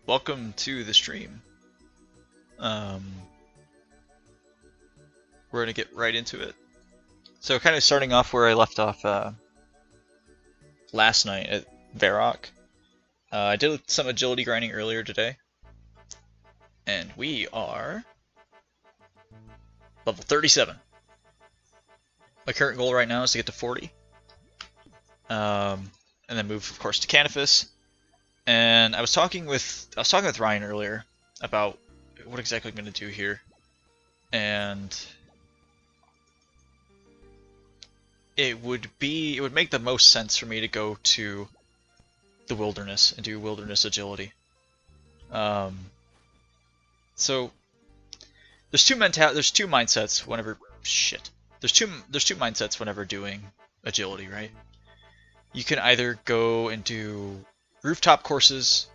welcome to the stream. Um, we're gonna get right into it. So, kind of starting off where I left off last night at Varrock. I did some agility grinding earlier today, and we are level 37. My current goal right now is to get to 40, and then move, of course, to Canifis. And I was talking with Ryan earlier about what exactly I'm gonna do here, and it would make the most sense for me to go to the wilderness and do wilderness agility. So there's two mindsets whenever There's two mindsets whenever doing agility, right? You can either go and do rooftop courses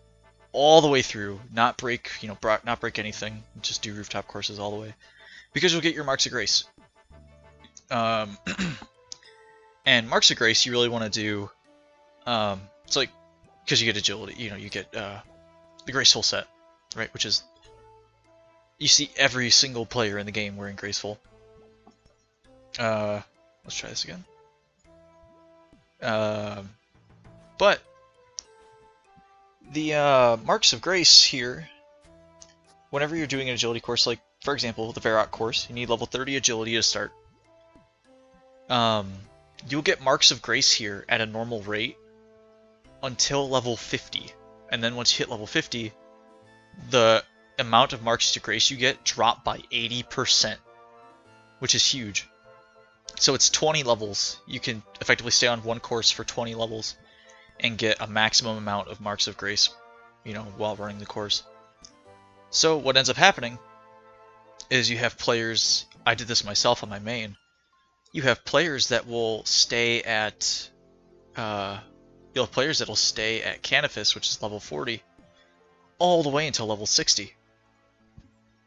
all the way through, not break anything, just do rooftop courses all the way, because you'll get your marks of grace. And marks of grace you really want to do. It's like, because you get agility, you get the graceful set, right? Which is, you see every single player in the game wearing graceful. Let's try this again. But the marks of grace here, whenever you're doing an agility course, like for example the Varrock course, you need level 30 agility to start. You'll get marks of grace here at a normal rate until level 50, and then once you hit level 50, the amount of marks to grace you get drop by 80%, which is huge. So it's 20 levels. You can effectively stay on one course for 20 levels and get a maximum amount of marks of grace, while running the course. So what ends up happening is you have players, I did this myself on my main, you have players that will stay at you'll have players that'll stay at Canifis, which is level 40, all the way until level 60.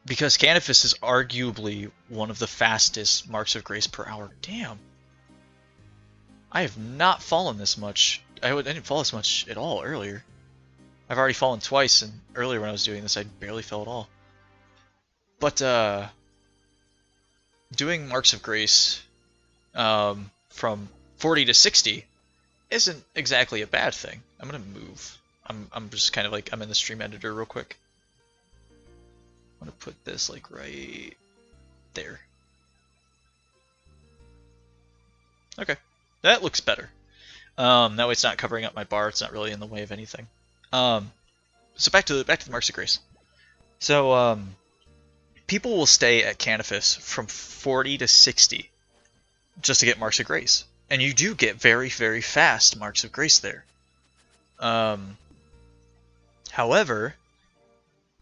Because Canifis is arguably one of the fastest marks of grace per hour. Damn. I have not fallen this much. I didn't fall this much at all earlier. I've already fallen twice, and earlier when I was doing this, I barely fell at all. But, doing marks of grace from 40 to 60 isn't exactly a bad thing. I'm gonna move. I'm just kind of like, I'm in the stream editor real quick. I'm gonna put this like right there. Okay, that looks better. That way it's not covering up my bar. It's not really in the way of anything. So back to the marks of grace. So people will stay at Canifis from 40 to 60 just to get marks of grace, and you do get very, very fast marks of grace there. However,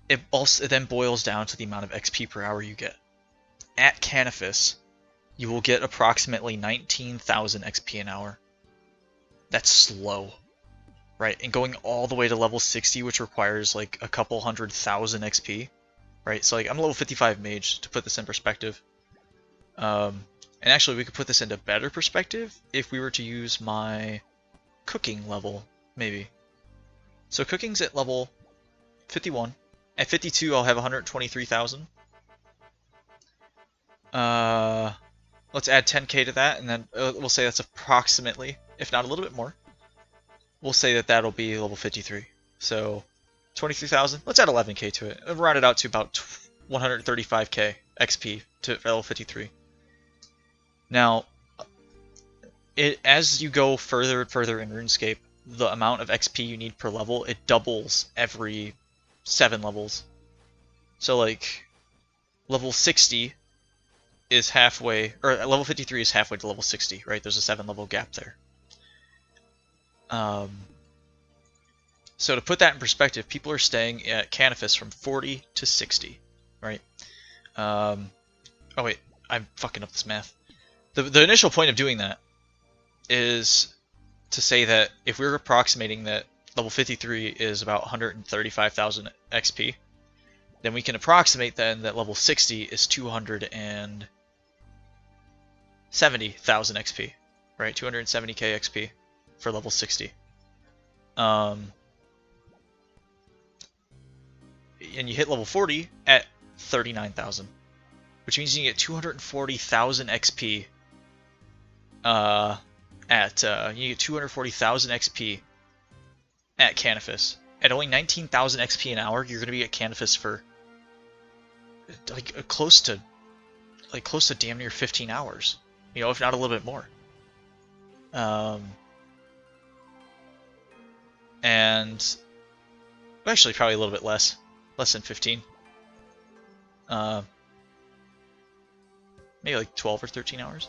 it then boils down to the amount of XP per hour you get. At Canifis, you will get approximately 19,000 XP an hour. That's slow, right? And going all the way to level 60, which requires like a couple 100,000 XP, right? So like, I'm level 55 mage, to put this in perspective. And actually, we could put this into better perspective if we were to use my cooking level, maybe. So cooking's at level 51. At 52, I'll have 123,000. Let's add 10k to that, and then we'll say that's approximately, if not a little bit more. We'll say that that'll be level 53. So 23,000. Let's add 11k to it. We'll round it out to about 135k XP to level 53. Now, as you go further and further in RuneScape, the amount of XP you need per level, it doubles every 7 levels. So like, level 60 is halfway, or level 53 is halfway to level 60, right? There's a 7 level gap there. So to put that in perspective, people are staying at Canifis from 40 to 60, right? Oh wait, I'm fucking up this math. The initial point of doing that is to say that if we're approximating that level 53 is about 135,000 XP, then we can approximate then that level 60 is 270,000 XP, right? 270k XP for level 60. and you hit level 40 at 39,000, which means you get 240,000 XP. You get 240,000 XP at Canifis. At only 19,000 XP an hour, you're gonna be at Canifis for like close to damn near 15 hours. You know, if not a little bit more. And actually probably a little bit less than 15. Maybe like 12 or 13 hours.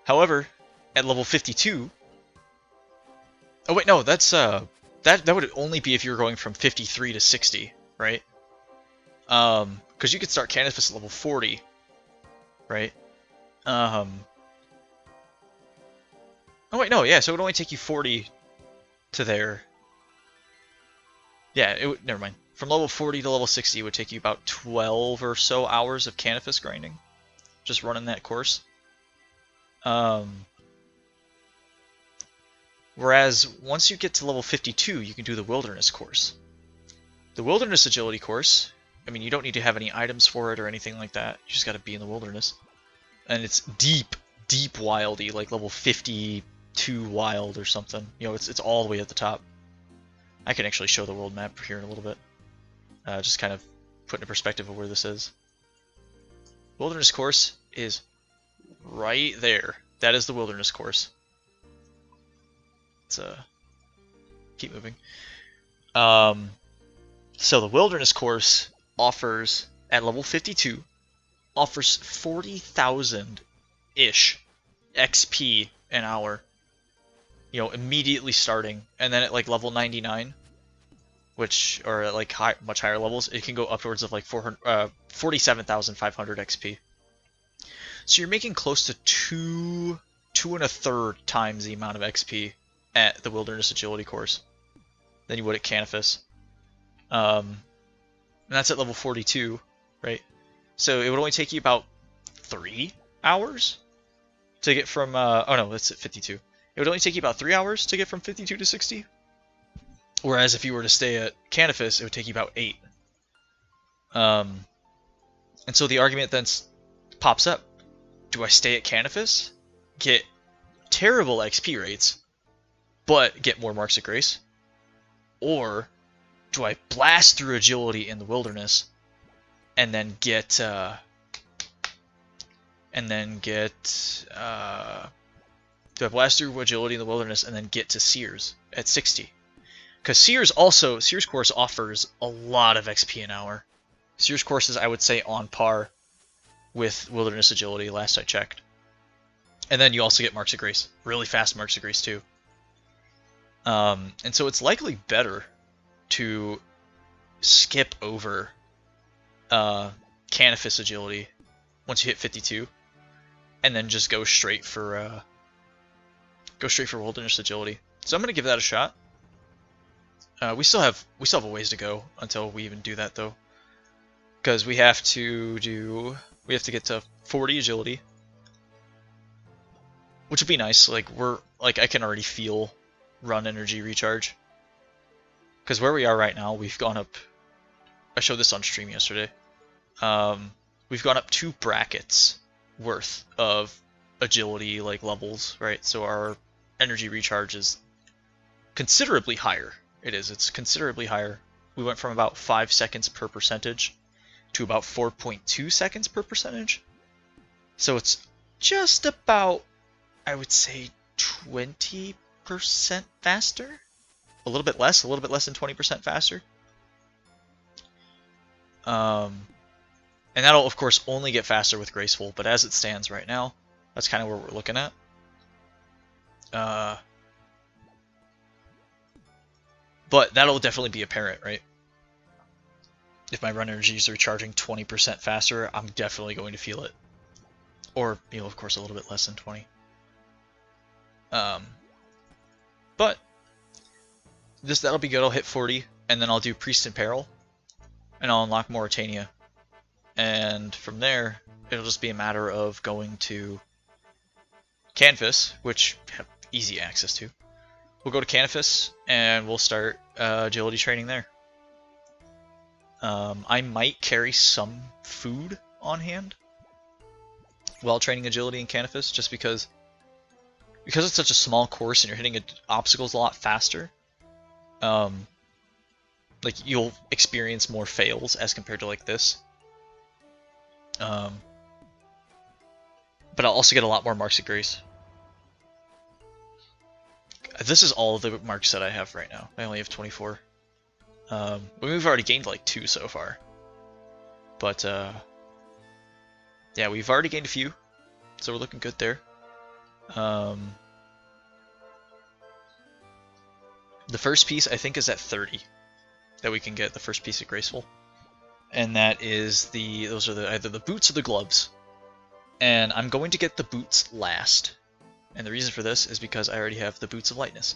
However, at level 52, oh wait, no, that's that would only be if you were going from 53 to 60, right? Because you could start Canifis at level 40, right? Oh wait, no, yeah, so it would only take you 40 to there. Yeah, it would, never mind. From level 40 to level 60 would take you about 12 or so hours of Canifis grinding, just running that course. Whereas once you get to level 52, you can do the Wilderness course. The Wilderness Agility course, I mean, you don't need to have any items for it or anything like that. You just got to be in the wilderness. And it's deep, deep wildy, like level 52 wild or something. You know, it's all the way at the top. I can actually show the world map here in a little bit. Just kind of put in perspective of where this is. Wilderness course is right there. That is the Wilderness course. Let's keep moving. So the Wilderness course offers, at level 52, offers 40,000-ish XP an hour. You know, immediately starting, and then at like level 99, which or at like much higher levels, it can go upwards of like 47,500 XP. So you're making close to two and a third times the amount of XP at the Wilderness Agility course than you would at Canifis. And that's at level 42, right? So it would only take you about 3 hours to get from, oh no, that's at 52. It would only take you about 3 hours to get from 52 to 60. Whereas if you were to stay at Canifis, it would take you about 8. And so the argument then pops up. Do I stay at Canifis, get terrible XP rates, but get more Marks of Grace? Or do I blast through Agility in the Wilderness and then get do I blast through Agility in the Wilderness and then get to Sears at 60? Because Sears course offers a lot of XP an hour. Sears course is, I would say, on par with Wilderness Agility last I checked. And then you also get Marks of Grace. Really fast Marks of Grace too. And so it's likely better to skip over Canifis Agility once you hit 52, and then just go straight for Wilderness Agility. So I'm gonna give that a shot. We still have a ways to go until we even do that though, because we have to get to 40 Agility, which would be nice. Like I can already feel run energy recharge. Because where we are right now, we've gone up, I showed this on stream yesterday, we've gone up 2 brackets worth of agility like levels, right? So our energy recharge is considerably higher. It's considerably higher. We went from about 5 seconds per percentage to about 4.2 seconds per percentage. So it's just about, I would say, 20% faster. A little bit less than 20% faster. And that'll, of course, only get faster with Graceful, but as it stands right now, that's kind of where we're looking at. But that'll definitely be apparent, right? If my run energies are recharging 20% faster, I'm definitely going to feel it. Or, you know, of course, a little bit less than 20. But that'll be good. I'll hit 40, and then I'll do Priest and Peril, and I'll unlock Mauritania. And from there, it'll just be a matter of going to Canifis, which I have easy access to. We'll go to Canifis, and we'll start agility training there. I might carry some food on hand while training agility in Canifis, just because it's such a small course and you're hitting obstacles a lot faster. Like you'll experience more fails as compared to like this. But I'll also get a lot more marks of grace. This is all of the marks that I have right now. I only have 24. We've already gained like 2 so far. But yeah, we've already gained a few, so we're looking good there. The first piece I think is at 30 that we can get, the first piece of Graceful. And that is those are either the boots or the gloves. And I'm going to get the boots last. And the reason for this is because I already have the boots of lightness.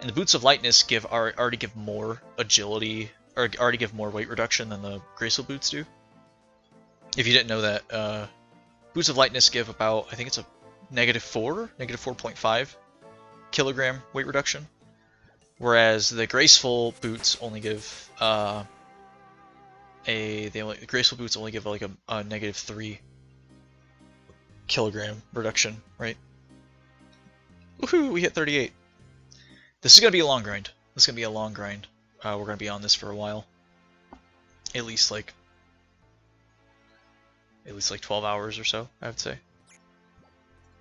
And the boots of lightness already give more agility, or already give more weight reduction than the graceful boots do. If you didn't know that, boots of lightness give about, I think it's a -4.5 kilogram weight reduction, whereas the graceful boots only give the graceful boots only give like a -3 kilogram reduction, right? Woohoo! We hit 38. This is gonna be a long grind. This is gonna be a long grind. We're gonna be on this for a while. At least like 12 hours or so, I would say,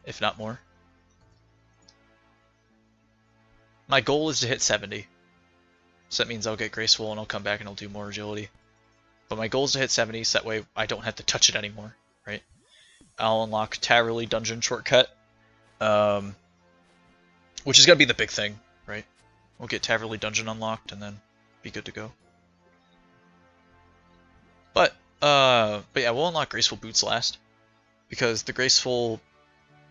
if not more. My goal is to hit 70. So that means I'll get graceful and I'll come back and I'll do more agility. But my goal is to hit 70, so that way I don't have to touch it anymore, right? I'll unlock Peril dungeon shortcut, which is gonna be the big thing, right? We'll get Peril dungeon unlocked and then be good to go. But yeah, we'll unlock graceful boots last, because the graceful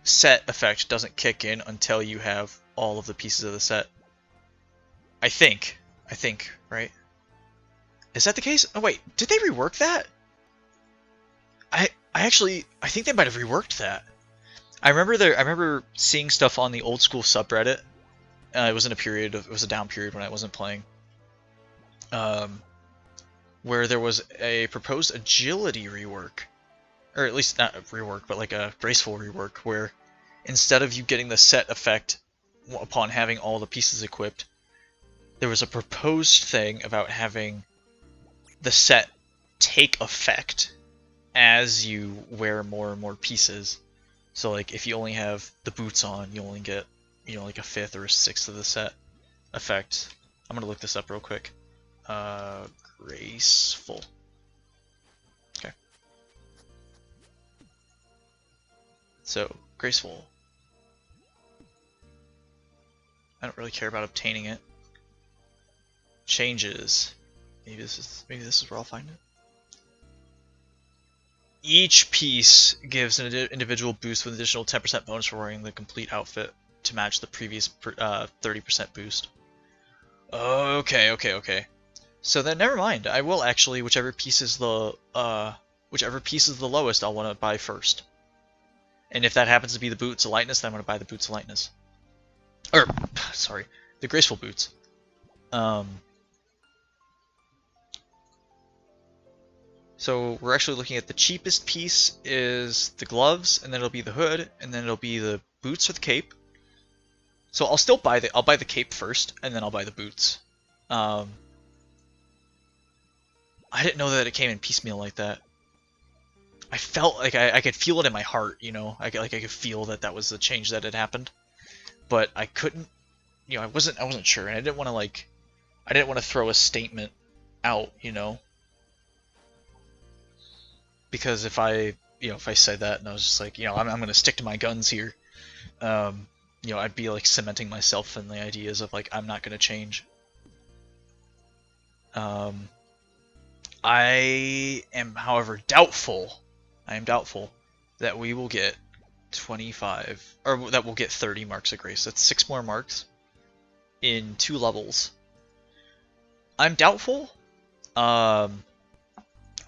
set effect doesn't kick in until you have all of the pieces of the set. I think, right? Is that the case? Oh wait, did they rework that? I think they might have reworked that. I remember seeing stuff on the old school subreddit. It was a down period when I wasn't playing. Where there was a proposed agility rework, or at least not a rework, but like a graceful rework, where instead of you getting the set effect upon having all the pieces equipped, there was a proposed thing about having the set take effect as you wear more and more pieces. So like if you only have the boots on, you only get, like a 5th or a 6th of the set effect. I'm gonna look this up real quick. Graceful. Okay. So graceful. I don't really care about obtaining it. Changes. Maybe this is where I'll find it. Each piece gives an individual boost with an additional 10% bonus for wearing the complete outfit to match the previous 30% boost. Okay. So then, never mind. I will actually, whichever piece is the lowest, I'll want to buy first. And if that happens to be the boots of lightness, then I'm going to buy the boots of lightness. Or, sorry, the graceful boots. So we're actually looking at the cheapest piece is the gloves, and then it'll be the hood, and then it'll be the boots or the cape. So I'll buy the cape first, and then I'll buy the boots. I didn't know that it came in piecemeal like that. I felt like I could feel it in my heart, I could feel that was the change that had happened, but I couldn't, I wasn't sure, and I didn't want to throw a statement out, because if I said that and I was just like, I'm going to stick to my guns here, I'd be like cementing myself in the ideas of like, I'm not going to change. I am, however, doubtful that we will get 25, or that we'll get 30 marks of grace. That's 6 more marks in 2 levels. I'm doubtful, or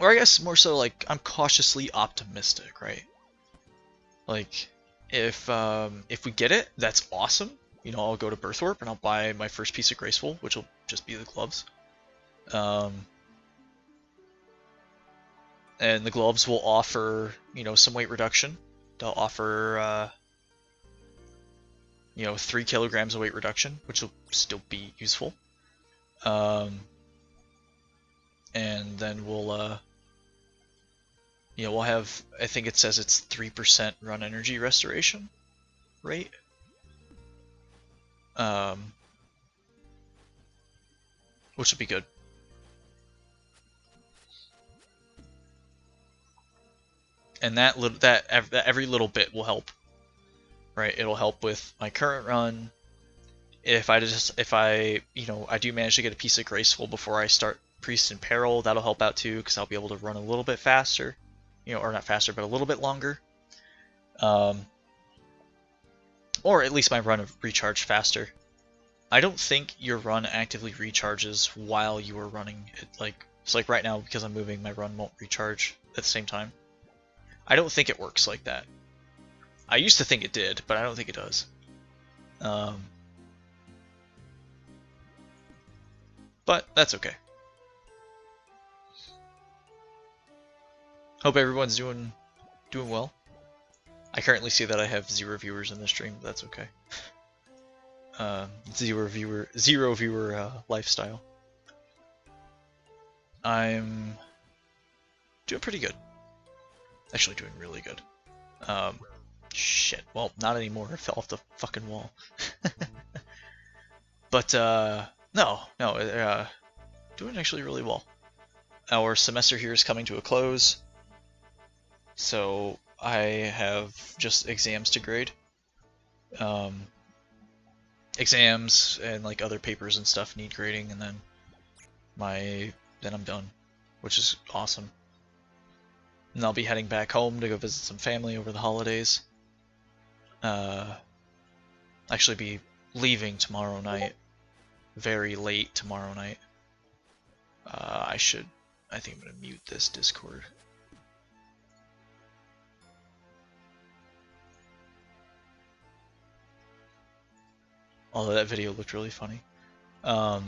I guess more so like I'm cautiously optimistic, right? Like if we get it, that's awesome. I'll go to Birthwarp and I'll buy my first piece of graceful, which will just be the gloves. And the gloves will offer, you know, some weight reduction. They'll offer, you know, 3 kilograms of weight reduction, which will still be useful. And then we'll, you know, we'll have, I think it says it's 3% run energy restoration rate. Which would be good. And that every little bit will help, right? It'll help with my current run. If I you know, I do manage to get a piece of Graceful before I start Priest and Peril, that'll help out too, because I'll be able to run a little bit faster, you know, or not faster, but a little bit longer. Or at least my run of recharge faster. I don't think your run actively recharges while you are running. It's like right now, because I'm moving, my run won't recharge at the same time. I don't think it works like that. I used to think it did, but I don't think it does. But that's okay. Hope everyone's doing well. I currently see that I have 0 viewers in this stream, but that's okay. 0 viewer lifestyle. I'm doing pretty good. Actually doing really good. Shit. Well, not anymore. I fell off the fucking wall. But, no, doing actually really well. Our semester here is coming to a close, so I have just exams to grade. Exams and like other papers and stuff need grading, and then I'm done, which is awesome. And I'll be heading back home to go visit some family over the holidays. Actually be leaving tomorrow night. Very late tomorrow night. I think I'm gonna mute this Discord. Although that video looked really funny. But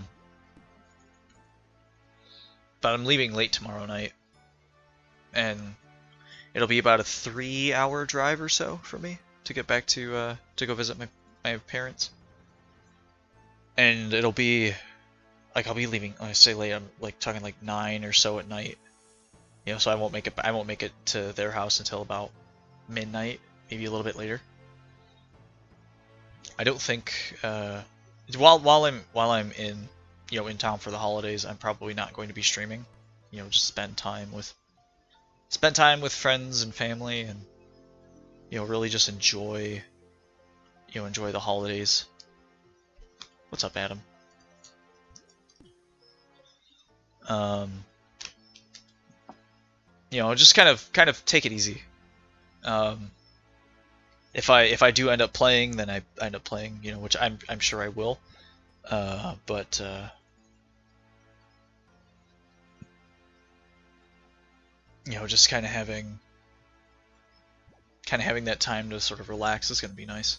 I'm leaving late tomorrow night. And it'll be about a 3-hour drive or so for me to get back to go visit my parents. And it'll be like I'll be leaving. When I say late, I'm like talking like 9 or so at night. You know, so I won't make it to their house until about midnight, maybe a little bit later. I don't think while I'm in, you know, in town for the holidays, I'm probably not going to be streaming. You know, just spend time with friends and family, and you know, really just enjoy the holidays. What's up, Adam? You know, just kind of take it easy. If I do end up playing, then I end up playing, you know, which I'm sure I will. But you know, just kind of having that time to sort of relax is going to be nice.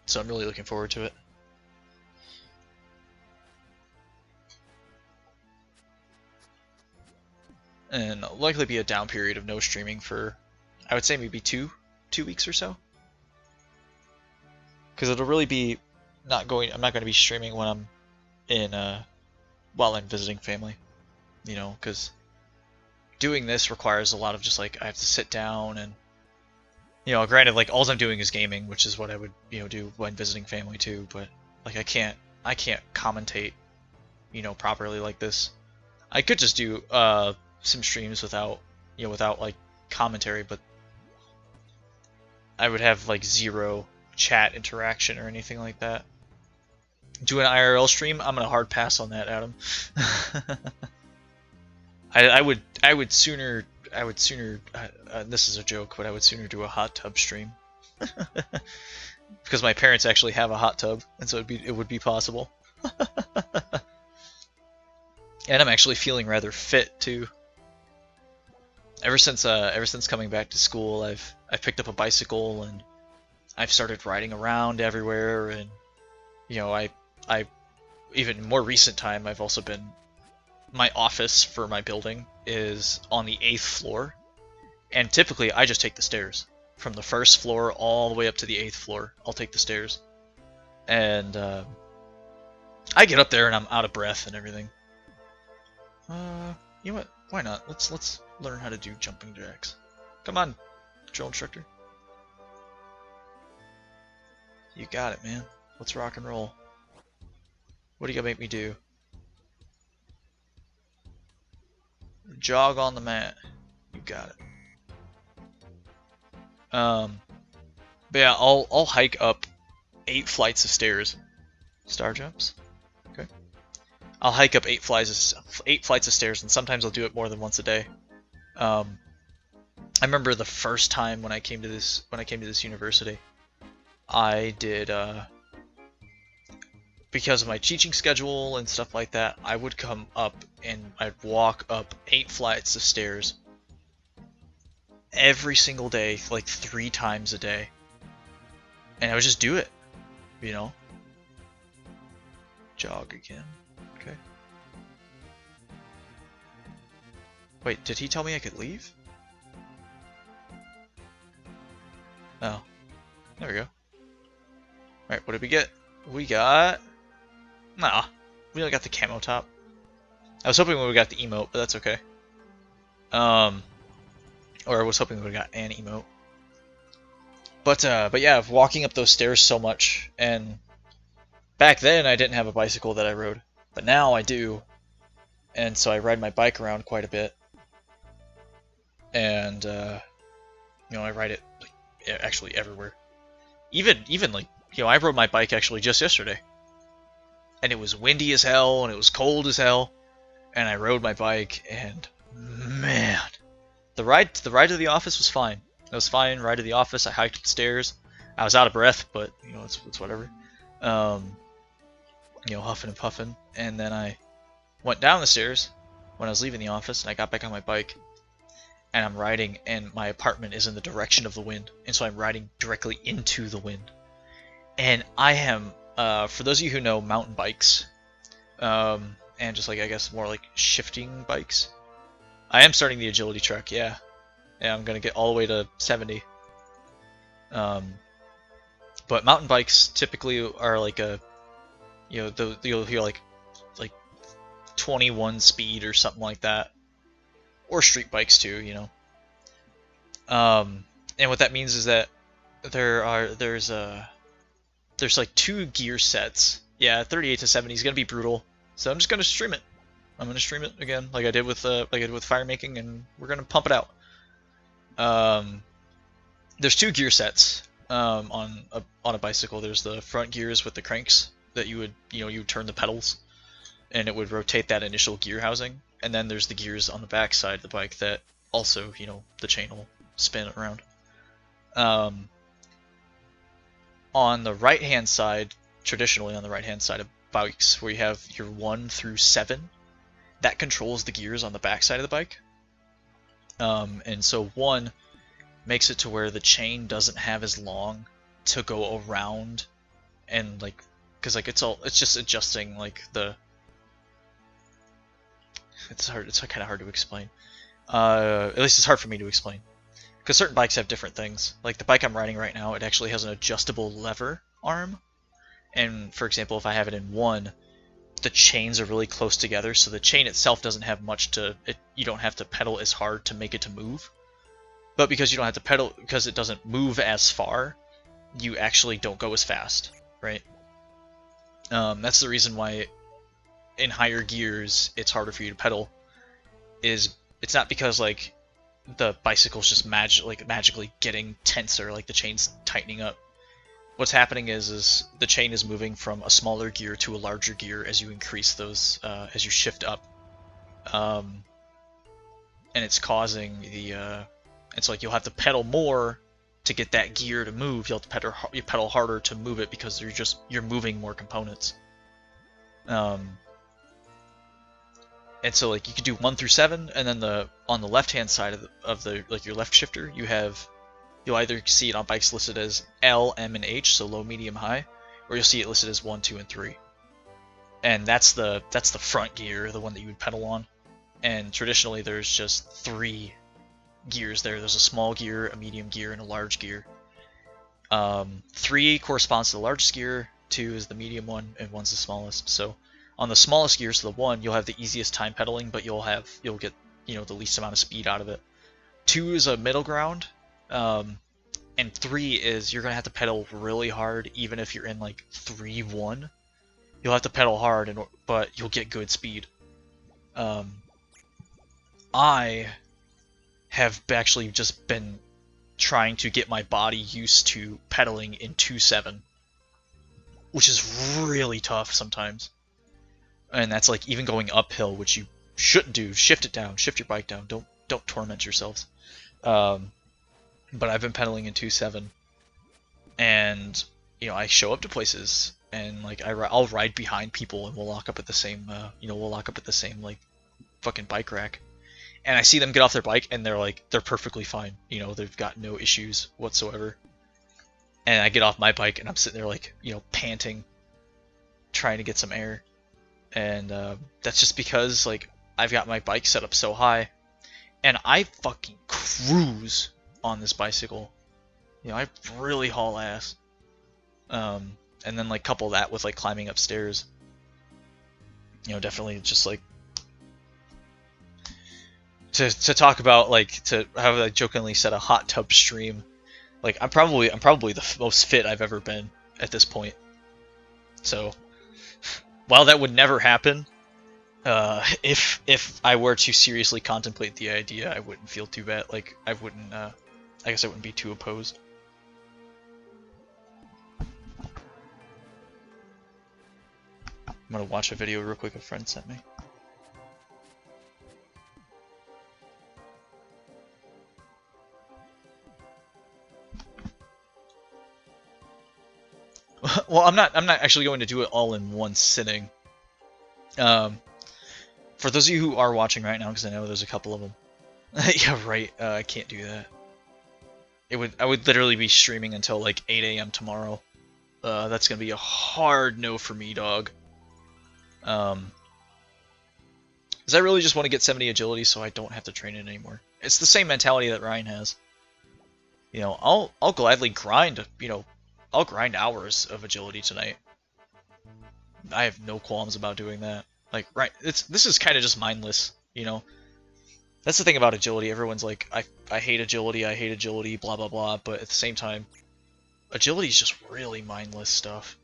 So I'm really looking forward to it. And likely be a down period of no streaming for, I would say, maybe two weeks or so. Because it'll really be I'm not going to be streaming when I'm in while I'm visiting family. You know, because doing this requires a lot of just like I have to sit down and, you know, granted, like all I'm doing is gaming, which is what I would, you know, do when visiting family too. But like I can't commentate, you know, properly like this. I could just do some streams without like commentary, but I would have like 0 chat interaction or anything like that. Do an IRL stream? I'm gonna hard pass on that, Adam. I would sooner this is a joke, but I would sooner do a hot tub stream. Because my parents actually have a hot tub, and so it would be possible. And I'm actually feeling rather fit too. Ever since coming back to school, I've picked up a bicycle and I've started riding around everywhere, and you know, I even more recent time I've also been my office for my building is on the 8th floor, and typically I just take the stairs from the 1st floor all the way up to the 8th floor. I'll take the stairs, and I get up there and I'm out of breath and everything. You know what? Why not? Let's learn how to do jumping jacks. Come on, drill instructor. You got it, man. Let's rock and roll. What are you gonna make me do? Jog on the mat. You got it. But yeah, I'll hike up 8 flights of stairs. Star jumps. Okay. I'll hike up 8 flights of stairs, and sometimes I'll do it more than once a day. I remember the first time when I came to this university, I did because of my teaching schedule and stuff like that, I would come up and I'd walk up 8 flights of stairs every single day, like 3 times a day. And I would just do it, you know? Jog again. Okay. Wait, did he tell me I could leave? Oh. There we go. Alright, what did we get? We got... Nah. We only got the camo top. I was hoping we got the emote, but that's okay. Or I was hoping we got an emote. But yeah, walking up those stairs so much, and back then I didn't have a bicycle that I rode, but now I do, and so I ride my bike around quite a bit, and you know, I ride it like, actually everywhere. Even like, you know, I rode my bike actually just yesterday, and it was windy as hell, and it was cold as hell, and I rode my bike, and man, the ride to the office was fine. It was fine. Ride to the office, I hiked up the stairs. I was out of breath, but you know, it's whatever. You know, huffing and puffing, and then I went down the stairs when I was leaving the office, and I got back on my bike, and I'm riding, and my apartment is in the direction of the wind, and so I'm riding directly into the wind. And I am, for those of you who know mountain bikes, and just like, I guess, more like shifting bikes, I am starting the agility truck, yeah. Yeah, I'm gonna get all the way to 70. But mountain bikes typically are like a, you know, you'll hear like 21 speed or something like that, or street bikes too, you know. And what that means is that there's like 2 gear sets. Yeah, 38 to 70 is gonna be brutal, so I'm just gonna stream it. I'm gonna stream it again, like I did with fire making, and we're gonna pump it out. There's 2 gear sets on a bicycle. There's the front gears with the cranks that you would turn the pedals, and it would rotate that initial gear housing. And then there's the gears on the back side of the bike that also, you know, the chain will spin around. On the right hand side, traditionally on the right hand side of bikes, where you have your 1 through 7, that controls the gears on the back side of the bike. And so 1 makes it to where the chain doesn't have as long to go around, and like, because like it's just adjusting like the. It's kind of hard to explain. At least it's hard for me to explain, because certain bikes have different things. Like the bike I'm riding right now, it actually has an adjustable lever arm, and for example, if I have it in 1, the chains are really close together, so the chain itself doesn't have much to it. You don't have to pedal as hard to make it to move. But because you don't have to pedal, because it doesn't move as far, you actually don't go as fast, right? That's the reason why in higher gears it's harder for you to pedal. It's not because like the bicycle's just magically getting tenser, like the chain's tightening up. What's happening is the chain is moving from a smaller gear to a larger gear as you increase those, as you shift up, and it's causing the. It's like you'll have to pedal more to get that gear to move. You'll have to pedal harder to move it because you're moving more components. And so like you could do 1 through 7, and then on the left hand side of the like your left shifter, you'll either see it on bikes listed as L, M, and H, so low, medium, high, or you'll see it listed as 1, 2, and 3. and that's the front gear, the one that you would pedal on. And traditionally, there's just 3 gears there. There's a small gear, a medium gear, and a large gear. 3 corresponds to the largest gear, 2 is the medium one, and 1's the smallest. So on the smallest gear, so the 1, you'll have the easiest time pedaling, but you'll get the least amount of speed out of it. 2 is a middle ground, and 3 is you're gonna have to pedal really hard, even if you're in like 3-1. You'll have to pedal hard, but you'll get good speed. I have actually just been trying to get my body used to pedaling in 2-7, which is really tough sometimes. And that's like even going uphill, which you shouldn't do. Shift it down, shift your bike down. Don't torment yourselves. But I've been pedaling in 2-7, and I show up to places and like I'll ride behind people and we'll lock up at the same like fucking bike rack. And I see them get off their bike and they're perfectly fine. They've got no issues whatsoever. And I get off my bike and I'm sitting there like, panting, trying to get some air. And that's just because like I've got my bike set up so high, and I fucking cruise on this bicycle. I really haul ass. And then like couple that with like climbing upstairs. Definitely just like to talk about like to have I jokingly said a hot tub stream. Like I'm probably the most fit I've ever been at this point. So while that would never happen, if I were to seriously contemplate the idea, I wouldn't feel too bad. Like I guess I wouldn't be too opposed. I'm gonna watch a video real quick a friend sent me. Well, I'm not actually going to do it all in one sitting. For those of you who are watching right now, because I know there's a couple of them. Yeah, right. I can't do that. I would literally be streaming until like 8 a.m. tomorrow. That's gonna be a hard no for me, dog. Because I really just want to get 70 agility so I don't have to train it anymore. It's the same mentality that Ryan has. I'll gladly grind. I'll grind hours of agility tonight. I have no qualms about doing that. Like, right, this is kind of just mindless, That's the thing about agility. Everyone's like, I hate agility, blah blah blah. But at the same time, agility is just really mindless stuff.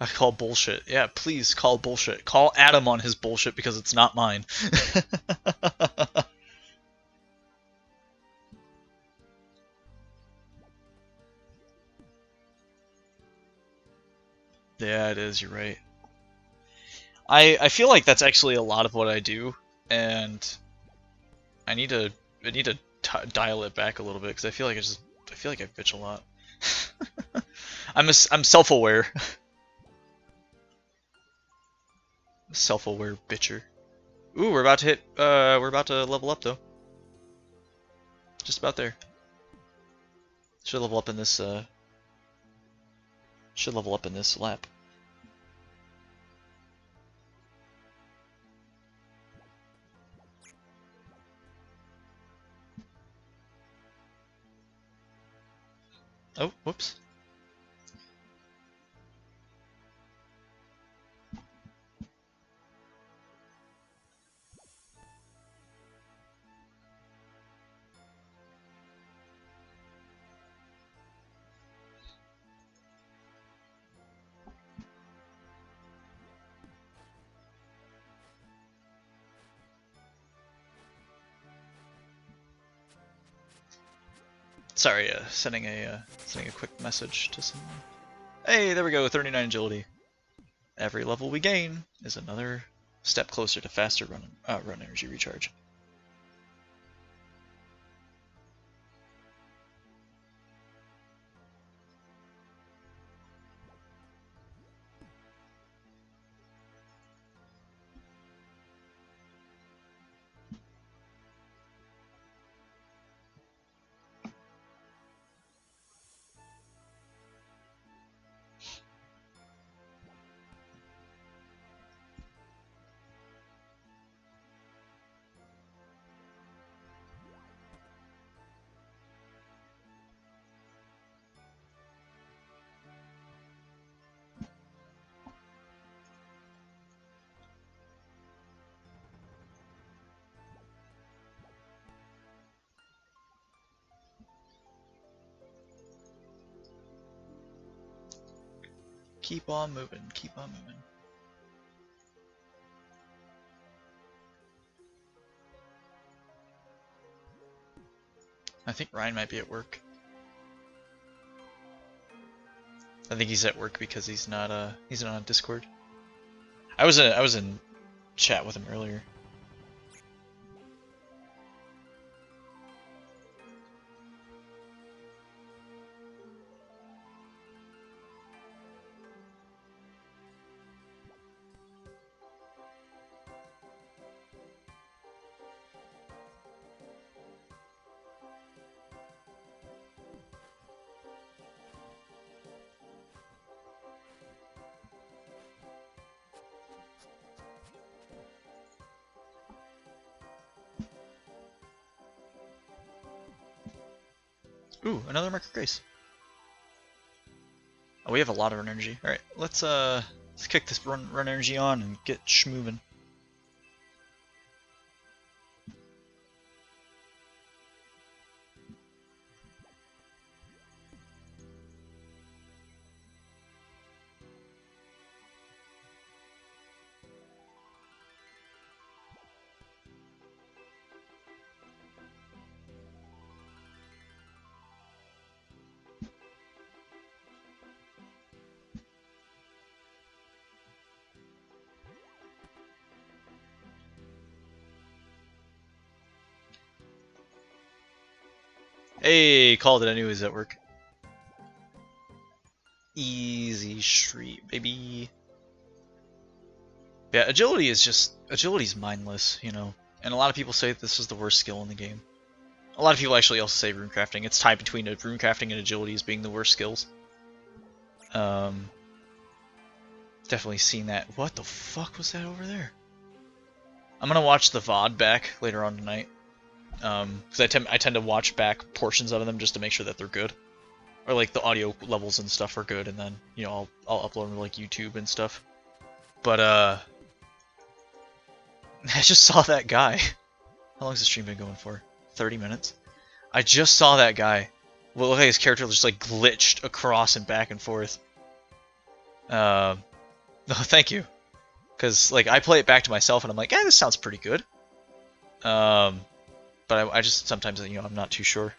I call bullshit. Yeah, please call bullshit. Call Adam on his bullshit because it's not mine. Yeah, it is. You're right. I feel like that's actually a lot of what I do, and I need to dial it back a little bit because I feel like I bitch a lot. I'm self-aware. Self-aware bitcher. Ooh, we're about to level up though. Just about there. Should level up in this lap. Oh, whoops. Sorry, sending a quick message to someone. Hey, there we go, 39 agility. Every level we gain is another step closer to faster run energy recharge. Keep on moving, keep on moving. I think Ryan might be at work. I think he's at work because he's not on Discord. I was in chat with him earlier. Ooh, another Mark of Grace. Oh, we have a lot of energy. All right, let's kick this run energy on and get schmoving. Hey, called it. I knew he was at work. Easy street, baby. Yeah, agility's mindless, you know. And a lot of people say this is the worst skill in the game. A lot of people actually also say runecrafting. It's tied between runecrafting and agility as being the worst skills. Definitely seen that. What the fuck was that over there? I'm gonna watch the VOD back later on tonight. Because I tend to watch back portions of them just to make sure that they're good. Or like the audio levels and stuff are good, and then, you know, I'll upload them to like YouTube and stuff. But I just saw that guy. How long has the stream been going for? 30 minutes? I just saw that guy. Well, look like his character just like glitched across and back and forth. No, thank you. Because like I play it back to myself and I'm like, yeah, this sounds pretty good. But I just sometimes, you know, I'm not too sure.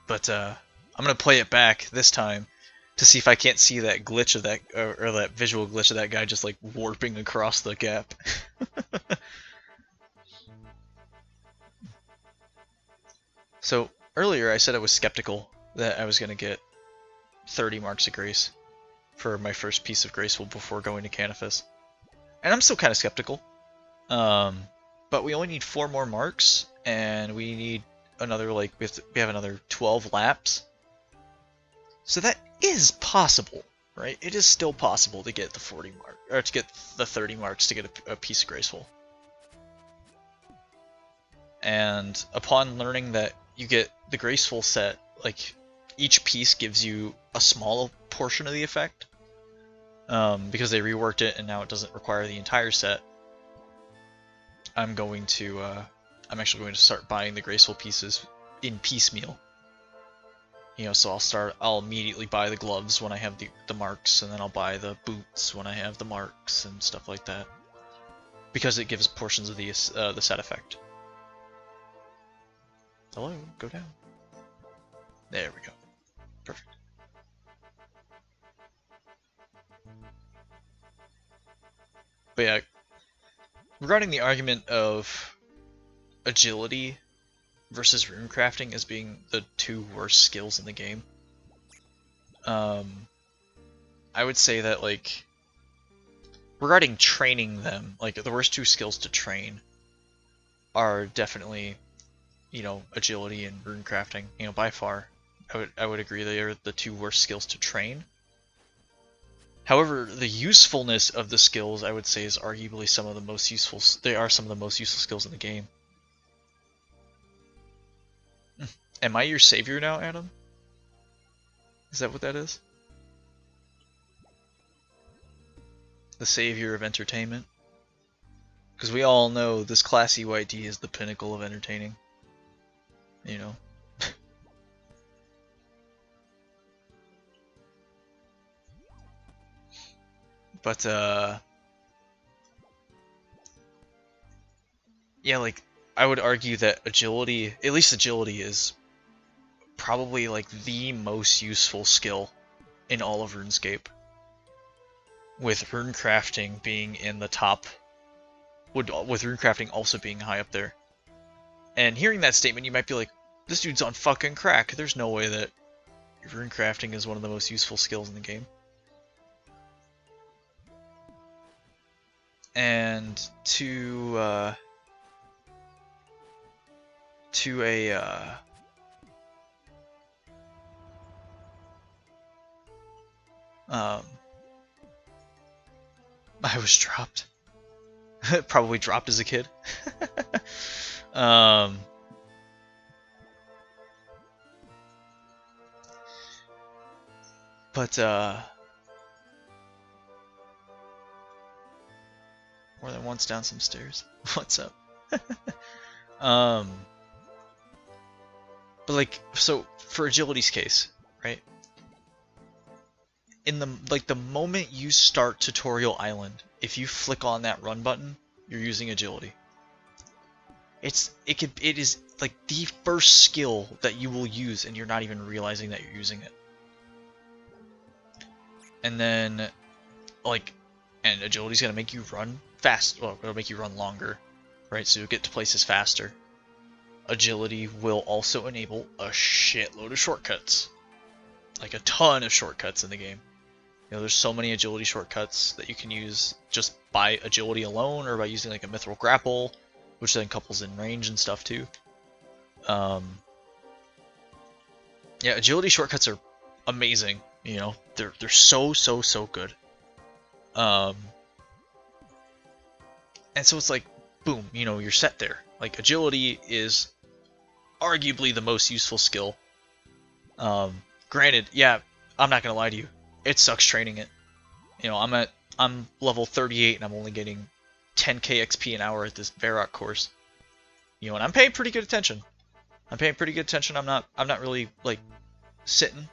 But I'm gonna play it back this time to see if I can't see that glitch of that, or that visual glitch of that guy just like warping across the gap. So earlier I said I was skeptical that I was gonna get 30 marks of grace for my first piece of graceful before going to Canifis, and I'm still kind of skeptical. But we only need 4 more marks, and we need another, like, we have another 12 laps. So that is possible, right? It is still possible to get the 40 mark, or to get the 30 marks to get a piece of graceful. And upon learning that you get the graceful set, like, each piece gives you a small portion of the effect, because they reworked it and now it doesn't require the entire set. I'm actually going to start buying the graceful pieces in piecemeal. You know, so I'll immediately buy the gloves when I have the marks, and then I'll buy the boots when I have the marks and stuff like that, because it gives portions of the set effect. Hello, go down. There we go. Perfect. But yeah, regarding the argument of agility versus runecrafting as being the two worst skills in the game, I would say that, like, regarding training them, like, the worst two skills to train are definitely, you know, agility and runecrafting. You know, by far, I would agree they are the two worst skills to train. However, the usefulness of the skills, I would say, is arguably some of the most useful. They are some of the most useful skills in the game. Am I your savior now, Adam? Is that what that is? The savior of entertainment? Because we all know this classy white tea is the pinnacle of entertaining. You know? But, yeah, like, I would argue that agility, at least agility, is probably, like, the most useful skill in all of RuneScape. With runecrafting being in the top, with runecrafting also being high up there. And hearing that statement, you might be like, this dude's on fucking crack. There's no way that runecrafting is one of the most useful skills in the game. And to a I was dropped. Probably dropped as a kid. But more than once down some stairs. What's up? But like, so for agility's case, right? In the moment you start Tutorial Island, if you flick on that run button, you're using agility. It is like the first skill that you will use, and you're not even realizing that you're using it. And then, like, and agility's gonna make you run fast. Well, it'll make you run longer, right? So you'll get to places faster. Agility will also enable a shitload of shortcuts, like a ton of shortcuts in the game. You know, there's so many agility shortcuts that you can use just by agility alone, or by using like a mithril grapple, which then couples in range and stuff too. Yeah, agility shortcuts are amazing. You know, they're so good. And so it's like, boom, you know, you're set there. Like, agility is arguably the most useful skill. Granted, yeah, I'm not gonna lie to you, it sucks training it. You know, I'm level 38 and I'm only getting 10k XP an hour at this Varrock course. You know, and I'm paying pretty good attention. I'm not really like sitting.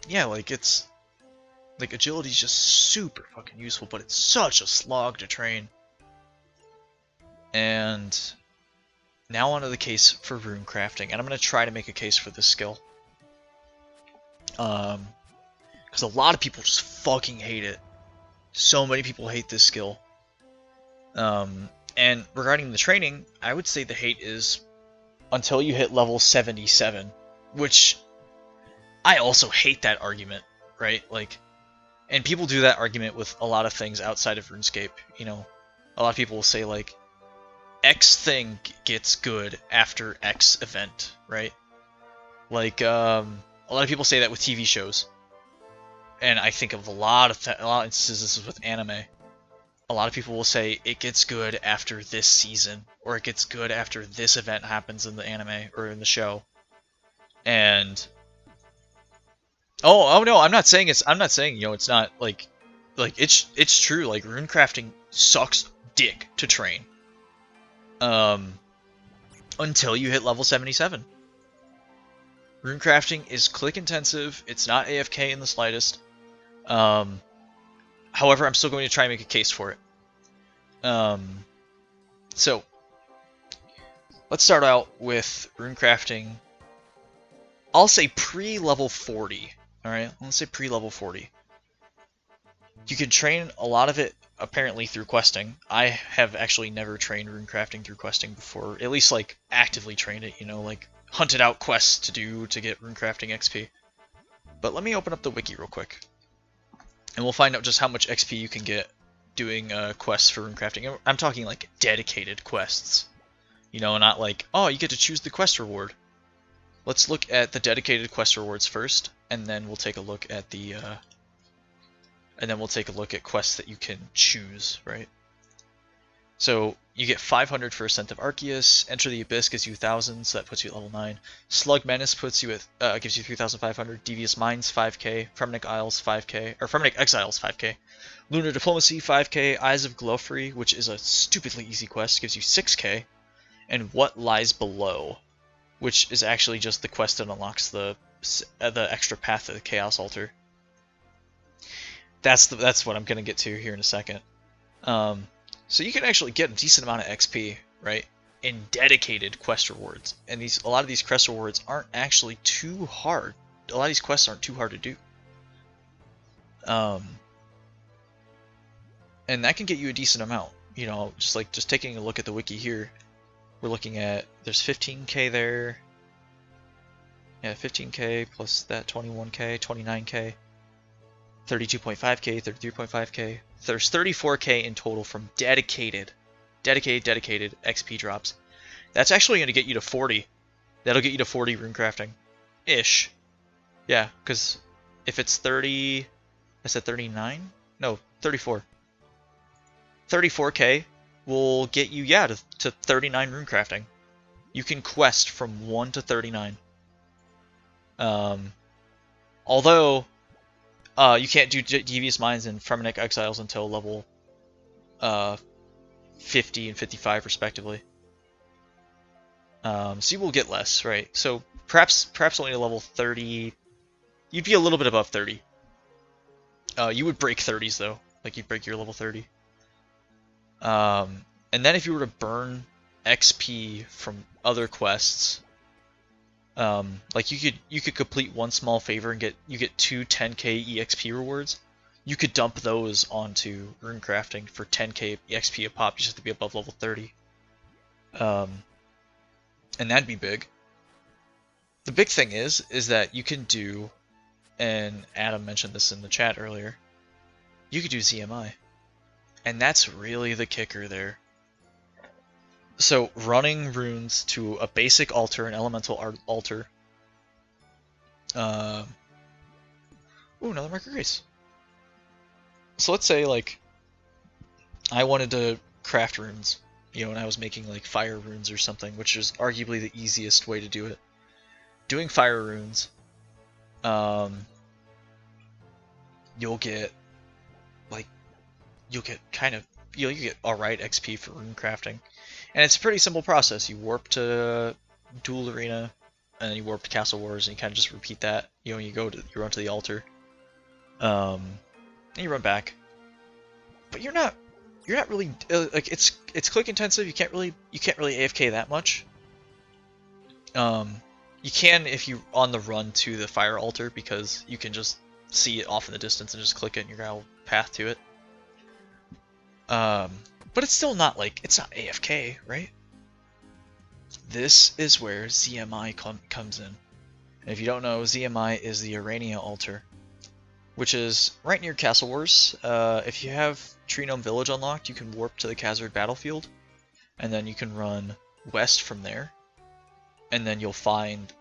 Yeah, like, it's like, agility's just super fucking useful, but it's such a slog to train. And now onto the case for runecrafting, and I'm gonna try to make a case for this skill. Because a lot of people just fucking hate it. So many people hate this skill. And regarding the training, I would say the hate is until you hit level 77, which I also hate that argument, right? Like, and people do that argument with a lot of things outside of RuneScape. You know, a lot of people will say, like, X thing gets good after X event, right? Like, a lot of people say that with TV shows. And I think of a lot of instances, this is with anime. A lot of people will say it gets good after this season, or it gets good after this event happens in the anime or in the show. And oh no, I'm not saying you know, it's not like it's true. Like, runecrafting sucks dick to train. Until you hit level 77. Runecrafting is click intensive. It's not AFK in the slightest. However, I'm still going to try and make a case for it. So, let's start out with runecrafting. I'll say pre-level 40. Alright, let's say pre-level 40. You can train a lot of it apparently through questing. I have actually never trained runecrafting through questing before, at least like actively trained it, you know, like hunted out quests to do to get runecrafting XP. But let me open up the wiki real quick, and we'll find out just how much XP you can get doing quests for runecrafting. I'm talking like dedicated quests, you know, not like, oh, you get to choose the quest reward. Let's look at the dedicated quest rewards first, and then we'll take a look at the quests that you can choose, right? So you get 500 for Ascent of Arceus. Enter the Abyss gives you 1,000, so that puts you at level 9. Slug Menace puts you at gives you 3,500. Devious Minds 5k. Fremennik Isles 5k, or Fremennik Exiles 5k. Lunar Diplomacy 5k. Eyes of Glowfree, which is a stupidly easy quest, gives you 6k. And What Lies Below, which is actually just the quest that unlocks the extra path of the Chaos Altar. That's what I'm gonna get to here in a second. So you can actually get a decent amount of XP, right, in dedicated quest rewards, and a lot of these quest rewards aren't actually too hard. A lot of these quests aren't too hard to do. And that can get you a decent amount. You know, just taking a look at the wiki here, we're looking at there's 15k there. Yeah, 15k plus that 21k, 29k. 32.5k, 33.5k. There's 34k in total from dedicated XP drops. That's actually going to get you to 40. That'll get you to 40 runecrafting-ish. Yeah, because if it's 30... I said 39? No, 34. 34k will get you, yeah, to 39 runecrafting. You can quest from 1 to 39. Although... you can't do Devious Minds and Fremennik Exiles until level 50 and 55 respectively. So you will get less, right? So perhaps only a level 30. You'd be a little bit above 30. You would break 30s though, like you'd break your level 30. And then if you were to burn XP from other quests, like you could complete one small favor and get 2 10k EXP rewards. You could dump those onto runecrafting for 10k EXP a pop. You just have to be above level 30. And that'd be big. The big thing is that you can do, and Adam mentioned this in the chat earlier, you could do ZMI. And that's really the kicker there. So running runes to a basic altar, an elemental altar. Ooh, another Mark of Grace. So let's say like I wanted to craft runes, you know, and I was making like fire runes or something, which is arguably the easiest way to do it. Doing fire runes, you'll get alright XP for rune crafting. And it's a pretty simple process. You warp to Duel Arena, and then you warp to Castle Wars, and you kind of just repeat that. You know, you run to the altar, and you run back. But you're not really like it's click intensive. You can't really AFK that much. You can if you on the run to the fire altar, because you can just see it off in the distance and just click it, and you're gonna path to it. But it's still not like, it's not AFK, right? This is where ZMI comes in. And if you don't know, ZMI is the Arania altar, which is right near Castle Wars. If you have Tree Gnome Village unlocked, you can warp to the Khazard battlefield, and then you can run west from there, and then you'll find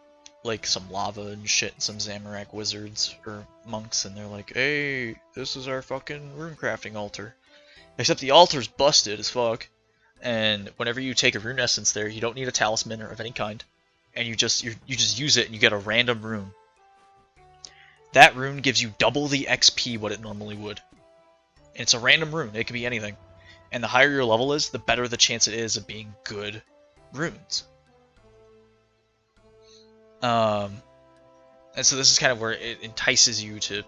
like some lava and shit, and some Zamorak wizards or monks, and they're like, hey, this is our fucking runecrafting altar. Except the altar's busted as fuck, and whenever you take a rune essence there, you don't need a talisman or of any kind, and you just use it and you get a random rune. That rune gives you double the XP what it normally would. And it's a random rune, it could be anything. And the higher your level is, the better the chance it is of being good runes. And so this is kind of where it entices you to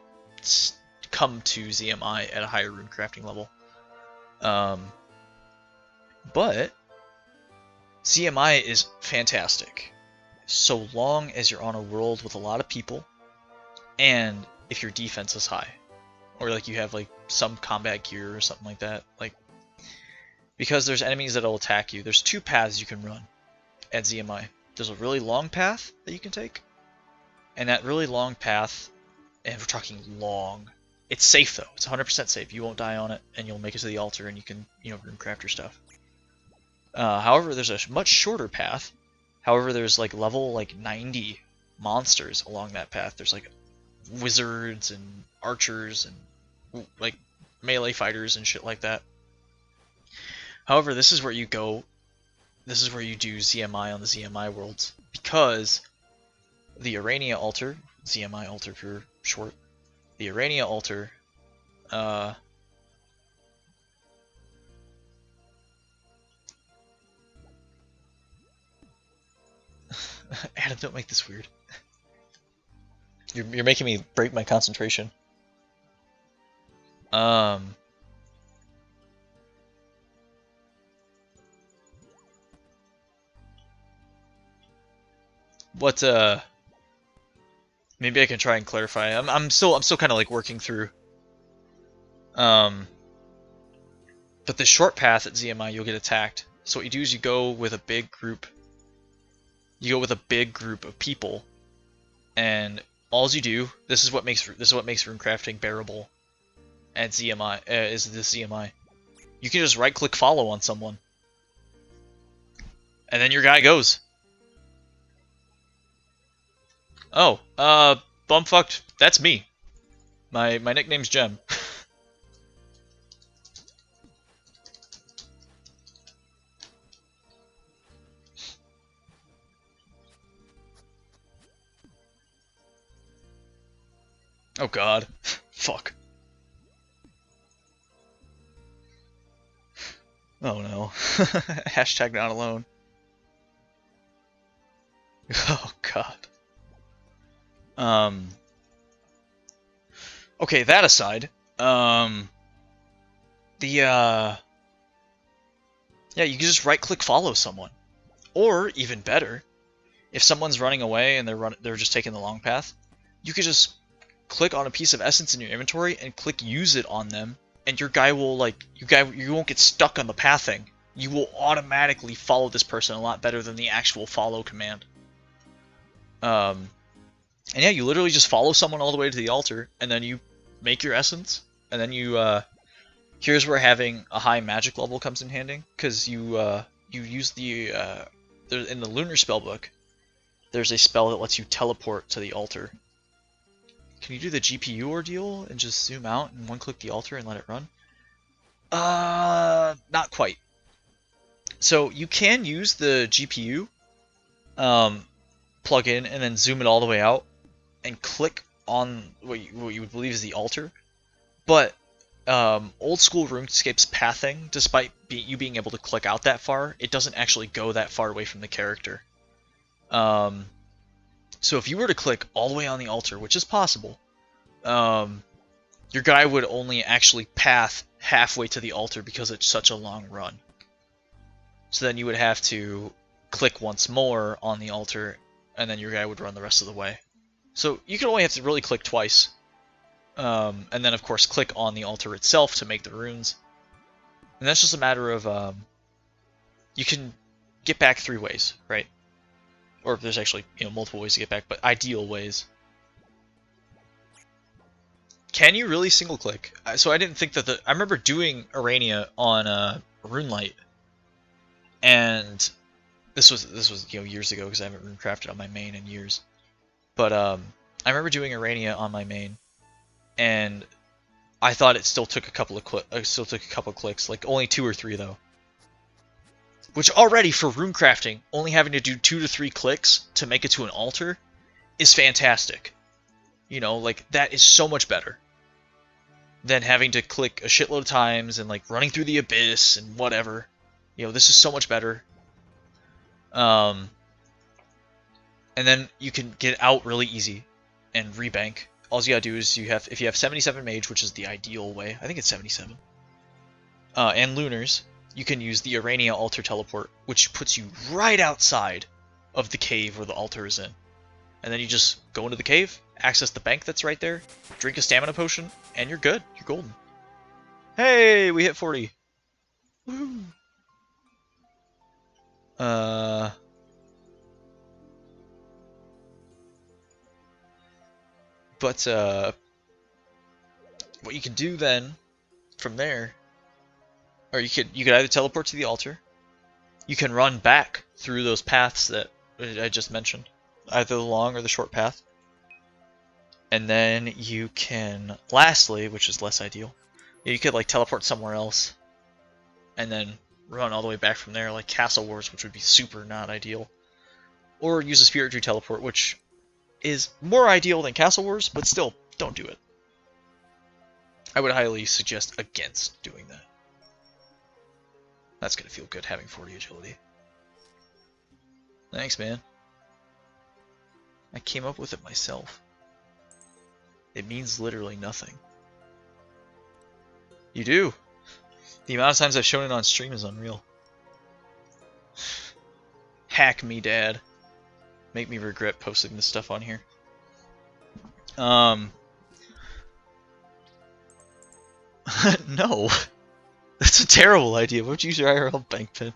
come to ZMI at a higher rune crafting level. But ZMI is fantastic, so long as you're on a world with a lot of people, and if your defense is high, or like you have like some combat gear or something like that. Like, because there's enemies that'll attack you. There's two paths you can run at ZMI. There's a really long path that you can take, and that really long path, and we're talking long. It's safe though. It's 100% safe. You won't die on it, and you'll make it to the altar, and you can, runecraft your stuff. However, there's a much shorter path. However, there's like level 90 monsters along that path. There's like wizards and archers and like melee fighters and shit like that. However, this is where you go. This is where you do ZMI on the ZMI worlds, because the Arania altar, ZMI altar for short, the Arania altar, Adam, don't make this weird. You're making me break my concentration. What maybe I can try and clarify. I'm still kind of like working through. But the short path at ZMI, you'll get attacked. So what you do is you go with a big group. You go with a big group of people, and all you do. This is what makes runecrafting bearable at ZMI. Is this ZMI? You can just right-click follow on someone, and then your guy goes. Oh, bumfucked. That's me. My nickname's Gem. Oh god. Fuck. Oh no. Hashtag not alone. Oh god. Okay, that aside, yeah, you can just right-click follow someone. Or, even better, if someone's running away and they're just taking the long path, you could just click on a piece of essence in your inventory and click use it on them, and your guy will, you won't get stuck on the pathing. You will automatically follow this person a lot better than the actual follow command. And yeah, you literally just follow someone all the way to the altar, and then you make your essence, and then you, here's where having a high magic level comes in handy, because you use the, in the Lunar Spellbook, there's a spell that lets you teleport to the altar. Can you do the GPU ordeal and just zoom out and one-click the altar and let it run? Not quite. So you can use the GPU, plug in and then zoom it all the way out, and click on what you would believe is the altar, but old school RuneScape's pathing, despite you being able to click out that far, it doesn't actually go that far away from the character. So if you were to click all the way on the altar, which is possible, your guy would only actually path halfway to the altar because it's such a long run. So then you would have to click once more on the altar, and then your guy would run the rest of the way. So you can only have to really click twice. And then, of course, click on the altar itself to make the runes. And that's just a matter of, you can get back 3 ways, right? Or there's actually, multiple ways to get back, but ideal ways. Can you really single click? So I didn't think that I remember doing Arania on RuneLite, and this was years ago because I haven't runecrafted on my main in years. But I remember doing Arania on my main, and I thought it still took a couple of clicks, like only 2 or 3 though. Which already for runecrafting, only having to do 2 to 3 clicks to make it to an altar is fantastic. Like that is so much better than having to click a shitload of times and like running through the abyss and whatever. This is so much better. And then you can get out really easy and rebank. All you gotta do is if you have 77 mage, which is the ideal way, I think it's 77, and lunars, you can use the Urania altar teleport, which puts you right outside of the cave where the altar is in. And then you just go into the cave, access the bank that's right there, drink a stamina potion, and you're good. You're golden. Hey, we hit 40. Woo. But what you can do then from there, or you could either teleport to the altar, you can run back through those paths that I just mentioned, either the long or the short path, and then you can, lastly, which is less ideal, you could like teleport somewhere else, and then run all the way back from there, like Castle Wars, which would be super not ideal, or use a Spirit Tree teleport, which is more ideal than Castle Wars, but still, don't do it. I would highly suggest against doing that. That's gonna feel good having 40 agility. Thanks, man. I came up with it myself. It means literally nothing. You do. The amount of times I've shown it on stream is unreal. Hack me, Dad. Make me regret posting this stuff on here. No. That's a terrible idea. Why would you use your IRL bank pin?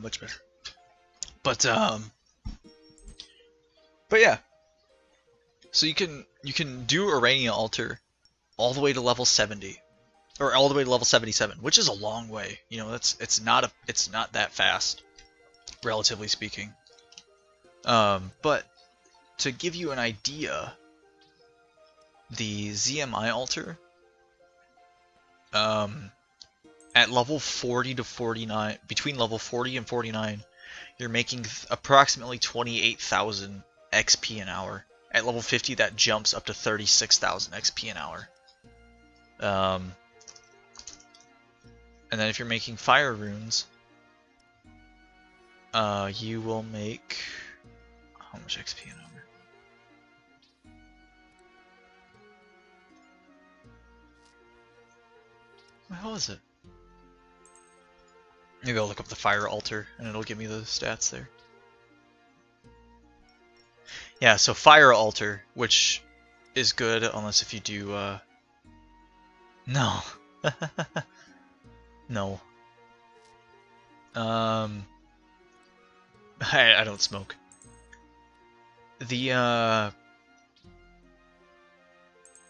Much better. But yeah. So you can do Urania Altar all the way to level 70, or all the way to level 77, which is a long way. You know, it's not that fast, relatively speaking. But to give you an idea, the ZMI Altar, at level 40 to 49, between level 40 and 49, you're making approximately 28,000 XP an hour. At level 50, that jumps up to 36,000 XP an hour. And then if you're making fire runes, you will make how much XP an hour? What the hell is it? Maybe I'll look up the fire altar and it'll give me the stats there. Yeah, so fire altar, which is good unless if you do no. No. I don't smoke.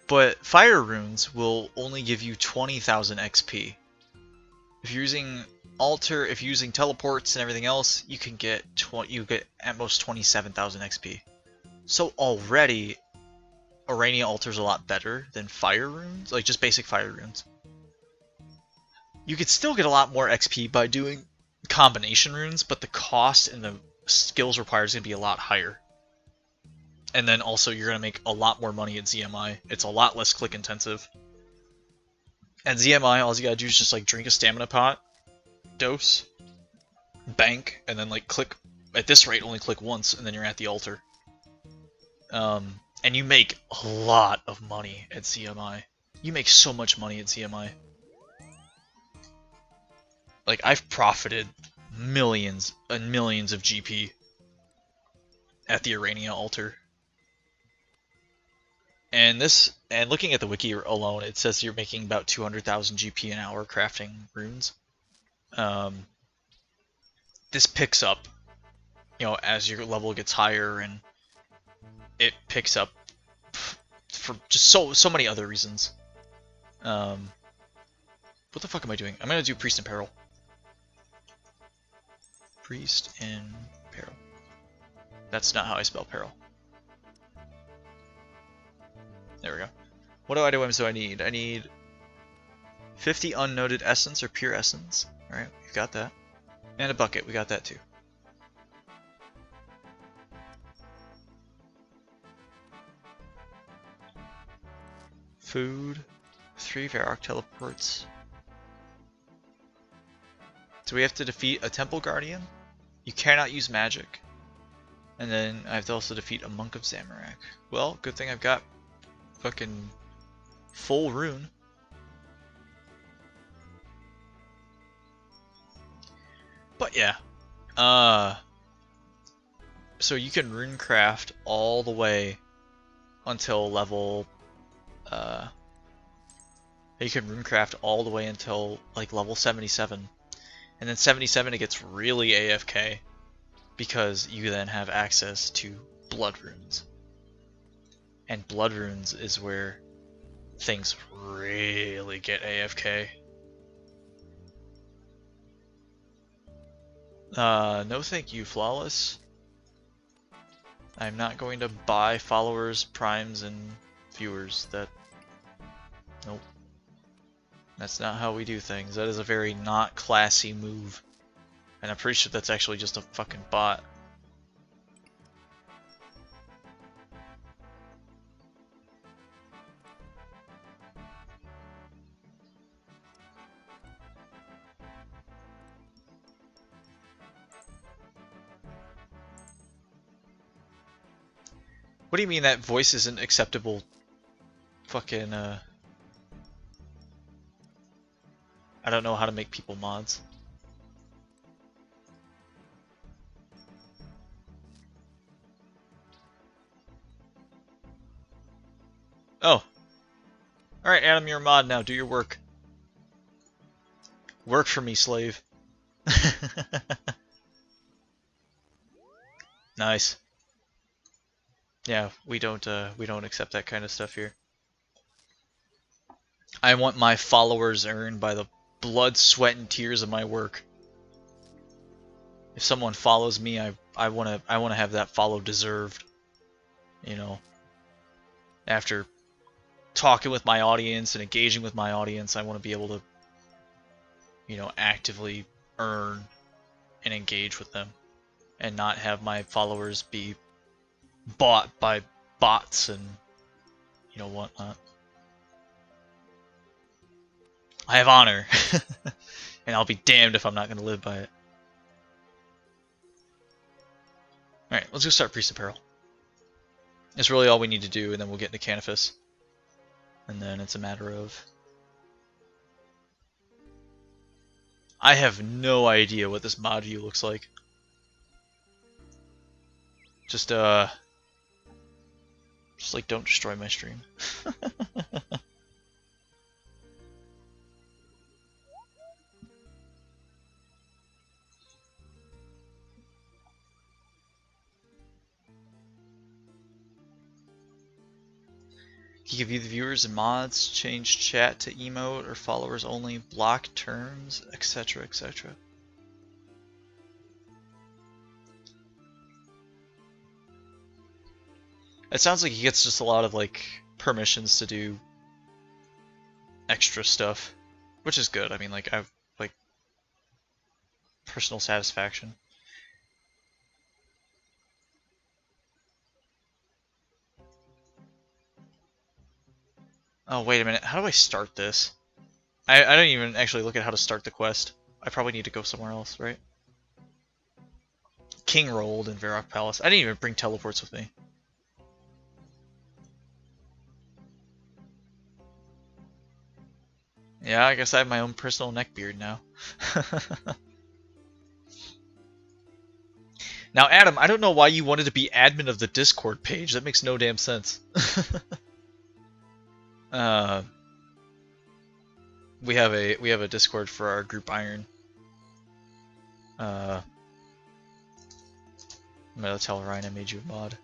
But fire runes will only give you 20,000 XP. If you're using altar, if you're using teleports and everything else, you can get at most 27,000 XP. So already, Urania Altar is a lot better than fire runes, like just basic fire runes. You could still get a lot more XP by doing combination runes, but the cost and the skills required is going to be a lot higher. And then also you're going to make a lot more money at ZMI. It's a lot less click intensive. At ZMI, all you got to do is just like drink a stamina pot, dose, bank, and then like click, at this rate only click once, and then you're at the altar. And you make a lot of money at ZMI. You make so much money at ZMI. Like, I've profited millions and millions of GP at the Urania altar. And looking at the wiki alone, it says you're making about 200,000 GP an hour crafting runes. This picks up, you know, as your level gets higher, and it picks up for just so many other reasons. What the fuck am I doing? I'm gonna do Priest and Peril. Priest and Peril. That's not how I spell Peril. There we go. What items do I need? I need 50 unnoted essence or pure essence. Alright, we got that. And a bucket, we got that too. Food, 3 Varrock teleports. Do we have to defeat a Temple Guardian? You cannot use magic. And then I have to also defeat a Monk of Zamorak. Well, good thing I've got fucking full rune. But yeah. So you can runecraft all the way until level you can runecraft all the way until like level 77. And then 77 it gets really AFK because you then have access to blood runes. And blood runes is where things really get AFK. No thank you, Flawless. I'm not going to buy followers, primes, and viewers. Nope. That's not how we do things. That is a very not classy move. And I'm pretty sure that's actually just a fucking bot. What do you mean that voice isn't acceptable? Fucking, I don't know how to make people mods. Oh. Alright, Adam, you're a mod now. Do your work. Work for me, slave. Nice. Yeah, we don't accept that kind of stuff here. I want my followers earned by the blood, sweat, and tears of my work. If someone follows me, I wanna have that follow deserved. You know, after talking with my audience and engaging with my audience, I want to be able to, you know, actively earn and engage with them, and not have my followers be bought by bots and, you know, whatnot. I have honor, and I'll be damned if I'm not going to live by it. Alright, let's go start Priest of Peril. It's really all we need to do, and then we'll get into Canifus. And then it's a matter of... I have no idea what this mod view looks like. Just like, don't destroy my stream. You can view the viewers and mods, change chat to emote or followers only, block terms, etc, etc. It sounds like he gets just a lot of like permissions to do extra stuff, which is good. I mean, like, I've like personal satisfaction. Oh, wait a minute. How do I start this? I don't even actually look at how to start the quest. I probably need to go somewhere else, right? King rolled in Varrock Palace. I didn't even bring teleports with me. Yeah, I guess I have my own personal neckbeard now. Now, Adam, I don't know why you wanted to be admin of the Discord page. That makes no damn sense. We have a Discord for our group Iron. I'm gonna tell Ryan I made you a mod.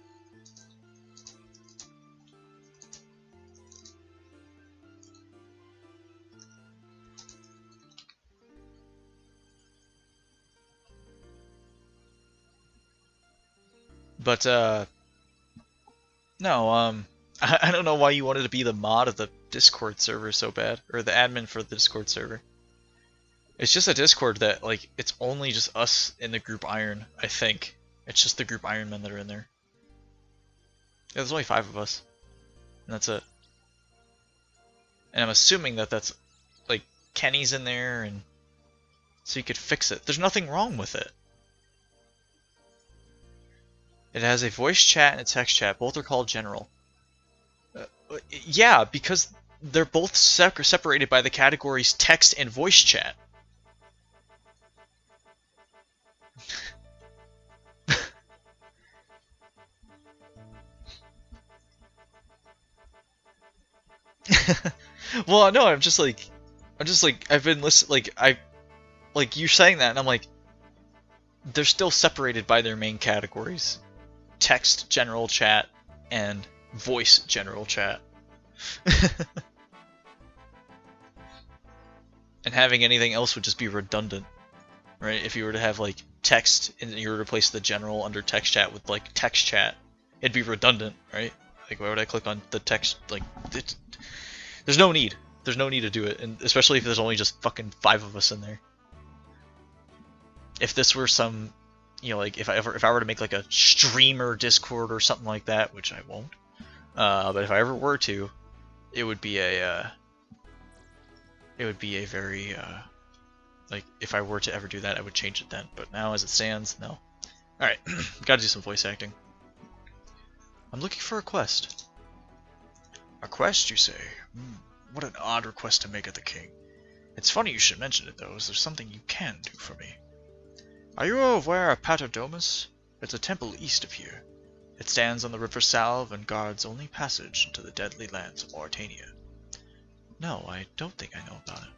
But no, I don't know why you wanted to be the mod of the Discord server so bad, or the admin for the Discord server. It's just a Discord that, like, it's only just us in the group Iron, I think. It's just the group Iron Men that are in there. Yeah, there's only 5 of us, and that's it. And I'm assuming that that's, like, Kenny's in there, and so you could fix it. There's nothing wrong with it. It has a voice chat and a text chat. Both are called general. Yeah, because they're both separated by the categories text and voice chat. Well, no, I'm just like, I've been listening, like you saying that, and I'm like, they're still separated by their main categories: text, general chat, and voice, general chat. And having anything else would just be redundant, right? If you were to have like text and you were to replace the general under text chat with like text chat, it'd be redundant, right? Like, why would I click on the text? Like, there's no need. There's no need to do it, and especially if there's only just fucking 5 of us in there. If this were some, you know, like if I were to make like a streamer Discord or something like that, which I won't, but if I ever were to, it would be a very like, if I were to ever do that, I would change it then. But now, as it stands, no. All right, gotta do some voice acting. I'm looking for a quest. A quest, you say? What an odd request to make of the king. It's funny you should mention it, though, as there's something you can do for me. Are you aware of Paterdomus? It's a temple east of here. It stands on the River Salve and guards only passage into the deadly lands of Mauritania. No, I don't think I know about it.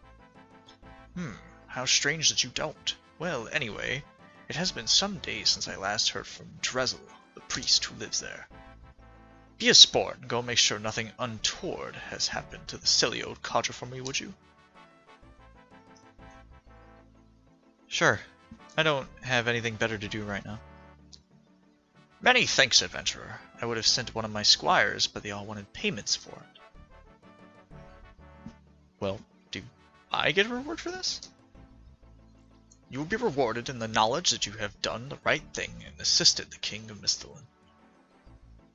How strange that you don't. Well, anyway, it has been some days since I last heard from Peril, the priest who lives there. Be a sport and go make sure nothing untoward has happened to the silly old codger for me, would you? Sure. I don't have anything better to do right now. Many thanks, adventurer. I would have sent one of my squires, but they all wanted payments for it. Well, do I get a reward for this? You will be rewarded in the knowledge that you have done the right thing and assisted the king of Misthalin.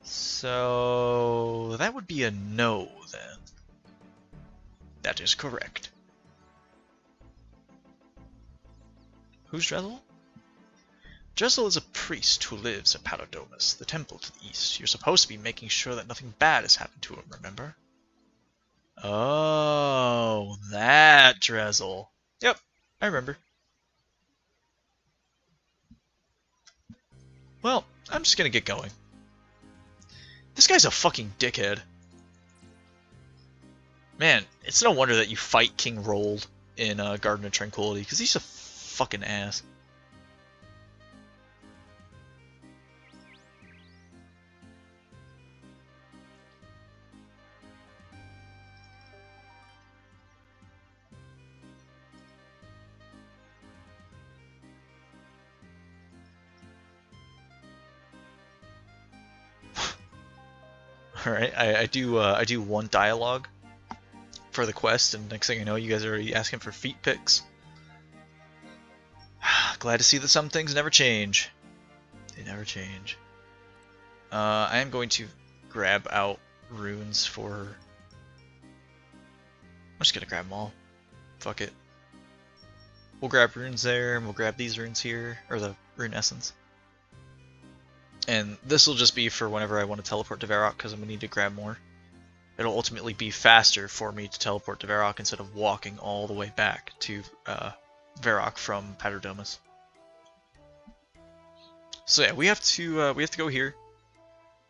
So that would be a no, then. That is correct. Who's Dressel? Dressel is a priest who lives at Paterdomus, the temple to the east. You're supposed to be making sure that nothing bad has happened to him, remember? Oh, that Dressel. Yep, I remember. Well, I'm just gonna get going. This guy's a fucking dickhead. Man, it's no wonder that you fight King Rold in Garden of Tranquility, because he's a fucking ass. Alright, I do one dialogue for the quest, and next thing I know, you guys are already asking for feet pics. Glad to see that some things never change. They never change. I am going to grab out runes for... I'm just gonna grab them all. Fuck it. We'll grab runes there, and we'll grab these runes here, or the rune essence. And this will just be for whenever I want to teleport to Varrock, because I'm going to need to grab more. It'll ultimately be faster for me to teleport to Varrock instead of walking all the way back to Varrock from Paterdomus. So yeah, we have to go here,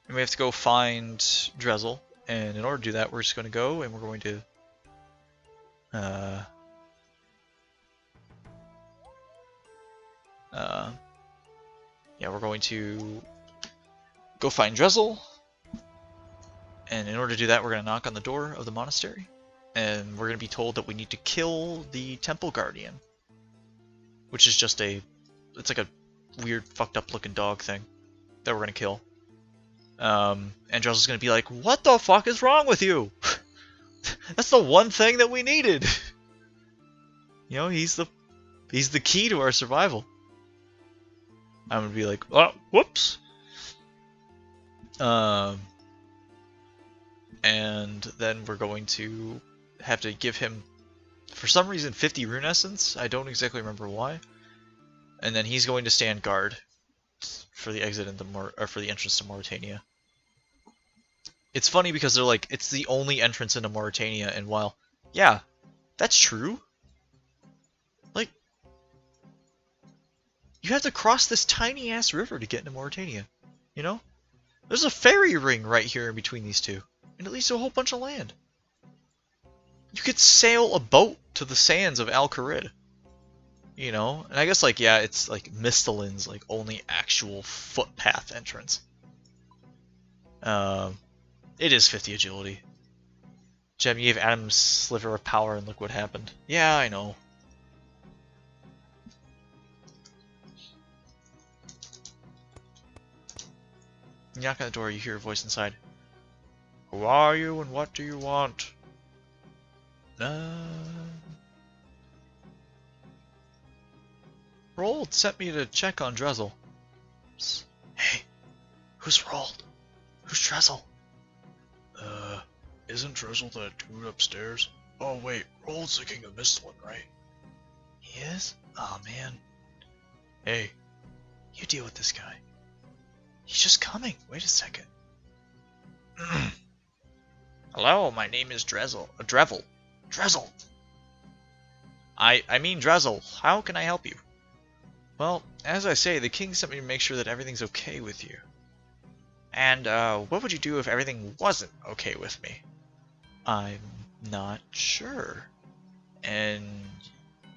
and we have to go find Dressel. And in order to do that, we're just going to go, and we're going to yeah, we're going to go find Dressel, and in order to do that, we're going to knock on the door of the monastery, and we're going to be told that we need to kill the temple guardian, which is just it's like a weird, fucked up looking dog thing that we're going to kill. And Dressel's going to be like, what the fuck is wrong with you? That's the one thing that we needed. You know, he's the key to our survival. I'm going to be like, oh, whoops. And then we're going to have to give him, for some reason, 50 rune essence. I don't exactly remember why. And then he's going to stand guard for the exit into or for the entrance to Mauritania. It's funny because they're like, it's the only entrance into Mauritania, and while, yeah, that's true. Like, you have to cross this tiny ass river to get into Mauritania. You know? There's a ferry ring right here in between these two, and it leads to a whole bunch of land. You could sail a boat to the sands of Al Kharid. You know? And I guess, like, yeah, it's like Mistalin's like only actual footpath entrance. It is 50 agility. Gem, you gave Adam's sliver of power and look what happened. Yeah, I know. You knock on the door, you hear a voice inside. Who are you and what do you want? Rold sent me to check on Drezel. Psst. Hey, who's Rold? Who's Drezel? Isn't Drizzle that dude upstairs? Oh wait, Rold's the king of Mistland, right? He is? Oh man. Hey, you deal with this guy. He's just coming. Wait a second. Hello, my name is Drezel. Drevel. Drezel. I mean Drezel. How can I help you? Well, as I say, the king sent me to make sure that everything's okay with you. And, what would you do if everything wasn't okay with me? I'm not sure. And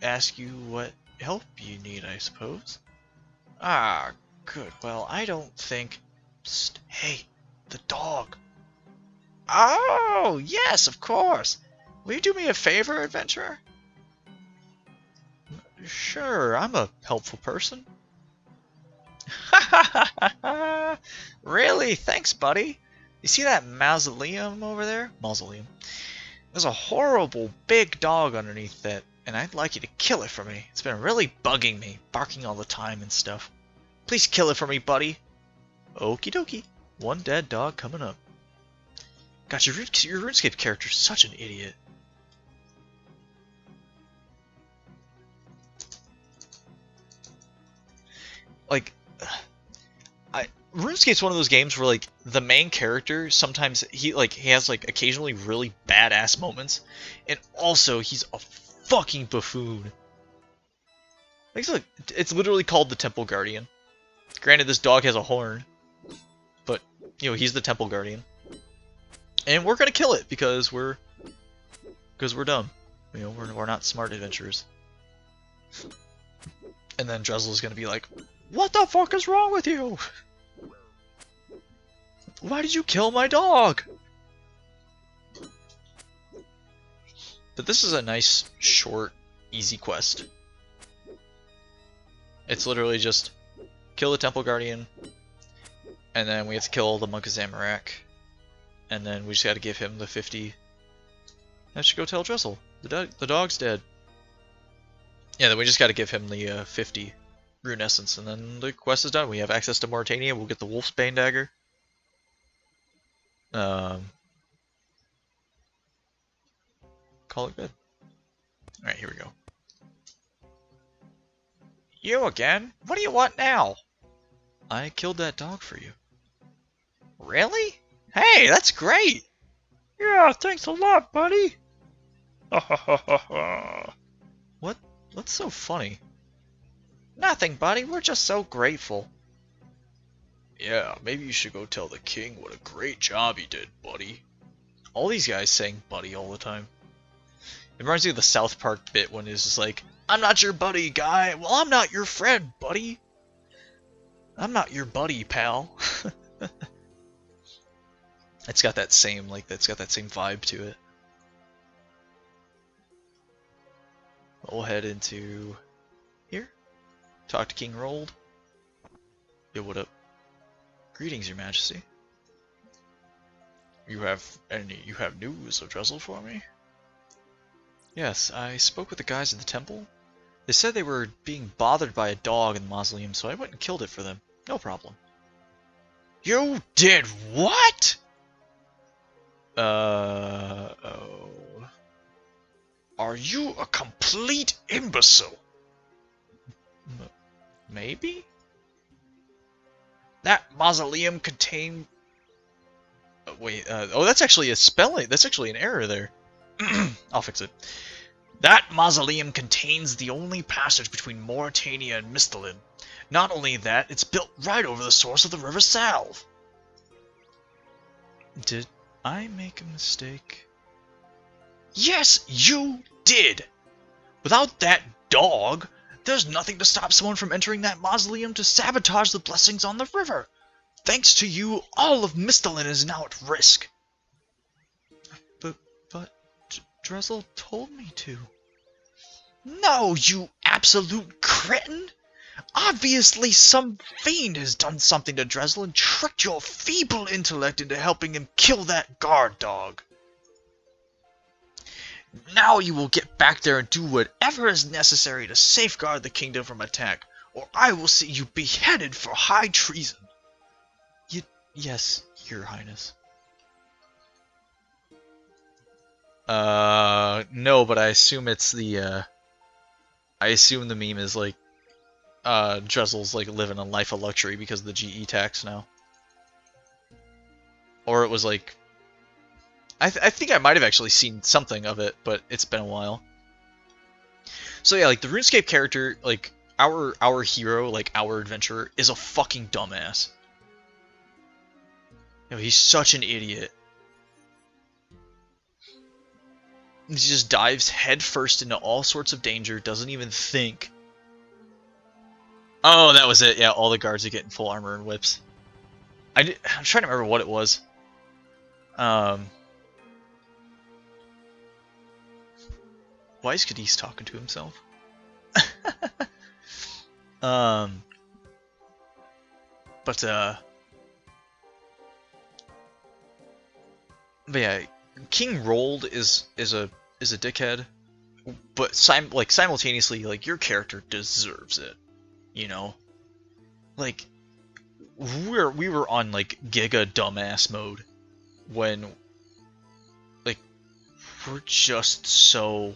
ask you what help you need, I suppose? Ah, good. Well, I don't think... Psst, hey, the dog. Oh, yes, of course. Will you do me a favor, adventurer? Sure, I'm a helpful person. Really? Thanks, buddy. You see that mausoleum over there? Mausoleum. There's a horrible big dog underneath it, and I'd like you to kill it for me. It's been really bugging me, barking all the time and stuff. Please kill it for me, buddy. Okie dokie. One dead dog coming up. Gosh, your RuneScape character's such an idiot. Like, RuneScape's one of those games where, like, the main character, sometimes he has, like, occasionally really badass moments, and also he's a fucking buffoon. Like, look, it's literally called the Temple Guardian. Granted, this dog has a horn, but, you know, he's the Temple Guardian. And we're gonna kill it, because we're dumb. You know, we're not smart adventurers. And then Drezel's gonna be like, what the fuck is wrong with you? Why did you kill my dog? But this is a nice, short, easy quest. It's literally just kill the Temple Guardian, and then we have to kill the Monk of Zamorak, and then we just gotta give him the 50. I should go tell Drezel. The dog's dead. Yeah, then we just gotta give him the 50 rune essence, and then the quest is done. We have access to Mauritania, we'll get the Wolfsbane dagger. Call it good. Alright, here we go. You again? What do you want now? I killed that dog for you. Really? Hey, that's great! Yeah, thanks a lot, buddy! What's so funny? Nothing, buddy. We're just so grateful. Yeah, maybe you should go tell the king what a great job he did, buddy. All these guys saying buddy all the time. It reminds me of the South Park bit when it's just like, I'm not your buddy, guy. Well, I'm not your friend, buddy. I'm not your buddy, pal. It's got that same, that's got that same vibe to it. We'll head into here. Talk to King Rold. Yo, what up? Greetings, Your Majesty. You have news of Drezel for me? Yes, I spoke with the guys at the temple. They said they were being bothered by a dog in the mausoleum, so I went and killed it for them. No problem. You did what? Oh. Are you a complete imbecile? Maybe? That mausoleum contained... wait, oh, that's actually a spelling. That's actually an error there. I'll fix it. That mausoleum contains the only passage between Mauritania and Mistalin. Not only that, it's built right over the source of the River Salve. Did I make a mistake? Yes, you did! Without that dog, there's nothing to stop someone from entering that mausoleum to sabotage the blessings on the river. Thanks to you, all of Mistalin is now at risk. But Drezel told me to. No, you absolute cretin! Obviously some fiend has done something to Drezel and tricked your feeble intellect into helping him kill that guard dog. Now you will get back there and do whatever is necessary to safeguard the kingdom from attack, or I will see you beheaded for high treason. Yes, Your Highness. No, but I assume it's the, I assume the meme is like, Drezel's like living a life of luxury because of the GE tax now. Or it was like, I think I might have actually seen something of it, but it's been a while. So yeah, like the RuneScape character, like our hero, like our adventurer, is a fucking dumbass. You know, he's such an idiot. He just dives headfirst into all sorts of danger, doesn't even think. Oh, that was it. Yeah, all the guards are getting full armor and whips. I'm trying to remember what it was. Why is Cadiz talking to himself? But yeah, King Rolled is a dickhead, but simultaneously, like, your character deserves it, you know. Like, we were on like giga dumbass mode when, like, we're just so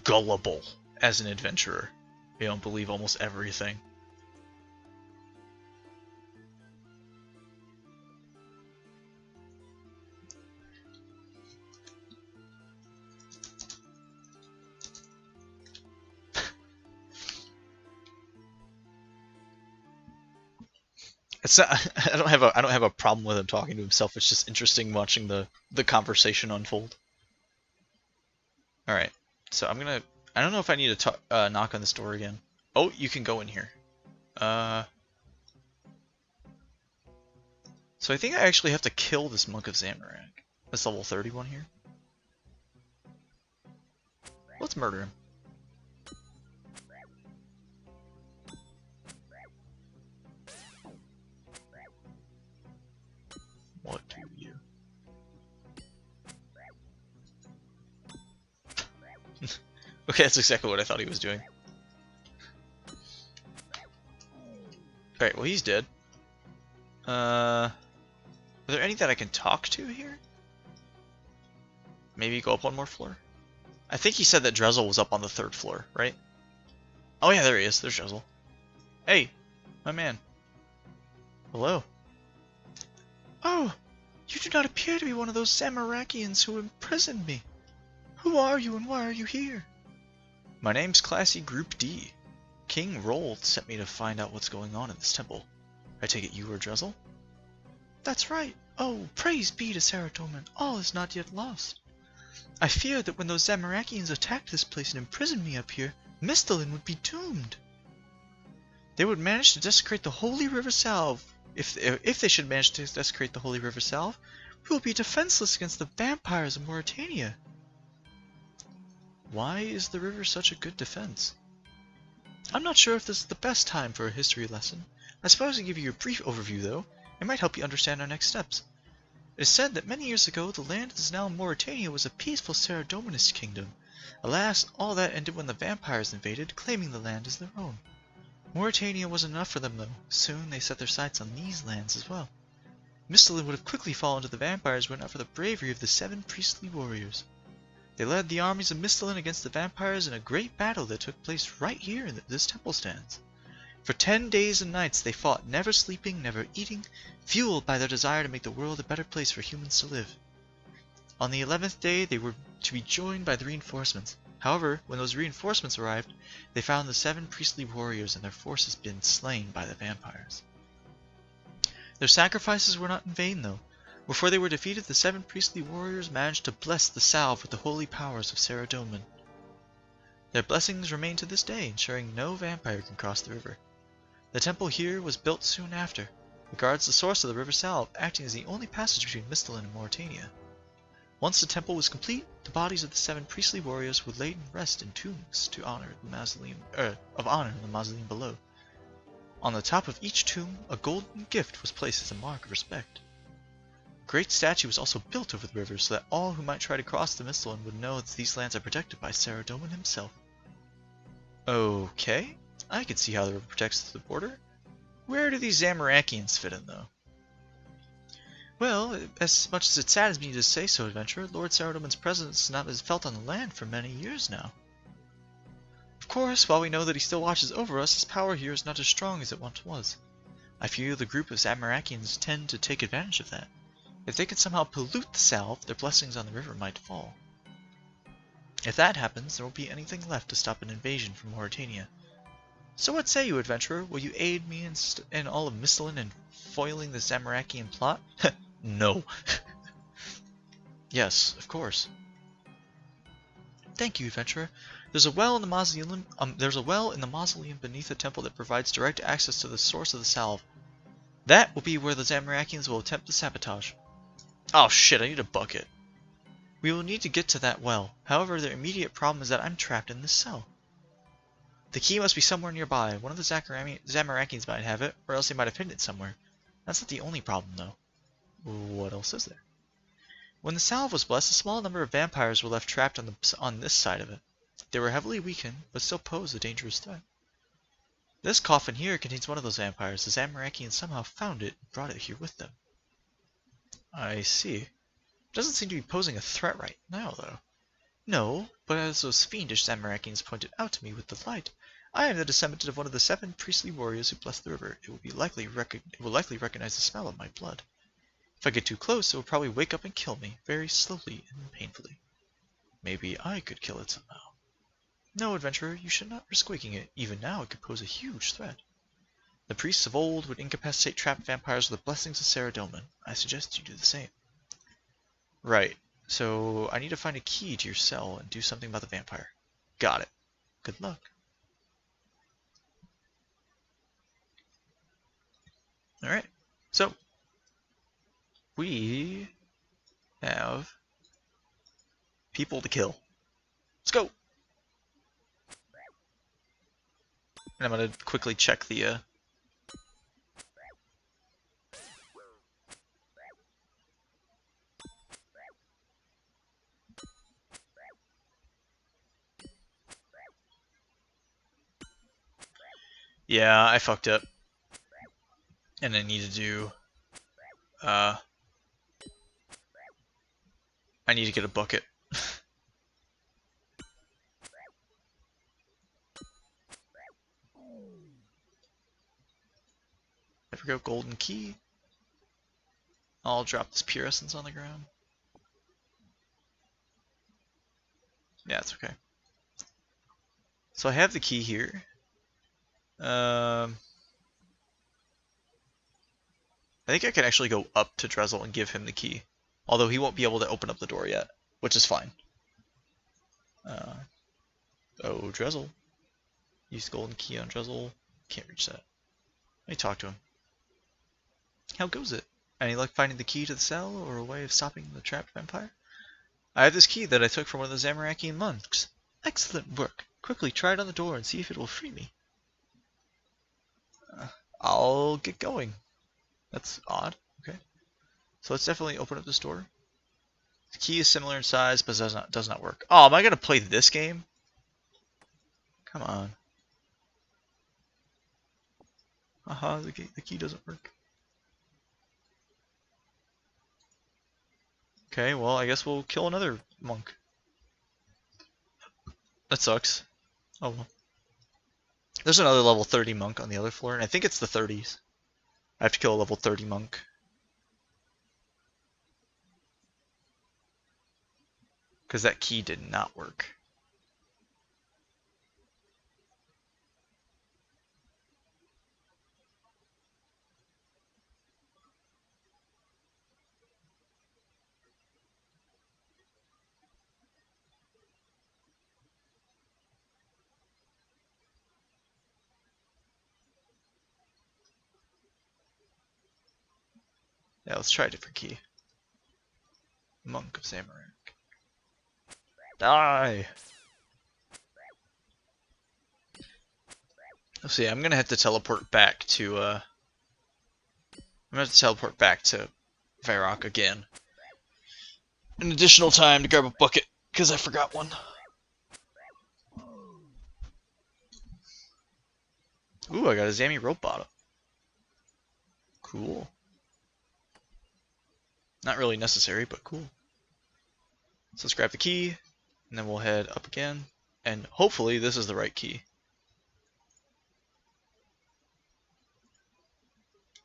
gullible as an adventurer. We don't believe almost everything. It's not, I don't have a problem with him talking to himself. It's just interesting watching the conversation unfold. All right, so I don't know if I need to knock on this door again. Oh, you can go in here. So I think I actually have to kill this Monk of Zamorak. That's level 31 here. Let's murder him. What do you? Okay, that's exactly what I thought he was doing. Alright, well, he's dead. Are there any that I can talk to here? Maybe go up one more floor? I think he said that Drezel was up on the 3rd floor, right? Oh yeah, there he is. There's Drezel. Hey, my man. Hello. Oh, you do not appear to be one of those Zamarakians who imprisoned me. Who are you and why are you here? My name's Classy Group D. King Rold sent me to find out what's going on in this temple. I take it you are Drezel? That's right. Oh, praise be to Saradomin. All is not yet lost. I feared that when those Zamarakians attacked this place and imprisoned me up here, Mistalin would be doomed. They would manage to desecrate the Holy River Salve. If they should manage to desecrate the Holy River Salve, we will be defenseless against the vampires of Mauritania. Why is the river such a good defense? I'm not sure if this is the best time for a history lesson. I suppose I give you a brief overview, though. It might help you understand our next steps. It is said that many years ago, the land that is now Mauritania was a peaceful Saradominist kingdom. Alas, all that ended when the vampires invaded, claiming the land as their own. Mauritania wasn't enough for them, though. Soon they set their sights on these lands as well. Mistalin would have quickly fallen to the vampires were it not for the bravery of the 7 priestly warriors. They led the armies of Mistalin against the vampires in a great battle that took place right here in this temple stands. For 10 days and nights they fought, never sleeping, never eating, fueled by their desire to make the world a better place for humans to live. On the 11th day they were to be joined by the reinforcements. However, when those reinforcements arrived, they found the 7 priestly warriors and their forces been slain by the vampires. Their sacrifices were not in vain, though. Before they were defeated, the 7 priestly warriors managed to bless the salve with the holy powers of Saradomin. Their blessings remain to this day, ensuring no vampire can cross the river. The temple here was built soon after. It guards the source of the river Salve, acting as the only passage between Misthalin and Mauritania. Once the temple was complete, the bodies of the 7 priestly warriors were laid in rest in tombs to honor the mausoleum, in the mausoleum below. On the top of each tomb, a golden gift was placed as a mark of respect. A great statue was also built over the river so that all who might try to cross the Misthalin would know that these lands are protected by Saradomin himself. Okay, I can see how the river protects the border. Where do these Zamorakians fit in, though? Well, as much as it saddens me to say so, adventurer, Lord Saradomin's presence has not been felt on the land for many years now. Of course, while we know that he still watches over us, his power here is not as strong as it once was. I fear the group of Zamorakians tend to take advantage of that. If they could somehow pollute the salve, their blessings on the river might fall. If that happens, there won't be anything left to stop an invasion from Mauritania. So what say you, adventurer? Will you aid me in all of Misthalin in foiling the Zamorakian plot? No. Yes, of course. Thank you, adventurer. There's a well in the mausoleum beneath the temple that provides direct access to the source of the salve. That will be where the Zamorakians will attempt the sabotage. Oh shit, I need a bucket. We will need to get to that well. However, the immediate problem is that I'm trapped in this cell. The key must be somewhere nearby. One of the Zamorakians might have it, or else they might have hidden it somewhere. That's not the only problem, though. What else is there? When the salve was blessed, a small number of vampires were left trapped on this side of it. They were heavily weakened, but still posed a dangerous threat. This coffin here contains one of those vampires. The Zamorakians somehow found it and brought it here with them. I see. It doesn't seem to be posing a threat right now, though. No, but as those fiendish Zamorakians pointed out to me with delight, I am the descendant of one of the 7 priestly warriors who blessed the river. It will likely recognize the smell of my blood. If I get too close, it will probably wake up and kill me, very slowly and painfully. Maybe I could kill it somehow. No, adventurer, you should not risk waking it. Even now, it could pose a huge threat. The priests of old would incapacitate trapped vampires with the blessings of Saradomin. I suggest you do the same. Right. So, I need to find a key to your cell and do something about the vampire. Got it. Good luck. Alright. So, we have people to kill. Let's go! And I'm going to quickly check the... Yeah, I fucked up. And I need to do... I need to get a bucket. There we go, golden key. I'll drop this pure essence on the ground. Yeah, it's okay. So I have the key here. I think I can actually go up to Drezel and give him the key. Although he won't be able to open up the door yet, which is fine. Oh, Drezel. Use the golden key on Drezel. Can't reach that. Let me talk to him. How goes it? Any luck finding the key to the cell or a way of stopping the trapped vampire? I have this key that I took from one of the Zamorakian monks. Excellent work. Quickly try it on the door and see if it will free me. I'll get going. That's odd. Okay. So let's definitely open up this door. The key is similar in size, but does not work. Oh, am I gonna play this game? Come on. The key doesn't work. Okay, well, I guess we'll kill another monk. That sucks. Oh well. There's another level 30 monk on the other floor, and I think it's the 30s. I have to kill a level 30 monk. Because that key did not work. Yeah, let's try a different key. Monk of Zamorak. Die! Let's see, I'm gonna have to teleport back to, I'm gonna have to teleport back to Varrock again. An additional time to grab a bucket, because I forgot one. Ooh, I got a Zammy rope bottom. Cool. Not really necessary, but cool. So let's grab the key, and then we'll head up again, and hopefully this is the right key.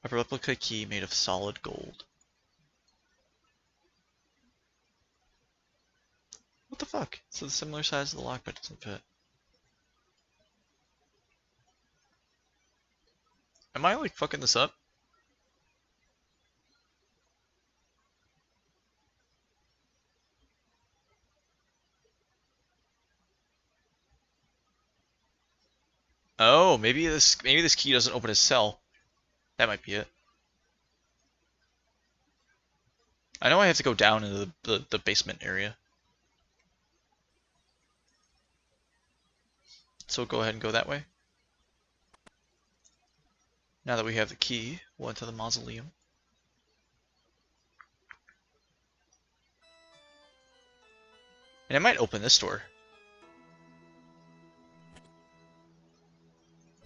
A replica key made of solid gold. What the fuck? It's the similar size of the lockpick doesn't fit. Am I like fucking this up? Oh, maybe this key doesn't open his cell. That might be it. I know I have to go down into the basement area. So we'll go ahead and go that way. Now that we have the key, we'll enter the mausoleum. And it might open this door.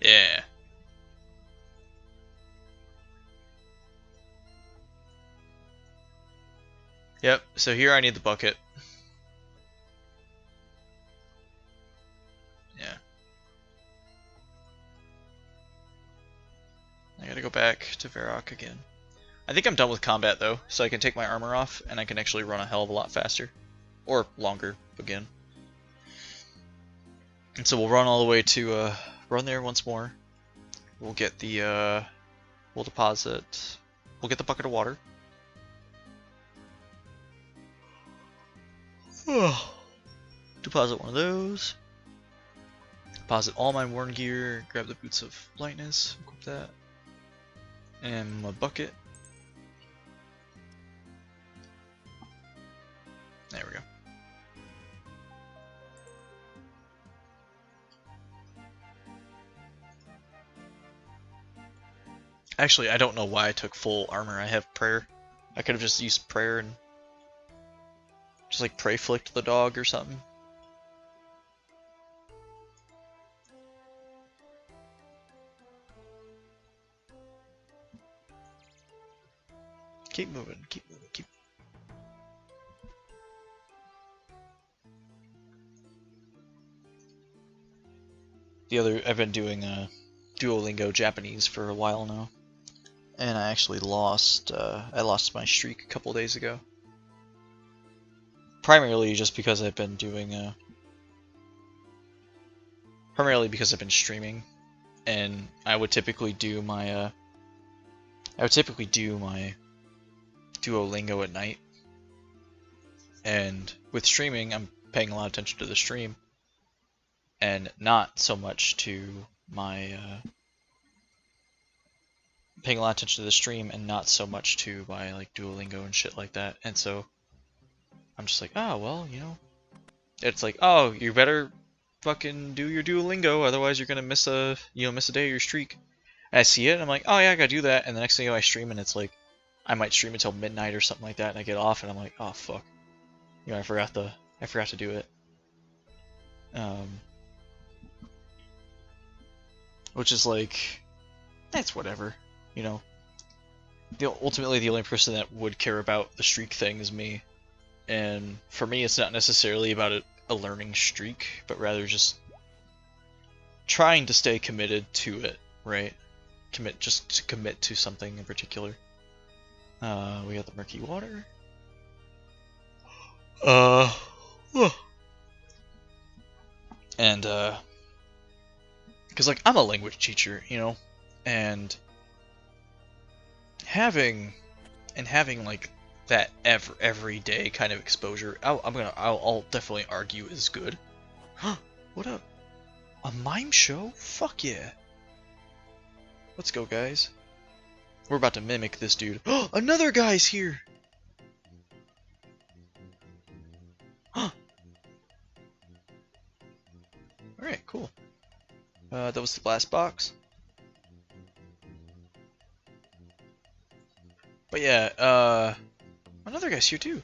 Yeah. Yep, so here I need the bucket. Yeah. I gotta go back to Varrock again. I think I'm done with combat though, so I can take my armor off and I can actually run a hell of a lot faster. Or longer, again. And so we'll run all the way to, run there once more. We'll get the, we'll deposit, we'll get the bucket of water. Deposit one of those. Deposit all my worn gear, grab the boots of lightness, equip that. And my bucket. There we go. Actually, I don't know why I took full armor. I have prayer. I could have just used prayer and just like pray flicked the dog or something. Keep moving, keep moving, keep. I've been doing Duolingo Japanese for a while now, and I actually lost my streak a couple days ago. Primarily just because I've been doing primarily because I've been streaming, and I would typically do my Duolingo at night, and with streaming I'm paying a lot of attention to the stream and not so much to my like Duolingo and shit like that. And so I'm just like, oh well, you know, it's like, oh, you better fucking do your Duolingo, otherwise you're gonna miss a day of your streak. And I see it and I'm like, oh yeah, I gotta do that. And the next thing you know, I stream and it's like I might stream until midnight or something like that, and I get off and I'm like, oh fuck, you know, I forgot to do it. Which is like, that's whatever, you know. Ultimately, the only person that would care about the streak thing is me, and for me, it's not necessarily about a learning streak, but rather just trying to stay committed to it, right? Just to commit to something in particular. We got the murky water. And because like I'm a language teacher, you know, and having like that everyday kind of exposure, I'll definitely argue is good. What up? A mime show? Fuck yeah! Let's go, guys. We're about to mimic this dude. Another guy's here. All right, cool. That was the last box. But yeah, another guy's here too.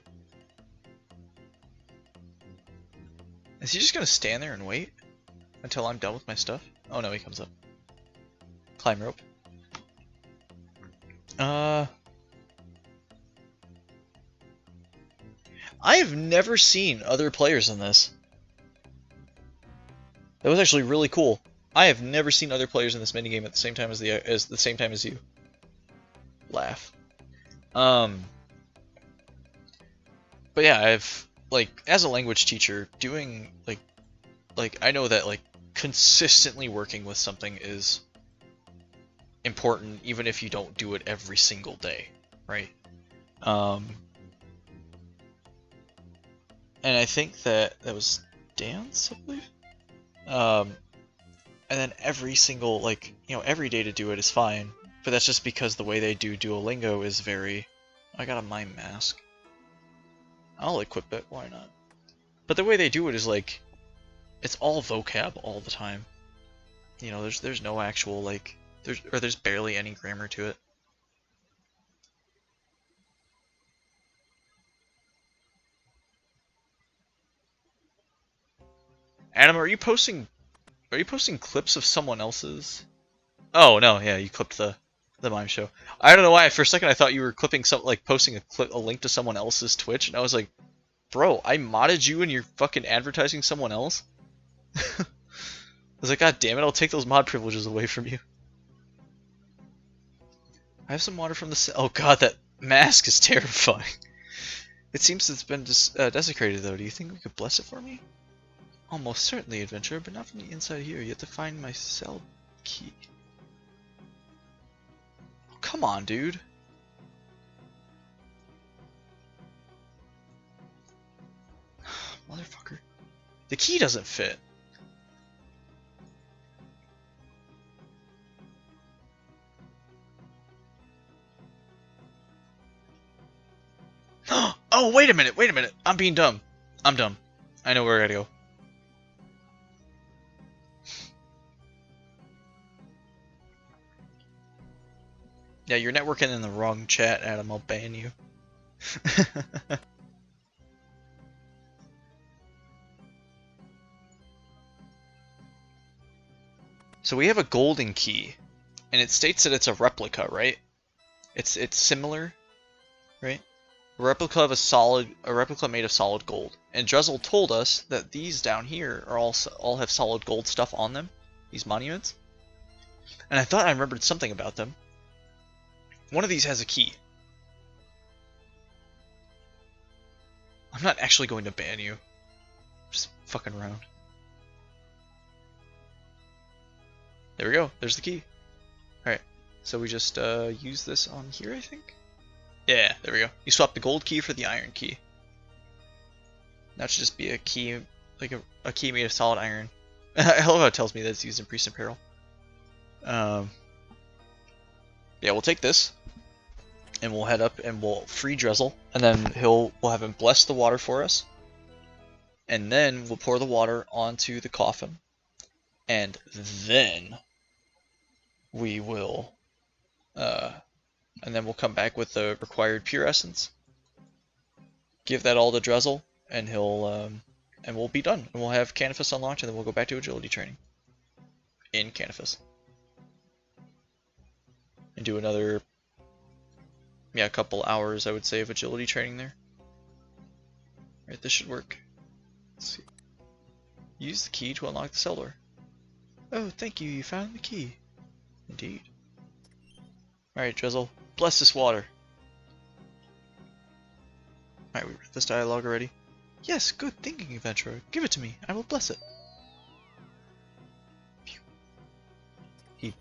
Is he just gonna stand there and wait until I'm done with my stuff? Oh no, he comes up. Climb rope. I have never seen other players in this. That was actually really cool. I have never seen other players in this minigame at the same time as the same time as you. Laugh. But yeah, I've like as a language teacher doing like I know that like consistently working with something is important even if you don't do it every single day, right? And I think that was dance, I believe. And then every single, like, you know, every day to do it is fine, but that's just because the way they do Duolingo is very... I got a mime mask. I'll equip it, why not? But the way they do it is like, it's all vocab all the time. You know, there's no actual, like, there's barely any grammar to it. Adam, are you posting clips of someone else's? Oh no, yeah, you clipped the mime show. I don't know why. For a second, I thought you were clipping some, like posting a link to someone else's Twitch, and I was like, bro, I modded you and you're fucking advertising someone else. I was like, God damn it, I'll take those mod privileges away from you. I have some water from the. Oh god, that mask is terrifying. It seems it's been desecrated though. Do you think we could bless it for me? Almost certainly, adventurer, but not from the inside here. You have to find my cell key. Oh, come on, dude. Motherfucker. The key doesn't fit. Oh, wait a minute, wait a minute. I'm being dumb. I'm dumb. I know where I gotta go. Yeah, you're networking in the wrong chat, Adam. I'll ban you. So we have a golden key, and it states that it's a replica, right? It's similar, right? A replica made of solid gold. And Drezel told us that these down here are all have solid gold stuff on them, these monuments. And I thought I remembered something about them. One of these has a key. I'm not actually going to ban you. Just fucking around. There we go. There's the key. Alright. So we just use this on here, I think? Yeah, there we go. You swap the gold key for the iron key. That should just be a key, like a key made of solid iron. I love how it tells me that it's used in Priest and Peril. Yeah, we'll take this, and we'll head up and we'll free Drezel, and then we'll have him bless the water for us, and then we'll pour the water onto the coffin, and then we will, and then we'll come back with the required pure essence, give that all to Drezel, and he'll, and we'll be done, and we'll have Canifus unlocked, and then we'll go back to agility training in Canifus. And do another, yeah, a couple hours, I would say, of agility training there. Right, this should work. Let's see. Use the key to unlock the cell door. Oh, thank you, you found the key. Indeed. Alright, Drizzle, bless this water. Alright, we read this dialogue already. Yes, good thinking, adventurer. Give it to me, I will bless it. Phew. He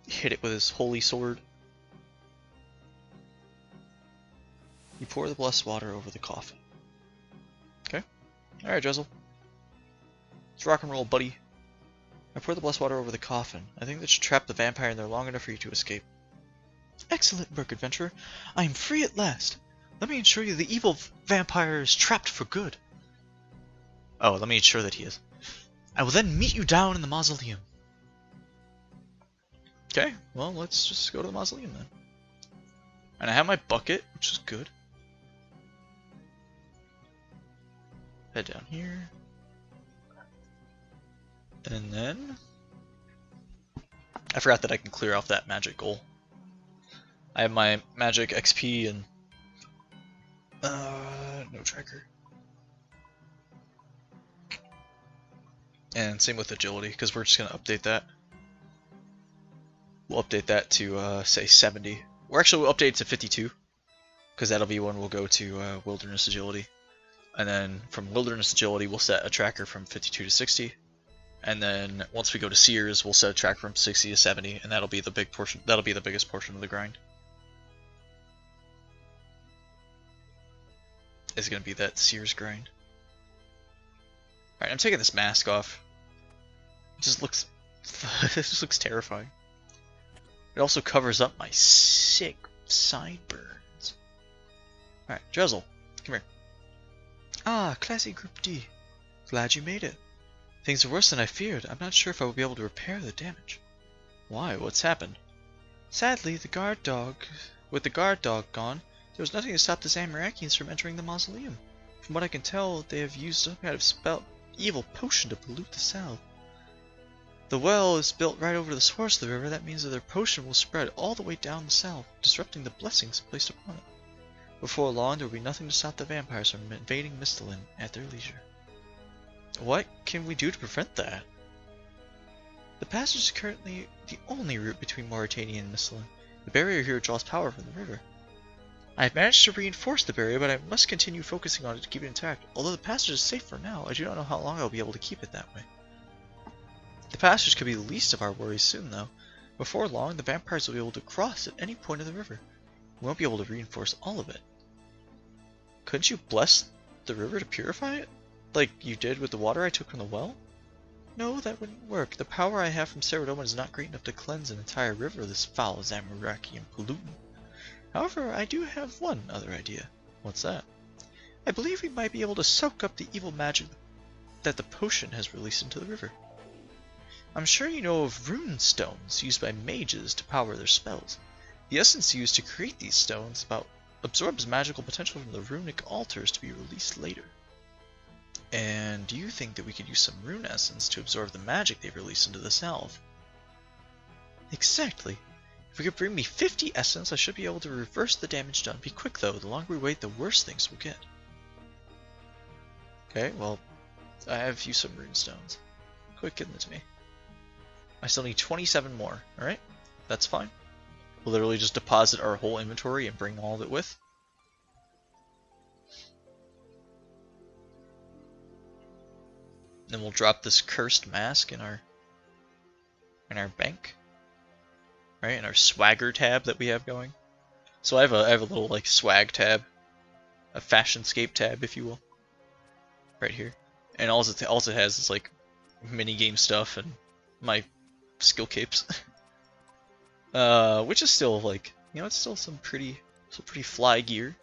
hit it with his holy sword. You pour the blessed water over the coffin. Okay. Alright, Drizzle. Let's rock and roll, buddy. I pour the blessed water over the coffin. I think that should trap the vampire in there long enough for you to escape. Excellent work, adventurer. I am free at last. Let me ensure you the evil vampire is trapped for good. Oh, let me ensure that he is. I will then meet you down in the mausoleum. Okay, well, let's just go to the mausoleum then. And I have my bucket, which is good. Head down here. And then... I forgot that I can clear off that magic goal. I have my magic XP and... no tracker. And same with agility, because we're just going to update that. We'll update that to, say, 70. Or actually, we'll update it to 52. Because that'll be when we'll go to Wilderness Agility. And then from Wilderness Agility, we'll set a tracker from 52 to 60. And then once we go to Sears, we'll set a tracker from 60 to 70. And that'll be the big portion. That'll be the biggest portion of the grind. Is going to be that Sears grind. Alright, I'm taking this mask off. It just looks... it just looks terrifying. It also covers up my sick sideburns. Alright, Drizzle, come here. Ah, classy Group D. Glad you made it. Things are worse than I feared. I'm not sure if I will be able to repair the damage. Why? What's happened? Sadly, with the guard dog gone, there was nothing to stop the Zamarakians from entering the mausoleum. From what I can tell, they have used some kind of evil potion to pollute the south. The well is built right over the source of the river. That means that their potion will spread all the way down the south, disrupting the blessings placed upon it. Before long, there will be nothing to stop the vampires from invading Mistalin at their leisure. What can we do to prevent that? The passage is currently the only route between Mauritania and Mistalin. The barrier here draws power from the river. I have managed to reinforce the barrier, but I must continue focusing on it to keep it intact. Although the passage is safe for now, I do not know how long I will be able to keep it that way. The passage could be the least of our worries soon, though. Before long, the vampires will be able to cross at any point of the river. We won't be able to reinforce all of it. Couldn't you bless the river to purify it? Like you did with the water I took from the well? No, that wouldn't work. The power I have from Ceridoma is not great enough to cleanse an entire river of this foul Zamarakian pollutant. However, I do have one other idea. What's that? I believe we might be able to soak up the evil magic that the potion has released into the river. I'm sure you know of rune stones used by mages to power their spells. The essence used to create these stones absorbs magical potential from the runic altars to be released later. And do you think that we could use some rune essence to absorb the magic they release into the south? Exactly. If we could bring me 50 essence, I should be able to reverse the damage done. Be quick though, the longer we wait, the worse things will get. Okay, well, I have used some rune stones. Quick, give them to me. I still need 27 more, alright? That's fine. We'll literally just deposit our whole inventory and bring all of it with. Then we'll drop this cursed mask in our bank. Right, in our swagger tab that we have going. So I have a little like swag tab. A fashionscape tab, if you will. Right here. And all it has is like minigame stuff and my skill capes. Which is still like, you know, it's still some pretty fly gear.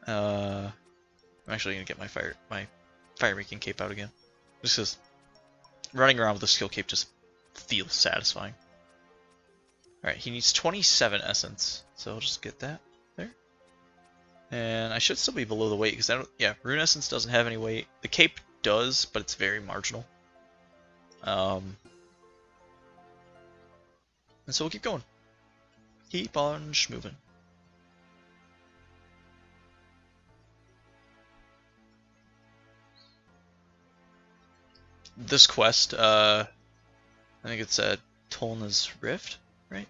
I'm actually gonna get my fire making cape out again. Just because running around with a skill cape just feels satisfying. Alright, he needs 27 essence, so I'll just get that there. And I should still be below the weight because rune essence doesn't have any weight. The cape does, but it's very marginal. And so we'll keep going. Keep on schmoving. this quest, I think it's at Tolna's Rift, right?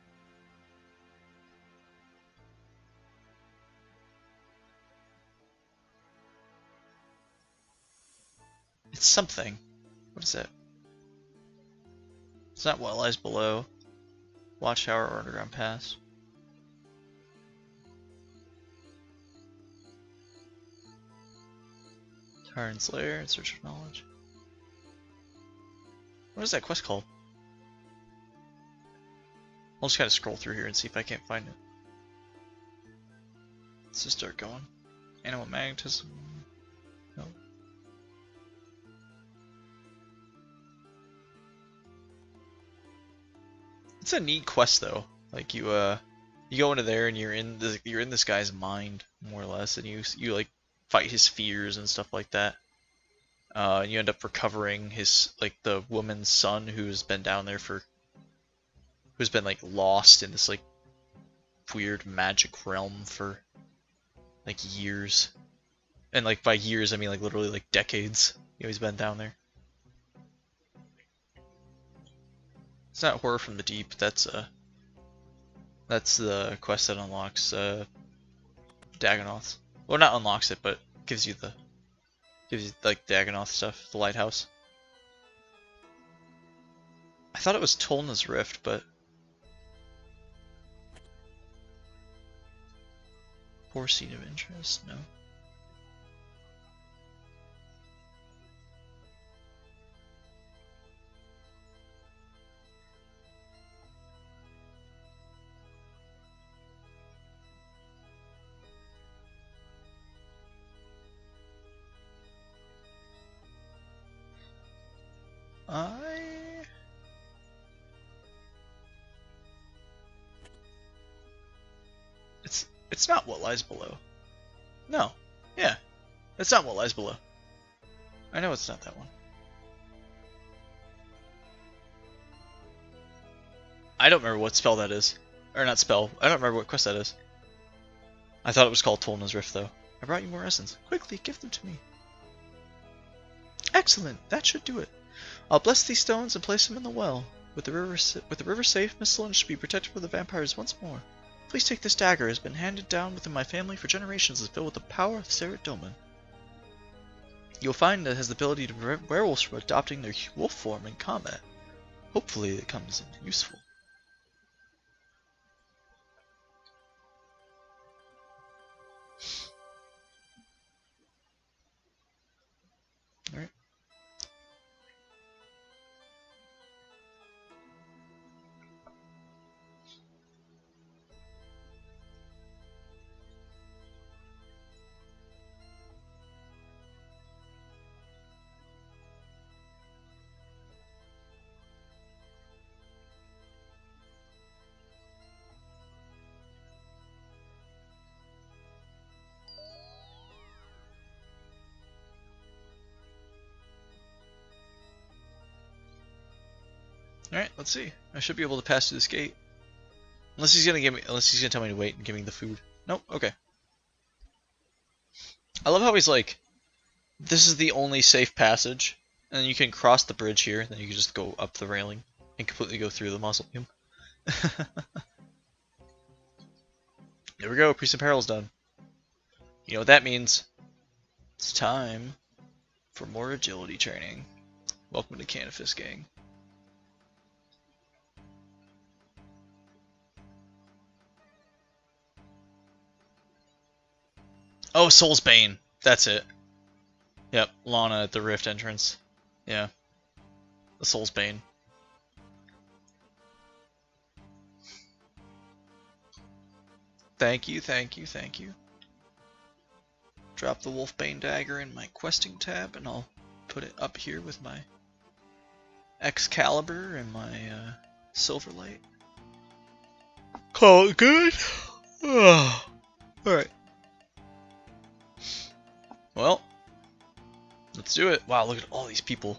It's something. What is it? It's not what lies below. Watchtower or underground pass. Tyrant's Lair in search of knowledge. What is that quest called? I'll just kind of scroll through here and see if I can't find it. Let's just start going. Animal magnetism. No. It's a neat quest though. Like you go into there and you're in this guy's mind more or less, and you like fight his fears and stuff like that. And you end up recovering his the woman's son who's been down there who's been like lost in this like weird magic realm for like years. And like by years I mean like literally like decades. He's been down there. It's not Horror from the Deep. That's the quest that unlocks Dagonoth. Well, not unlocks it, but gives you like Dagonoth stuff, the lighthouse. I thought it was Tolna's Rift, but Poor Seed of Interest, no. It's not What Lies Below. No. Yeah. It's not What Lies Below. I know it's not that one. I don't remember what spell that is. Or not spell. I don't remember what quest that is. I thought it was called Tolna's Rift, though. I brought you more essence. Quickly, give them to me. Excellent. That should do it. I'll bless these stones and place them in the well. With the river safe, Miss Sloane should be protected from the vampires once more. Please take this dagger. It has been handed down within my family for generations and is filled with the power of Sarat Doman. You'll find that it has the ability to prevent werewolves from adopting their wolf form in combat. Hopefully it comes in useful. Alright. Alright, let's see. I should be able to pass through this gate. Unless he's gonna tell me to wait and give me the food. Nope, okay. I love how he's like, this is the only safe passage, and then you can cross the bridge here, then you can just go up the railing and completely go through the mausoleum. There we go, Priest of Peril's done. You know what that means? It's time for more agility training. Welcome to Canifis, gang. Oh, Soulsbane. That's it. Yep, Lana at the Rift entrance. Yeah. The Soulsbane. Thank you, thank you, thank you. Drop the Wolfbane dagger in my questing tab, and I'll put it up here with my Excalibur and my Silverlight. Call it good? Alright. Well, let's do it. Wow, look at all these people.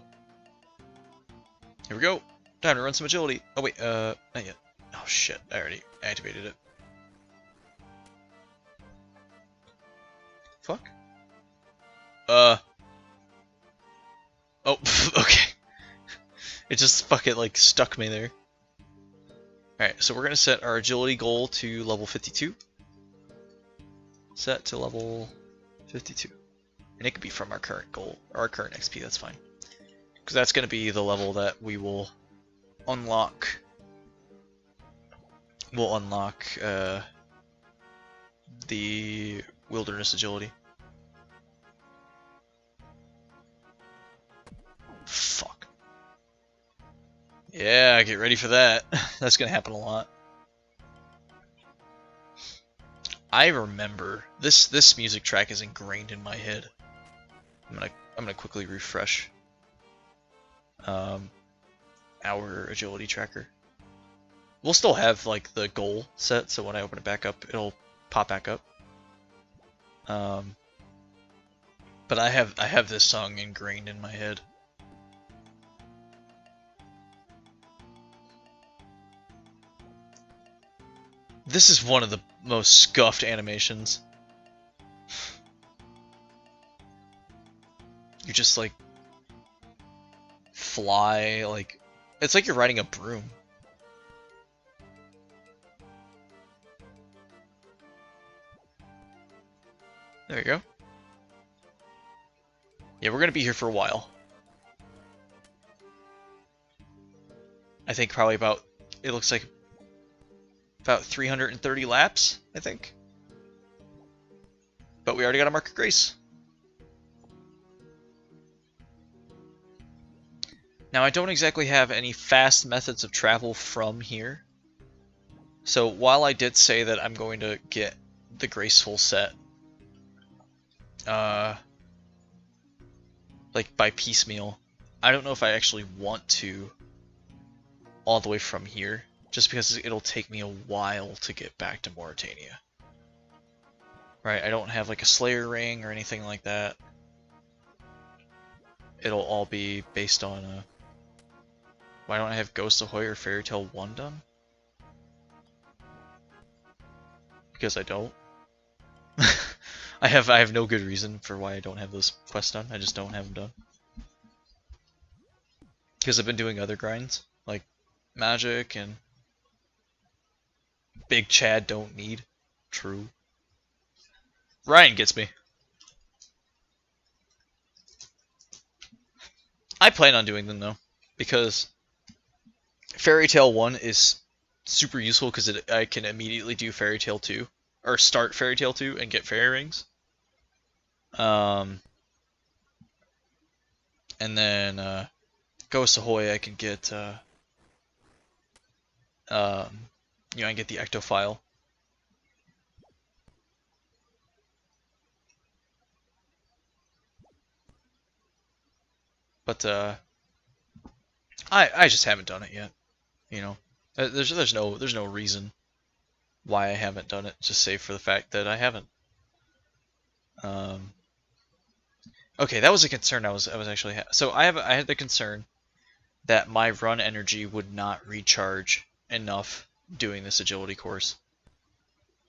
Here we go. Time to run some agility. Oh wait, not yet. Oh shit, I already activated it. Fuck. Oh, okay. It just fucking like stuck me there. Alright, so we're gonna set our agility goal to level 52. Set to level 52. And it could be from our current goal, or our current XP, that's fine. Because that's gonna be the level that we will unlock. We'll unlock the wilderness agility. Fuck. Yeah, get ready for that. That's gonna happen a lot. I remember this music track is ingrained in my head. I'm gonna quickly refresh our agility tracker. We'll still have like the goal set, so when I open it back up, it'll pop back up. But I have this song ingrained in my head. This is one of the most scuffed animations. You just like fly, like it's like you're riding a broom. There you go. Yeah, we're gonna be here for a while. I think probably about, it looks like about 330 laps, I think. But we already got a mark of grace. Now I don't exactly have any fast methods of travel from here. So while I did say that I'm going to get the graceful set, like by piecemeal, I don't know if I actually want to all the way from here, just because it'll take me a while to get back to Mauritania. Right, I don't have like a Slayer ring or anything like that. It'll all be based on why don't I have Ghost Ahoy or Fairy Tale 1 done? Because I don't. I have no good reason for why I don't have those quests done. I just don't have them done. Because I've been doing other grinds, like Magic and Big Chad don't need. True. Ryan gets me. I plan on doing them though, because Fairy Tale 1 is super useful because I can immediately do Fairy Tale 2, or start Fairy Tale 2 and get fairy rings. And then Ghost Ahoy I can get you know, I get the Ectofile. But I just haven't done it yet. You know, there's no reason why I haven't done it, just save for the fact that I haven't. Okay, that was a concern I was actually so I had the concern that my run energy would not recharge enough doing this agility course,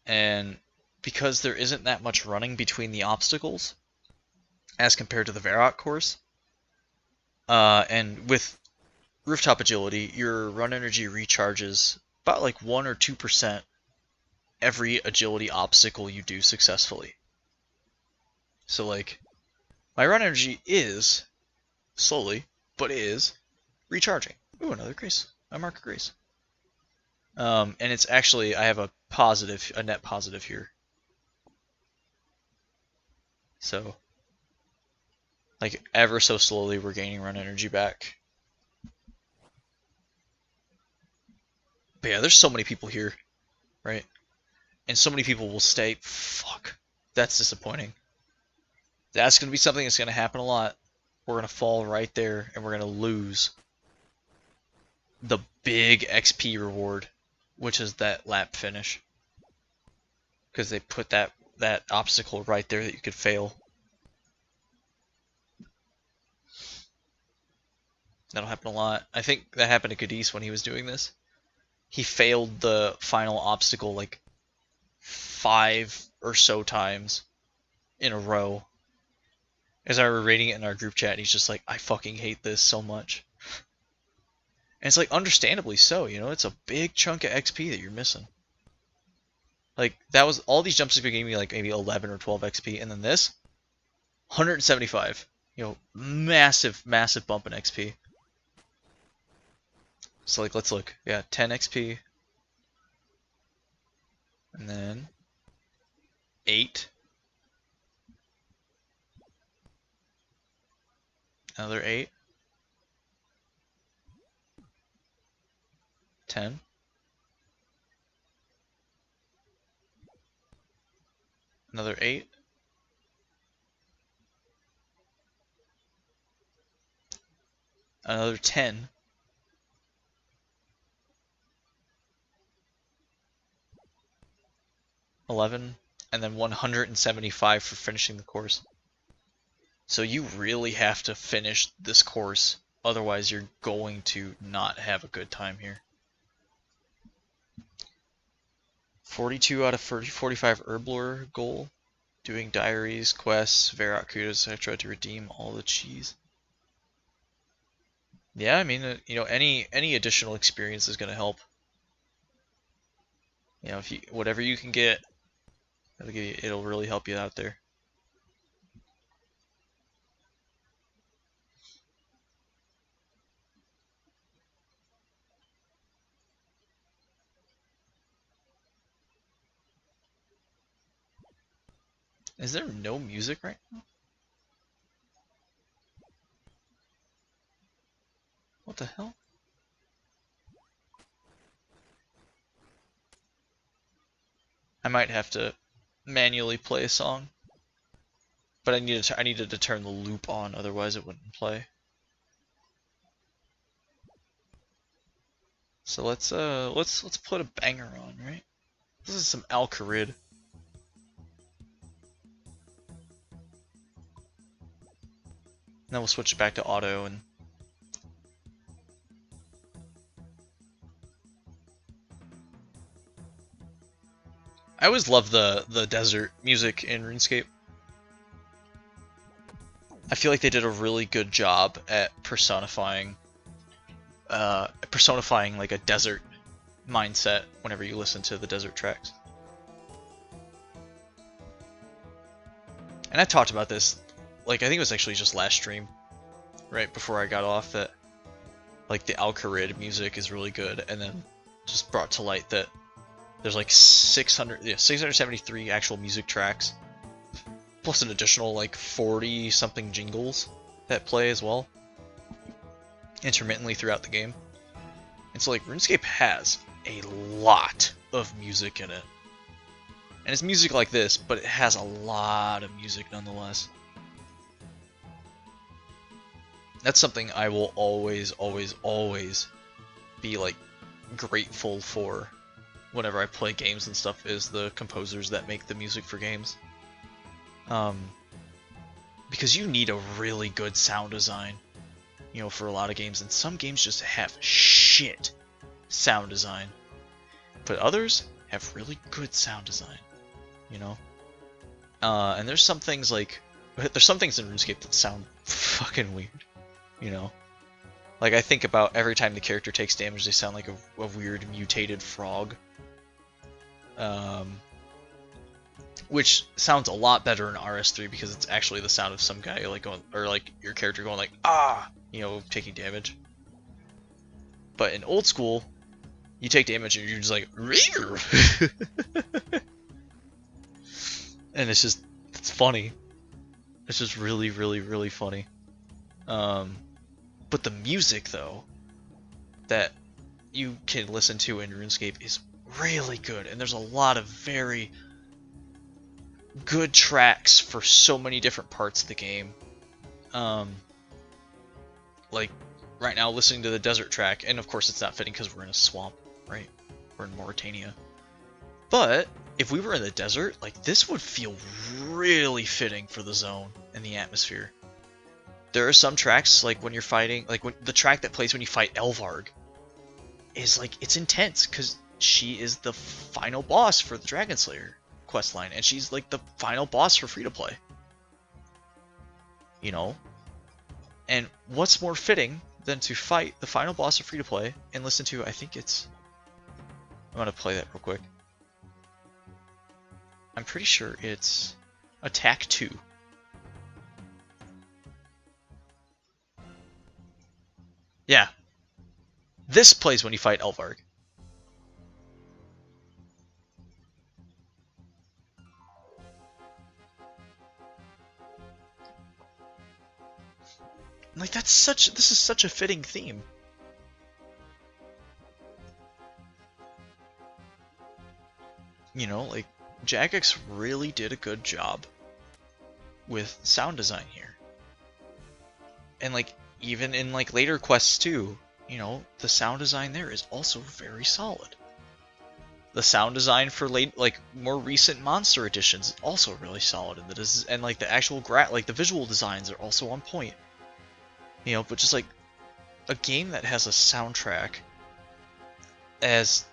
and because there isn't that much running between the obstacles as compared to the Varrock course, and with rooftop agility, your run energy recharges about like 1 or 2% every agility obstacle you do successfully. So like, my run energy is, slowly, but is, recharging. Ooh, another grace. I mark a grace. And it's actually, I have a net positive here. So, like, ever so slowly we're gaining run energy back. But yeah, there's so many people here, right? And so many people will stay. Fuck. That's disappointing. That's going to be something that's going to happen a lot. We're going to fall right there, and we're going to lose the big XP reward, which is that lap finish. Because they put that obstacle right there that you could fail. That'll happen a lot. I think that happened to Cadiz when he was doing this. He failed the final obstacle like 5 or so times in a row. As I were reading it in our group chat, he's just like, I fucking hate this so much. And it's like understandably so, you know, it's a big chunk of XP that you're missing. Like that was all these jumps gave me like maybe 11 or 12 XP, and then this 175. You know, massive bump in XP. So like let's look. Yeah, 10 XP. And then 8. Another 8. 10. Another 8. Another 10. 11. And then 175 for finishing the course. So you really have to finish this course, otherwise you're going to not have a good time here. 42 out of 45 Herblore goal. Doing diaries, quests, Varrock Kudos, etc. to redeem all the cheese. Yeah, I mean, you know, any additional experience is going to help. You know, if you whatever you can get, it'll really help you out there. Is there no music right now? What the hell? I might have to manually play a song, but I needed to turn the loop on, otherwise it wouldn't play. So let's put a banger on, right? This is some Al-Kharid. Then we'll switch back to auto and I always love the desert music in RuneScape. I feel like they did a really good job at personifying like a desert mindset whenever you listen to the desert tracks. And I talked about this, like I think it was actually just last stream, right before I got off, that like the Al-Kharid music is really good, and then just brought to light that there's like 673 actual music tracks, plus an additional like 40 something jingles that play as well, intermittently throughout the game. And so like RuneScape has a lot of music in it. And it's music like this, but it has a lot of music nonetheless. That's something I will always be like grateful for whenever I play games and stuff, is the composers that make the music for games. Because you need a really good sound design, you know, for a lot of games, and some games just have shit sound design, but others have really good sound design, you know. And there's some things in RuneScape that sound fucking weird, you know. Like I think about every time the character takes damage, they sound like a weird mutated frog. Which sounds a lot better in RS3 because it's actually the sound of some guy like going, or like your character going like, ah, you know, taking damage. But in old school, you take damage and you're just like, rear. And it's funny. It's just really funny. But the music though, that you can listen to in RuneScape is really good, and there's a lot of very good tracks for so many different parts of the game. Like right now, listening to the desert track, and of course it's not fitting because we're in a swamp, right? We're in Mauritania. But if we were in the desert, like this would feel really fitting for the zone and the atmosphere. There are some tracks, like when you're fighting, like when the track that plays when you fight Elvarg is like, it's intense because she is the final boss for the Dragon Slayer questline, and she's like the final boss for free to play. You know? And what's more fitting then to fight the final boss of free-to-play and listen to, I think it's... I'm gonna play that real quick. I'm pretty sure it's Attack 2. Yeah. This plays when you fight Elvarg. Like, this is such a fitting theme. You know, like, Jagex really did a good job with sound design here. And, like, even in, like, later quests too, you know, the sound design there is also very solid. The sound design for more recent monster editions is also really solid, and like the actual the visual designs are also on point. You know, but just like a game that has a soundtrack as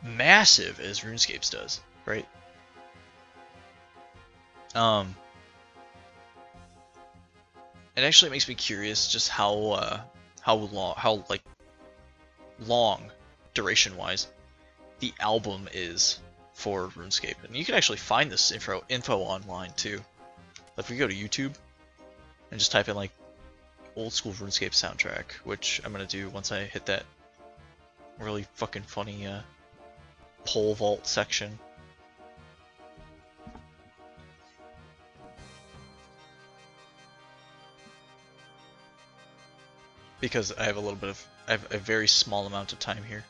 massive as RuneScape's does, right? It actually makes me curious just how long duration-wise the album is for RuneScape, and you can actually find this info online too. If we go to YouTube and just type in like old school RuneScape soundtrack, which I'm gonna do once I hit that really fucking funny pole vault section. Because I have I have a very small amount of time here,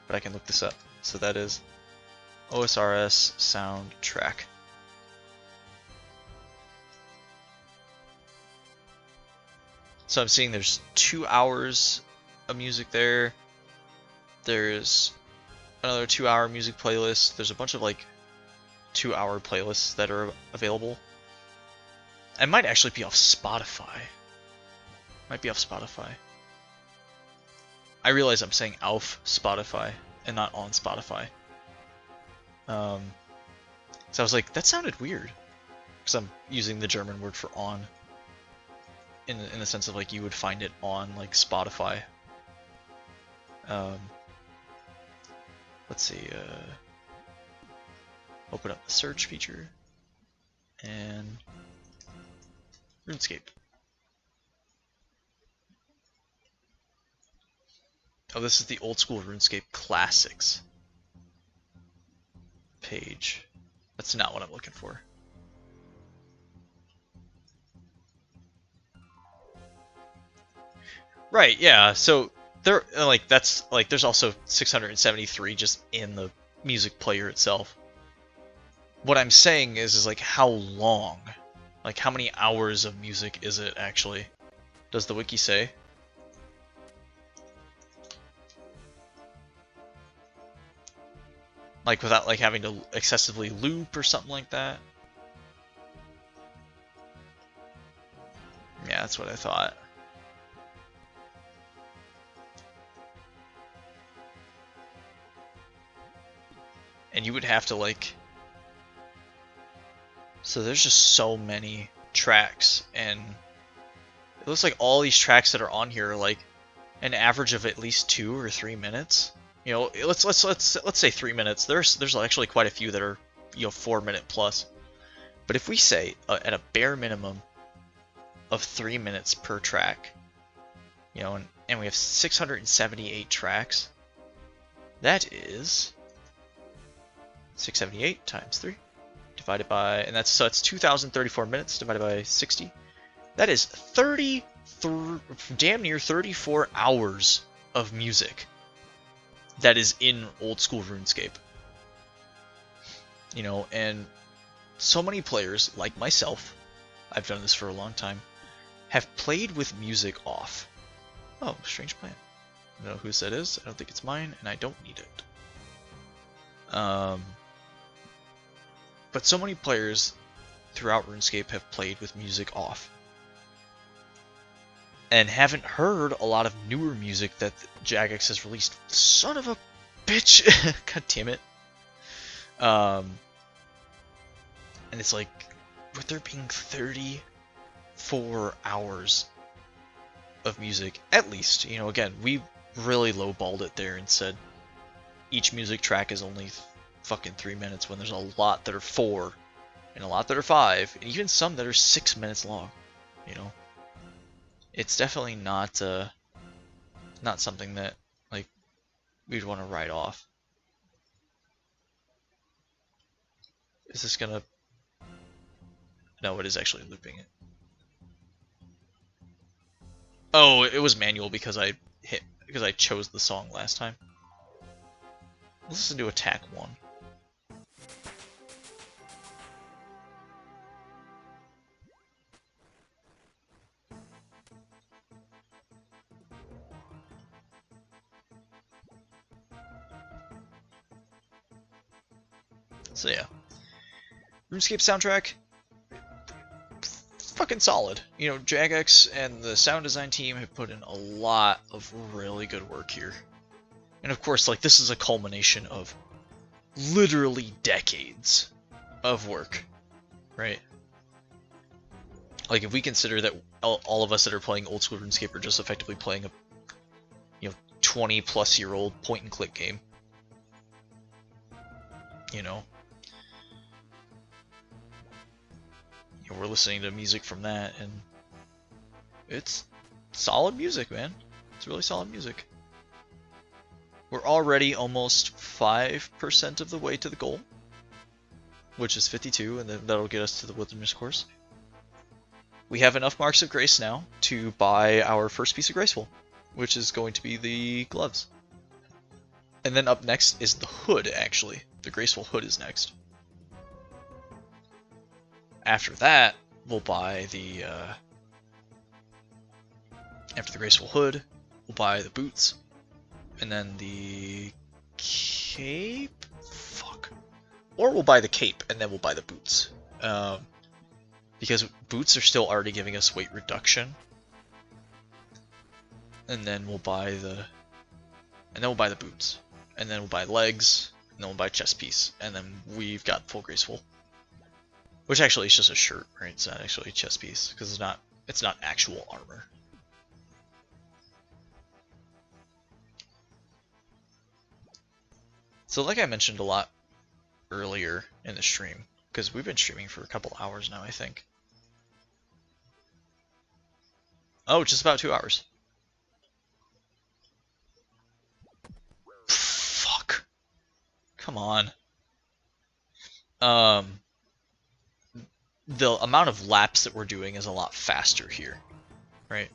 but I can look this up. So that is OSRS soundtrack. So I'm seeing there's 2 hours of music there. There's another 2-hour music playlist. There's a bunch of like 2-hour playlists that are available. It might actually be off Spotify. Might be off Spotify. I realize I'm saying auf Spotify and not on Spotify. So I was like, that sounded weird, because I'm using the German word for on. In the sense of like you would find it on like Spotify. Let's see. Open up the search feature and RuneScape. Oh, this is the old school RuneScape classics page. That's not what I'm looking for. Right, yeah. So there, like that's like there's also 673 just in the music player itself. What I'm saying is like how long, like how many hours of music is it actually? Does the wiki say? Like without like having to excessively loop or something like that? Yeah, that's what I thought. And you would have to like... So there's just so many tracks, and it looks like all these tracks that are on here are like an average of at least 2 or 3 minutes. You know, let's say 3 minutes. There's actually quite a few that are, you know, 4-minute plus. But if we say at a bare minimum of 3 minutes per track, you know, and we have 678 tracks, that is 678 times 3 divided by, and that's 2,034 minutes divided by 60. That is damn near 34 hours of music that is in old school RuneScape. You know, and so many players, like myself, I've done this for a long time, have played with music off. Oh, strange plant. I don't know whose that is. I don't think it's mine, and I don't need it. But so many players throughout RuneScape have played with music off, and haven't heard a lot of newer music that Jagex has released. Son of a bitch! God damn it. And it's like, with there being 34 hours of music, at least. You know, again, we really lowballed it there and said each music track is only fucking 3 minutes when there's a lot that are 4 and a lot that are 5 and even some that are 6 minutes long. You know, it's definitely not not something that like we'd want to write off. Is this gonna? No, it is actually looping it. Oh, it was manual because I chose the song last time. Let's listen to Attack 1. So yeah, RuneScape soundtrack, fucking solid. You know, Jagex and the sound design team have put in a lot of really good work here. And of course, like, this is a culmination of literally decades of work, right? Like, if we consider that all of us that are playing old school RuneScape are just effectively playing a, 20-plus-year-old point-and-click game, you know, we're listening to music from that, and it's solid music, man. It's really solid music. We're already almost 5% of the way to the goal, which is 52, and then that'll get us to the Wilderness course. We have enough Marks of Grace now to buy our first piece of Graceful, which is going to be the gloves. And then up next is the hood, actually. The Graceful hood is next. After that, we'll buy the after the Graceful hood, we'll buy the boots, and then the cape. Fuck. Or we'll buy the cape and then we'll buy the boots, because boots are still already giving us weight reduction. And then we'll buy the, boots, and then we'll buy legs, and then we'll buy chest piece, and then we've got full Graceful. Which actually is just a shirt, right? It's not actually a chest piece, because it's not actual armor. So like I mentioned a lot earlier in the stream, because we've been streaming for a couple hours now, I think. Oh, just about 2 hours. Fuck. Come on. The amount of laps that we're doing is a lot faster here, right?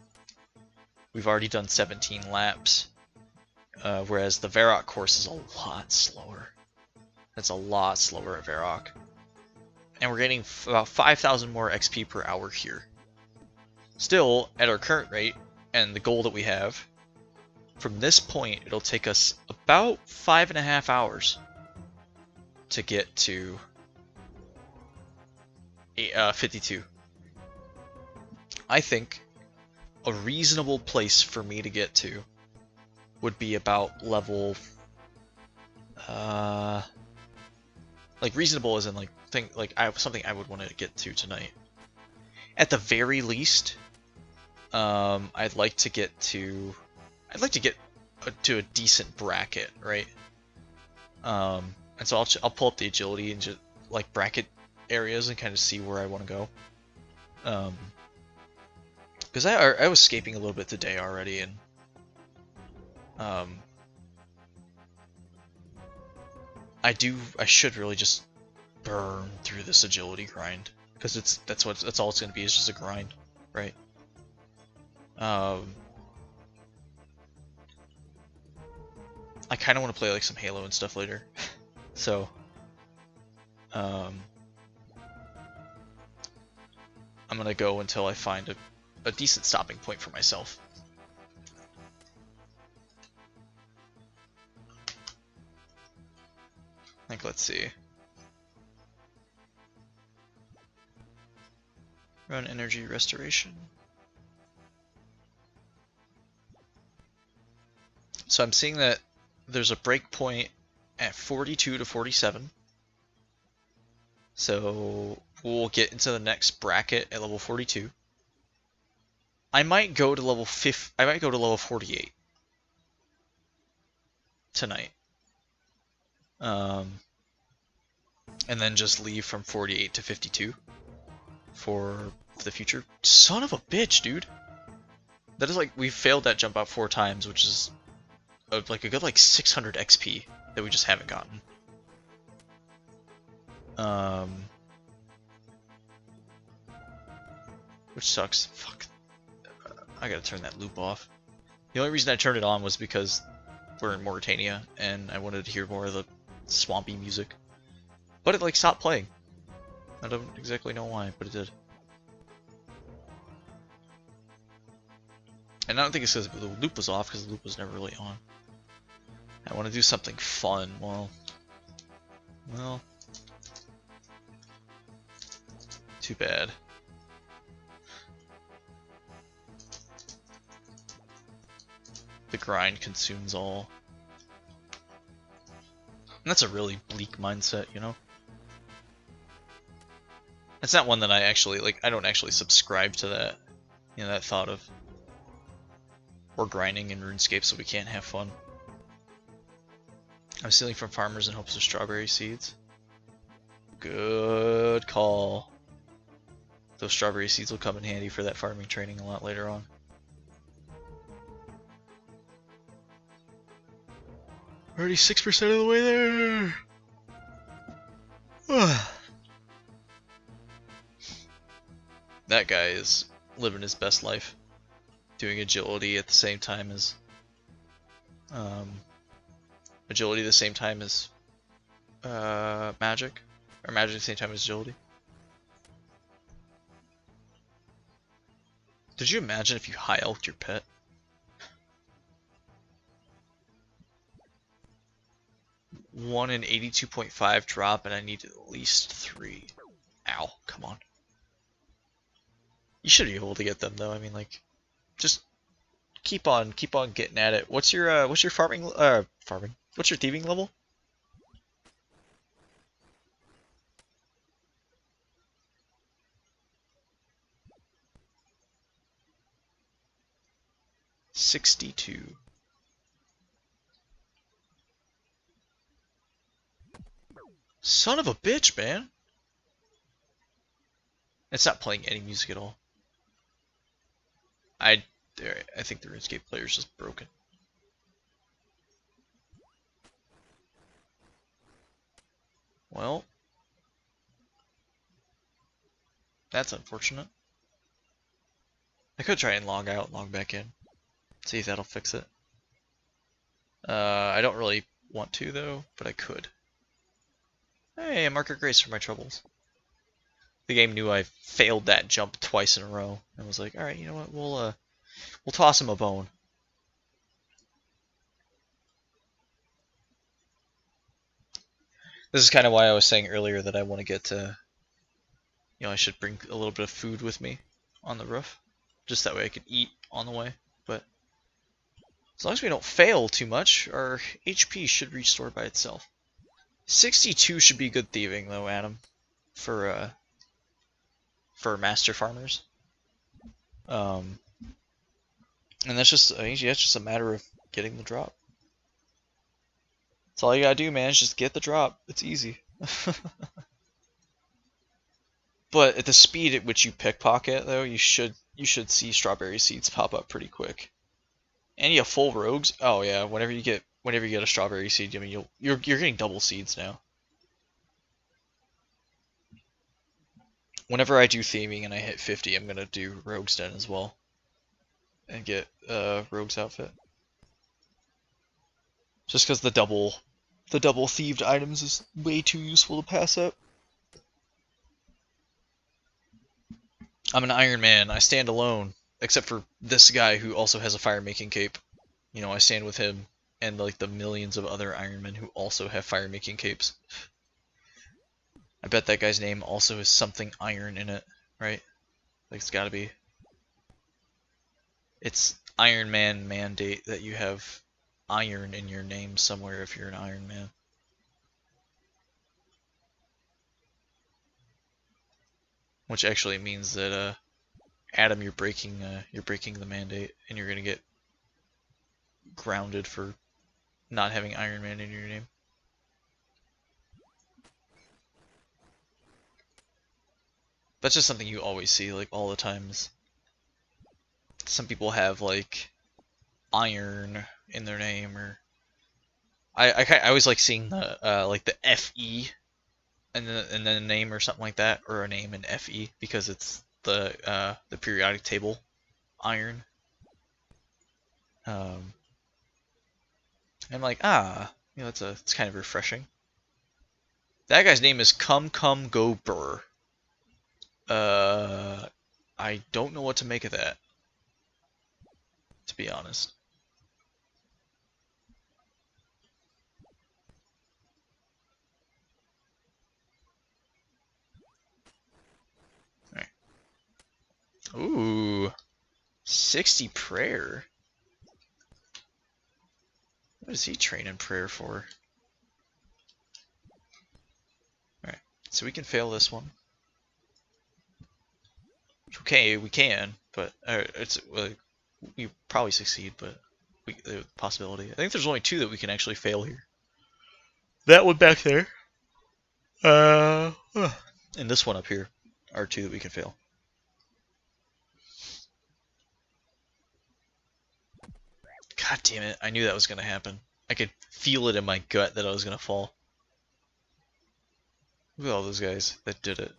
We've already done 17 laps, whereas the Varrock course is a lot slower. It's a lot slower at Varrock. And we're getting about 5,000 more XP per hour here. Still, at our current rate, and the goal that we have, from this point, it'll take us about 5.5 hours to get to 52. I think a reasonable place for me to get to would be about level, like reasonable as in like something I would want to get to tonight. At the very least, I'd like to get to a decent bracket, right? And so I'll pull up the agility and just like bracket areas and kind of see where I want to go. Because I was escaping a little bit today already, and I should really just burn through this agility grind, because that's all it's gonna be, is just a grind, right? I kind of want to play like some Halo and stuff later, so I'm gonna go until I find a decent stopping point for myself. Like, let's see. Run energy restoration. So I'm seeing that there's a breakpoint at 42 to 47. So we'll get into the next bracket at level 42. I might go to level 50. I might go to level 48 tonight. And then just leave from 48 to 52 for the future. Son of a bitch, dude. That is like, we failed that jump out 4 times, which is like a good like 600 XP that we just haven't gotten. Which sucks. Fuck. I gotta turn that loop off. The only reason I turned it on was because we're in Mauritania and I wanted to hear more of the swampy music. But it like stopped playing. I don't exactly know why, but it did. And I don't think it's because the loop was off, because the loop was never really on. I want to do something fun. Well, too bad. The grind consumes all. And that's a really bleak mindset, you know? That's not one that I actually, like, I don't actually subscribe to that. You know, that thought of we're grinding in RuneScape so we can't have fun. I'm stealing from farmers in hopes of strawberry seeds. Good call. Those strawberry seeds will come in handy for that farming training a lot later on. Already 6% of the way there! That guy is living his best life. Doing agility at the same time as... agility at the same time as... magic. Or magic at the same time as agility. Did you imagine if you high elked your pet? One in 82.5 drop, and I need at least 3. Ow, come on. You should be able to get them though. I mean, like, just keep on getting at it. What's your farming? What's your thieving level? $62. Son of a bitch, man! It's not playing any music at all. I think the RuneScape player is just broken. Well, that's unfortunate. I could try and log out and log back in. See if that'll fix it. I don't really want to though, but I could. Hey, a marker grace for my troubles. The game knew I failed that jump twice in a row and was like, all right, you know what? We'll toss him a bone. This is kind of why I was saying earlier that I want to get to, you know, I should bring a little bit of food with me on the roof, just that way I could eat on the way. But as long as we don't fail too much, our HP should restore by itself. 62 should be good thieving though, Adam, for master farmers. And that's just, I think that's just a matter of getting the drop. That's all you gotta do, man, is just get the drop. It's easy. But at the speed at which you pickpocket, though, you should see strawberry seeds pop up pretty quick. And you have full rogues. Oh yeah, whenever you get a strawberry seed, I mean you're getting double seeds now. Whenever I do theming and I hit 50, I'm gonna do Rogue's Den as well, and get Rogue's outfit. Just because the double thieved items is way too useful to pass up. I'm an Iron Man. I stand alone, except for this guy who also has a fire making cape. You know, I stand with him and like the millions of other Iron Men who also have fire making capes. I bet that guy's name also has something iron in it, right? Like it's gotta be. It's Iron Man mandate that you have iron in your name somewhere if you're an Iron Man. Which actually means that Adam, you're breaking the mandate, and you're gonna get grounded for not having Iron Man in your name. That's just something you always see, like, all the times. Some people have, like, Iron in their name, or... I always like seeing the, like, the FE, and then a name or something like that, or a name in FE, because it's the periodic table Iron. I'm like, it's kind of refreshing. That guy's name is Come Come Go Burr. I don't know what to make of that, to be honest. Alright. Ooh. 60 prayer. What is he training prayer for? Alright, so we can fail this one. Okay, we can, but we probably succeed, but the possibility. I think there's only 2 that we can actually fail here. That one back there. And this one up here are 2 that we can fail. God damn it, I knew that was going to happen. I could feel it in my gut that I was going to fall. Look at all those guys that did it.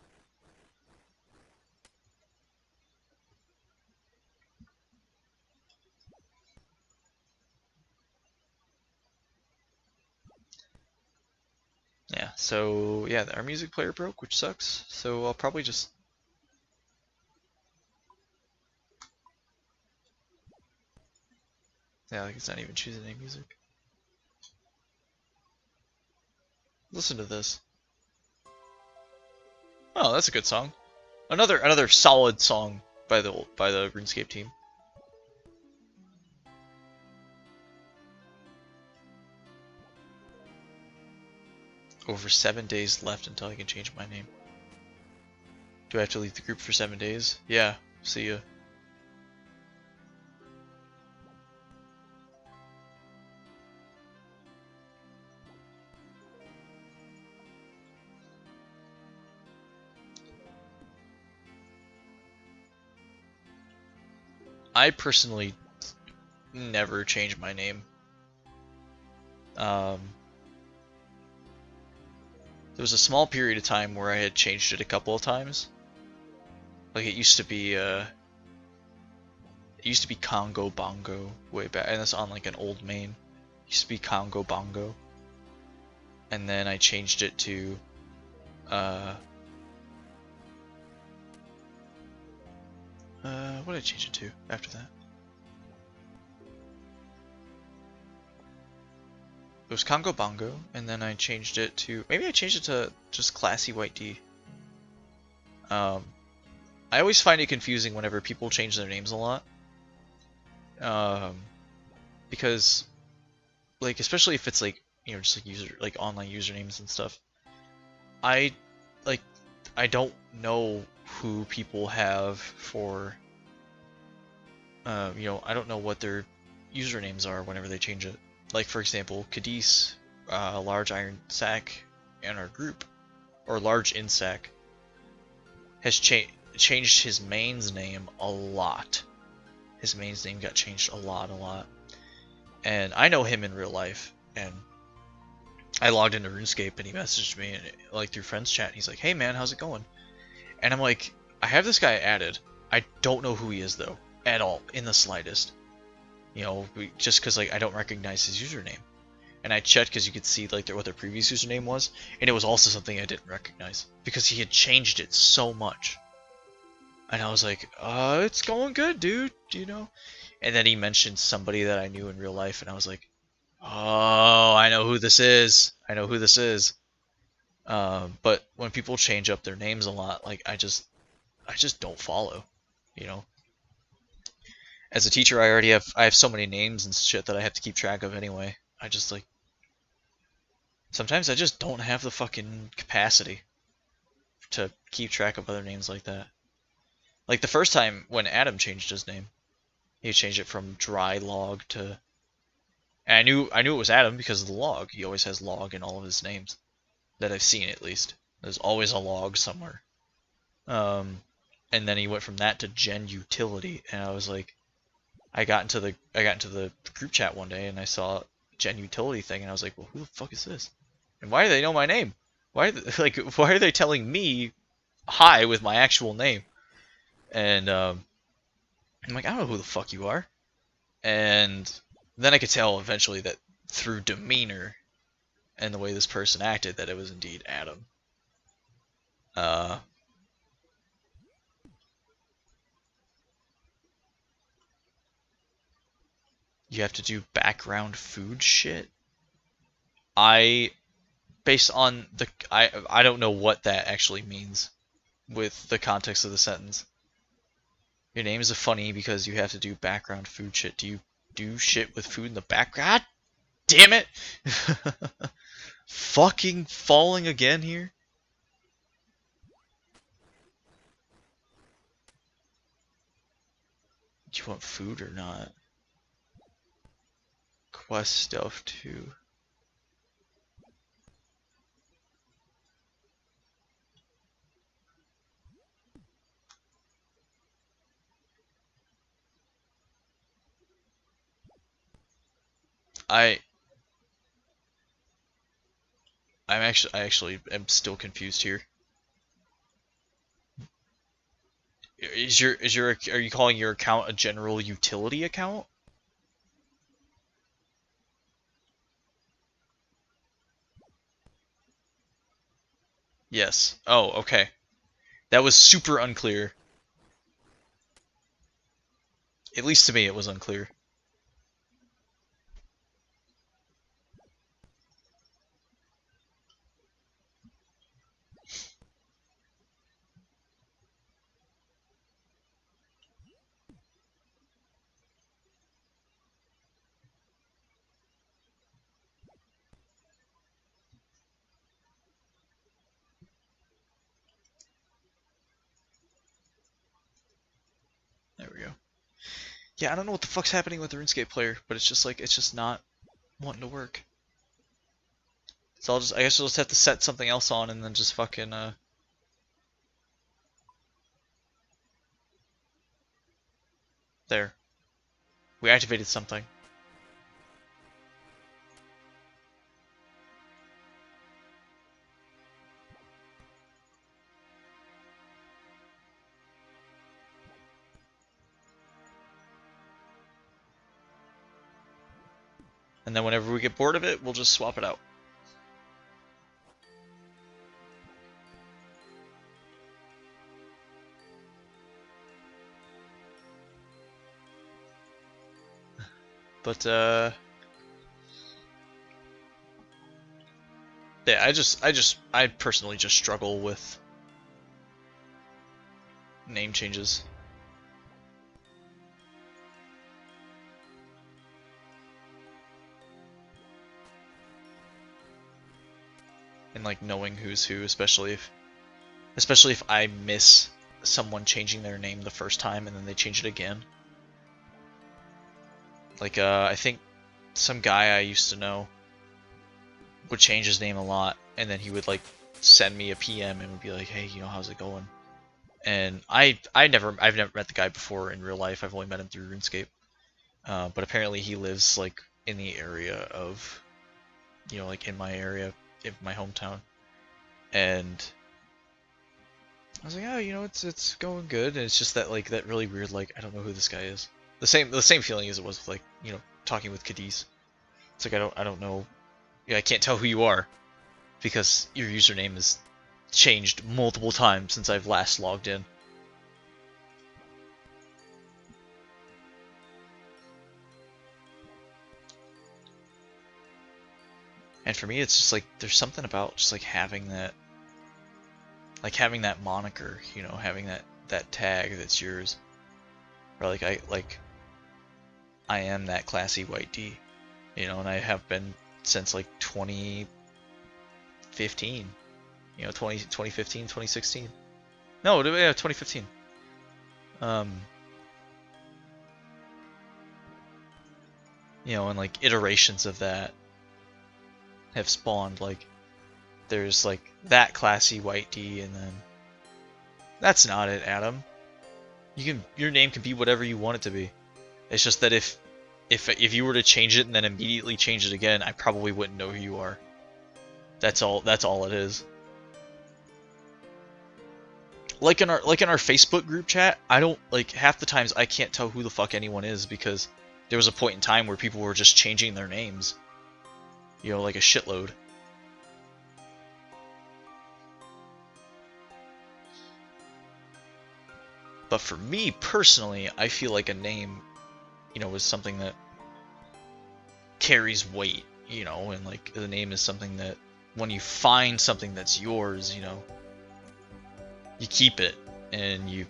Yeah, so yeah, our music player broke, which sucks. So I'll probably just... Yeah, like it's not even choosing any music. Listen to this. Oh, that's a good song. Another solid song by the RuneScape team. Over 7 days left until I can change my name. Do I have to leave the group for 7 days? Yeah, see ya. I personally never change my name. There was a small period of time where I had changed it a couple of times. Like it used to be Congo Bongo way back, and that's on like an old main. It used to be Congo Bongo. And then I changed it to what did I change it to after that? It was Congo Bongo, and then I changed it to... Maybe I changed it to just Classy White D. I always find it confusing whenever people change their names a lot. Because, like, especially if it's like, you know, just like online usernames and stuff. I don't know who people have for... you know, I don't know what their usernames are whenever they change it. Like, for example, Cadiz, Large Iron Sack in our group, or Large Insack, has changed his main's name a lot. His main's name got changed a lot. And I know him in real life, and I logged into RuneScape, and he messaged me, and like through friends chat, and he's like, "Hey man, how's it going?" And I'm like, I have this guy added. I don't know who he is though, at all, in the slightest. You know, just because like I don't recognize his username, and I checked because you could see like what their previous username was, and it was also something I didn't recognize because he had changed it so much. And I was like, it's going good, dude. You know. And then he mentioned somebody that I knew in real life, and I was like, oh, I know who this is. I know who this is. But when people change up their names a lot, like I just don't follow. You know. As a teacher, I have so many names and shit that I have to keep track of anyway. I just like sometimes I just don't have the fucking capacity to keep track of other names like that. Like the first time when Adam changed his name, he changed it from Dry Log to. And I knew it was Adam because of the log. He always has log in all of his names that I've seen at least. There's always a log somewhere. And then he went from that to Gen Utility, and I was like, I got into the group chat one day and I saw Gen Utility thing, and I was like, well, who the fuck is this? And why do they know my name? Why are they, like why are they telling me hi with my actual name? And I'm like, I don't know who the fuck you are. And then I could tell eventually that through demeanor and the way this person acted that it was indeed Adam. You have to do background food shit. Based on the I don't know what that actually means with the context of the sentence. Your name is funny because you have to do background food shit. Do you do shit with food in the background? God damn it! Fucking falling again here. Do you want food or not? Quest stuff too. I I actually am still confused here. Are you calling your account a general utility account? Yes. Oh, okay. That was super unclear. At least to me, it was unclear. There we go. Yeah, I don't know what the fuck's happening with the RuneScape player, but it's just not wanting to work. So I guess I'll just have to set something else on and then just fucking there. We activated something. And then whenever we get bored of it, we'll just swap it out. But yeah, I personally just struggle with name changes. And like knowing who's who, especially if I miss someone changing their name the first time and then they change it again. Like I think some guy I used to know would change his name a lot, and then he would like send me a PM and would be like, "Hey, you know, how's it going?" And I've never met the guy before in real life. I've only met him through RuneScape. But apparently he lives like in the area of, you know, like in my area, in my hometown. And I was like, oh, you know, it's going good. And it's just that like that really weird like I don't know who this guy is. The same feeling as it was with, like, you know, talking with Cadiz. It's like I don't know. Yeah, I can't tell who you are because your username is changed multiple times since I've last logged in. And for me, it's just like there's something about just like having that moniker, you know, having that tag that's yours. Or I am that classy white D, you know, and I have been since like 2015, you know, 2015, 2016. No, yeah, 2015. You know, and like iterations of that have spawned. Like, there's like that classy white D, and then that's not it, Adam. Your name can be whatever you want it to be. It's just that if you were to change it and then immediately change it again, I probably wouldn't know who you are. That's all it is. Like in our Facebook group chat, I don't like half the times I can't tell who the fuck anyone is because there was a point in time where people were just changing their names. You know, like a shitload. But for me personally, I feel like a name, you know, is something that carries weight, you know, and like the name is something that when you find something that's yours, you know, you keep it and you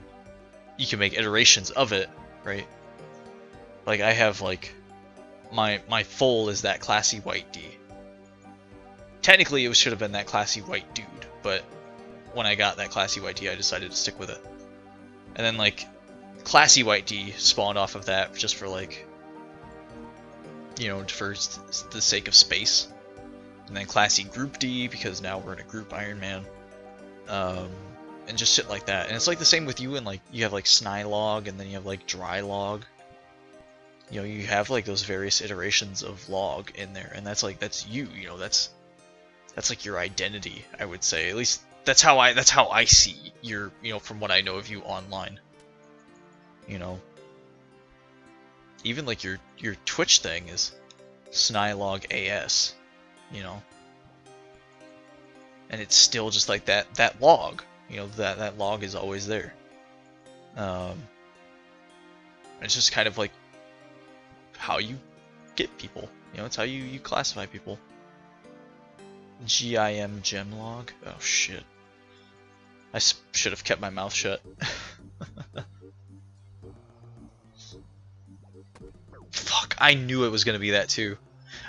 can make iterations of it, right? Like I have like my full is that classy white D. Technically it should have been that classy white dude, but when I got that classy white D I decided to stick with it. And then like classy white D spawned off of that just for like, you know, for the sake of space. And then classy group D because now we're in a group Iron Man. And just shit like that. And it's like the same with you, and like you have like Snylog, and then you have like Dry Log. You know, you have like those various iterations of log in there, and that's like that's you. You know, that's like your identity. I would say, at least that's how I see your. You know, from what I know of you online. You know, even like your Twitch thing is Snylog AS. You know, and it's still just like that log. You know, that log is always there. It's just kind of like how you get people. You know, it's how you classify people. GIM gem log? Oh shit. I should have kept my mouth shut. Fuck, I knew it was gonna be that too.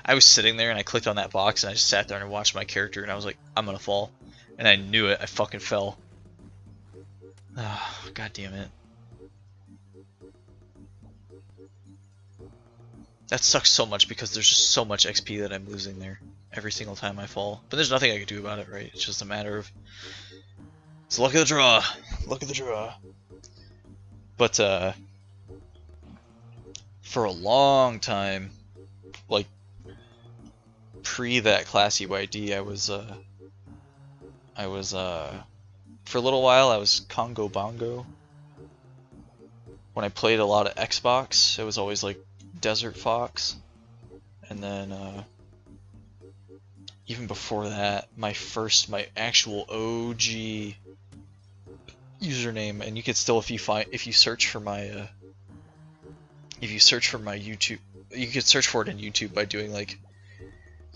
I was sitting there and I clicked on that box and I just sat there and watched my character and I was like, I'm gonna fall. And I knew it, I fucking fell. Oh, God damn it. That sucks so much because there's just so much XP that I'm losing there every single time I fall. But there's nothing I can do about it, right? It's just a matter of... It's luck of the draw. Luck of the draw. But, for a long time, like, pre that classy YD, I was, for a little while, I was Congo Bongo. When I played a lot of Xbox, it was always like Desert Fox. And then, even before that, my actual OG username, and you could still, if you search for my, YouTube, you could search for it in YouTube by doing like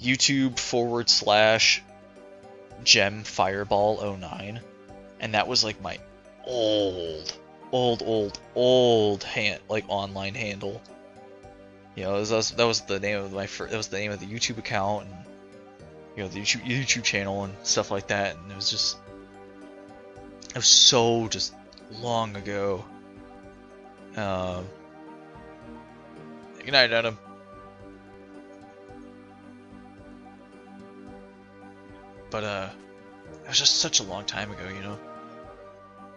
YouTube/Gem Fireball 09, and that was like my old online handle. You know, that was the name of that was the name of the YouTube account, and you know, the YouTube channel and stuff like that. And it was so just long ago. Good night, Adam. But it was just such a long time ago, you know.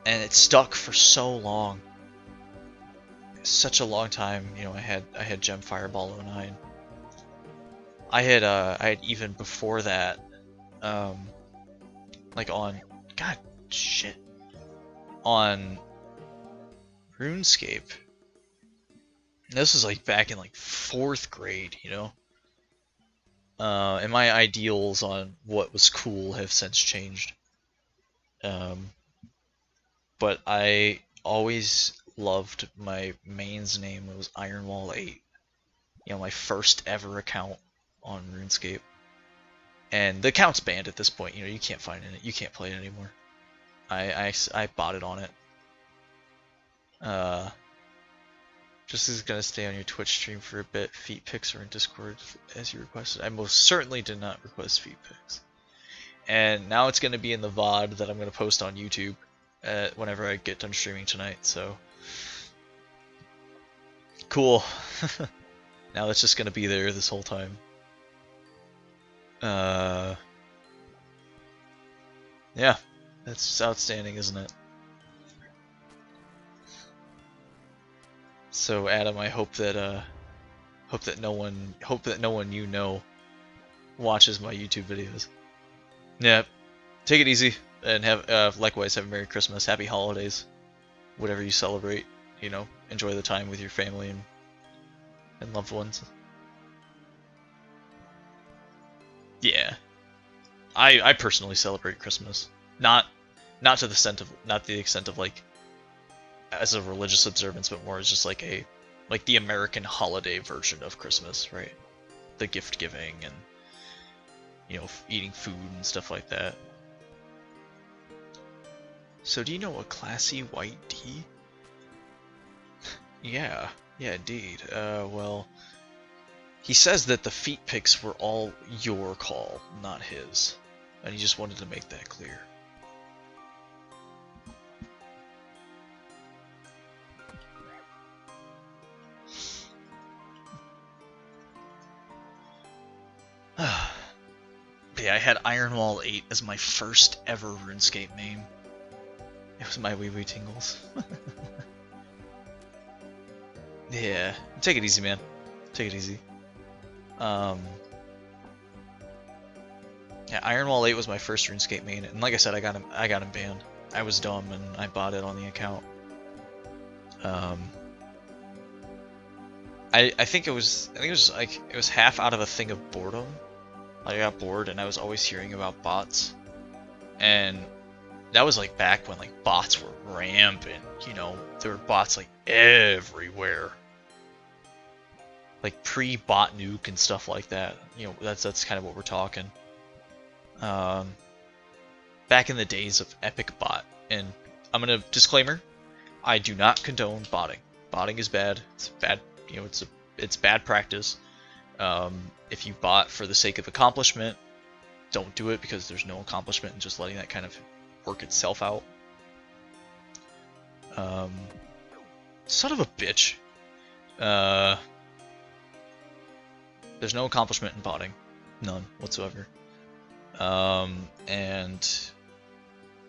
And it stuck for so long. Such a long time, you know. I had Gem Fireball 09. I had even before that, like on, god shit, on RuneScape. And this was like back in like 4th grade, you know. And my ideals on what was cool have since changed. But I always loved my mains name. It was Ironwall8. You know, my first ever account on RuneScape. And the account's banned at this point. You know, you can't find it. You can't play it anymore. I bought it on it. Just is gonna stay on your Twitch stream for a bit. Feet pics are in Discord as you requested. I most certainly did not request feet pics. And now it's gonna be in the VOD that I'm gonna post on YouTube whenever I get done streaming tonight. So Cool. Now that's just gonna be there this whole time. Yeah, that's outstanding, isn't it? So Adam, I hope that no one you know watches my YouTube videos. Yeah, take it easy and have likewise have a Merry Christmas, Happy Holidays, whatever you celebrate. You know, enjoy the time with your family and loved ones. Yeah, I personally celebrate Christmas, not to the extent of like as a religious observance, but more as just like the American holiday version of Christmas, right? The gift giving and eating food and stuff like that. So do you know a classy white D? Yeah, indeed. Well, he says that the feet picks were all your call, not his, and he just wanted to make that clear. Yeah, I had Iron Wall 8 as my first ever RuneScape main. It was my wee wee tingles. Yeah, take it easy, man. Take it easy. Yeah, Iron Wall 8 was my first RuneScape main, and like I said, I got him banned. I was dumb and I bought it on the account. I think it was like it was half out of a thing of boredom. I got bored and I was always hearing about bots, and that was like back when like bots were rampant. There were bots like everywhere, like pre-bot nuke and stuff like that. That's kind of what we're talking. Back in the days of Epic Bot, and I'm gonna disclaimer: I do not condone botting. Botting is bad. It's bad. It's bad practice. If you bot for the sake of accomplishment, don't do it, because there's no accomplishment in just letting that kind of work itself out. Son of a bitch. There's no accomplishment in botting. None whatsoever. And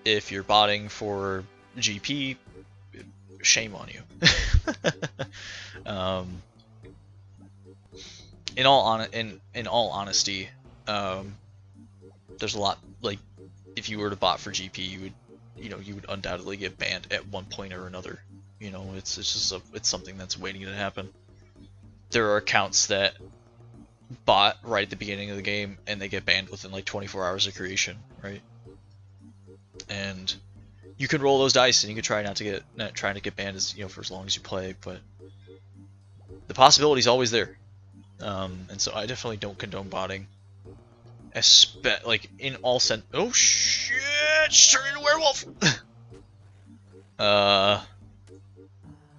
if you're botting for GP, shame on you. In all honesty, there's a lot, like, if you were to bot for GP, you would undoubtedly get banned at one point or another. It's just it's something that's waiting to happen. There are accounts that bot right at the beginning of the game and they get banned within like 24 hours of creation, right? And you can roll those dice and you can try not to get banned for as long as you play, but the possibility is always there. And so I definitely don't condone botting. Like in all sense. Oh shit! She's turning into a werewolf.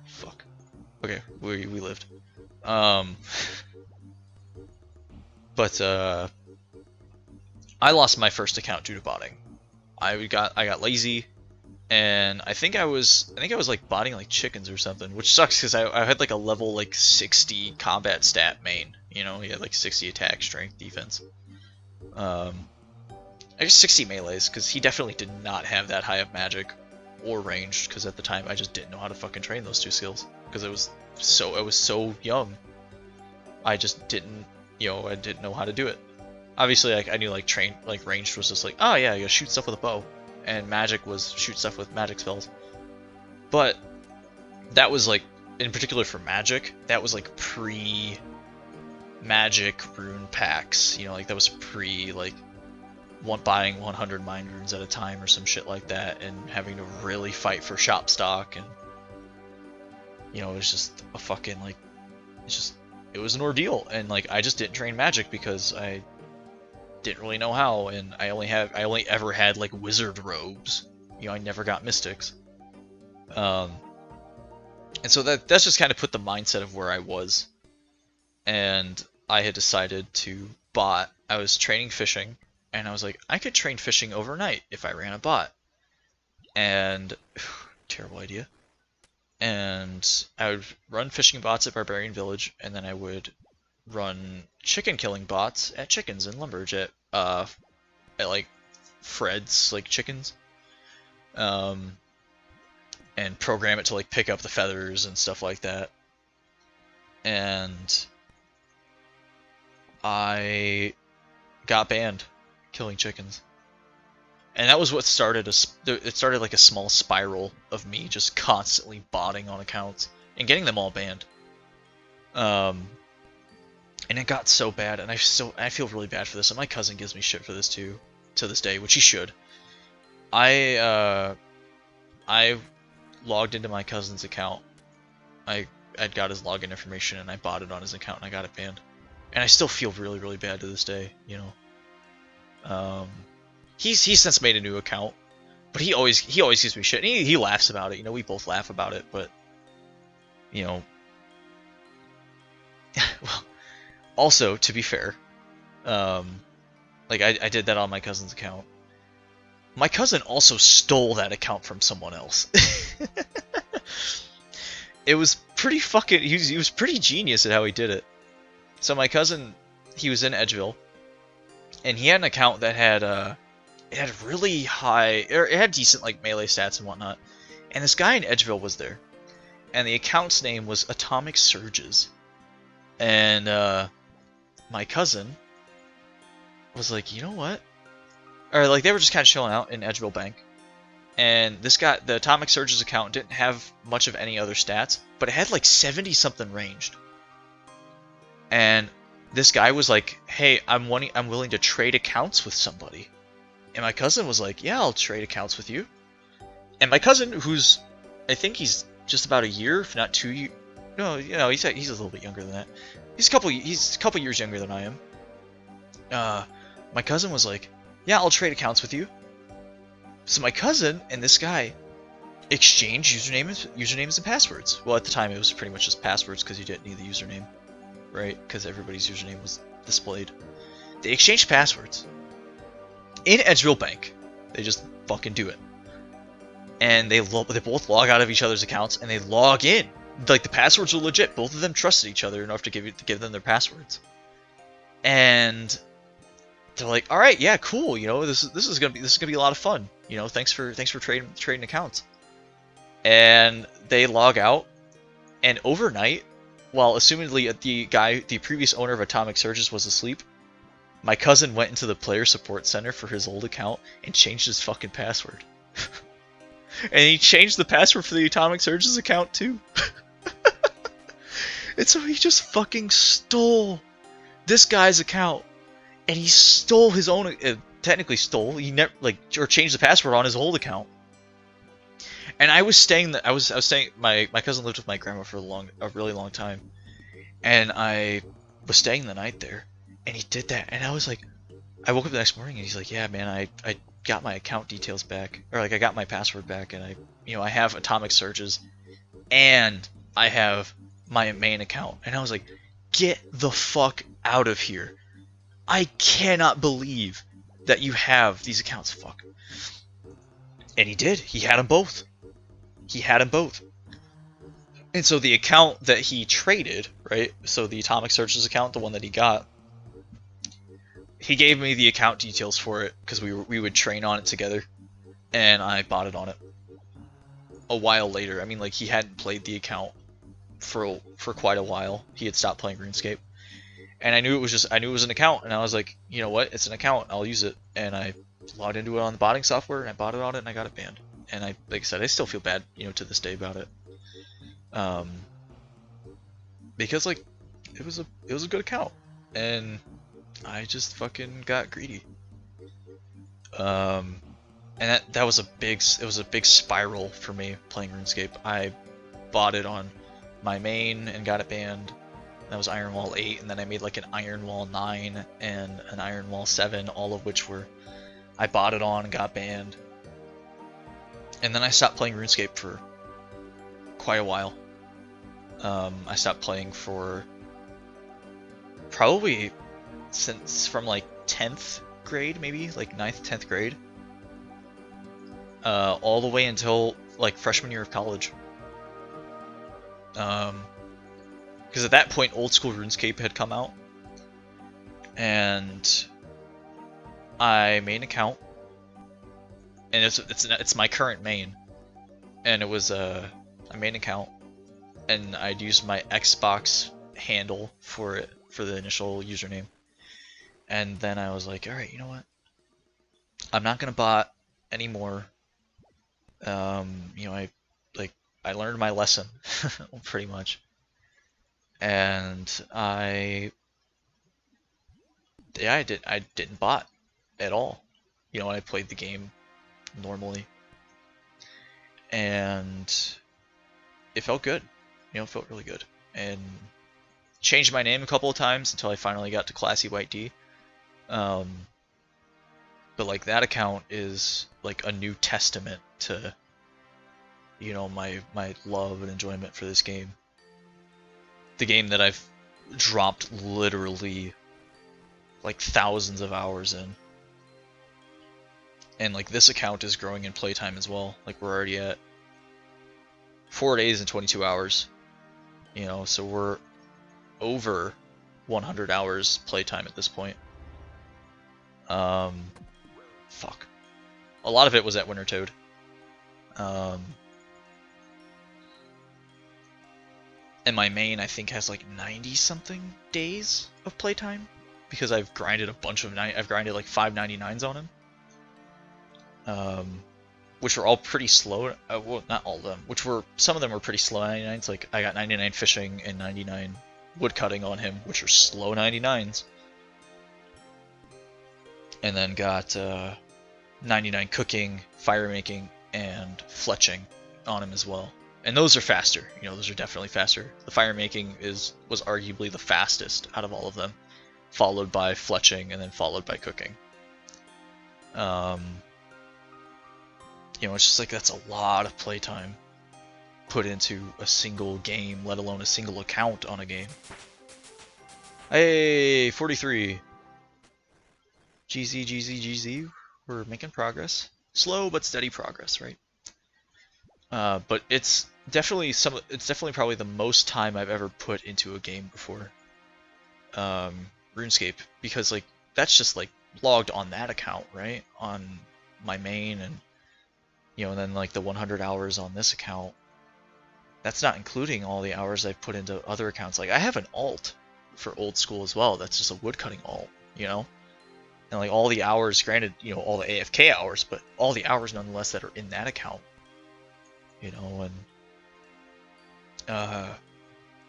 Fuck. Okay, we lived. But I lost my first account due to botting. I got lazy, and I think I was like botting like chickens or something, which sucks because I had like a level like 60 combat stat main. He had like 60 attack, strength, defense. I guess 60 melees, because he definitely did not have that high of magic or ranged, because at the time I just didn't know how to fucking train those two skills, because I was so young. I just didn't I didn't know how to do it. Obviously, like I knew like ranged was just like, oh yeah, you gotta shoot stuff with a bow, and magic was shoot stuff with magic spells. But that was like, in particular for magic, that was like pre-magic rune packs. Like that was pre like buying 100 mind runes at a time or some shit like that, and having to really fight for shop stock, and it was just a fucking like, it was an ordeal, and like I just didn't train magic because I didn't really know how, and I only ever had like wizard robes. I never got mystics. And so that's just kind of put the mindset of where I was, and I had decided to bot. I was training fishing, and I was like, I could train fishing overnight if I ran a bot. And terrible idea. and I would run fishing bots at Barbarian Village, and then I would run chicken killing bots at Chickens in Lumberge at like Fred's like chickens, and program it to like pick up the feathers and stuff like that. And I got banned killing chickens. And that was what started it started like a small spiral of me just constantly botting on accounts and getting them all banned. And it got so bad, and I feel really bad for this, and my cousin gives me shit for this too, to this day, which he should. I logged into my cousin's account. I'd got his login information, and I botted on his account, and I got it banned. And I still feel really, really bad to this day, you know. He's since made a new account, but he always gives me shit. And he laughs about it, you know. We both laugh about it, but you know. Well, also to be fair, like I did that on my cousin's account. My cousin also stole that account from someone else. It was pretty fucking. He was pretty genius at how he did it. So my cousin, he was in Edgeville, and he had an account that had it had really high, or it had decent like melee stats and whatnot. And this guy in Edgeville was there, and the account's name was Atomic Surges. And my cousin was like, you know what? Or like they were just kind of chilling out in Edgeville Bank, and this guy, the Atomic Surges account, didn't have much of any other stats, but it had like 70 something ranged. And this guy was like, hey, I'm willing to trade accounts with somebody. And my cousin was like, yeah, I'll trade accounts with you. And my cousin, who's, I think he's just about a year, if not 2 years, no, you know, he's a little bit younger than that. He's a couple years younger than I am. My cousin was like, yeah, I'll trade accounts with you. So my cousin and this guy exchanged usernames and passwords. Well, at the time it was pretty much just passwords because you didn't need the username, right? Because everybody's username was displayed. They exchanged passwords in Edgeville Bank. They just fucking do it, and they both log out of each other's accounts and they log in. Like the passwords were legit. Both of them trusted each other enough to give them their passwords, and they're like, all right, yeah, cool. You know, this is gonna be a lot of fun. You know, thanks for trading accounts. And they log out, and overnight, while assumedly the previous owner of Atomic Surges was asleep, my cousin went into the player support center for his old account and changed his fucking password. And he changed the password for the Atomic Surges account too. And so he just fucking stole this guy's account, and he stole his own. Technically stole. He never or changed the password on his old account. And I was staying. I was staying. My cousin lived with my grandma for a really long time, and I was staying the night there, and he did that, and I was like, I woke up the next morning, and he's like, yeah, man, I got my account details back, or like I got my password back, and I have Atomic Surges, and I have my main account. And I was like, get the fuck out of here. I cannot believe that you have these accounts. Fuck. And he did. He had them both. And so the account that he traded, right? So the Atomic Surges account, the one that he got, he gave me the account details for it because we would train on it together, and I bought it on it. A while later, I mean, like, he hadn't played the account for quite a while. He had stopped playing RuneScape, and I knew it was an account, and I was like, you know what, it's an account, I'll use it. And I logged into it on the botting software, and I bought it on it, and I got it banned. And like I said, I still feel bad, you know, to this day about it, because like it was a good account, and I just fucking got greedy. And that was a big spiral for me playing RuneScape. I bought it on my main and got it banned. That was Iron Wall 8, and then I made like an Iron Wall 9 and an Iron Wall 7, all of which I bought it on and got banned. And then I stopped playing RuneScape for quite a while. I stopped playing for probably from like 10th grade, maybe like 9th, 10th grade. All the way until like freshman year of college. Because at that point, old school RuneScape had come out, and I made an account, and it's my current main, and it was a main account, and I'd used my Xbox handle for it for the initial username, and then I was like, all right, you know what? I'm not gonna bot anymore. You know, I learned my lesson pretty much, and I didn't bot at all. You know, I played the game normally, and it felt good. You know, it felt really good. And changed my name a couple of times until I finally got to Classy White D. But like that account is like a new testament to, you know, my love and enjoyment for this game. The game that I've dropped literally like thousands of hours in. And like this account is growing in playtime as well. Like we're already at 4 days and 22 hours. You know, so we're over 100 hours playtime at this point. Fuck. A lot of it was at Winter Toad. And my main, I think, has like 90-something days of playtime because I've grinded a bunch of I've grinded like 599s on him, which were all pretty slow. Well, not all of them. Some of them were pretty slow 99s. Like I got 99 fishing and 99 woodcutting on him, which are slow 99s, and then got 99 cooking, fire making, and fletching on him as well. And those are faster. You know, those are definitely faster. The fire making was arguably the fastest out of all of them, followed by fletching, and then followed by cooking. You know, it's just like that's a lot of playtime put into a single game, let alone a single account on a game. Hey, 43. GZ, GZ, GZ. We're making progress. Slow but steady progress, right? But it's definitely probably the most time I've ever put into a game before. RuneScape, because like that's just like logged on that account, right? On my main, and you know, and then like the 100 hours on this account. That's not including all the hours I've put into other accounts. Like I have an alt for old school as well. That's just a woodcutting alt, you know? And like all the hours, granted, you know, all the AFK hours, but all the hours nonetheless that are in that account. You know, and you know,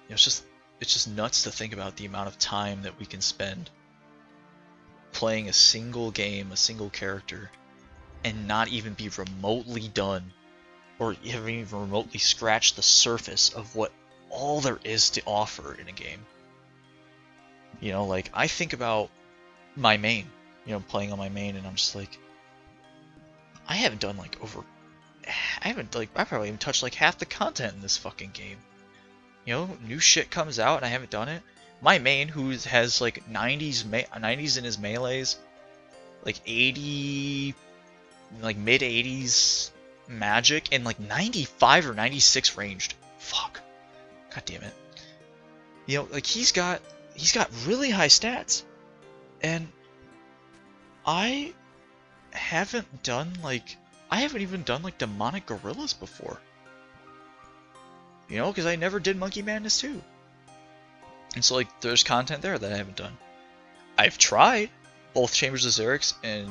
it's just nuts to think about the amount of time that we can spend playing a single game, a single character, and not even be remotely done, or haven't even remotely scratched the surface of what all there is to offer in a game. You know, like I think about my main, you know, playing on my main, and I'm just like, I probably even touched like half the content in this fucking game. You know, new shit comes out and I haven't done it. My main, who has like 90s in his melees, like 80, like mid 80s magic, and like 95 or 96 ranged. Fuck. God damn it. You know, like he's got really high stats, and I haven't even done like demonic gorillas before. You know, because I never did Monkey Madness 2. And so like there's content there that I haven't done. I've tried both Chambers of Xerix and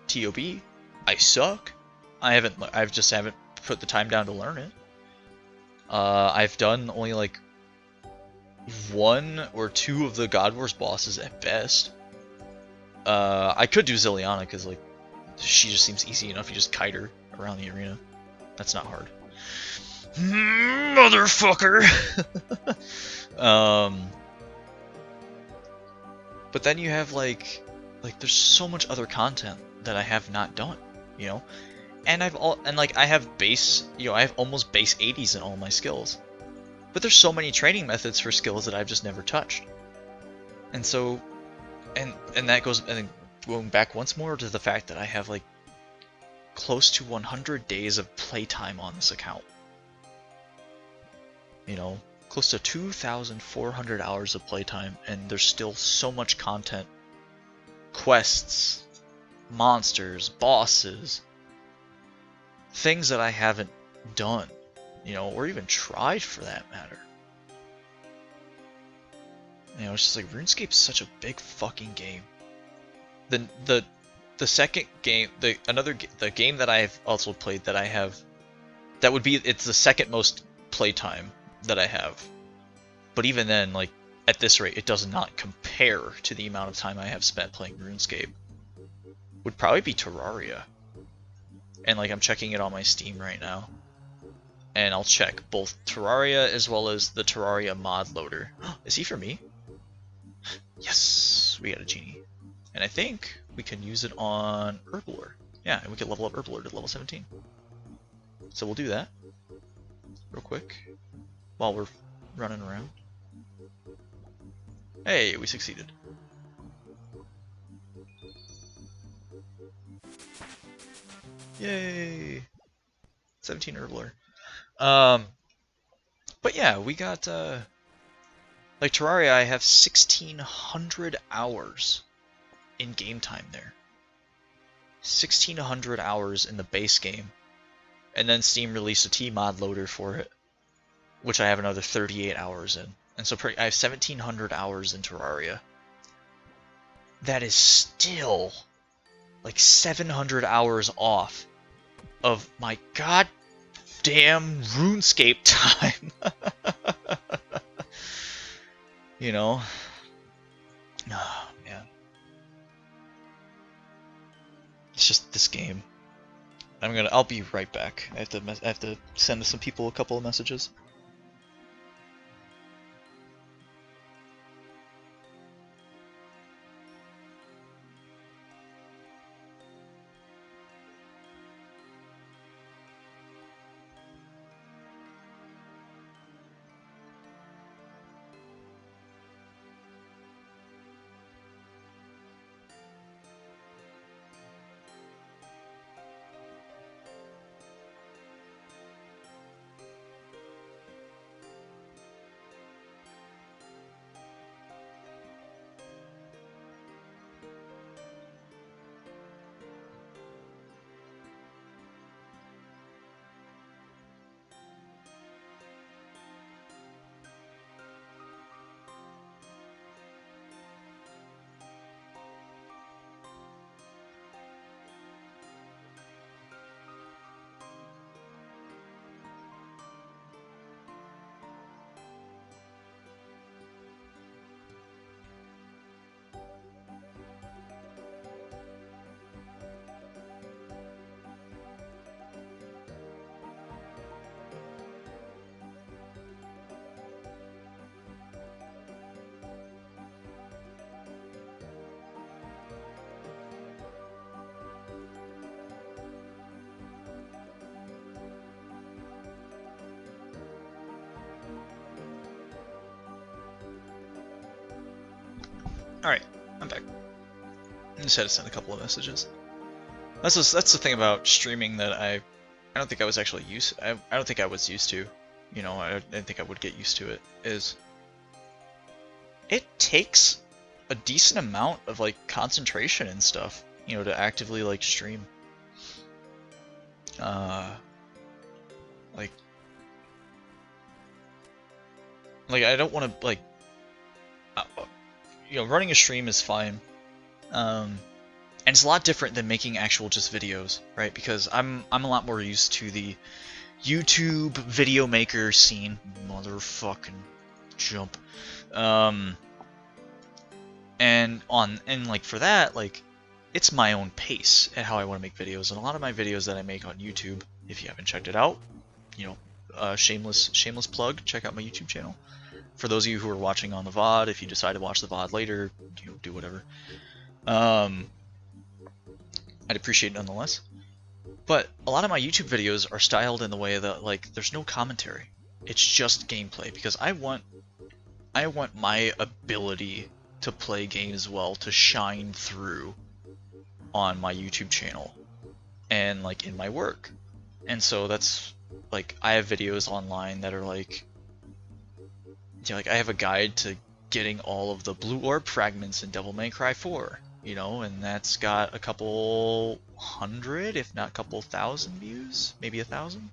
TOB. I suck. I just haven't put the time down to learn it. I've done only like 1 or 2 of the God Wars bosses at best. I could do Zilliana because like she just seems easy enough. You just kite her around the arena. That's not hard. Motherfucker. But then you have like there's so much other content that I have not done, you know, and I have base, you know, I have almost base 80s in all my skills, but there's so many training methods for skills that I've just never touched, and so, and that goes, and then going back once more to the fact that I have like close to 100 days of playtime on this account. you know, close to 2,400 hours of playtime, and there's still so much content, quests, monsters, bosses, things that I haven't done, you know, or even tried for that matter. You know, it's just like RuneScape's such a big fucking game. The second game, the game that I've also played that I have, it's the second most playtime that I have. But even then, like, at this rate, it does not compare to the amount of time I have spent playing RuneScape. Would probably be Terraria. And like, I'm checking it on my Steam right now. And I'll check both Terraria as well as the Terraria mod loader. Is he for me? Yes, we got a genie. And I think we can use it on Herblore. Yeah, and we can level up Herblore to level 17. So we'll do that real quick while we're running around. Hey, we succeeded. Yay! 17 Herblore. But yeah, we got like Terraria, I have 1,600 hours in game time there. 1,600 hours in the base game. And then Steam released a T-mod loader for it, which I have another 38 hours in. And so I have 1,700 hours in Terraria. That is still like 700 hours off of my goddamn RuneScape time. You know? Oh, man. It's just this game. I'll be right back. I have to send some people a couple of messages. Alright, I'm back. I just had to send a couple of messages. That's the thing about streaming that I don't think I was actually I don't think I was used to. You know, I didn't think I would get used to it. Is it takes a decent amount of like concentration and stuff, you know, to actively like stream. Like I don't want to like. You know, running a stream is fine, and it's a lot different than making actual just videos, right? Because I'm a lot more used to the YouTube video maker scene, motherfucking jump, and like for that, like it's my own pace at how I want to make videos, and a lot of my videos that I make on YouTube, if you haven't checked it out, you know, shameless plug, check out my YouTube channel. For those of you who are watching on the VOD, if you decide to watch the VOD later, you know, do whatever. I'd appreciate it nonetheless. But a lot of my YouTube videos are styled in the way that like there's no commentary. It's just gameplay because I want my ability to play games well to shine through on my YouTube channel and like in my work. And so that's like I have videos online that are like you know, like I have a guide to getting all of the blue orb fragments in Devil May Cry 4, you know, and that's got a couple hundred, if not a couple thousand views, maybe 1,000.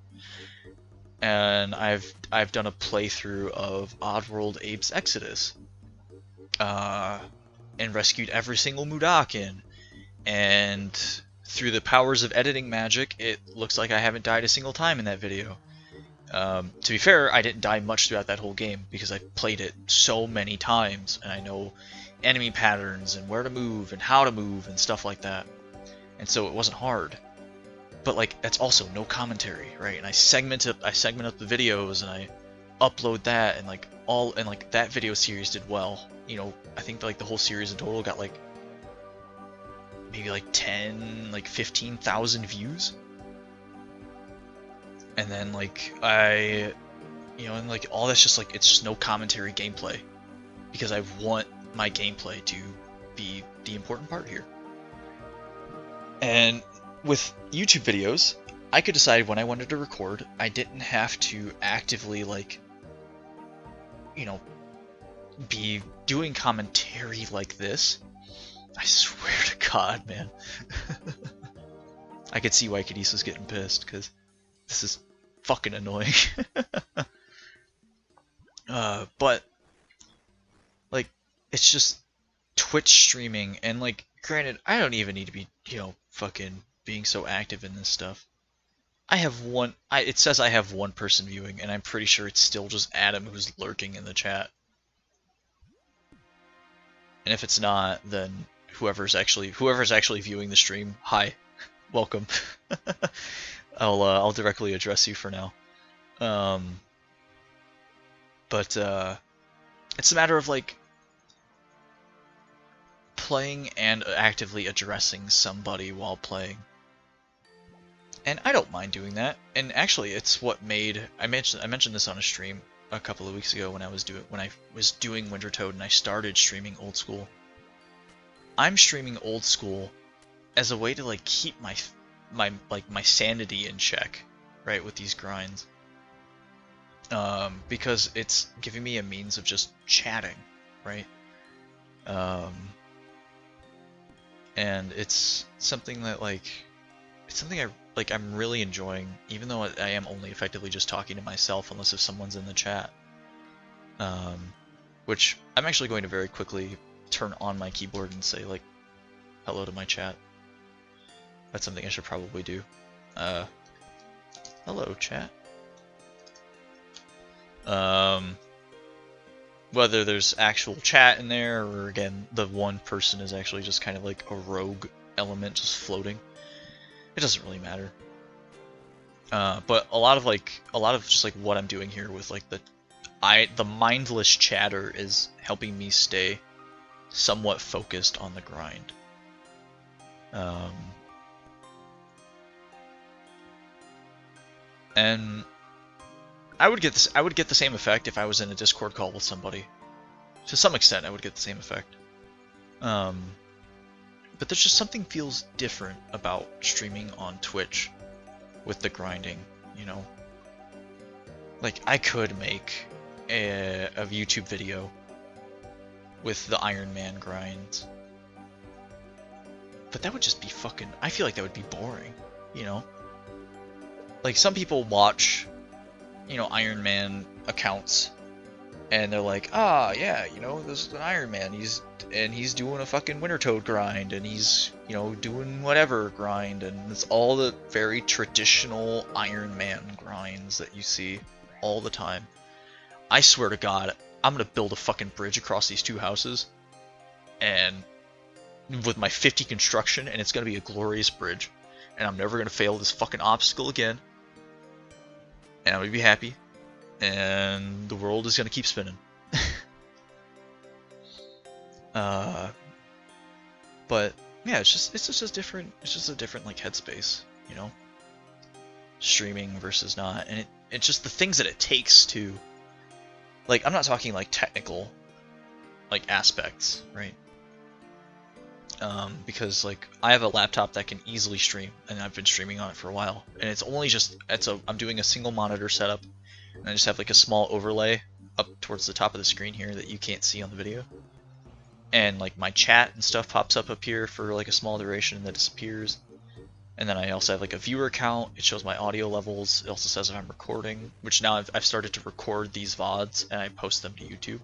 And I've done a playthrough of Oddworld Abe's Exodus, and rescued every single Mudakin, and through the powers of editing magic, it looks like I haven't died a single time in that video. To be fair, I didn't die much throughout that whole game because I played it so many times and I know enemy patterns and where to move and how to move and stuff like that. And so it wasn't hard. But like that's also no commentary, right? And I segment up the videos and I upload that, and like that video series did well. You know, I think like the whole series in total got like maybe like 10, like 15,000 views. And then like and like all that's just like, it's just no commentary gameplay, because I want my gameplay to be the important part here. And with YouTube videos, I could decide when I wanted to record. I didn't have to actively like, you know, be doing commentary like this. I swear to God, man. I could see why Cadiz was getting pissed, because this is fucking annoying. But like, it's just Twitch streaming, and like, granted, I don't even need to be, you know, fucking being so active in this stuff. I have it says I have one person viewing, and I'm pretty sure it's still just Adam who's lurking in the chat. And if it's not, then whoever's actually viewing the stream, hi, welcome. I'll directly address you for now. But it's a matter of like playing and actively addressing somebody while playing. And I don't mind doing that. And actually, it's what made I mentioned this on a stream a couple of weeks ago when I was doing Winter Toad and I started streaming Old School. I'm streaming Old School as a way to like keep my sanity in check, right, with these grinds. Because it's giving me a means of just chatting, right? And it's something that I'm really enjoying, even though I am only effectively just talking to myself, unless if someone's in the chat. Which I'm actually going to very quickly turn on my keyboard and say like hello to my chat. That's something I should probably do. Hello, chat. Whether there's actual chat in there, or again, the one person is actually just kind of like a rogue element just floating, it doesn't really matter. But a lot of just like what I'm doing here with like the mindless chatter is helping me stay somewhat focused on the grind. And I would get the same effect if I was in a Discord call with somebody. To some extent, I would get the same effect. But there's just something feels different about streaming on Twitch with the grinding, you know? Like, I could make a YouTube video with the Iron Man grinds. But that would just be fucking... I feel like that would be boring, you know? Like, some people watch, you know, Iron Man accounts, and they're like, ah, yeah, you know, this is an Iron Man, he's doing a fucking Winter Toad grind, and he's, you know, doing whatever grind, and it's all the very traditional Iron Man grinds that you see all the time. I swear to God, I'm gonna build a fucking bridge across these two houses, and with my 50 construction, and it's gonna be a glorious bridge, and I'm never gonna fail this fucking obstacle again, and I'm gonna be happy, and the world is gonna keep spinning. But yeah, it's just a different like headspace, you know, streaming versus not, and it's just the things that it takes to, like, I'm not talking like technical like aspects, right? Because like I have a laptop that can easily stream, and I've been streaming on it for a while, and it's only just I'm doing a single monitor setup, and I just have like a small overlay up towards the top of the screen here that you can't see on the video. And like my chat and stuff pops up here for like a small duration and then disappears. And then I also have like a viewer count. It shows my audio levels. It also says if I'm recording, which now I've started to record these VODs and I post them to YouTube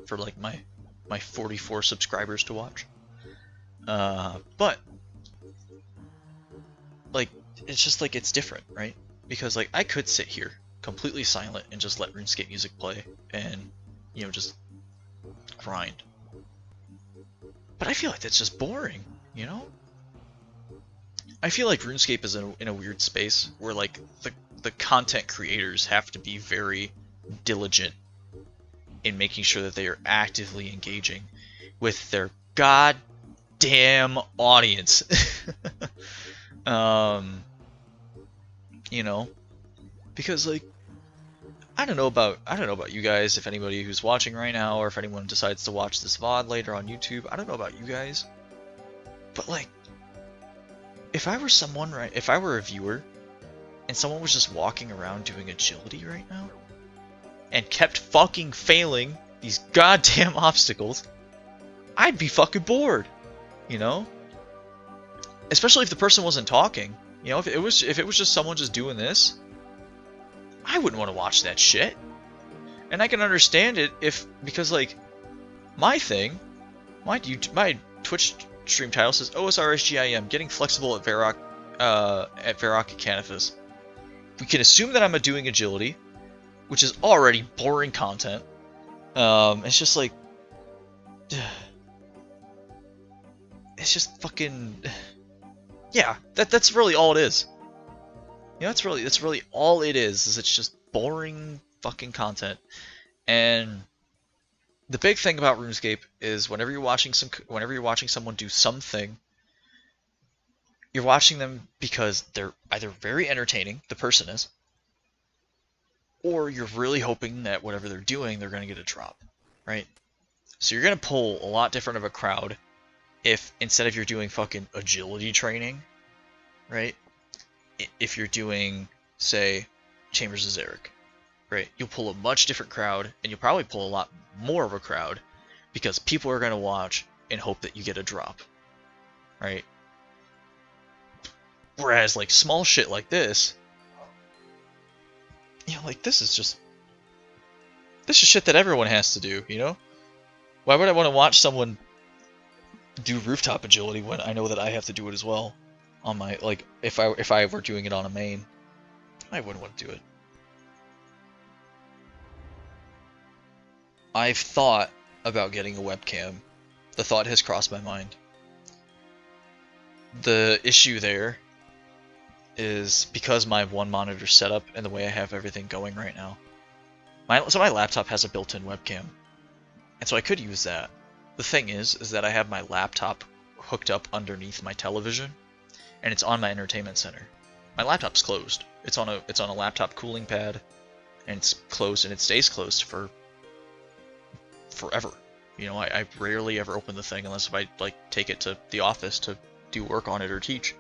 for like my 44 subscribers to watch. But like it's just like it's different, right? Because like I could sit here completely silent and just let RuneScape music play and, you know, just grind. But I feel like that's just boring, you know? I feel like RuneScape is in a weird space where like the content creators have to be very diligent in making sure that they are actively engaging with their goddamn audience. You know, because like I don't know about you guys, if anybody who's watching right now or if anyone decides to watch this VOD later on YouTube. I don't know about you guys, but like if I were someone, right, if I were a viewer and someone was just walking around doing agility right now and kept fucking failing these goddamn obstacles, I'd be fucking bored, you know? Especially if the person wasn't talking. You know, if it was just someone just doing this, I wouldn't want to watch that shit. And I can understand it because like my thing, my Twitch stream title says OSRS GIM, getting flexible at Varrock Canifus. We can assume that I'm doing agility, which is already boring content. It's just like it's just fucking yeah. That's really all it is. You know, that's really all it is it's just boring fucking content. And the big thing about RuneScape is whenever you're watching someone do something, you're watching them because they're either very entertaining, the person is, or you're really hoping that whatever they're doing, they're going to get a drop, right? So you're going to pull a lot different of a crowd if instead of you're doing fucking agility training, right? If you're doing, say, Chambers of Zarek, right? You'll pull a much different crowd, and you'll probably pull a lot more of a crowd because people are going to watch and hope that you get a drop, right? Whereas, like, small shit like this, you know, like, this is shit that everyone has to do, you know? Why would I want to watch someone do rooftop agility when I know that I have to do it as well on my, like, if I were doing it on a main? I wouldn't want to do it. I've thought about getting a webcam. The thought has crossed my mind. The issue there is because my one monitor setup and the way I have everything going right now. So my laptop has a built-in webcam, and so I could use that. The thing is that I have my laptop hooked up underneath my television, and it's on my entertainment center. My laptop's closed. It's on a laptop cooling pad, and it's closed, and it stays closed for forever. You know, I rarely ever open the thing unless if I like take it to the office to do work on it or teach.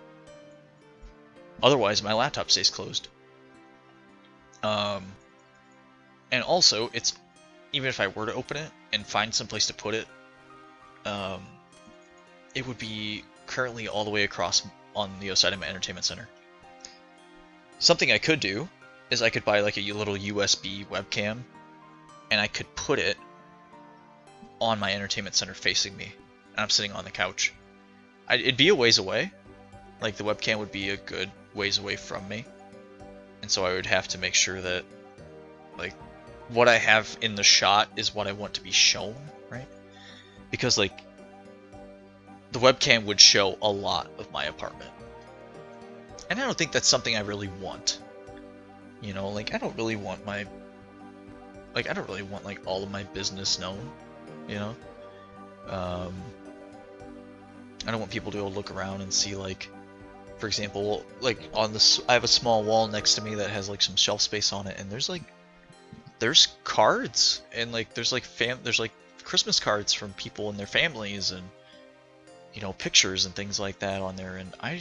Otherwise, my laptop stays closed. And also, it's even if I were to open it and find some place to put it, it would be currently all the way across on the other side of my entertainment center. Something I could do is I could buy like a little USB webcam, and I could put it on my entertainment center facing me, and I'm sitting on the couch. It'd be a ways away. Like, the webcam would be a good ways away from me, and so I would have to make sure that, like, what I have in the shot is what I want to be shown, right? Because, like, the webcam would show a lot of my apartment, and I don't think that's something I really want. You know, like, I don't really want like, all of my business known, you know? I don't want people to go look around and see, like, for example, like, on this, I have a small wall next to me that has, like, some shelf space on it, and there's cards, and, like, there's Christmas cards from people and their families, and, you know, pictures and things like that on there, and I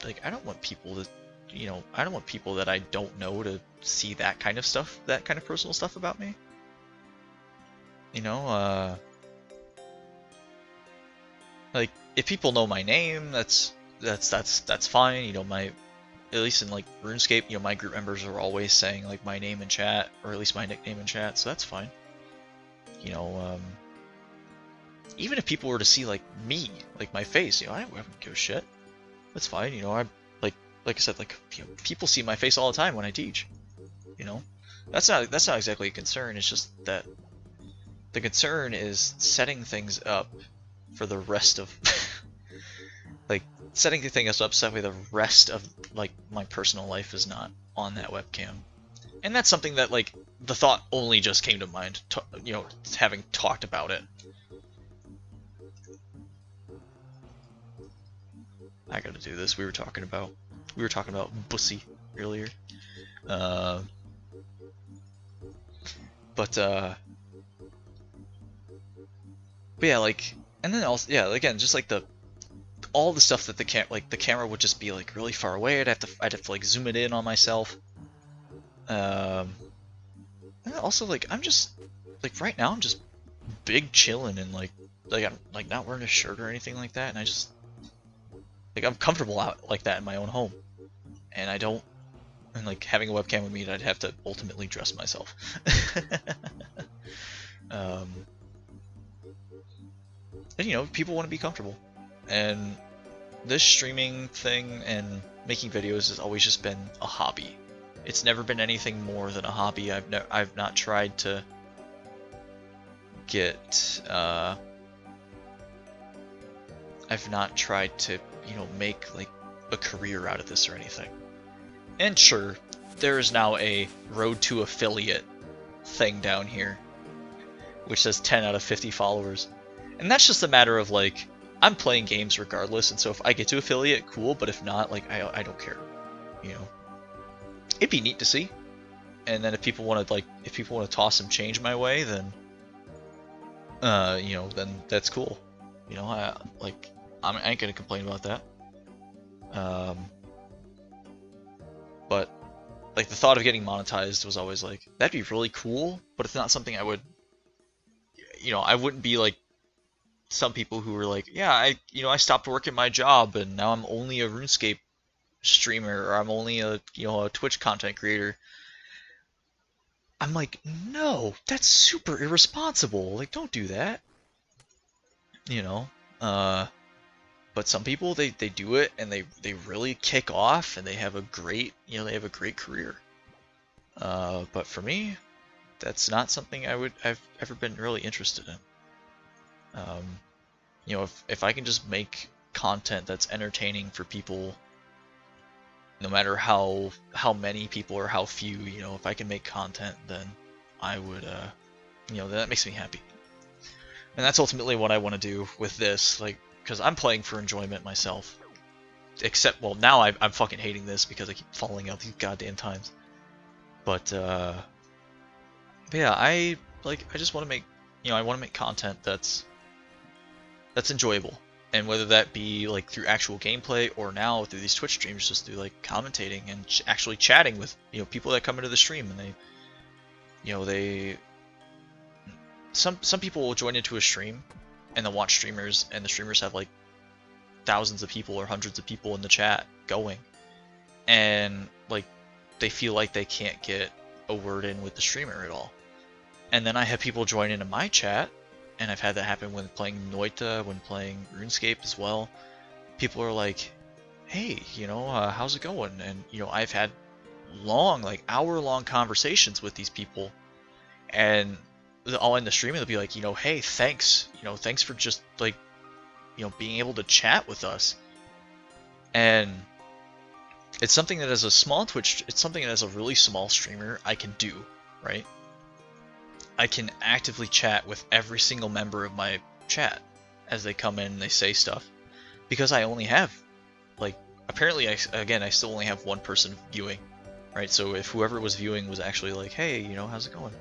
don't want people to you know, I don't want people that I don't know to see that kind of stuff, that kind of personal stuff about me. You know, like if people know my name, that's fine. You know, my at least in like RuneScape, you know, my group members are always saying like my name in chat, or at least my nickname in chat, so that's fine. You know, even if people were to see like me, like my face, you know, I wouldn't give a shit. That's fine. You know, like I said, like, you know, people see my face all the time when I teach. You know, that's not exactly a concern. It's just that the concern is setting things up for the rest of like setting the thing up so that way the rest of like my personal life is not on that webcam. And that's something that like the thought only just came to mind, you know, having talked about it. I gotta do this. We were talking about Bussy earlier. But yeah, like, and then also, yeah, again, just like all the stuff that the camera would just be like really far away. I'd have to like zoom it in on myself. And also like I'm just like right now I'm just big chilling and like I'm like not wearing a shirt or anything like that, and I just like I'm comfortable out like that in my own home, and I don't, and like having a webcam with me, I'd have to ultimately dress myself. And you know, people want to be comfortable, and this streaming thing and making videos has always just been a hobby. It's never been anything more than a hobby. I've not tried to get I've not tried to, you know, make like a career out of this or anything. And sure, there is now a road to affiliate thing down here, which says 10 out of 50 followers. And that's just a matter of like, I'm playing games regardless, and so if I get to affiliate, cool, but if not, like, I don't care, you know. It'd be neat to see. And then if people want to toss some change my way, then you know, then that's cool. You know, I ain't gonna complain about that. But like the thought of getting monetized was always like, that'd be really cool, but it's not something I would, you know, I wouldn't be like some people who were like, yeah, I stopped working my job and now I'm only a RuneScape streamer, or I'm only a Twitch content creator. I'm like, no, that's super irresponsible. Like, don't do that. You know, but some people they do it and they really kick off and they have a great career. But for me, that's not something I've ever been really interested in. You know, if I can just make content that's entertaining for people, no matter how many people or how few, you know, if I can make content, then I would, you know, that makes me happy. And that's ultimately what I want to do with this, like, because I'm playing for enjoyment myself. Except, well, now I'm fucking hating this because I keep falling out these goddamn times. But yeah, I just want to make, you know, I want to make content that's enjoyable. And whether that be like through actual gameplay or now through these Twitch streams, just through like commentating and actually chatting with, you know, people that come into the stream, and they, you know, some people will join into a stream and they'll watch streamers, and the streamers have like thousands of people or hundreds of people in the chat going, and like they feel like they can't get a word in with the streamer at all. And then I have people join into my chat, and I've had that happen when playing Noita, when playing RuneScape as well. People are like, hey, you know, how's it going? And, you know, I've had long, like hour-long conversations with these people, and all in the stream, they'll be like, you know, hey, thanks, you know, thanks for just like, you know, being able to chat with us. And it's something that as a small Twitch, it's something that as a really small streamer I can do, right? I can actively chat with every single member of my chat as they come in and they say stuff, because I only have, like, apparently I still only have one person viewing, right? So if whoever was viewing was actually like, hey, you know, how's it going?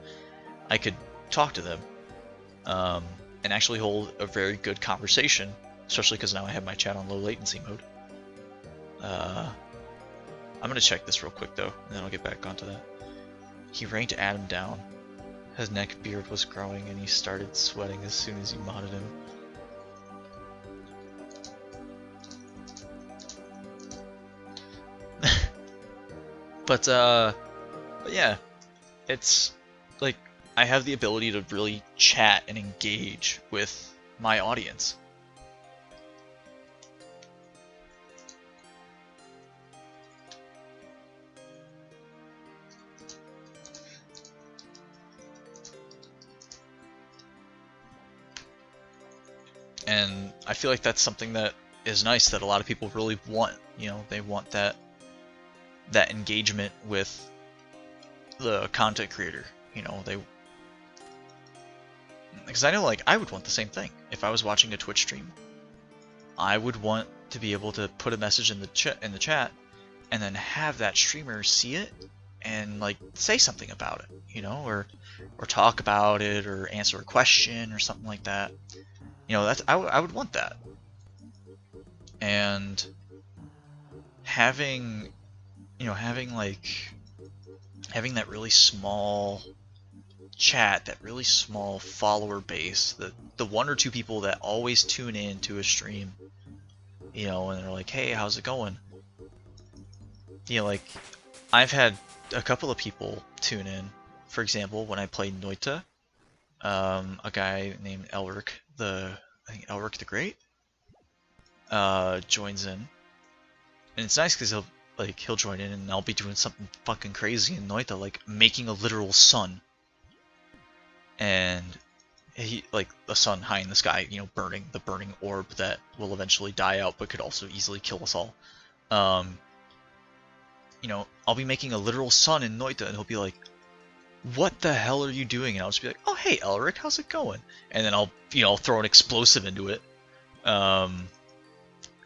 I could talk to them, and actually hold a very good conversation, especially because now I have my chat on low latency mode. I'm gonna check this real quick though, and then I'll get back onto that. He ranked Adam down. His neck beard was growing, and he started sweating as soon as you modded him. But yeah, it's like I have the ability to really chat and engage with my audience. And I feel like that's something that is nice that a lot of people really want. You know, they want that engagement with the content creator. You know, because I know, like, I would want the same thing if I was watching a Twitch stream. I would want to be able to put a message in the chat, and then have that streamer see it and like say something about it, you know, or talk about it, or answer a question or something like that. You know, I would want that. And having that really small chat, that really small follower base, the one or two people that always tune in to a stream, you know, and they're like, hey, how's it going? You know, like, I've had a couple of people tune in. For example, when I played Noita, a guy named Elric, I think Elric the Great, joins in, and it's nice because he'll join in, and I'll be doing something fucking crazy in Noita, like making a literal sun, and he, like, a sun high in the sky, you know, burning the burning orb that will eventually die out, but could also easily kill us all. You know, I'll be making a literal sun in Noita, and he'll be like, what the hell are you doing? And I'll just be like, oh, hey, Elric, how's it going? And then I'll throw an explosive into it. And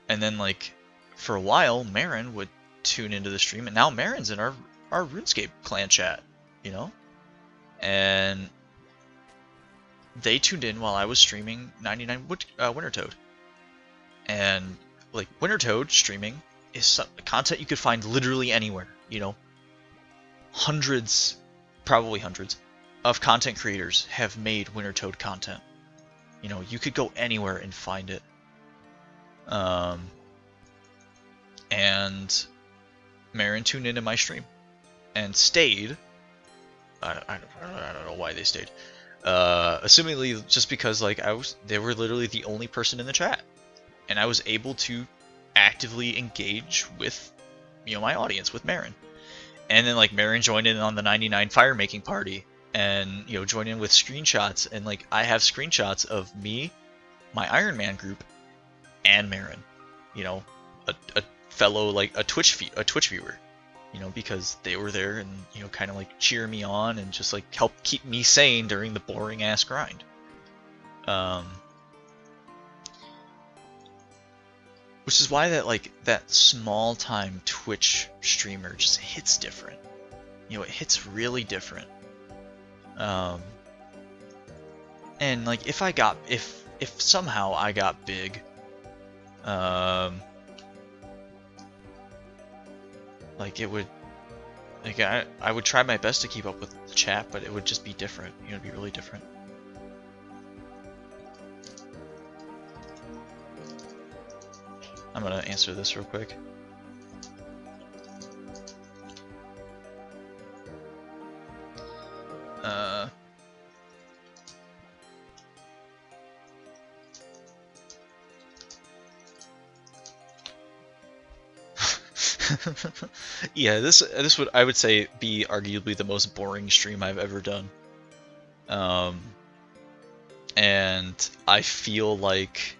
then, like, for a while, Marin would tune into the stream, and now Marin's in our RuneScape clan chat, you know? And they tuned in while I was streaming 99 Winter Toad. And, like, Winter Toad streaming is content you could find literally anywhere, you know? Probably hundreds, of content creators have made Winter Toad content. You know, you could go anywhere and find it. And Marin tuned into my stream and stayed. I don't know why they stayed. Assumingly just because, like, they were literally the only person in the chat, and I was able to actively engage with, you know, my audience, with Marin. And then, like, Marin joined in on the 99 fire making party, and, you know, joined in with screenshots, and, like, I have screenshots of me, my Iron Man group, and Marin, you know, a fellow, like, a Twitch viewer, you know, because they were there and, you know, kind of like cheer me on and just, like, help keep me sane during the boring ass grind. Which is why that small time Twitch streamer just hits different. You know, it hits really different. And, like, if somehow I got big, like, it would, like, I would try my best to keep up with the chat, but it would just be different. You know, it'd be really different. I'm gonna answer this real quick. Yeah, this would, I would say, be arguably the most boring stream I've ever done. And I feel like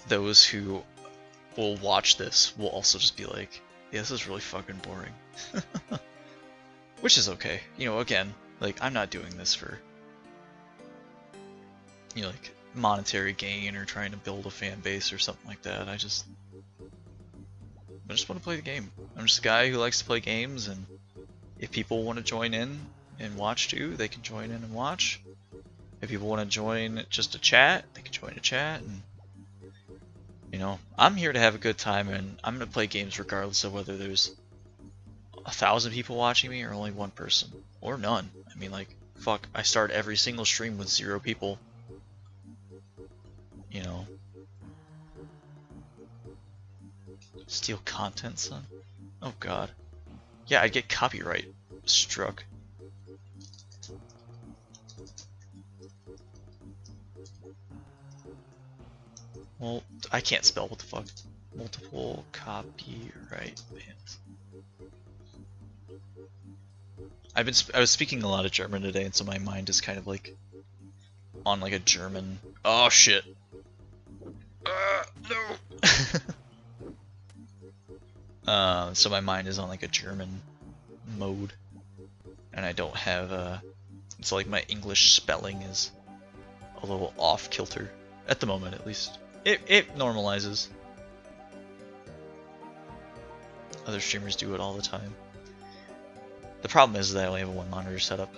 those who will watch this will also just be like, yeah, this is really fucking boring. Which is okay. You know, again, like, I'm not doing this for, you know, like, monetary gain or trying to build a fan base or something like that. I just want to play the game. I'm just a guy who likes to play games, and if people want to join in and watch too, they can join in and watch. If people want to join just a chat, they can join a chat. And, you know, I'm here to have a good time, and I'm going to play games regardless of whether there's 1,000 people watching me or only one person. Or none. I mean, like, fuck, I start every single stream with 0 people. You know. Steal content, son? Oh god. Yeah, I'd get copyright struck. Well, I can't spell, what the fuck? Multiple copyright bans. I was speaking a lot of German today, and so my mind is kind of like on like a German. Oh shit. No. So my mind is on like a German mode, and I don't have so like my English spelling is a little off kilter at the moment, at least. It normalizes. Other streamers do it all the time. The problem is that I only have a 1 monitor setup.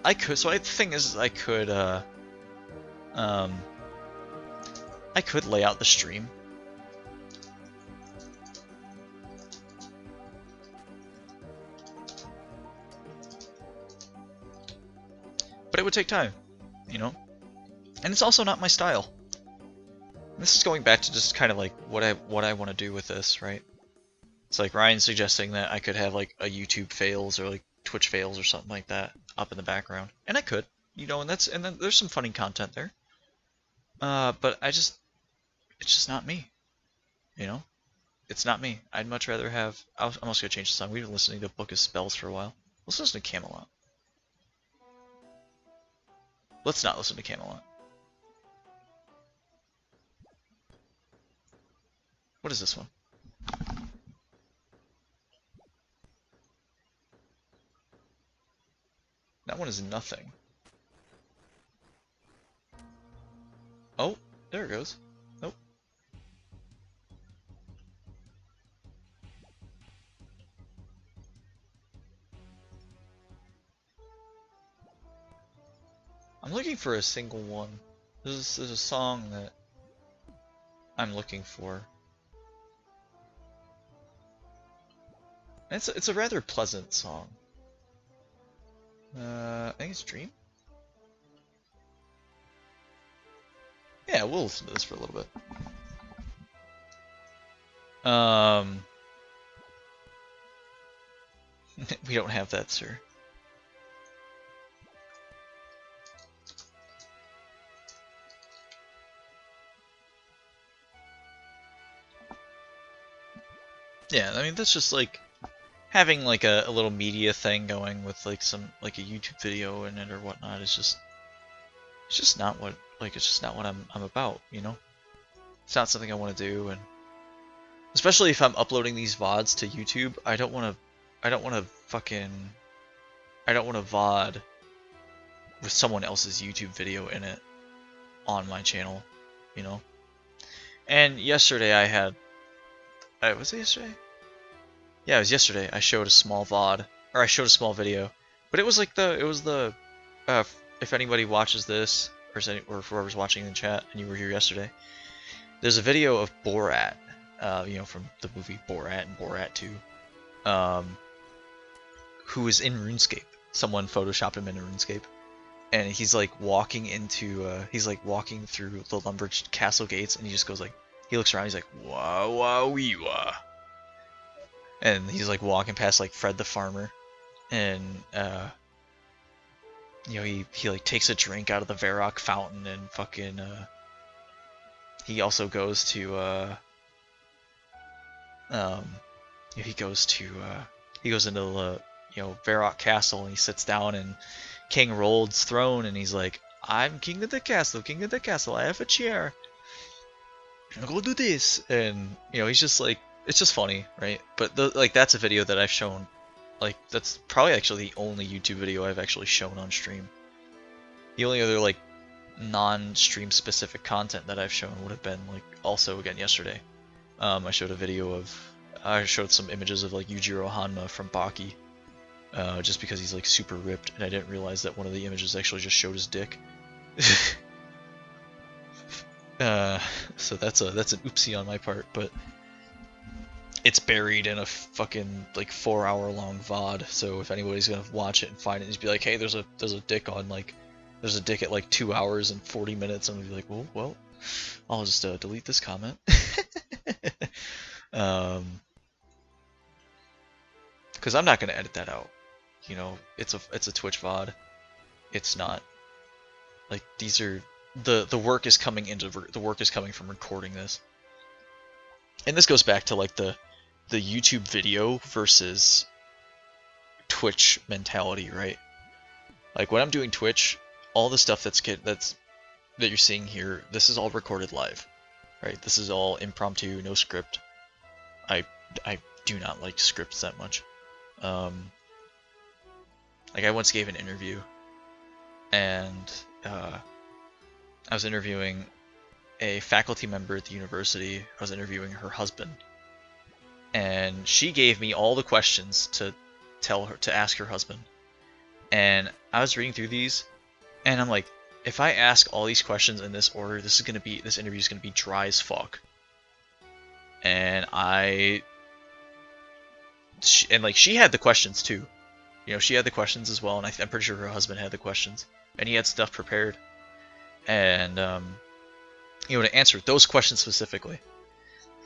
I could. So the thing is, I could lay out the stream. But it would take time, you know? And it's also not my style. This is going back to just kind of like what I want to do with this, right? It's like Ryan's suggesting that I could have like a YouTube fails or like Twitch fails or something like that up in the background. And I could, you know, and then there's some funny content there. But it's just not me, you know? It's not me. I'd much rather have... I'm also going to change the song. We've been listening to Book of Spells for a while. Let's listen to Camelot. Let's not listen to Camelot. What is this one? That one is nothing. Oh, there it goes. Nope. I'm looking for a single one. There's a song that I'm looking for. It's a rather pleasant song. I think it's Dream? Yeah, we'll listen to this for a little bit. We don't have that, sir. Yeah, I mean, that's just like having like a little media thing going with like some like a YouTube video in it or whatnot is just it's just not what I'm about, you know? It's not something I want to do, and especially if I'm uploading these VODs to YouTube, I don't want to VOD with someone else's YouTube video in it on my channel, you know? And yesterday I had was it yesterday? Yeah, it was yesterday. I showed a small VOD, or I showed a small video, but it was like if anybody watches this, or whoever's watching in the chat, and you were here yesterday, there's a video of Borat, you know, from the movie Borat and Borat 2, who is in RuneScape. Someone photoshopped him in RuneScape, and he's like walking through the lumber castle gates, and he just goes like, he looks around, he's like, wah wah wee wah. And he's like walking past like Fred the farmer, and you know, he like takes a drink out of the Varrock fountain, and fucking he also goes to he goes into the, you know, Varrock castle, and he sits down in King Rold's throne, and he's like, I'm king of the castle, I have a chair, I'll go do this. And you know, he's just like, it's just funny, right? But like that's a video that I've shown, like that's probably actually the only YouTube video I've actually shown on stream. The only other like non-stream specific content that I've shown would have been like also again yesterday. I showed a video of I showed some images of like Yujiro Hanma from Baki, just because he's like super ripped, and I didn't realize that one of the images actually just showed his dick. So that's an oopsie on my part, but it's buried in a fucking like 4-hour long VOD. So if anybody's gonna watch it and find it, just be like, hey, there's a dick on like there's a dick at like 2 hours and 40 minutes. I'm gonna be like, well, I'll just delete this comment. Because I'm not gonna edit that out. You know, it's a Twitch VOD. It's not like these are the work is coming from recording this. And this goes back to like the YouTube video versus Twitch mentality, right? Like when I'm doing Twitch, all the stuff that you're seeing here, this is all recorded live, right? This is all impromptu, no script. I do not like scripts that much. Like I once gave an interview, and I was interviewing a faculty member at the university. I was interviewing her husband, and she gave me all the questions to ask her husband. And I was reading through these, and I'm like, if I ask all these questions in this order, this interview is gonna be dry as fuck. And she had the questions too. You know, she had the questions as well, and I'm pretty sure her husband had the questions, and he had stuff prepared. And you know, to answer those questions specifically,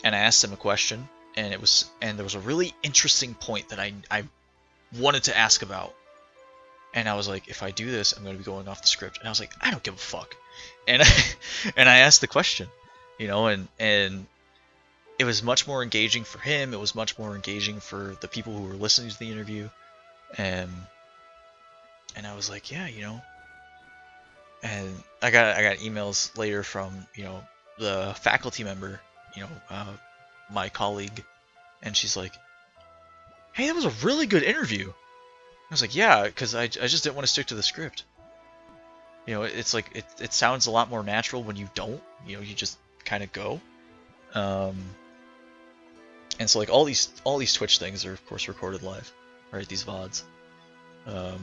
and I asked him a question, and there was a really interesting point that I wanted to ask about, and I was like, if I do this, I'm going to be going off the script, and I was like, I don't give a fuck, and I asked the question, you know, and it was much more engaging for him. It was much more engaging for the people who were listening to the interview, and I was like, yeah, you know. And I got emails later from, you know, the faculty member, you know, my colleague, and she's like, hey, that was a really good interview. I was like, yeah, because I just didn't want to stick to the script. You know, it's like it sounds a lot more natural when you don't. You know, you just kind of go. And so like all these Twitch things are of course recorded live, right? These VODs. The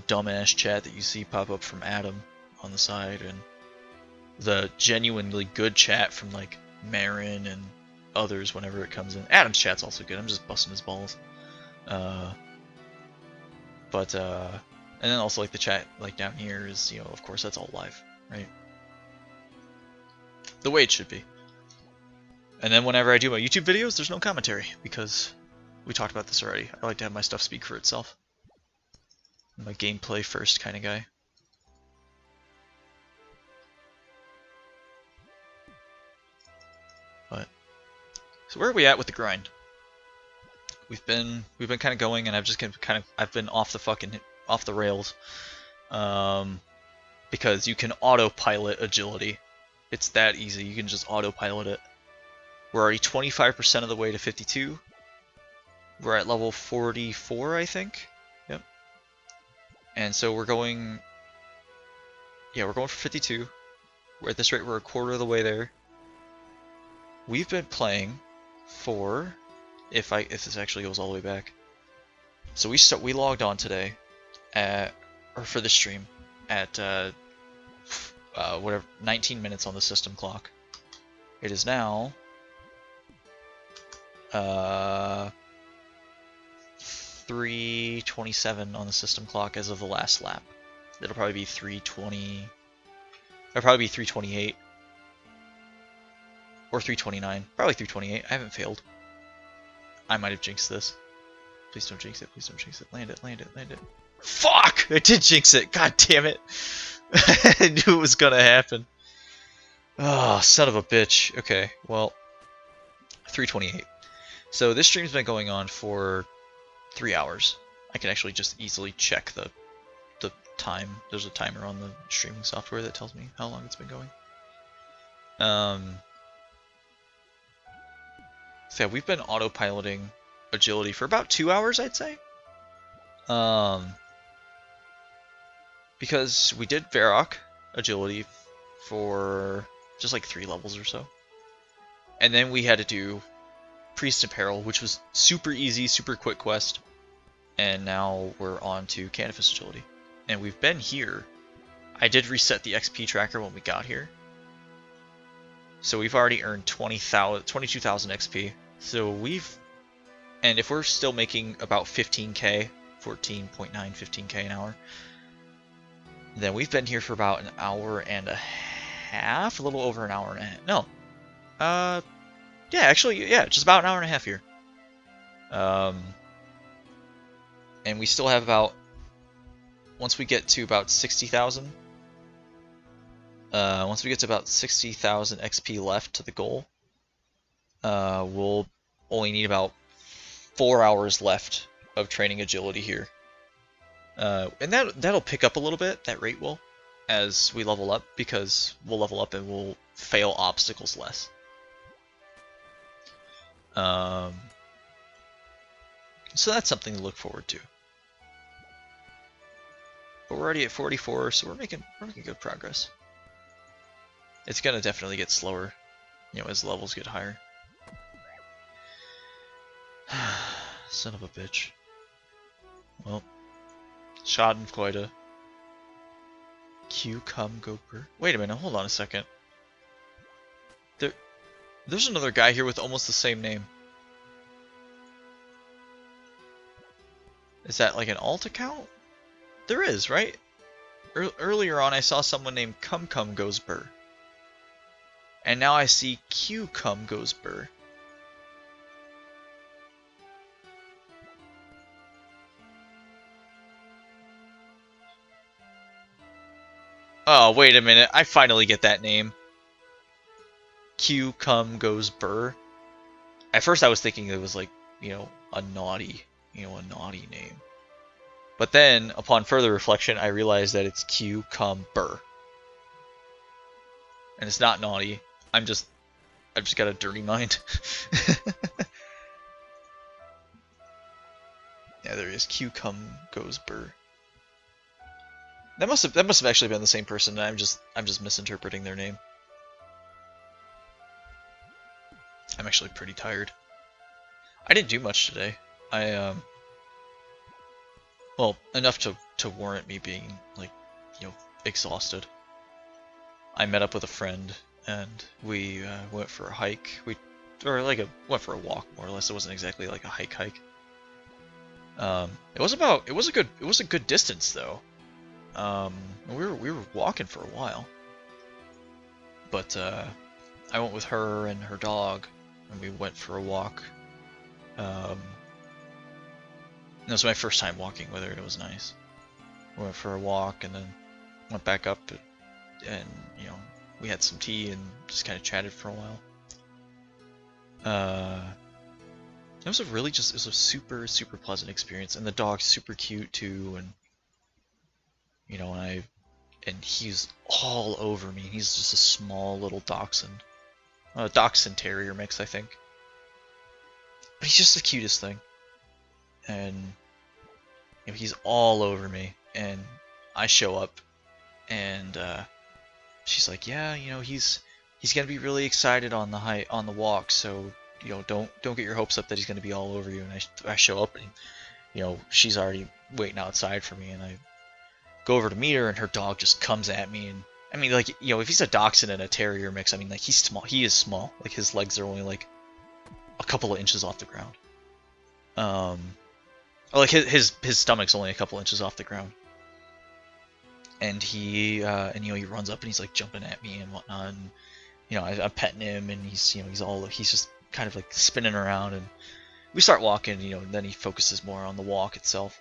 dumbass chat that you see pop up from Adam on the side, and the genuinely good chat from like Marin and others whenever it comes in. Adam's chat's also good. I'm just busting his balls. And then also like the chat like down here is, you know, of course that's all live, right? The way it should be. And then whenever I do my YouTube videos, there's no commentary because we talked about this already. I like to have my stuff speak for itself. I'm a gameplay first kind of guy. But so where are we at with the grind? We've been kind of going, and I've just I've been off the rails, because you can autopilot agility. It's that easy. You can just autopilot it. We're already 25% of the way to 52. We're at level 44, I think. Yep. And so we're going. Yeah, we're going for 52. We're at this rate. We're a quarter of the way there. We've been playing for, if this actually goes all the way back. So we logged on today for the stream at whatever 19 minutes on the system clock. It is now 3:27 on the system clock as of the last lap. It'll probably be 3:20. It'll probably be 3:28 or 3:29. Probably 3:28. I haven't failed. I might have jinxed this. Please don't jinx it. Please don't jinx it. Land it. Land it. Land it. Fuck! I did jinx it. God damn it. I knew it was gonna happen. Oh, son of a bitch. Okay, well, 3:28. So this stream's been going on for 3 hours. I can actually just easily check the time. There's a timer on the streaming software that tells me how long it's been going. So yeah, we've been autopiloting agility for about 2 hours, I'd say. because we did Varrock agility for just like 3 levels or so. And then we had to do Priest and Peril, which was super easy, super quick quest. And now we're on to Canifis agility. And we've been here. I did reset the XP tracker when we got here. So we've already earned 22,000 XP. So we've... And if we're still making about 15k, 14.9, 15k an hour, then we've been here for about an hour and a half, a little over an hour and a half. No. Yeah, actually, yeah, just about an hour and a half here. And we still have about... Once we get to about 60,000... once we get to about 60,000 XP left to the goal, we'll only need about 4 hours left of training agility here. And that'll pick up a little bit, that rate will, as we level up, because we'll level up and we'll fail obstacles less. So that's something to look forward to. But we're already at 44, so we're making good progress. It's gonna definitely get slower, you know, as levels get higher. Son of a bitch. Well, Schadenfreude. Cucumber. Wait a minute, hold on a second. There's another guy here with almost the same name. Is that like an alt account? There is, right? Earlier on I saw someone named Cum Goes Burr. And now I see Cucum Goes Burr. Oh, wait a minute. I finally get that name. Cucum Goes Burr. At first I was thinking it was like, you know, a naughty name. But then, upon further reflection, I realized that it's Cucumber. And it's not naughty. I've just got a dirty mind. Yeah, there is. Cucum Goes Burr. That must have actually been the same person. I'm just misinterpreting their name. I'm actually pretty tired. I didn't do much today. Well, enough to warrant me being, like, you know, exhausted. I met up with a friend and we went for a hike. Went for a walk, more or less. It wasn't exactly like a hike. It was a good distance though. We were walking for a while. But I went with her and her dog and we went for a walk. It was my first time walking with her. It was nice. We went for a walk and then went back up and you know, we had some tea and just kind of chatted for a while. It was a super pleasant experience, and the dog's super cute too, and you know, and he's all over me. He's just a small little dachshund, dachshund terrier mix, I think. But he's just the cutest thing, and you know, he's all over me. And I show up, and she's like, "Yeah, you know, he's gonna be really excited on the walk, so you know, don't get your hopes up that he's gonna be all over you." And I show up, and you know, she's already waiting outside for me, and I go over to meet her, and her dog just comes at me, and I mean, like, you know, if he's a dachshund and a terrier mix, I mean, like, he's small. He is small. Like, his legs are only like a couple of inches off the ground. Like his stomach's only a couple inches off the ground. And he you know, he runs up and he's like jumping at me and whatnot, and you know, I'm petting him, and he's just kind of like spinning around, and we start walking, you know, and then he focuses more on the walk itself.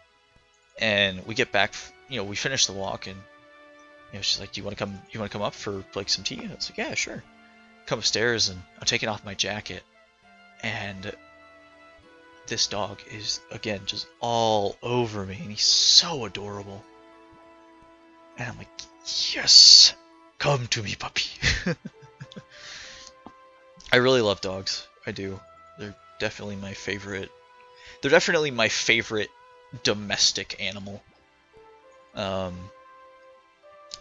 And we get back, you know, we finish the walk, and you know, she's like, "Do you want to come up for like some tea?" And I was like, "Yeah, sure." Come upstairs, and I'm taking off my jacket, and this dog is again just all over me, and he's so adorable. And I'm like, "Yes, come to me, puppy." I really love dogs. I do. They're definitely my favorite. They're definitely my favorite domestic animal.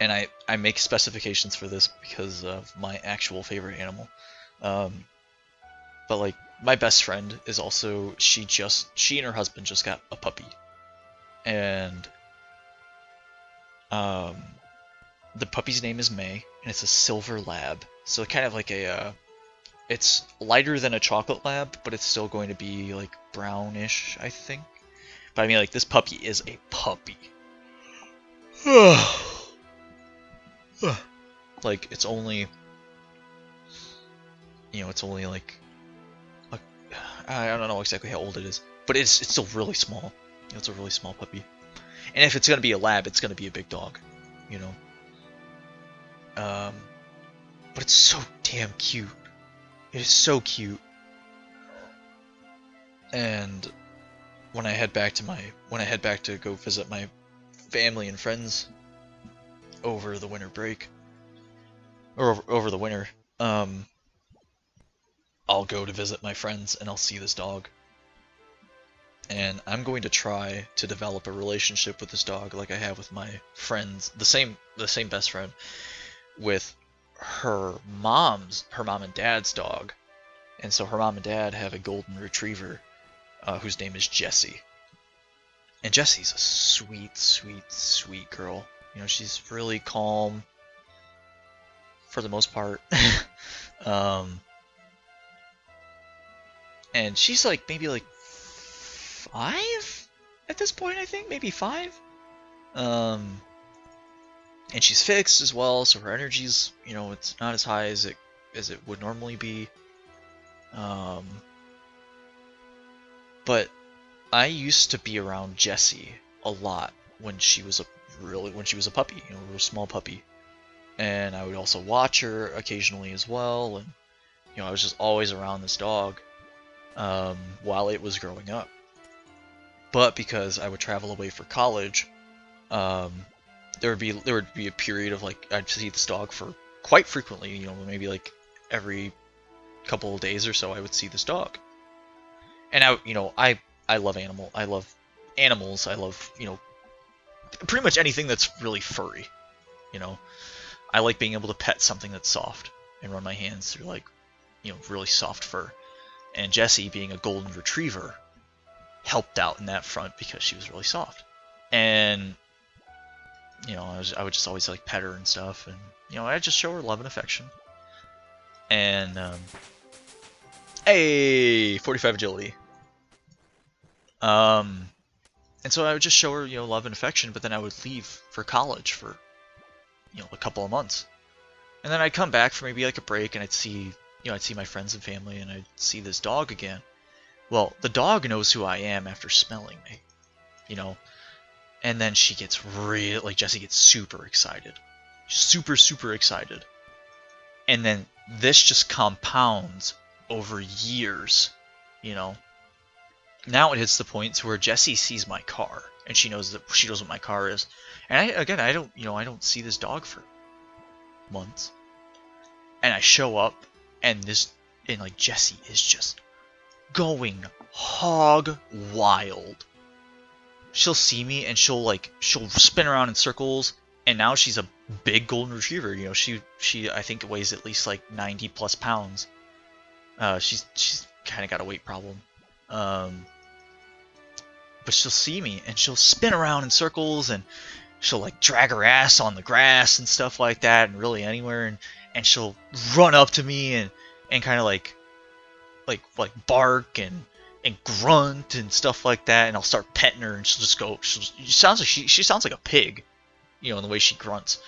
and I make specifications for this because of my actual favorite animal. But like my best friend is also she and her husband just got a puppy, and the puppy's name is May, and it's a silver lab. So kind of like it's lighter than a chocolate lab, but it's still going to be like brownish, I think. But I mean, like, this puppy is a puppy. Like, it's only, it's only like, I don't know exactly how old it is, but it's still really small. It's a really small puppy. And if it's gonna be a lab, it's gonna be a big dog, you know. But it's so damn cute. It is so cute. And when I head back to go visit my family and friends over the winter break, or over the winter, I'll go to visit my friends and I'll see this dog. And I'm going to try to develop a relationship with this dog like I have with my friends, the same best friend, with her mom and dad's dog. And so her mom and dad have a golden retriever whose name is Jessie. And Jessie's a sweet, sweet, sweet girl. She's really calm for the most part. And she's like maybe like 5 at this point, I think, maybe 5. And she's fixed as well, so her energy's, it's not as high as it would normally be. But I used to be around Jessie a lot when she was a puppy, a small puppy. And I would also watch her occasionally as well, and I was just always around this dog while it was growing up. But because I would travel away for college, there would be a period of like I'd see this dog for quite frequently, maybe like every couple of days or so I would see this dog. And I love animals. I love, pretty much anything that's really furry. I like being able to pet something that's soft and run my hands through like, really soft fur. And Jessie, being a golden retriever, helped out in that front because she was really soft. And I would just always like pet her and stuff, and I'd just show her love and affection. And 45 agility. And so I would just show her, love and affection, but then I would leave for college for, a couple of months. And then I'd come back for maybe like a break, and I'd see my friends and family, and I'd see this dog again. Well, the dog knows who I am after smelling me, and then she gets Jessie gets super excited. Super, super excited. And then this just compounds over years, Now it hits the point to where Jessie sees my car, and she knows what my car is. And I don't see this dog for months. And I show up, and Jessie is just going hog wild. She'll see me and she'll spin around in circles, and now she's a big golden retriever. She I think weighs at least like 90 plus pounds. She's kind of got a weight problem. But she'll see me and she'll spin around in circles, and she'll like drag her ass on the grass and stuff like that, and really anywhere, and she'll run up to me and kind of like bark and grunt and stuff like that, and I'll start petting her, and she'll just go. She sounds like a pig, in the way she grunts.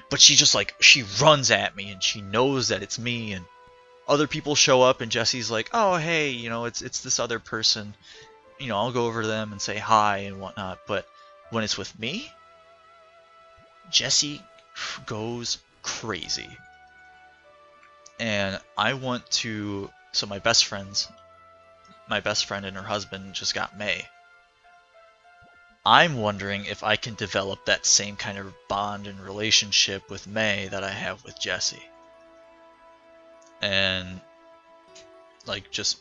But she runs at me, and she knows that it's me, and other people show up, and Jessie's like, oh hey, it's this other person. I'll go over to them and say hi and whatnot. But when it's with me, Jessie goes crazy. And I want to. So my best friend and her husband just got May. I'm wondering if I can develop that same kind of bond and relationship with May that I have with Jessie. And just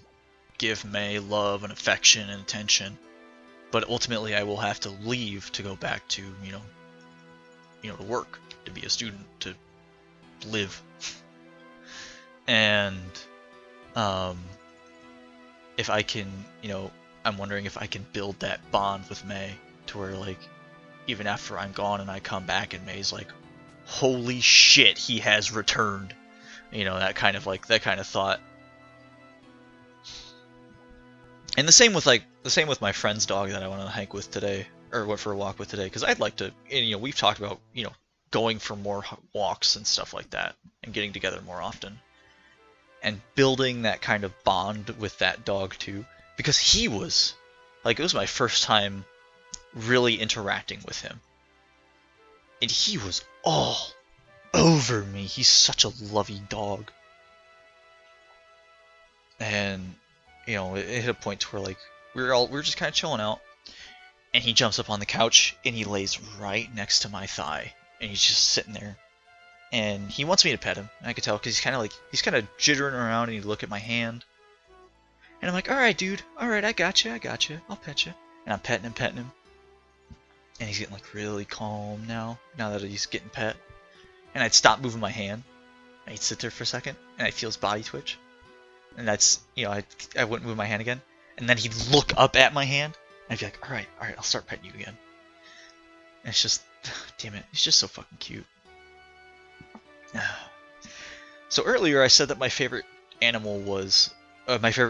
give May love and affection and attention. But ultimately I will have to leave to go back to, to work, to be a student to live. And if I can, I'm wondering if I can build that bond with May to where, like, even after I'm gone and I come back and May's like, holy shit, he has returned. That kind of thought. And the same with my friend's dog that I went on a hike with today, or went for a walk with today, because I'd like to, and, we've talked about, going for more walks and stuff like that, and getting together more often. And building that kind of bond with that dog too, because he was, like, it was my first time really interacting with him. And he was all over me. He's such a lovey dog. And, it hit a point where, like, we were just kind of chilling out, and he jumps up on the couch and he lays right next to my thigh, and he's just sitting there. And he wants me to pet him. I could tell because he's kind of jittering around, and he look at my hand. And I'm like, all right, dude, all right, I got you, I'll pet you. And I'm petting him, and he's getting like really calm now that he's getting pet. And I'd stop moving my hand, and he'd sit there for a second, and I'd feel his body twitch. And that's, I wouldn't move my hand again. And then he'd look up at my hand, and I'd be like, all right, I'll start petting you again. And it's just, damn it, he's just so fucking cute. So earlier I said that my favorite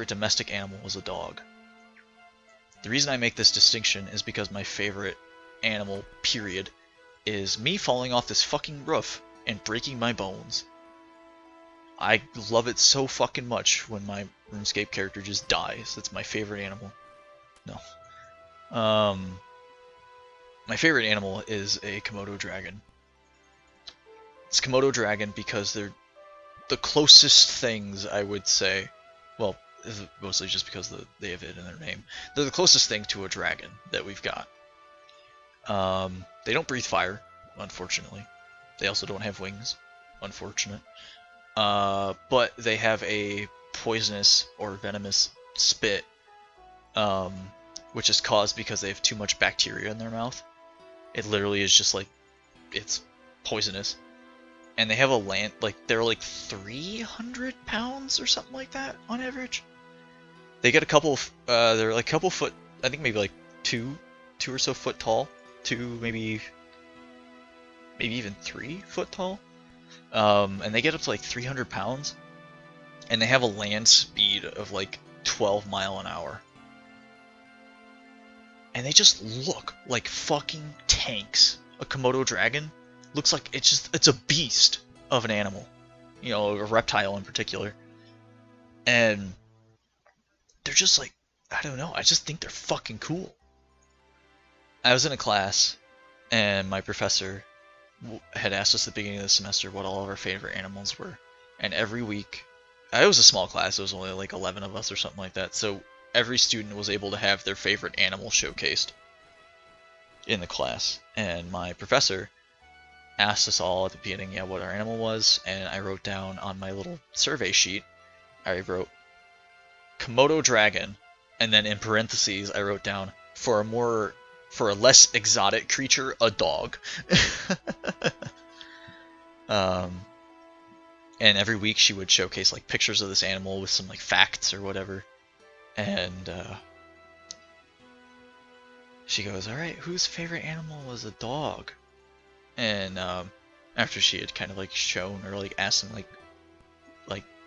domestic animal was a dog. The reason I make this distinction is because my favorite animal, period, is me falling off this fucking roof and breaking my bones. I love it so fucking much when my RuneScape character just dies. That's my favorite animal. No. My favorite animal is a Komodo dragon. It's Komodo dragon because they're the closest things, I would say. Well, mostly just because they have it in their name. They're the closest thing to a dragon that we've got. They don't breathe fire, unfortunately. They also don't have wings, unfortunate. But they have a poisonous or venomous spit, which is caused because they have too much bacteria in their mouth. It literally is just like, it's poisonous. And they have they're like 300 pounds or something like that on average. They get they're like a couple foot, I think maybe like two or so foot tall, maybe even 3 foot tall. And they get up to like 300 pounds, and they have a land speed of like 12 mile an hour. And they just look like fucking tanks. A Komodo dragon looks like it's a beast of an animal, a reptile in particular. And they're just like, I don't know, I just think they're fucking cool. I was in a class, and my professor had asked us at the beginning of the semester what all of our favorite animals were. And every week, it was a small class, it was only like 11 of us or something like that, so every student was able to have their favorite animal showcased in the class. And my professor asked us all at the beginning, what our animal was, and I wrote down on my little survey sheet, I wrote Komodo dragon, and then in parentheses I wrote down, for a less exotic creature, a dog. And every week she would showcase like pictures of this animal with some like facts or whatever. And she goes, all right, whose favorite animal was a dog? And after she had kind of like shown or like asked some like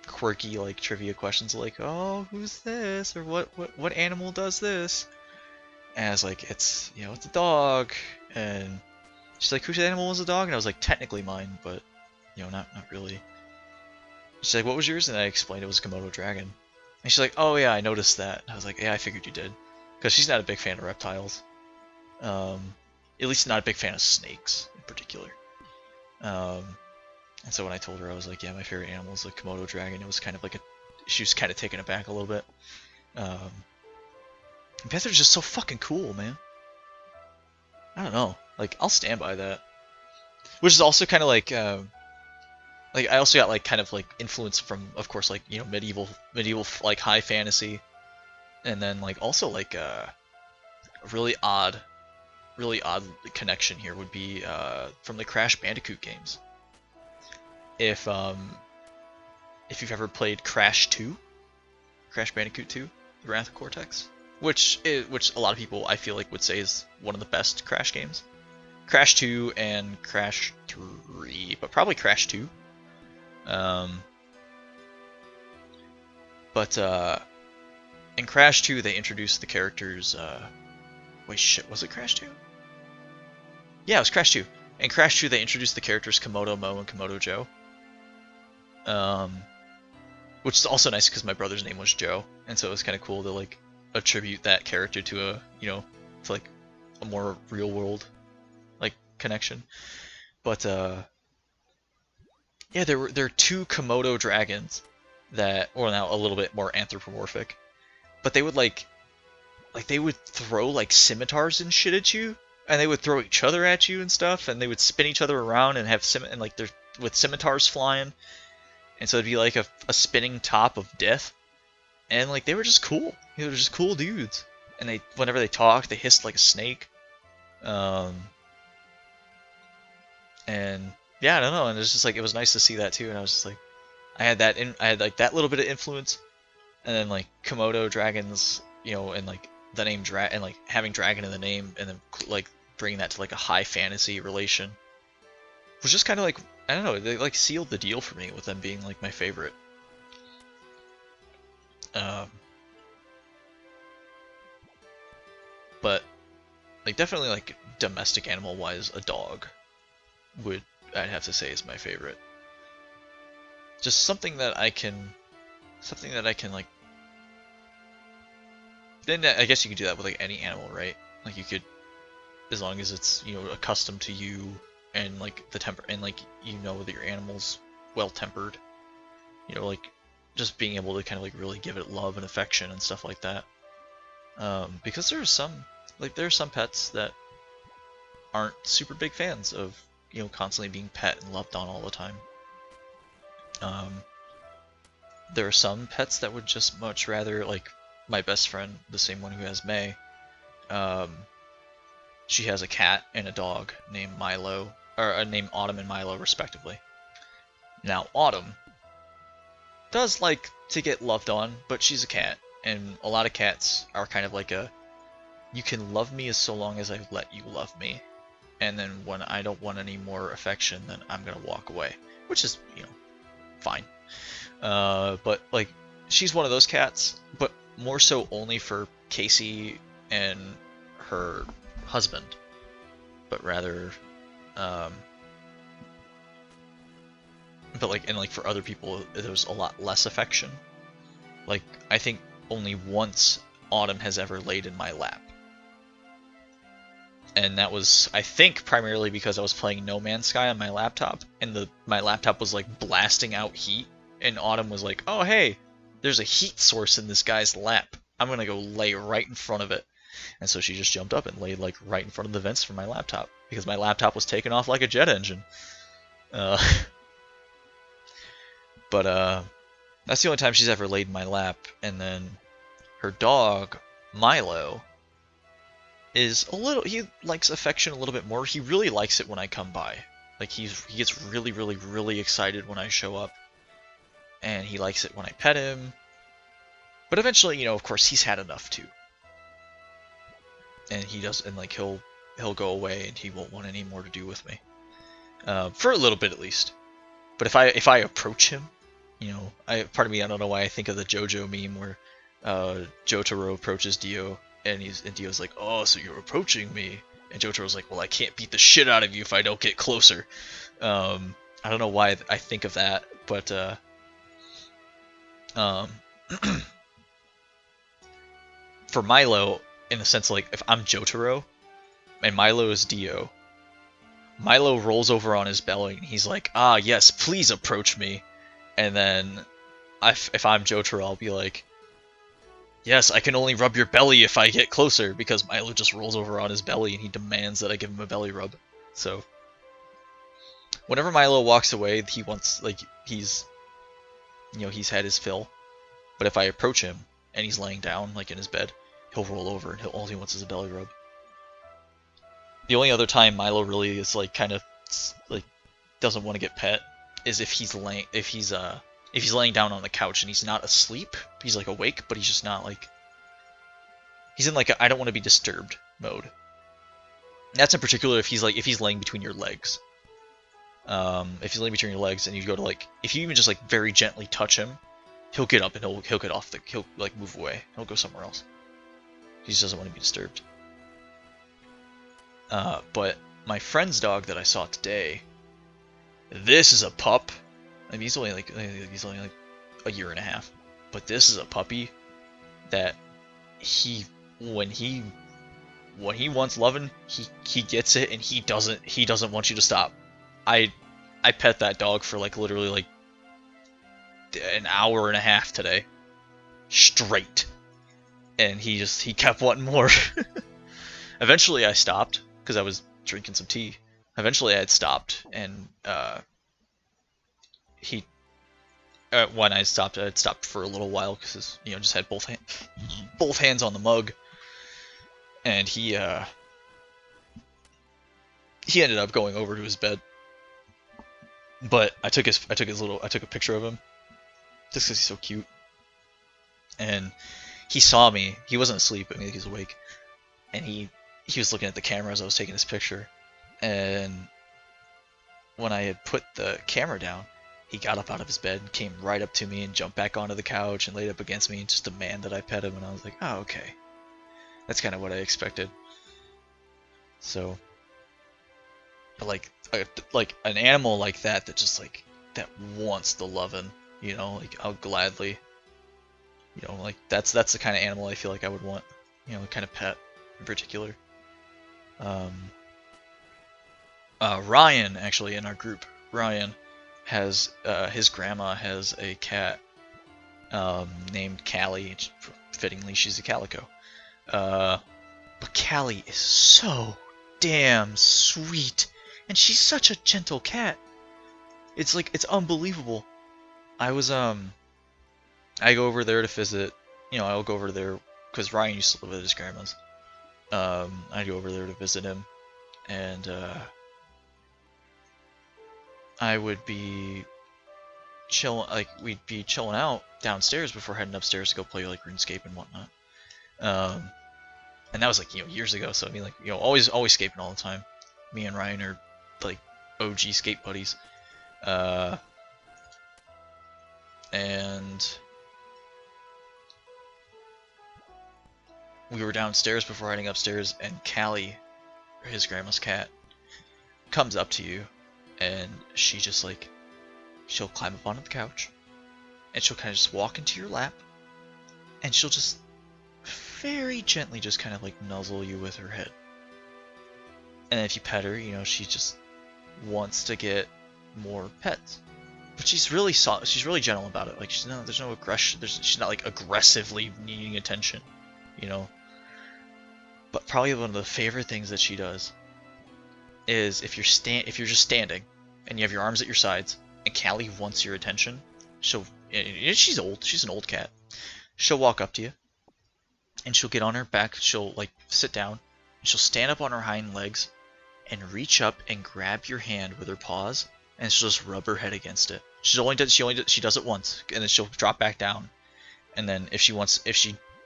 quirky like trivia questions like, oh, who's this, or what animal does this? And I was like, it's a dog. And she's like, whose animal was a dog? And I was like, technically mine, but not really. She's like, what was yours? And I explained it was a Komodo dragon. And she's like, oh yeah, I noticed that. And I was like, yeah, I figured you did, because she's not a big fan of reptiles. At least not a big fan of snakes in particular. And so when I told her, I was like, yeah, my favorite animal is a Komodo dragon, it was kind of like she was kind of taken aback a little bit. Panther's just so fucking cool, man. I don't know. Like, I'll stand by that. Which is also kind of like I also got like kind of like influence from, of course, like medieval like high fantasy, and then like also like a really odd really odd connection here would be from the Crash Bandicoot games. If you've ever played Crash 2, Crash Bandicoot 2, The Wrath of Cortex, which a lot of people I feel like would say is one of the best Crash games. Crash 2 and Crash 3, but probably Crash 2. But in Crash 2 they introduced the characters. Wait, shit, was it Crash 2? Yeah, it was Crash 2. In Crash 2 they introduced the characters Komodo Mo and Komodo Joe. Which is also nice because my brother's name was Joe, and so it was kind of cool to like attribute that character to a to like a more real world like connection. But yeah, there are two Komodo dragons that, or now a little bit more anthropomorphic, but they would they would throw like scimitars and shit at you, and they would throw each other at you and stuff, and they would spin each other around and have and like they're with scimitars flying. And so it'd be like a spinning top of death. And like they were just cool. They were just cool dudes. And they, whenever they talked, they hissed like a snake. And yeah, I don't know. And it was just like, it was nice to see that too. And I was just like, I had like that little bit of influence. And then like Komodo dragons, and like the name and like having dragon in the name, and then like bringing that to like a high fantasy relation was just kind of like, I don't know, they like sealed the deal for me with them being like my favorite. But like definitely like domestic animal wise, a dog I'd have to say is my favorite. Just something that I can like. Then I guess you could do that with like any animal, right? Like you could, as long as it's accustomed to you. And like the temper, and like that your animal's well tempered, like just being able to kind of like really give it love and affection and stuff like that. Because there are some pets that aren't super big fans of constantly being pet and loved on all the time. There are some pets that would just much rather, like my best friend, the same one who has May. She has a cat and a dog named Milo. Or named Autumn and Milo, respectively. Now, Autumn does like to get loved on, but she's a cat, and a lot of cats are kind of like you can love me as so long as I let you love me, and then when I don't want any more affection, then I'm gonna walk away, which is, fine. But like, she's one of those cats, but more so only for Casey and her husband, but rather but like, and like for other people there's a lot less affection. Like I think only once Autumn has ever laid in my lap, and that was, I think, primarily because I was playing No Man's Sky on my laptop, and my laptop was like blasting out heat, and Autumn was like, oh hey, there's a heat source in this guy's lap, I'm gonna go lay right in front of it. And so she just jumped up and laid like right in front of the vents for my laptop, because my laptop was taking off like a jet engine. But that's the only time she's ever laid in my lap. And then her dog, Milo, is he likes affection a little bit more. He really likes it when I come by. Like he gets really, really, really excited when I show up. And he likes it when I pet him. But eventually, of course, he's had enough too. And he does, and like he'll go away, and he won't want any more to do with me, for a little bit at least. But if I approach him, part of me, I don't know why I think of the JoJo meme where Jotaro approaches Dio, and Dio's like, oh, so you're approaching me, and Jotaro's like, well, I can't beat the shit out of you if I don't get closer. I don't know why I think of that, but for Milo, in the sense, like, if I'm Jotaro and Milo is Dio, Milo rolls over on his belly and he's like, ah, yes, please approach me. And then if I'm Jotaro, I'll be like, yes, I can only rub your belly if I get closer, because Milo just rolls over on his belly and he demands that I give him a belly rub. So whenever Milo walks away, he wants, like, he's had his fill. But if I approach him and he's laying down, like in his bed, he'll roll over and all he wants is a belly rub. The only other time Milo really is like kind of like doesn't want to get pet is if he's laying down on the couch and he's not asleep. He's like awake, but he's just not like he's in like a I don't want to be disturbed mode. That's in particular if he's laying between your legs. If he's laying between your legs and you go to like if you even just like very gently touch him, he'll get up and he'll get off he'll like move away. He'll go somewhere else. He just doesn't want to be disturbed. But my friend's dog that I saw today, this is a pup. I mean, he's only like a year and a half, but this is a puppy that when he wants loving, he gets it, and he doesn't want you to stop. I pet that dog for like literally like an hour and a half today, straight, and he kept wanting more. Eventually, I stopped because I was drinking some tea. Eventually, I had stopped, and when I stopped, I had stopped for a little while because just had both hands on the mug, and he ended up going over to his bed. But I took a picture of him just because he's so cute, and he saw me. He wasn't asleep. I mean, he was awake, and he was looking at the camera as I was taking this picture. And when I had put the camera down, he got up out of his bed, came right up to me, and jumped back onto the couch and laid up against me and just demanded I pet him. And I was like, oh, okay. That's kind of what I expected. So, like an animal like that just like that wants the lovin', like I'll gladly, like that's the kind of animal I feel like I would want, kind of pet in particular. Ryan, actually, in our group, Ryan has his grandma has a cat named Callie. Fittingly, she's a calico. But Callie is so damn sweet, and she's such a gentle cat. It's unbelievable. I go over there to visit. I'll go over there because Ryan used to live at his grandma's. I go over there to visit him, and I would be chilling, like we'd be chilling out downstairs before heading upstairs to go play like RuneScape and whatnot. And that was like years ago. So I mean, like always scaping all the time. Me and Ryan are like OG skate buddies. And we were downstairs before heading upstairs, and Callie, his grandma's cat, comes up to you, and she just like, she'll climb up onto the couch, and she'll kind of just walk into your lap, and she'll just very gently just kind of like nuzzle you with her head. And then if you pet her, she just wants to get more pets. But she's really gentle about it. Like there's no aggression. She's not like aggressively needing attention, But probably one of the favorite things that she does is if you're just standing and you have your arms at your sides and Callie wants your attention, she's old. She's an old cat. She'll walk up to you and she'll get on her back. She'll like sit down and she'll stand up on her hind legs and reach up and grab your hand with her paws, and she'll just rub her head against it. She does it once, and then she'll drop back down. And then if she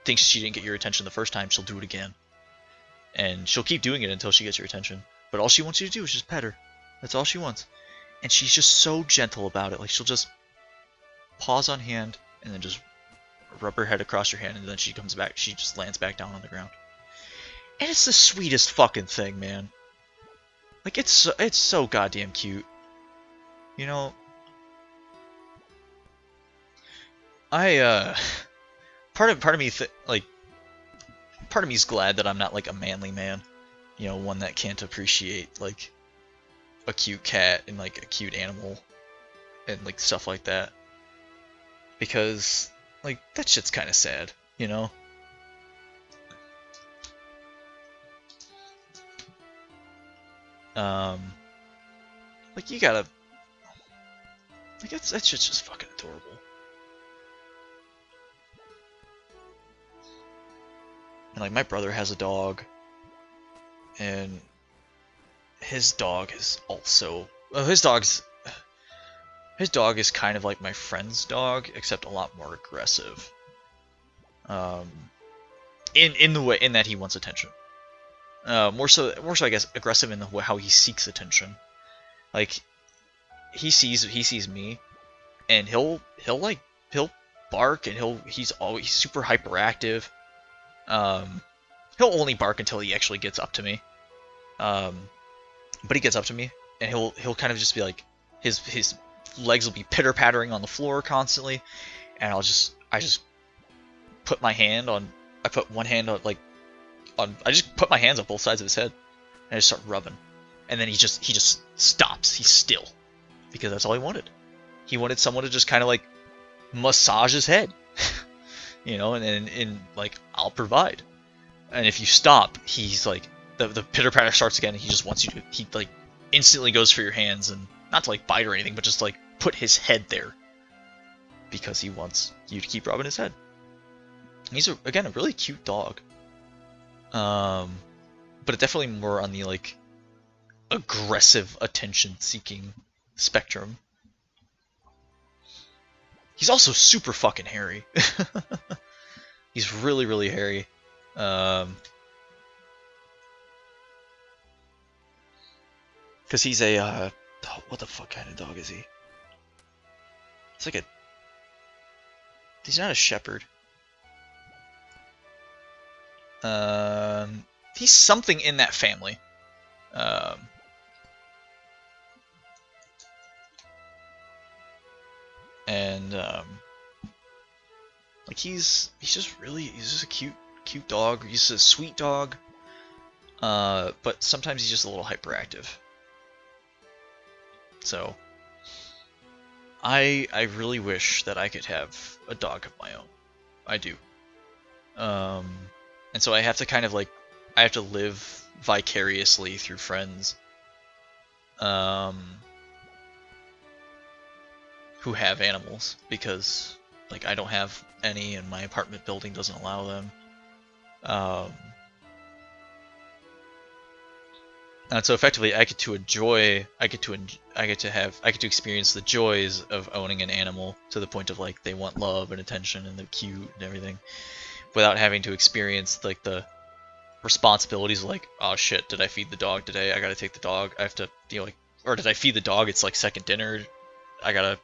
thinks she didn't get your attention the first time, she'll do it again. And she'll keep doing it until she gets your attention. But all she wants you to do is just pet her. That's all she wants. And she's just so gentle about it. Like she'll just pause on hand and then just rub her head across your hand, and then she comes back. She just lands back down on the ground. And it's the sweetest fucking thing, man. Like it's so goddamn cute. I part of me part of me is glad that I'm not like a manly man, one that can't appreciate like a cute cat and like a cute animal and like stuff like that, because like that shit's kind of sad, like you gotta, like that shit's just fucking adorable. And like my brother has a dog, and his dog is also his dog is kind of like my friend's dog, except a lot more aggressive. In the way in that he wants attention. More so I guess aggressive in the way how he seeks attention. Like he sees me, and he'll bark, and he's always super hyperactive. He'll only bark until he actually gets up to me. But he gets up to me, and he'll kind of just be like, his legs will be pitter pattering on the floor constantly, and I just put my hand on, I put one hand on I just put my hands on both sides of his head, and I just start rubbing, and then he just stops. He's still, because that's all he wanted. He wanted someone to just kind of like massage his head, you know, and like I'll provide. And if you stop, he's like the pitter patter starts again. And he just wants you to. He like instantly goes for your hands, and not to like bite or anything, but just like put his head there because he wants you to keep rubbing his head. He's again a really cute dog. But it's definitely more on the like aggressive attention-seeking spectrum. He's also super fucking hairy. He's really, really hairy. Because he's a what the fuck kind of dog is he? It's like he's not a shepherd. He's something in that family. Like he's just a cute dog. He's a sweet dog. But sometimes he's just a little hyperactive. So I really wish that I could have a dog of my own. I do. And so I have to kind of like, I have to live vicariously through friends who have animals, because like I don't have any, and my apartment building doesn't allow them. And so effectively, I get to experience the joys of owning an animal, to the point of like they want love and attention and they're cute and everything, without having to experience like the responsibilities of like, oh shit, did I feed the dog today? I gotta take the dog. I have to, you know, like, or did I feed the dog? It's like second dinner. I gotta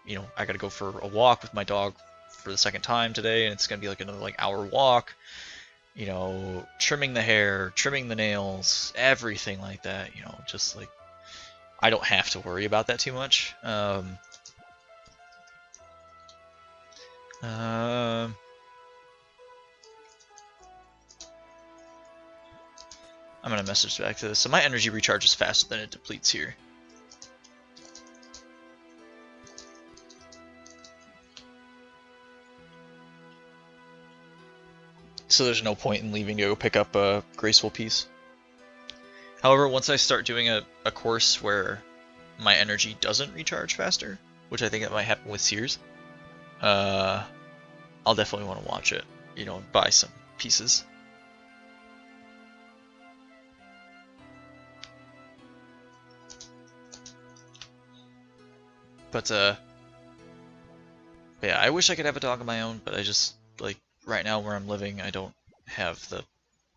go for a walk with my dog for the second time today, and it's gonna be like another like hour walk. You know, trimming the hair, trimming the nails, everything like that. You know, just like I don't have to worry about that too much. I'm gonna message back to this. So my energy recharges faster than it depletes here. So there's no point in leaving to go pick up a graceful piece. However, once I start doing a course where my energy doesn't recharge faster, which I think that might happen with Sears, I'll definitely want to watch it, you know, buy some pieces. But yeah, I wish I could have a dog of my own, but I just, like, right now where I'm living, I don't have the,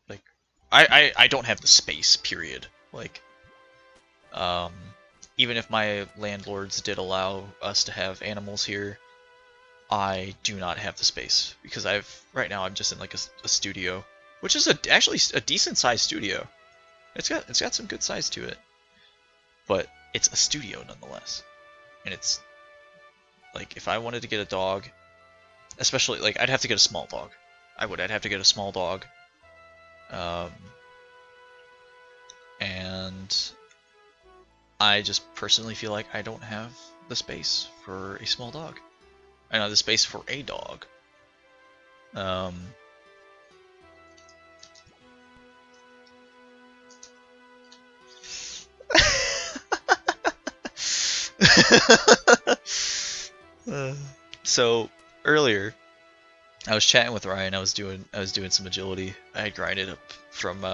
like, I don't have the space, period. Like, even if my landlords did allow us to have animals here, I do not have the space, because right now I'm just in like a studio, which is actually a decent sized studio. It's got some good size to it, but it's a studio nonetheless. And it's like, if I wanted to get a dog, especially like, I'd have to get a small dog. I'd have to get a small dog. And I just personally feel like I don't have the space for a small dog. I don't have the space for a dog. So earlier, I was chatting with Ryan. I was doing some agility. I grinded from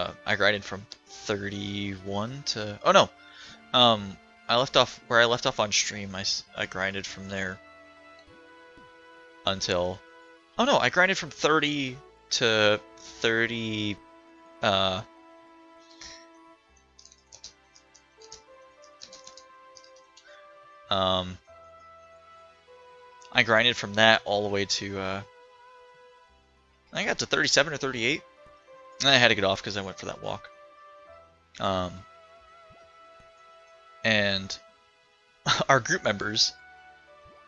31 to, oh no, I left off where I left off on stream. I grinded from there until, oh no, I grinded from 30 to 30. Uh, um, I grinded from that all the way to I got to 37 or 38, and I had to get off because I went for that walk. And our group members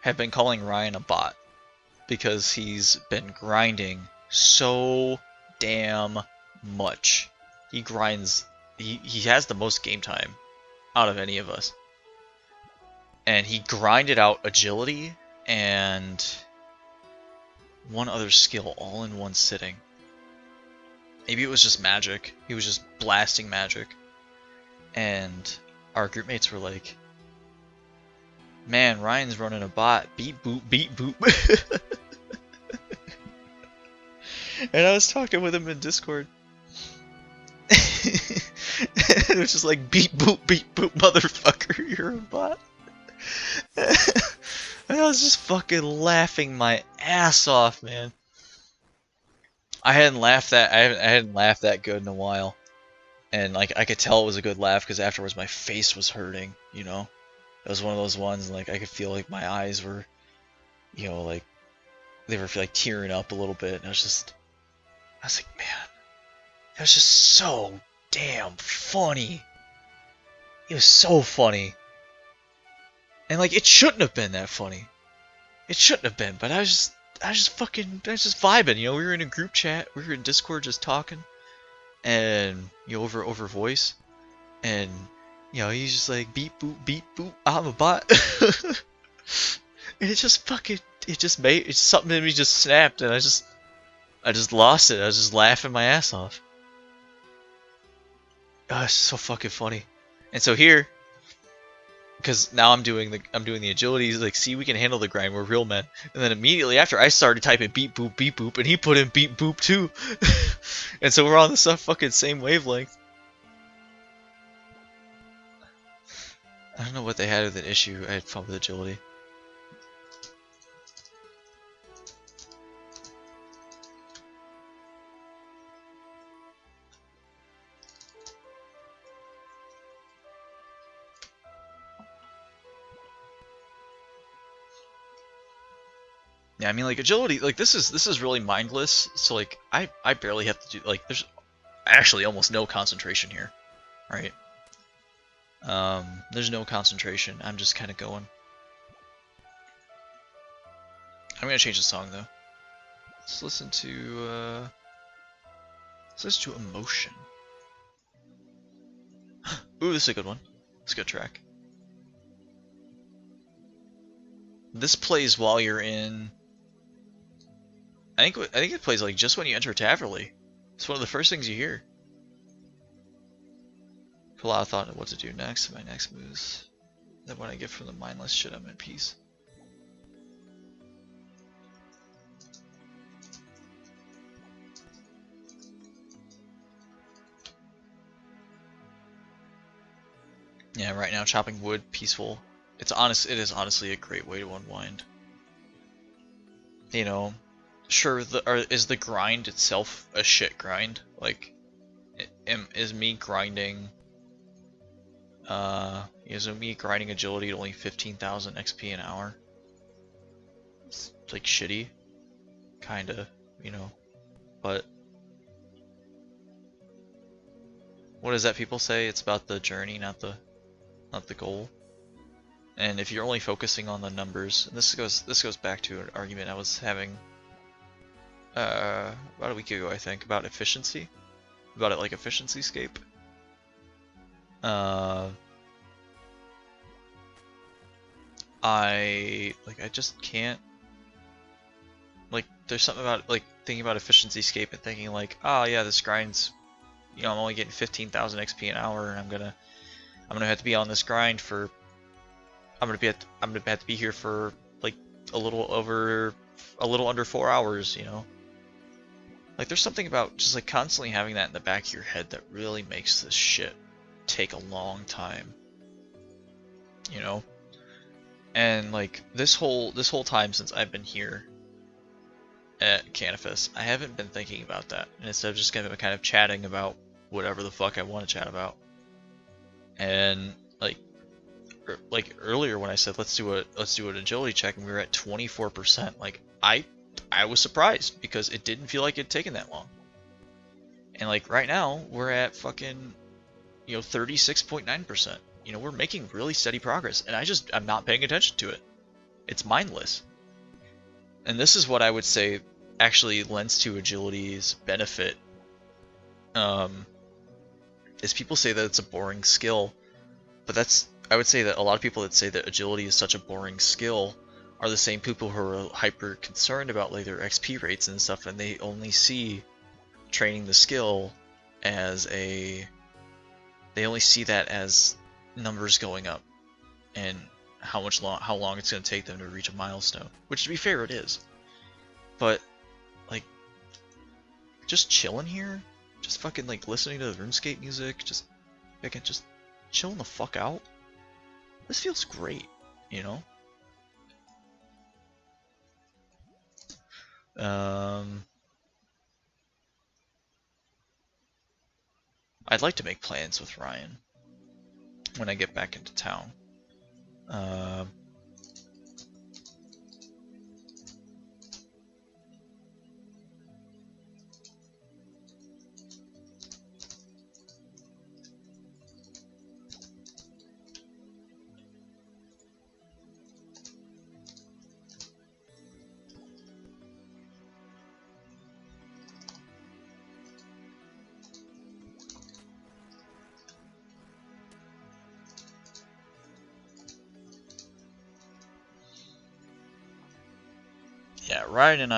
have been calling Ryan a bot because he's been grinding so damn much. He grinds. He has the most game time out of any of us, and he grinded out agility and one other skill all in one sitting. Maybe it was just magic. He was just blasting magic. And our group mates were like, man, Ryan's running a bot. Beep boop, beep boop. And I was talking with him in Discord. It was just like, beep boop, motherfucker, you're a bot. And I was just fucking laughing my ass off, man. I hadn't laughed that good in a while, and like I could tell it was a good laugh because afterwards my face was hurting. You know, it was one of those ones like I could feel like my eyes were, you know, like they were like tearing up a little bit, and I was like, man, that was just so damn funny. It was so funny, and like it shouldn't have been that funny. It shouldn't have been, but I was just vibing, you know. We were in a group chat, we were in Discord just talking, and you know, over voice, and you know, he's just like beep boop, I'm a bot. And it just fucking, it's something in me just snapped, and I just lost it. I was just laughing my ass off. Oh, it's so fucking funny. And so here, because now I'm doing the agility. He's like, see, we can handle the grind. We're real men. And then immediately after, I started typing beep boop, and he put in beep boop too. And so we're on the fucking same wavelength. I don't know what they had with an issue. I had fun with agility. Yeah, I mean, like, agility, like, this is really mindless, so, like, I barely have to do, like, there's actually almost no concentration here, right? There's no concentration, I'm just kind of going. I'm gonna change the song, though. Let's listen to Emotion. Ooh, this is a good one. It's a good track. This plays while you're in... I think it plays like just when you enter Taverley. It's one of the first things you hear. Put a lot of thought into what to do next. My next moves. Then when I get from the mindless shit, I'm in peace. Yeah, right now chopping wood, peaceful. It is honestly a great way to unwind. You know, sure, is the grind itself a shit grind? Like, is me grinding agility at only 15,000 XP an hour? It's like shitty, kinda, you know. But what is that people say? It's about the journey, not the goal. And if you're only focusing on the numbers, and this goes back to an argument I was having about a week ago, I think, about efficiency, about it like efficiency scape. I just can't, like, there's something about like thinking about efficiency scape and thinking like, oh yeah, this grind's, you know, I'm only getting 15,000 XP an hour, and I'm gonna have to be on this grind for, I'm gonna have to be here for like a little under 4 hours, you know. Like, there's something about just like constantly having that in the back of your head that really makes this shit take a long time. you know. And like this whole time since I've been here at Canifus, I haven't been thinking about that, and instead of just kind of chatting about whatever the fuck I want to chat about. And like earlier when I said let's do an agility check and we were at 24%, like I was surprised because it didn't feel like it'd taken that long. And like right now we're at fucking 36.9%. We're making really steady progress, and I'm not paying attention to it. It's mindless. And this is what I would say actually lends to agility's benefit. Is people say that it's a boring skill, but I would say that a lot of people that say that agility is such a boring skill are the same people who are hyper concerned about like their XP rates and stuff, and they only see training the skill as they only see that as numbers going up and how long it's going to take them to reach a milestone, which to be fair it is. But like just chilling here, just fucking like listening to the RuneScape music, just chilling the fuck out. This feels great, you know? I'd like to make plans with Ryan when I get back into town. Yeah, Ryan and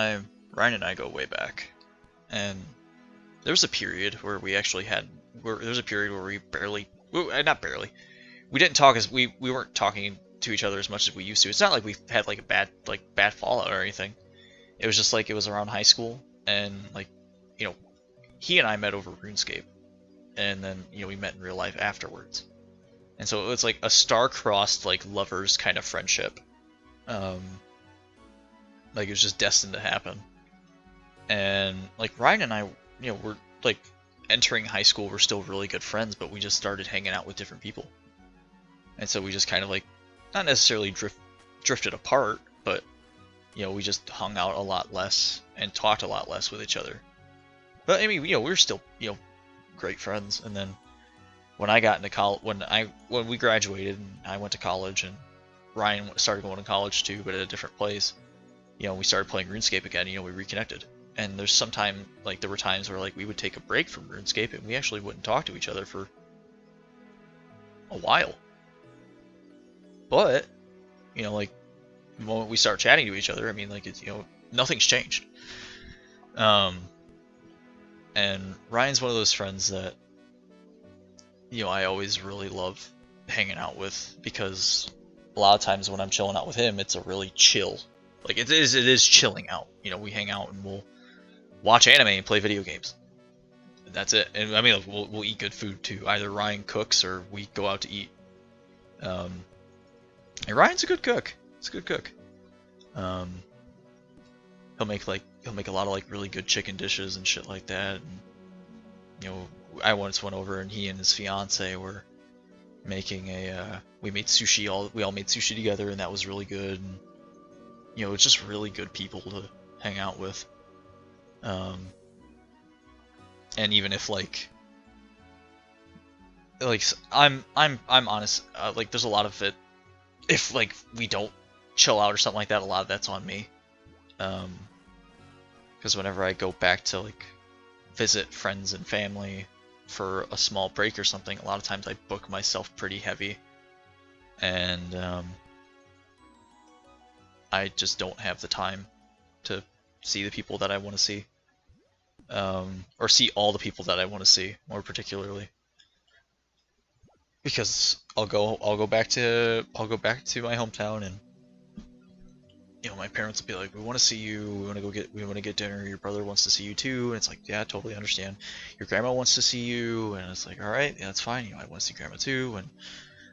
I go way back, and there was a period where we barely, not barely, we didn't talk as we weren't talking to each other as much as we used to. It's not like we had like a bad fallout or anything. It was just like it was around high school, and like he and I met over RuneScape, and then we met in real life afterwards, and so it was like a star-crossed like lovers kind of friendship. Like it was just destined to happen. And like Ryan and I, we're like entering high school, we're still really good friends, but we just started hanging out with different people. And so we just kind of like not necessarily drifted apart, but we just hung out a lot less and talked a lot less with each other. But I mean, we were still great friends. And then when I got into college, when we graduated and I went to college, and Ryan started going to college too, but at a different place. We started playing RuneScape again. We reconnected. And there were times where like we would take a break from RuneScape and we actually wouldn't talk to each other for a while. But like the moment we start chatting to each other, I mean, like it's nothing's changed. And Ryan's one of those friends that I always really love hanging out with, because a lot of times when I'm chilling out with him, it's a really chill. Like it is chilling out. We hang out and we'll watch anime and play video games. That's it. And I mean, we'll eat good food too. Either Ryan cooks or we go out to eat. And Ryan's a good cook. He's a good cook. He'll make a lot of like really good chicken dishes and shit like that. And, I once went over and he and his fiance were making we made sushi. We all made sushi together, and that was really good. And, it's just really good people to hang out with. And even if like I'm honest, like there's a lot of it. If like we don't chill out or something like that, a lot of that's on me. Because whenever I go back to like visit friends and family for a small break or something, a lot of times I book myself pretty heavy, and I just don't have the time to see the people that I want to see, or see all the people that I want to see, more particularly, because I'll go back to my hometown, and my parents will be like, we want to see you, we want to get dinner, your brother wants to see you too, and it's like, yeah, I totally understand. Your grandma wants to see you, and it's like, all right, yeah, that's fine. I want to see grandma too, and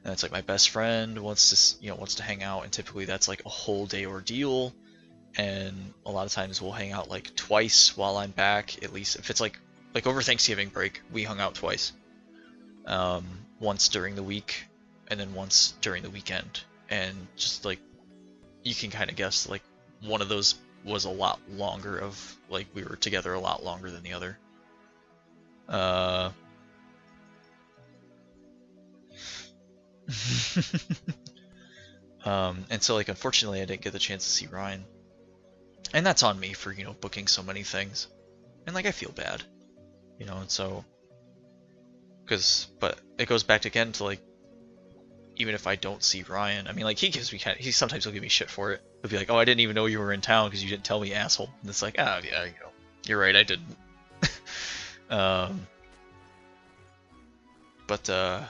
And it's like my best friend wants to hang out, and typically that's like a whole day ordeal. And a lot of times we'll hang out like twice while I'm back. At least if it's like over Thanksgiving break, we hung out twice. Once during the week, and then once during the weekend. And just like you can kind of guess, like one of those was a lot longer of like we were together a lot longer than the other. And so like unfortunately I didn't get the chance to see Ryan, and that's on me for booking so many things, and like I feel bad, and so but it goes back again to like, even if I don't see Ryan, I mean like he sometimes he'll give me shit for it. He'll be like, oh, I didn't even know you were in town because you didn't tell me, asshole. And it's like, yeah, you're right, I didn't. But I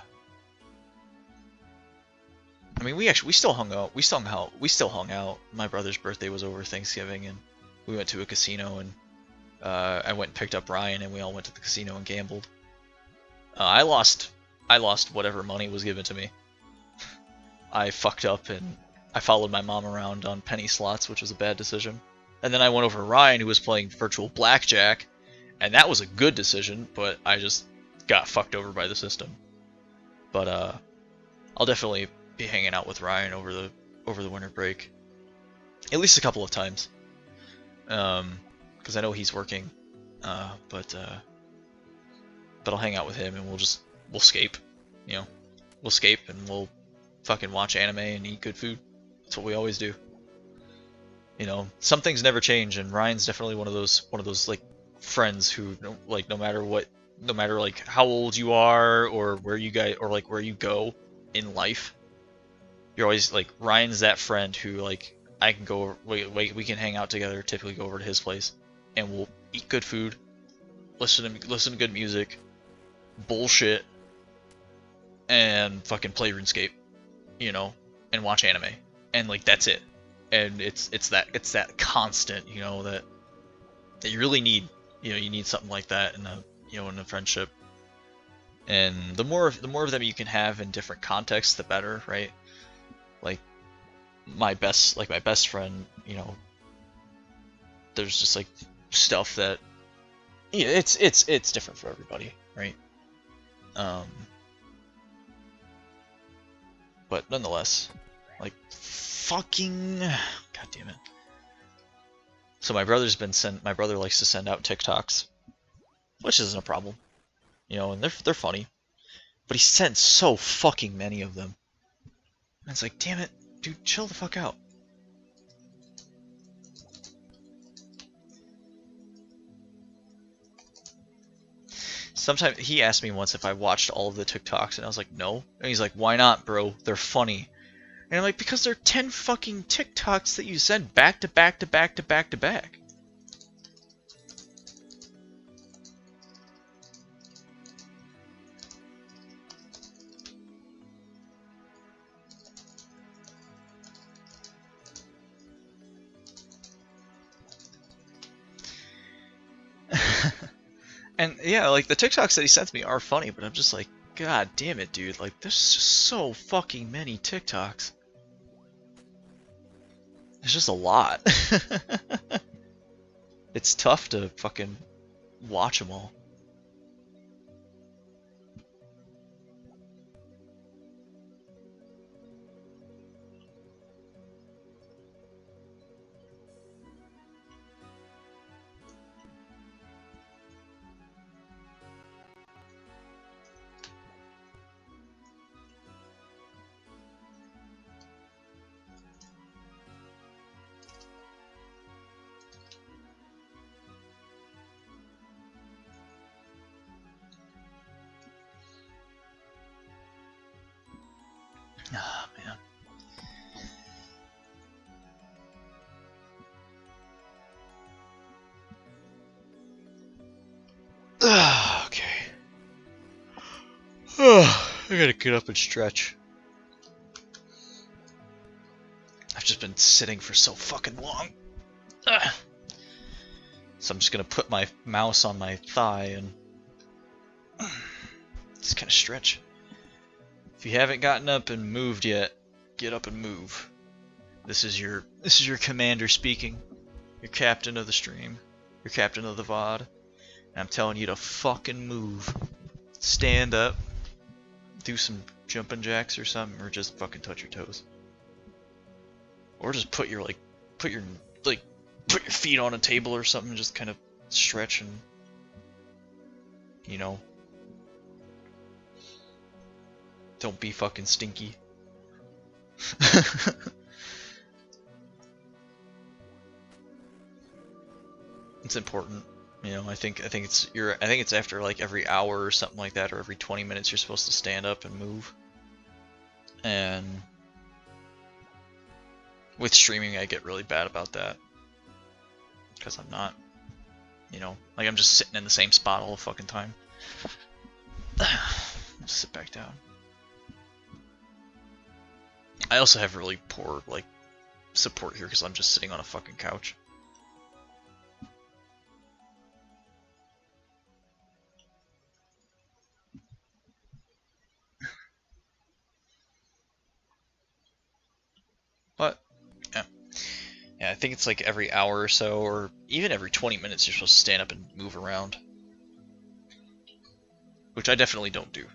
mean, we still hung out. We still hung out. My brother's birthday was over Thanksgiving, and we went to a casino, and I went and picked up Ryan, and we all went to the casino and gambled. I lost whatever money was given to me. I fucked up, and I followed my mom around on penny slots, which was a bad decision. And then I went over to Ryan, who was playing virtual blackjack, and that was a good decision, but I just got fucked over by the system. But I'll definitely be hanging out with Ryan over the winter break, at least a couple of times, because I know he's working, but I'll hang out with him, and we'll scape, we'll scape, and we'll fucking watch anime and eat good food. That's what we always do. Some things never change, and Ryan's definitely one of those like friends who, like, no matter like how old you are or where you go in life, you're always like, Ryan's that friend who, like, I can go, we can hang out together, typically go over to his place, and we'll eat good food, listen to good music, bullshit, and fucking play RuneScape, and watch anime, and like that's it. And it's that constant, that you really need. You need something like that in a friendship. And the more of them you can have in different contexts, the better, right? Like my best friend, there's just like stuff that, it's different for everybody, right? But nonetheless, like, fucking, god damn it. So my brother likes to send out TikToks, which isn't a problem, and they're funny, but he sent so fucking many of them, and it's like, damn it, dude, chill the fuck out. Sometimes he asked me once if I watched all of the TikToks, and I was like, no. And he's like, why not, bro? They're funny. And I'm like, because they're 10 fucking TikToks that you send back to back to back to back to back. And yeah, like, the TikToks that he sends me are funny, but I'm just like, god damn it, dude. Like, there's just so fucking many TikToks. It's just a lot. It's tough to fucking watch them all. Ah, man. Okay. I gotta get up and stretch. I've just been sitting for so fucking long. So I'm just gonna put my mouse on my thigh and just kind of stretch. If you haven't gotten up and moved yet, get up and move. This is your commander speaking. Your captain of the stream. Your captain of the VOD. And I'm telling you to fucking move. Stand up. Do some jumping jacks or something, or just fucking touch your toes. Or just put your feet on a table or something, and just kind of stretch and, you know, don't be fucking stinky. It's important, you know. I think it's after like every hour or something like that, or every 20 minutes you're supposed to stand up and move. And with streaming, I get really bad about that because I'm not, you know, like I'm just sitting in the same spot all the fucking time. Just sit back down. I also have really poor like support here because I'm just sitting on a fucking couch. But yeah, I think it's like every hour or so, or even every 20 minutes, you're supposed to stand up and move around, which I definitely don't do.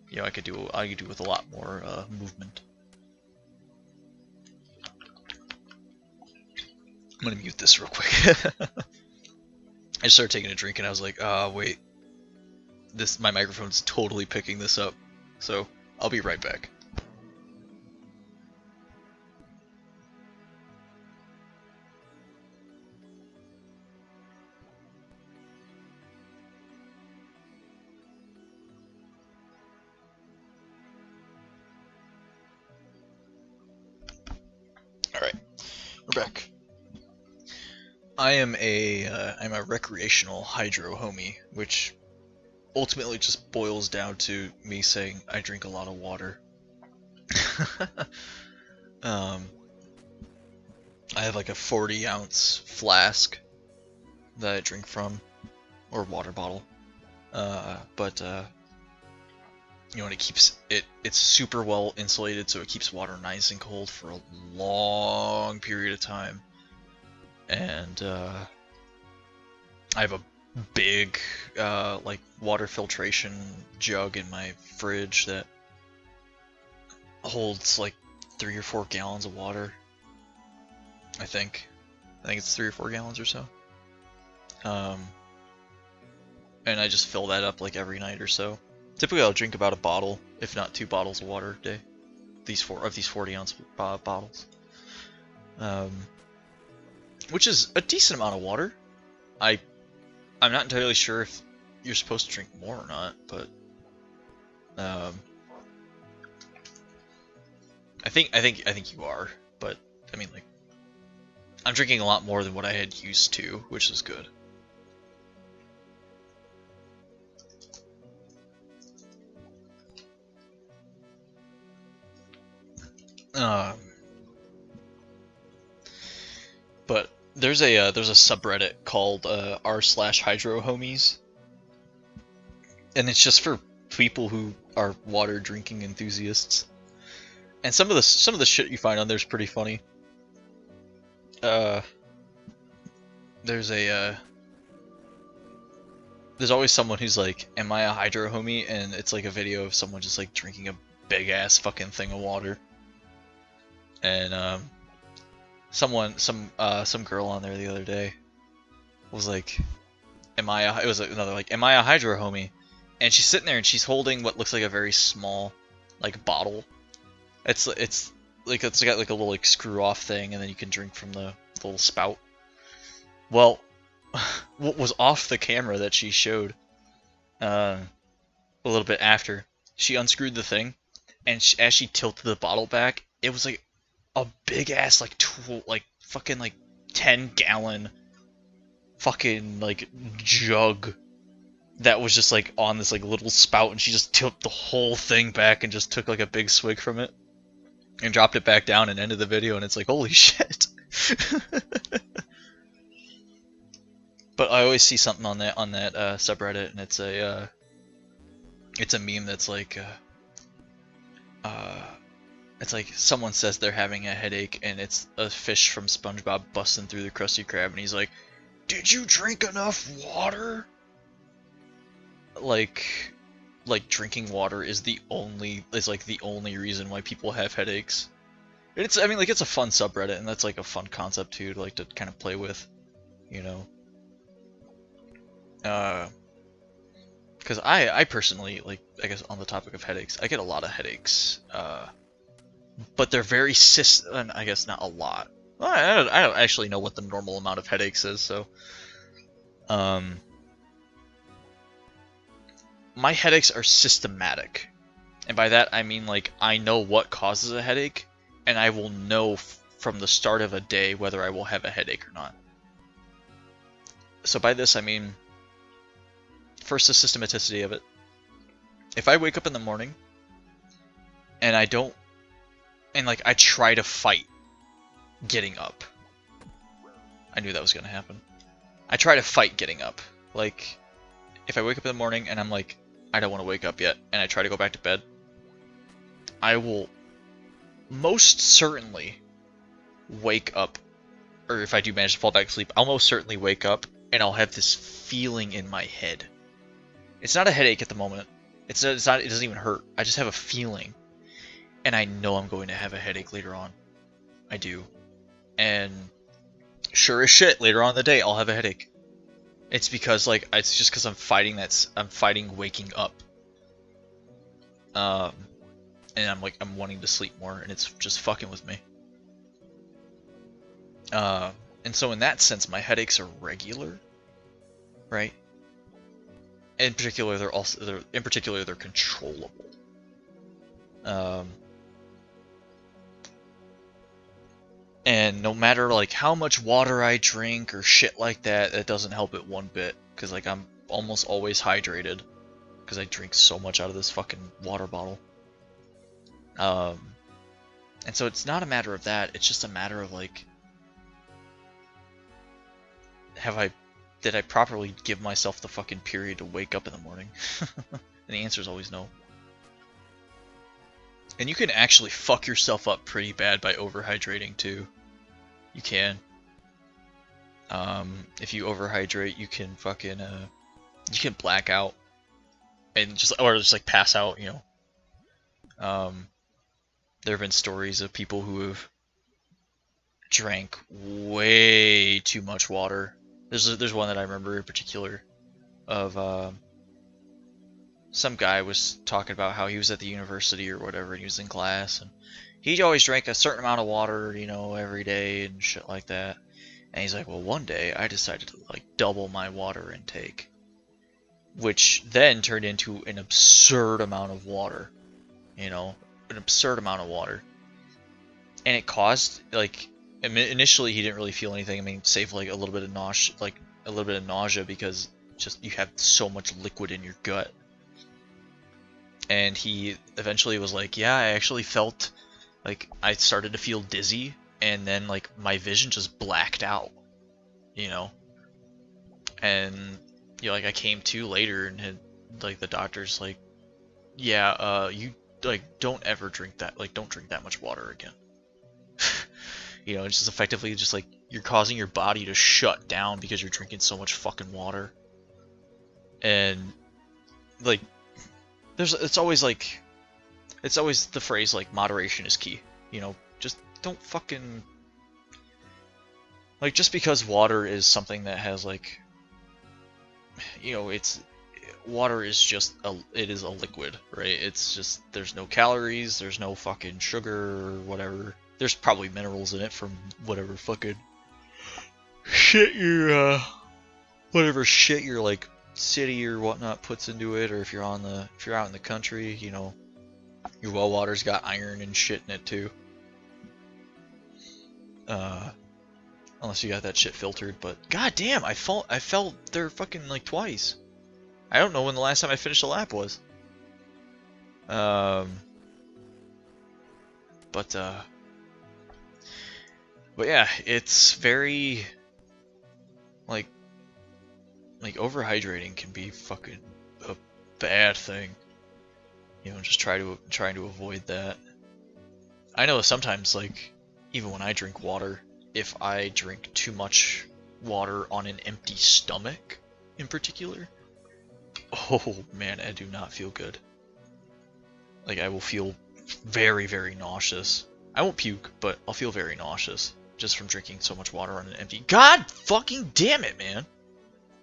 You know, I could do with a lot more movement. I'm gonna mute this real quick. I started taking a drink and I was like, wait, my microphone's totally picking this up, so I'll be right back. Alright, we're back. I'm a recreational hydro homie, which ultimately just boils down to me saying I drink a lot of water. I have like a 40-ounce flask that I drink from, or water bottle. But you know, and it's super well insulated, so it keeps water nice and cold for a long period of time. And I have a big like water filtration jug in my fridge that holds like 3 or 4 gallons of water. I think it's 3 or 4 gallons or so. And I just fill that up like every night or so. Typically I'll drink about a bottle, if not 2 bottles of water a day. These 40-ounce bottles. Which is a decent amount of water. I'm not entirely sure if you're supposed to drink more or not, but I think you are. But I mean, like, I'm drinking a lot more than what I had used to, which is good. But there's a subreddit called r/hydro homies, and it's just for people who are water drinking enthusiasts. And some of the shit you find on there is pretty funny. There's always someone who's like, "Am I a hydro homie?" And it's like a video of someone just like drinking a big ass fucking thing of water. And some girl on there the other day was like, "Am I a?" It was another like, "Am I a hydro homie?" And she's sitting there and she's holding what looks like a very small, like, bottle. It's got like a little like screw off thing, and then you can drink from the little spout. Well, what was off the camera that she showed, a little bit after, she unscrewed the thing, and as she tilted the bottle back, it was like a big ass like fucking like 10-gallon fucking like jug that was just like on this like little spout, and she just tilted the whole thing back and just took like a big swig from it and dropped it back down and ended the video, and it's like, holy shit. But I always see something on that subreddit, and it's a meme that's like, it's like someone says they're having a headache, and it's a fish from SpongeBob busting through the Krusty Krab, and he's like, "Did you drink enough water?" Like drinking water is the only reason why people have headaches. I mean, like, it's a fun subreddit, and that's like a fun concept too, to like to kind of play with, you know. Because I personally, like, I guess on the topic of headaches, I get a lot of headaches. But they're very and I guess not a lot. Well, I don't actually know what the normal amount of headaches is, so. My headaches are systematic. And by that, I mean, like, I know what causes a headache, and I will know from the start of a day whether I will have a headache or not. So by this, I mean, first, the systematicity of it. If I wake up in the morning, and I don't, and, like, I try to fight getting up. I knew that was going to happen. I try to fight getting up. Like, if I wake up in the morning, and I'm like, I don't want to wake up yet, and I try to go back to bed, I will most certainly wake up, or if I do manage to fall back asleep, I'll most certainly wake up, and I'll have this feeling in my head. It's not a headache at the moment. It's not. It doesn't even hurt. I just have a feeling, and I know I'm going to have a headache later on. I do, and sure as shit, later on in the day, I'll have a headache. It's because, like, it's just because I'm fighting waking up. And I'm wanting to sleep more, and it's just fucking with me. And so in that sense, my headaches are regular, right? In particular, they're controllable. And no matter, like, how much water I drink or shit like that, that doesn't help it one bit, because, like, I'm almost always hydrated, because I drink so much out of this fucking water bottle. And so it's not a matter of that, it's just a matter of, like, did I properly give myself the fucking period to wake up in the morning? And the answer is always no. And you can actually fuck yourself up pretty bad by overhydrating too. You can. If you overhydrate, you can fucking you can black out and just like pass out, you know. There have been stories of people who have drank way too much water. There's one that I remember in particular of some guy was talking about how he was at the university or whatever, and he was in class, and he always drank a certain amount of water, you know, every day and shit like that. And he's like, well, one day I decided to, like, double my water intake, which then turned into an absurd amount of water, you know, an absurd amount of water. And it caused, like, initially he didn't really feel anything. I mean, save like a little bit of nausea, because just you have so much liquid in your gut. And he eventually was like, yeah, I actually felt like I started to feel dizzy, and then, like, my vision just blacked out, you know. And, you know, like, I came to later, and had, like, the doctor's like, yeah, you, like, don't ever drink that, like, don't drink that much water again. You know, it's just effectively just like you're causing your body to shut down because you're drinking so much fucking water. And, like, it's always the phrase, like, moderation is key. You know, just don't fucking, like, just because water is something that has, like, you know, water is just it is a liquid, right? It's just, there's no calories, there's no fucking sugar or whatever. There's probably minerals in it from whatever fucking shit whatever shit your, like, city or whatnot puts into it, or if you're out in the country, you know, your well water's got iron and shit in it too. Unless you got that shit filtered, but goddamn, I fell there fucking, like, twice. I don't know when the last time I finished a lap was. But yeah, it's very, like overhydrating can be fucking a bad thing. You know, just trying to avoid that. I know sometimes, like, even when I drink water, if I drink too much water on an empty stomach, in particular, oh man, I do not feel good. Like, I will feel very, very nauseous. I won't puke, but I'll feel very nauseous just from drinking so much water on an empty. God fucking damn it, man! I'm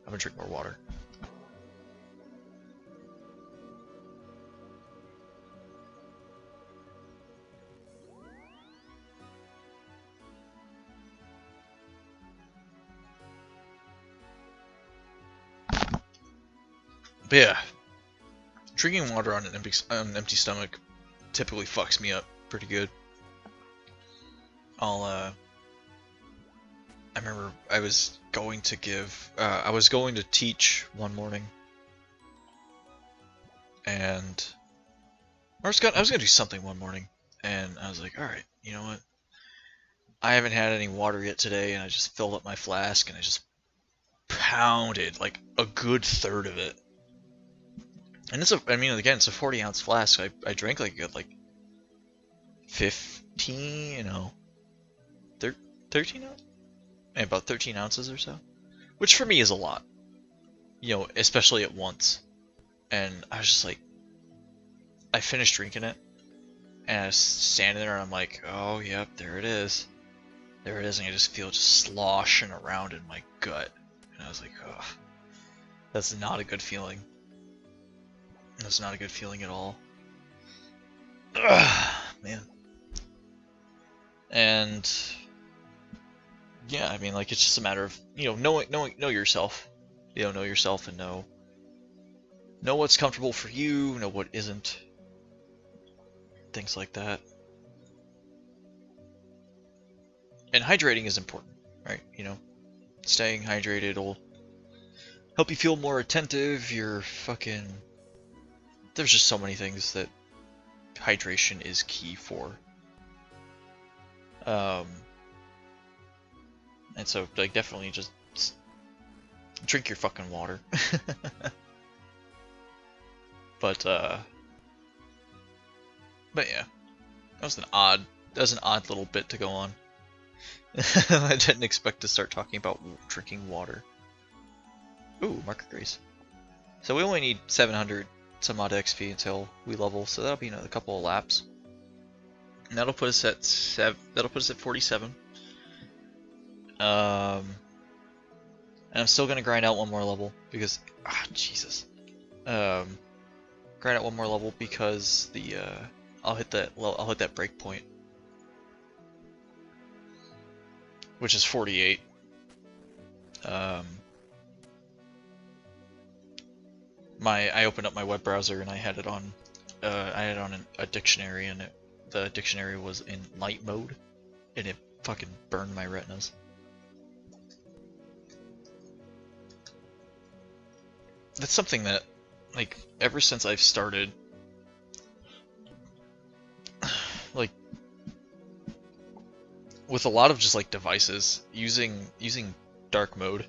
gonna drink more water. But yeah, drinking water on an empty stomach typically fucks me up pretty good. I remember I was going to teach one morning, and I was gonna do something one morning, and I was like, all right, you know what? I haven't had any water yet today, and I just filled up my flask, and I just pounded like a good third of it. And again, it's a 40-ounce flask. So I drank like a good, like 15, 13 ounces? About 13 ounces or so. Which for me is a lot. You know, especially at once. And I was just like, I finished drinking it, and I was standing there, and I'm like, oh, yep, there it is. There it is, and I just feel it just sloshing around in my gut. And I was like, oh, that's not a good feeling. That's not a good feeling at all. Ugh, man. And yeah, I mean, like, it's just a matter of, you know, know yourself. You know yourself and know what's comfortable for you, know what isn't. Things like that. And hydrating is important, right? You know, staying hydrated will help you feel more attentive. There's just so many things that hydration is key for. And so, like, definitely just drink your fucking water. But yeah, that was an odd little bit to go on. I didn't expect to start talking about drinking water. Ooh, Market Grace. So we only need 700 some odd XP until we level, so that'll be another couple of laps. And that'll put us at 47. And I'm still gonna grind out one more level because Jesus. Grind out one more level because I'll hit that break point, which is 48. I opened up my web browser and I had it on a dictionary, and the dictionary was in light mode, and it fucking burned my retinas. That's something that, like, ever since I've started, like, with a lot of just, like, devices, using dark mode,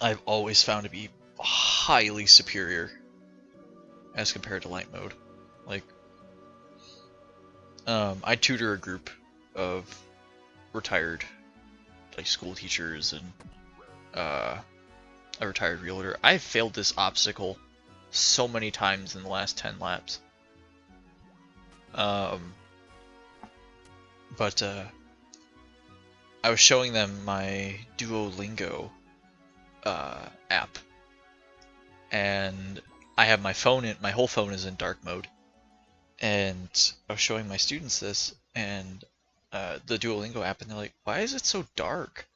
I've always found to be highly superior as compared to light mode. Like, I tutor a group of retired, like, school teachers and a retired realtor. I've failed this obstacle so many times in the last 10 laps. But I was showing them my Duolingo app, and I have my whole phone is in dark mode, and I was showing my students this, and the Duolingo app, and they're like, why is it so dark?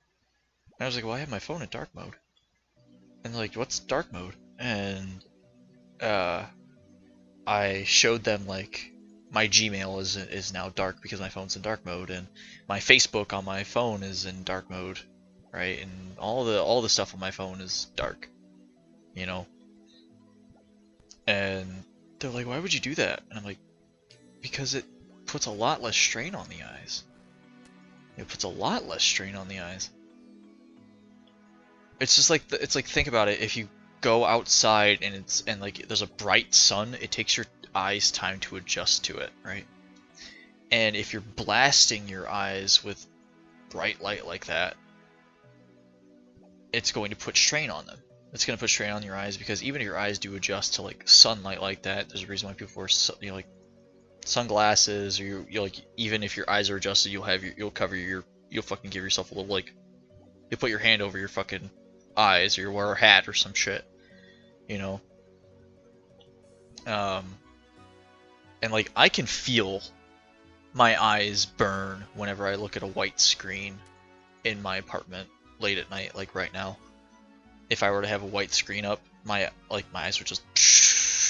And I was like, well, I have my phone in dark mode. And they're like, what's dark mode? And I showed them, like, my Gmail is now dark because my phone's in dark mode, and my Facebook on my phone is in dark mode, right? And all the stuff on my phone is dark, you know. And they're like, why would you do that? And I'm like, because it puts a lot less strain on the eyes. It puts a lot less strain on the eyes. It's just like it's like, think about it. If you go outside and like there's a bright sun, it takes your eyes time to adjust to it, right? And if you're blasting your eyes with bright light like that, it's going to put strain on them. It's going to put strain on your eyes, because even if your eyes do adjust to like sunlight like that, there's a reason why people wear like sunglasses, or you like, even if your eyes are adjusted, you'll fucking give yourself a little, like, you'll put your hand over your fucking eyes, or you wear a hat or some shit, you know. And like I can feel my eyes burn whenever I look at a white screen in my apartment late at night, like right now. If I were to have a white screen up, my eyes would just,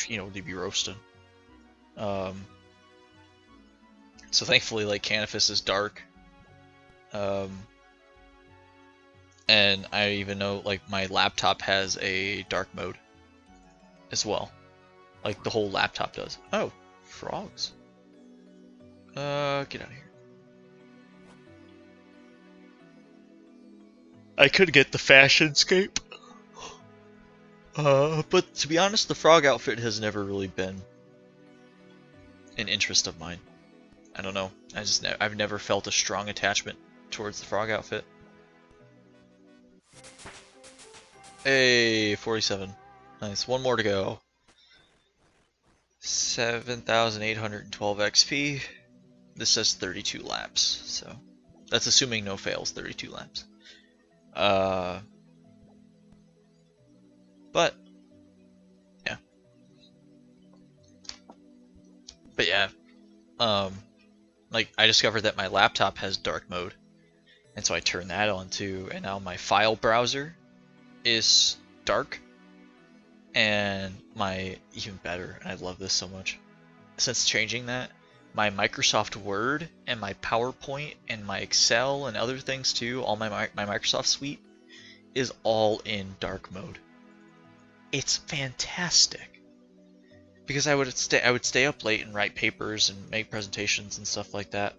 you know, they'd be roasting. So thankfully, like, Canifis is dark. And I even know, like, my laptop has a dark mode as well. Like, the whole laptop does. Oh, frogs. Get out of here. I could get the Fashionscape. But to be honest, the frog outfit has never really been an interest of mine. I don't know. I've never felt a strong attachment towards the frog outfit. Hey, 47. Nice. One more to go. 7,812 XP. This says 32 laps, so that's assuming no fails. 32 laps. But yeah. But yeah. Like, I discovered that my laptop has dark mode, and so I turned that on too, and now my file browser is dark, and even better, and I love this so much, since changing that, my Microsoft Word and my PowerPoint and my Excel and other things too, all my Microsoft suite is all in dark mode. It's fantastic, because I would stay up late and write papers and make presentations and stuff like that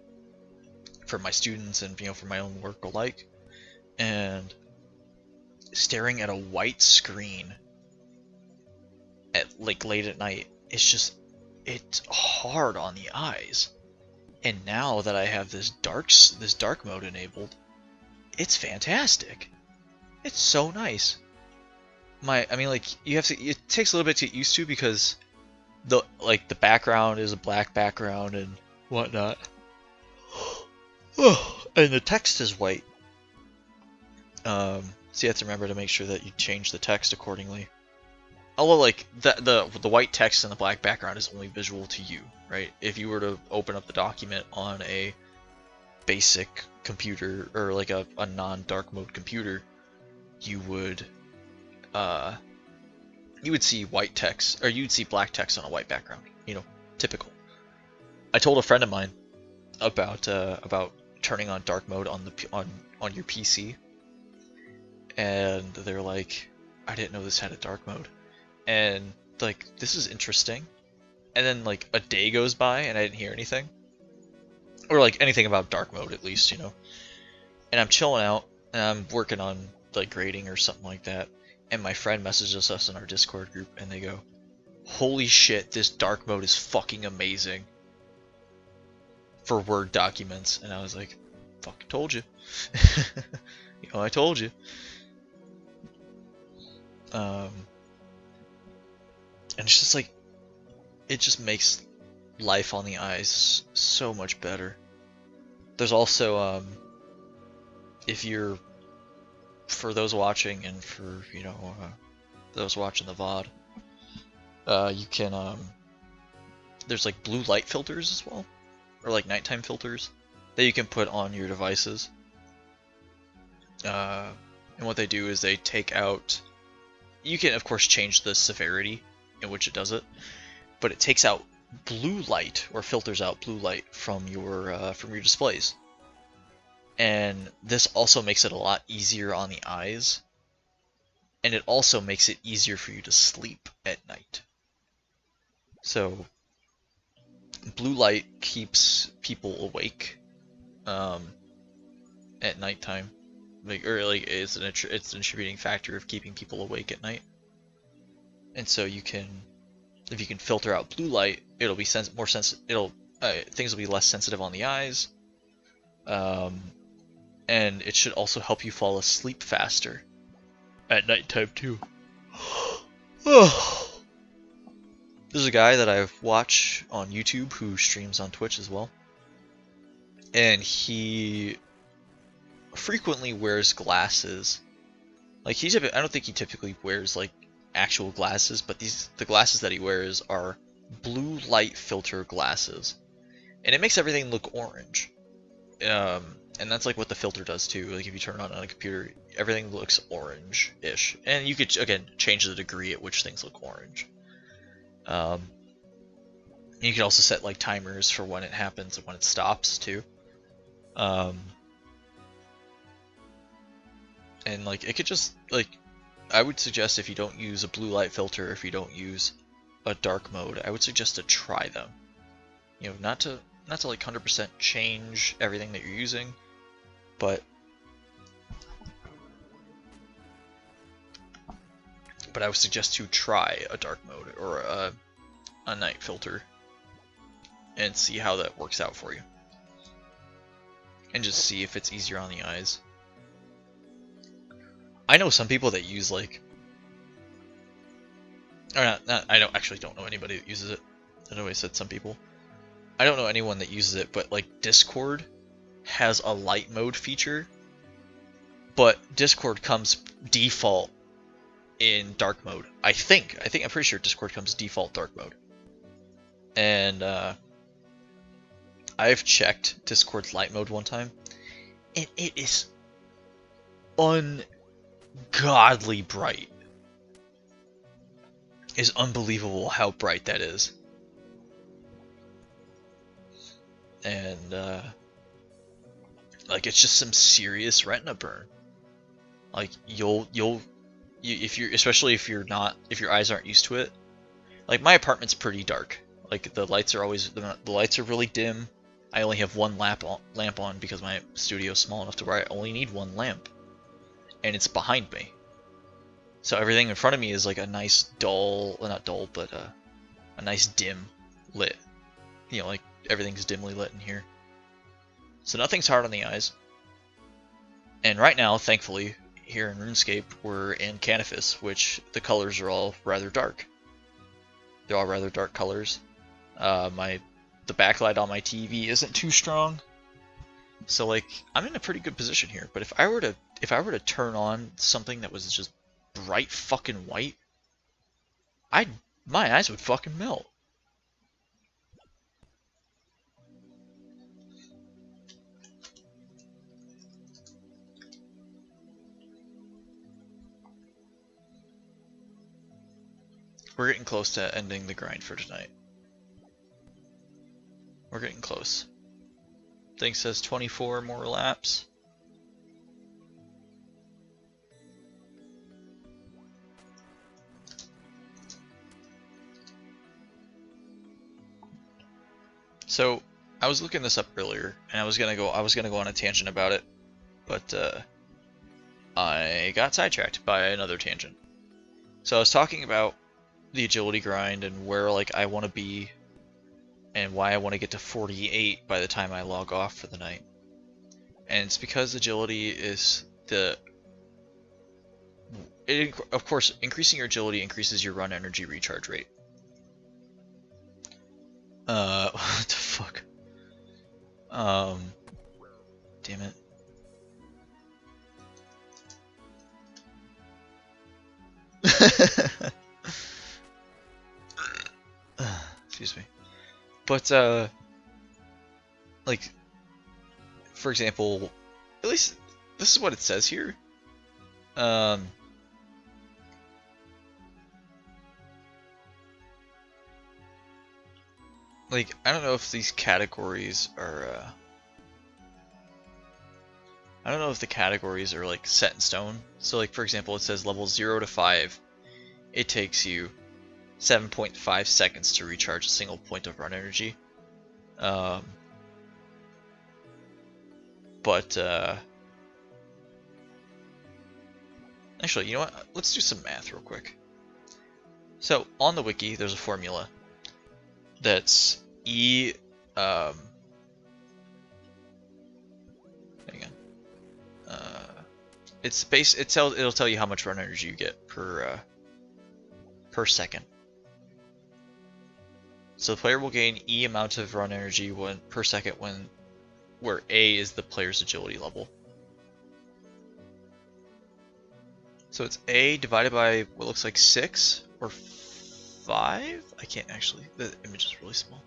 for my students and, you know, for my own work alike, and staring at a white screen at like late at night, it's hard on the eyes. And now that I have this dark mode enabled, it's fantastic. It's so nice. I mean, like, it takes a little bit to get used to, because the background is a black background and whatnot. And the text is white. So you have to remember to make sure that you change the text accordingly. Although, like, the white text and the black background is only visual to you, right? If you were to open up the document on a basic computer, or like a non-dark mode computer, you would see white text, or you'd see black text on a white background. You know, typical. I told a friend of mine about turning on dark mode on your PC, and they're like, I didn't know this had a dark mode. And like, this is interesting. And then like a day goes by and I didn't hear anything, or like anything about dark mode, at least, you know. And I'm chilling out and I'm working on like grading or something like that, and my friend messages us in our Discord group and they go, holy shit, this dark mode is fucking amazing for Word documents. And I was like, fucking told you. You know, I told you. And it's just like, it just makes life on the eyes so much better. There's also, for those watching and for, you know, those watching the VOD, you can, there's like blue light filters as well, or like nighttime filters that you can put on your devices. And what they do is they take out, you can of course change the severity in which it does it, but it takes out blue light, or filters out blue light from your displays. And this also makes it a lot easier on the eyes, and it also makes it easier for you to sleep at night. So blue light keeps people awake at nighttime, it's an attributing factor of keeping people awake at night. and so you can, if you can filter out blue light, it'll be more sensitive. Things will be less sensitive on the eyes, and it should also help you fall asleep faster at nighttime too. There's a guy that I watch on YouTube who streams on Twitch as well, and he frequently wears glasses. Like I don't think he typically wears like actual glasses, but the glasses that he wears are blue light filter glasses, and it makes everything look orange. And that's like what the filter does too. Like if you turn it on a computer, everything looks orange-ish, and you could again change the degree at which things look orange. You can also set like timers for when it happens and when it stops too. And like it could just like, I would suggest if you don't use a blue light filter, if you don't use a dark mode, I would suggest to try them. You know, not to like 100% change everything that you're using, but I would suggest to try a dark mode or a night filter and see how that works out for you, and just see if it's easier on the eyes. I know some people that use like, or not I don't know anybody that uses it. I know I said some people. I don't know anyone that uses it, but like Discord has a light mode feature, but Discord comes default in dark mode. I'm pretty sure Discord comes default dark mode. And I've checked Discord's light mode one time, and it is ungodly bright. It's unbelievable how bright that is. And like it's just some serious retina burn. Like especially if your eyes aren't used to it. Like my apartment's pretty dark. Like the lights are really dim. I only have one lamp on because my studio's small enough to where I only need one lamp, and it's behind me. So everything in front of me is like a nice dull, well, not dull, but a nice dim lit. You know, like everything's dimly lit in here. So nothing's hard on the eyes. And right now, thankfully, here in RuneScape, we're in Canifis, which the colors are all rather dark. They're all rather dark colors. The backlight on my TV isn't too strong, so like I'm in a pretty good position here. But if I were to turn on something that was just bright fucking white, my eyes would fucking melt. We're getting close to ending the grind for tonight. We're getting close. Thing says 24 more laps. So I was looking this up earlier, and I was gonna go on a tangent about it, but I got sidetracked by another tangent. So I was talking about the agility grind and where like I want to be, and why I want to get to 48 by the time I log off for the night. And it's because agility is of course, increasing your agility increases your run energy recharge rate. What the fuck? Damn it. Excuse me. But, like, for example, at least this is what it says here. Like, I don't know if these categories are, I don't know if the categories are, like, set in stone. So, like, for example, it says level 0 to 5. It takes you 7.5 seconds to recharge a single point of run energy. Actually, you know what? Let's do some math real quick. So on the wiki, there's a formula that's E. Hang on. It's base. It'll tell you how much run energy you get per second. So the player will gain E amount of run energy per second where A is the player's agility level. So it's A divided by what looks like 6 or 5? I can't actually. The image is really small.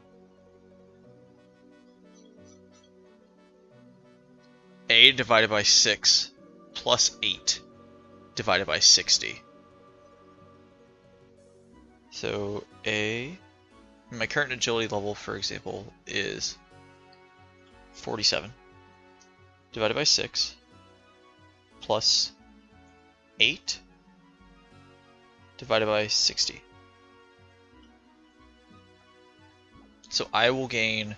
A divided by 6 plus 8 divided by 60. So A, my current agility level, for example, is 47 divided by 6 plus 8 divided by 60. So I will gain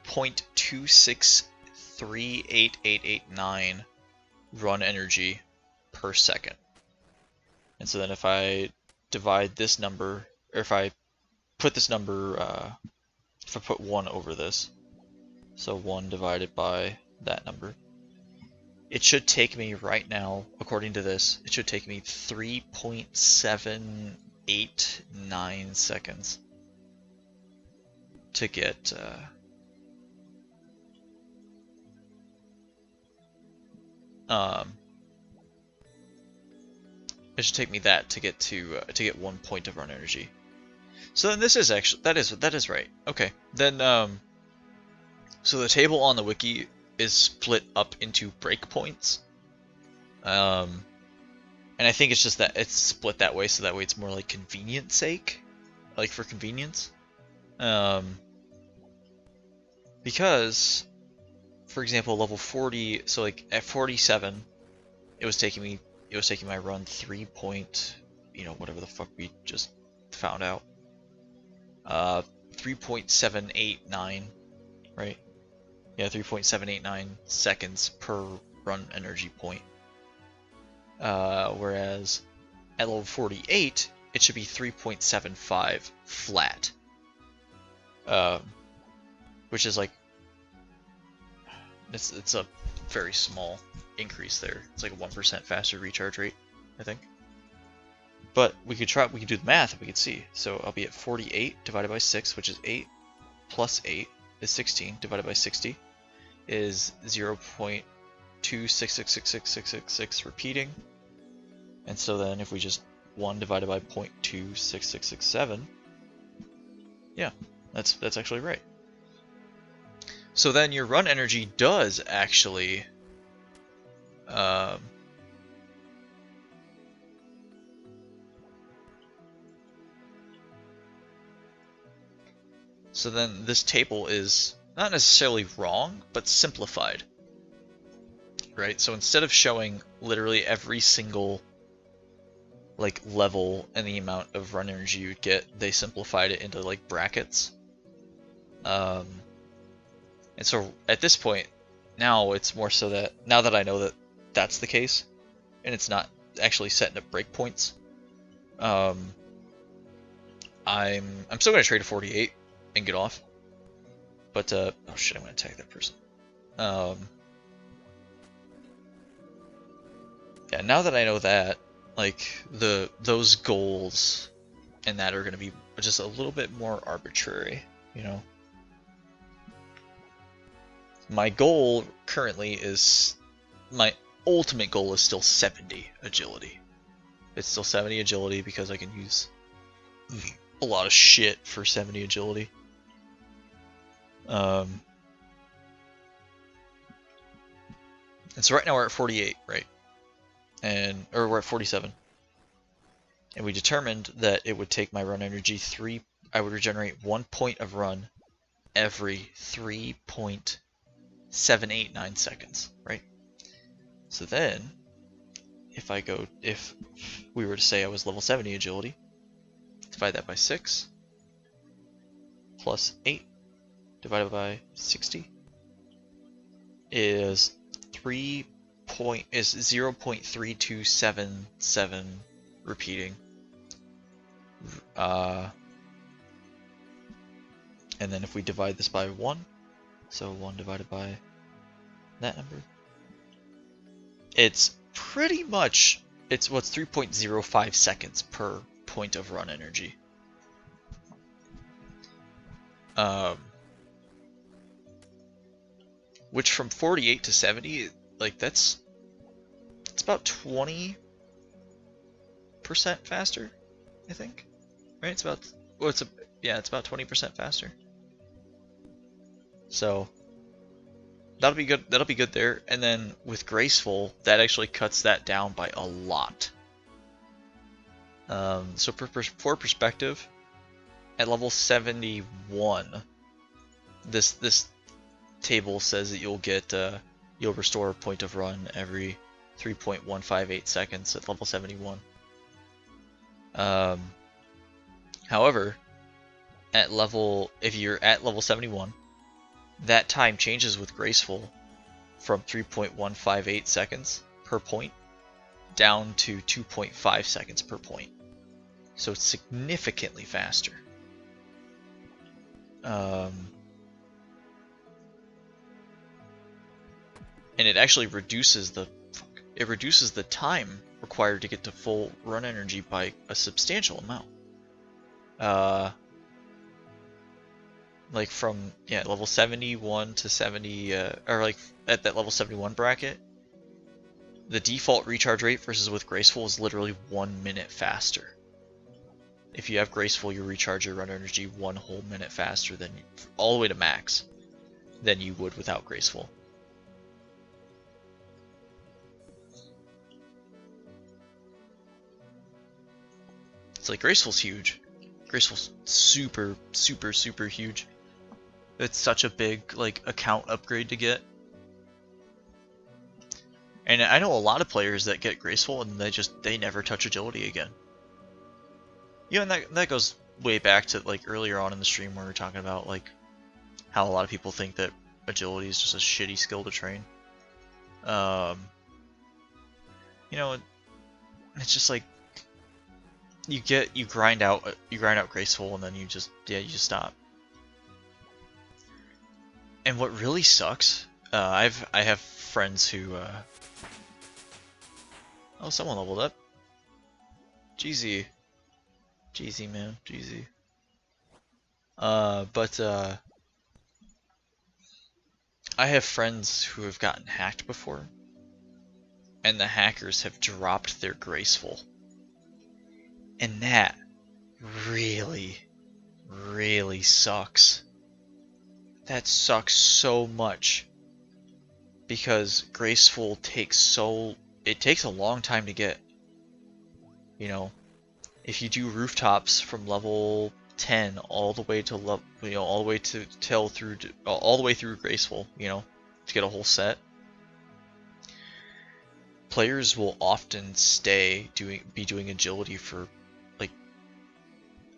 0.2638889 run energy per second. And so then if I divide this number, or if I put this number, if I put 1 over this, so 1 divided by that number, it should take me right now, according to this, it should take me 3.789 seconds to get it should take me that to get 1 point of run energy. So then this is actually that is right. Okay. Then so the table on the wiki is split up into breakpoints. And I think it's just that it's split that way so that way it's more like convenience sake, like for convenience. Because for example, level 40, so like at 47, it was taking my run 3 point, whatever the fuck we just found out. 3.789, right? Yeah, 3.789 seconds per run energy point. Whereas at level 48, it should be 3.75 flat. Which is like, it's a very small increase there. It's like a 1% faster recharge rate, I think. But we could do the math and we could see. So I'll be at 48 divided by 6, which is 8, plus 8 is 16, divided by 60 is 0.2666666 repeating. And so then if we just 1 divided by 0.26667, yeah, that's actually right. So then your run energy does actually so then this table is not necessarily wrong, but simplified. Right? So instead of showing literally every single like level and the amount of run energy you'd get, they simplified it into like brackets. And so at this point, now it's more so that now that I know that that's the case, and it's not actually setting up breakpoints, I'm still gonna trade a 48 and get off. But oh shit, I'm gonna attack that person. Yeah, now that I know that, like those goals and that are gonna be just a little bit more arbitrary, you know. My goal currently is, my ultimate goal is still 70 agility. It's still 70 agility because I can use a lot of shit for 70 agility. And so right now we're at 48, right? Or we're at 47. And we determined that it would take my run energy I would regenerate 1 point of run every 3.789 seconds, right? So then, if we were to say I was level 70 agility, divide that by 6, plus 8, divided by 60, is 0.3277 repeating And then if we divide this by 1, so 1 divided by that number, it's pretty much, it's what's 3.05 seconds per point of run energy. Which from 48 to 70, like it's about 20% faster, I think. Right? It's about, well, it's about 20% faster. So that'll be good. That'll be good there. And then with Graceful, that actually cuts that down by a lot. So for perspective, at level 71, this table says that you'll restore a point of run every 3.158 seconds at level 71. However, if you're at level 71, that time changes with Graceful from 3.158 seconds per point down to 2.5 seconds per point. So it's significantly faster. And it actually reduces the time required to get to full run energy by a substantial amount. Like from level 71 to 70, or like at that level 71 bracket, the default recharge rate versus with Graceful is literally 1 minute faster. If you have Graceful, you recharge your run energy 1 whole minute faster than all the way to max than you would without Graceful. It's like Graceful's huge. Graceful's super, super, super huge. It's such a big like account upgrade to get. And I know a lot of players that get Graceful and they never touch agility again. You know, and that goes way back to like earlier on in the stream where we were talking about like how a lot of people think that agility is just a shitty skill to train. You know, it's just like you grind out Graceful and then you just stop. And what really sucks, I have friends who oh, someone leveled up. GZ, man, GZ. But I have friends who have gotten hacked before, and the hackers have dropped their Graceful. And that really, really sucks. That sucks so much. Because Graceful takes a long time to get. You know, if you do rooftops from level 10 all the way to all the way through Graceful, you know, to get a whole set, players will often be doing agility for like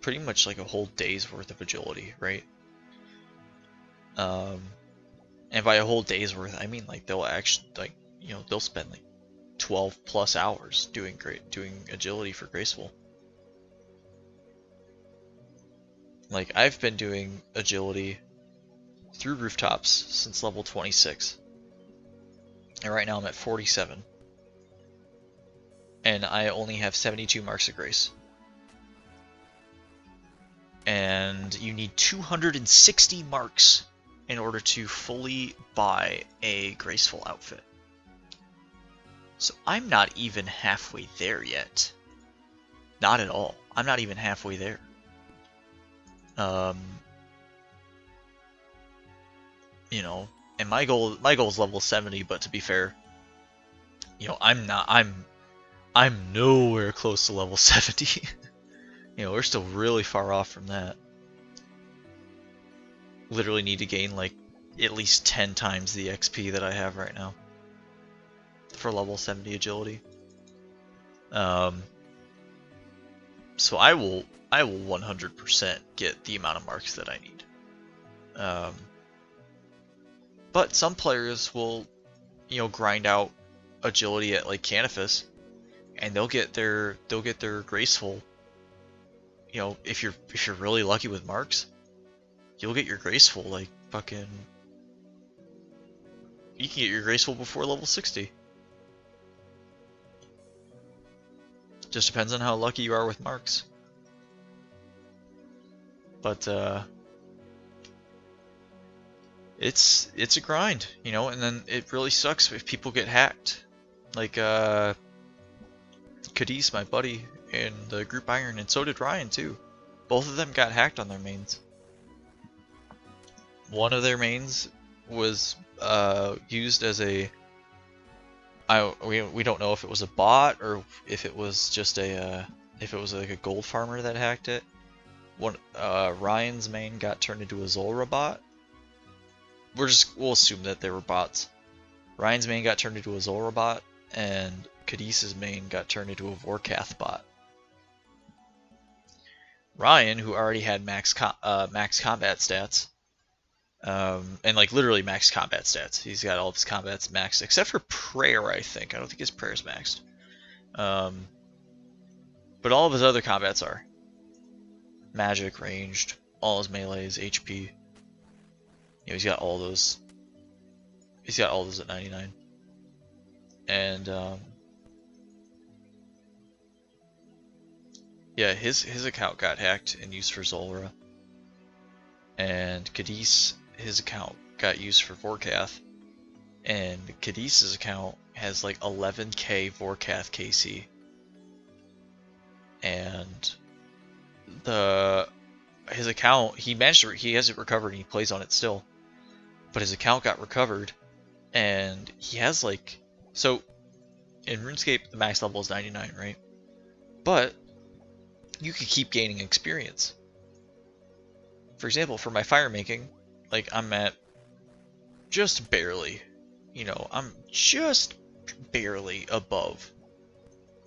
pretty much like a whole day's worth of agility, right? And by a whole day's worth, I mean like they'll actually they'll spend like 12 plus hours doing agility for Graceful. Like I've been doing agility through rooftops since level 26. And right now I'm at 47. And I only have 72 marks of grace. And you need 260 marks in order to fully buy a Graceful outfit. So I'm not even halfway there yet. Not at all. I'm not even halfway there. You know, and my goal is level 70, but to be fair, you know, I'm nowhere close to level 70. You know, we're still really far off from that. Literally need to gain like at least 10 times the XP that I have right now for level 70 agility. So I will 100% get the amount of marks that I need. But some players will, you know, grind out agility at like Canifis, and they'll get their Graceful, you know, if you're really lucky with marks, you'll get your graceful like fucking. You can get your graceful before level 60. Just depends on how lucky you are with marks. But it's a grind, you know, and then it really sucks if people get hacked. Like Cadiz, my buddy, in the group Iron, and so did Ryan too. Both of them got hacked on their mains. One of their mains was used as a we don't know if it was a bot or if it was just a if it was like a gold farmer that hacked it. One Ryan's main got turned into a Zulrah bot. We'll assume that they were bots. Ryan's main got turned into a Zulrah bot, and Cadiz's main got turned into a Vorkath bot. Ryan, who already had max combat stats, and like literally max combat stats. He's got all of his combats maxed, except for prayer, I think. I don't think his prayer's maxed. But all of his other combats are. Magic, ranged, all his melees, HP. You know, he's got all those. He's got all those at 99. And yeah, his account got hacked and used for Zulrah. And Cadiz, his account got used for Vorkath. And Cadiz's account has like 11k Vorkath KC. And his account, he has it recovered and he plays on it still. But his account got recovered, and he has like, so in RuneScape the max level is 99, right? But you can keep gaining experience. For example, for my fire making, like I'm at just barely, you know, I'm just barely above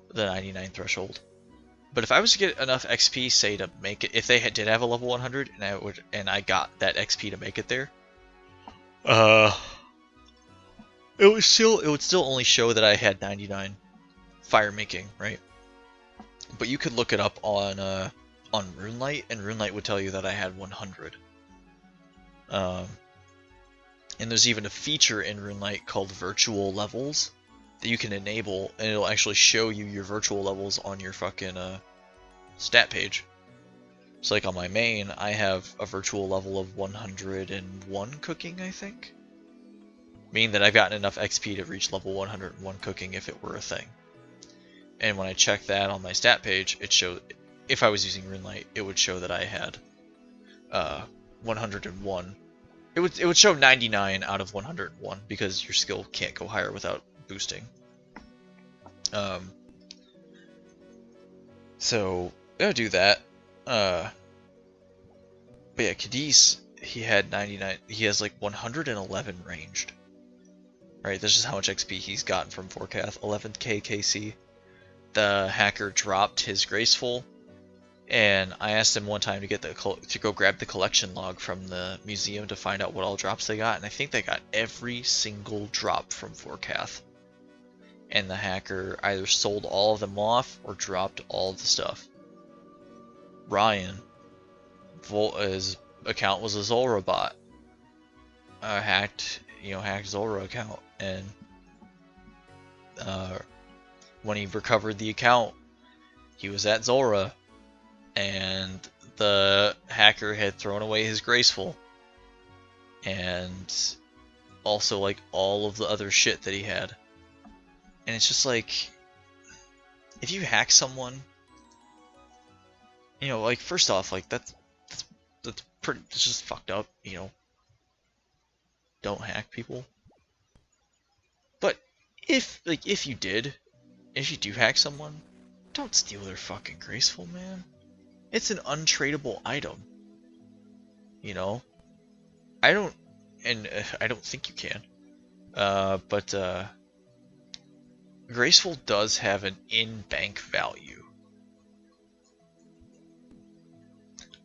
the 99 threshold. But if I was to get enough XP, say to make it, if they did have a level 100, and I got that XP to make it there, it would still only show that I had 99 fire making, right? But you could look it up on RuneLite, and RuneLite would tell you that I had 100. And there's even a feature in RuneLite called virtual levels that you can enable, and it'll actually show you your virtual levels on your fucking stat page. So like on my main, I have a virtual level of 101 cooking, I think. Meaning that I've gotten enough XP to reach level 101 cooking if it were a thing. And when I check that on my stat page, it showed, if I was using RuneLite, it would show that I had 101. It would show 99 out of 101 because your skill can't go higher without boosting. So I'll do that. But yeah, Cadiz, he had 99. He has like 111 ranged. Right, this is how much XP he's gotten from Vorkath. 11k KC. The hacker dropped his graceful, and I asked him one time to go grab the collection log from the museum to find out what all drops they got, and I think they got every single drop from Vorkath. And the hacker either sold all of them off or dropped all of the stuff. Ryan, his account was a Zulrah bot. Hacked Zulrah account, and when he recovered the account, he was at Zulrah, and the hacker had thrown away his graceful, and also like all of the other shit that he had. And it's just like, if you hack someone, you know, like first off, like that's just fucked up, you know. Don't hack people. But if you do hack someone, don't steal their fucking graceful, man. It's an untradeable item. You know? I don't think you can. But graceful does have an in-bank value.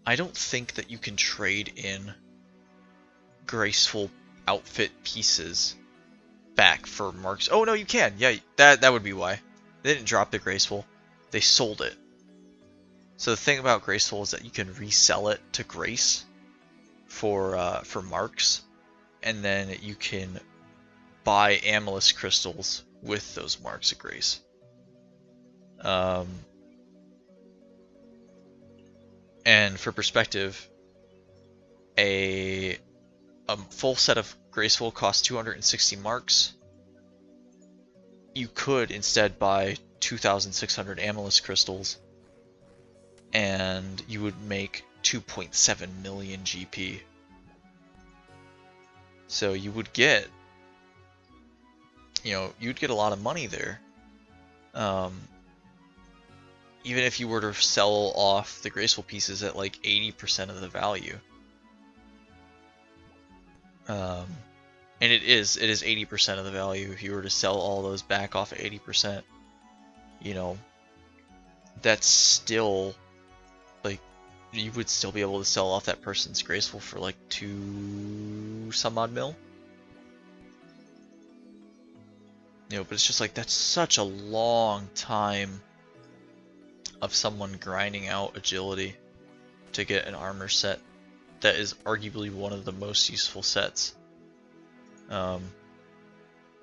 I don't think that you can trade in graceful outfit pieces back for marks. Oh no, you can. Yeah, that would be why. They didn't drop the graceful. They sold it. So the thing about Graceful is that you can resell it to Grace for marks, and then you can buy Amethyst crystals with those marks of Grace. And for perspective, a full set of Graceful costs 260 marks. You could instead buy 2,600 Amethyst crystals, and you would make 2.7 million GP. So you would get, you'd get a lot of money there. Even if you were to sell off the Graceful pieces at like 80% of the value. And it is 80% of the value. If you were to sell all those back off at 80%, that's still, like, you would still be able to sell off that person's Graceful for like 2 some odd mil. But it's just like, that's such a long time of someone grinding out agility to get an armor set that is arguably one of the most useful sets. And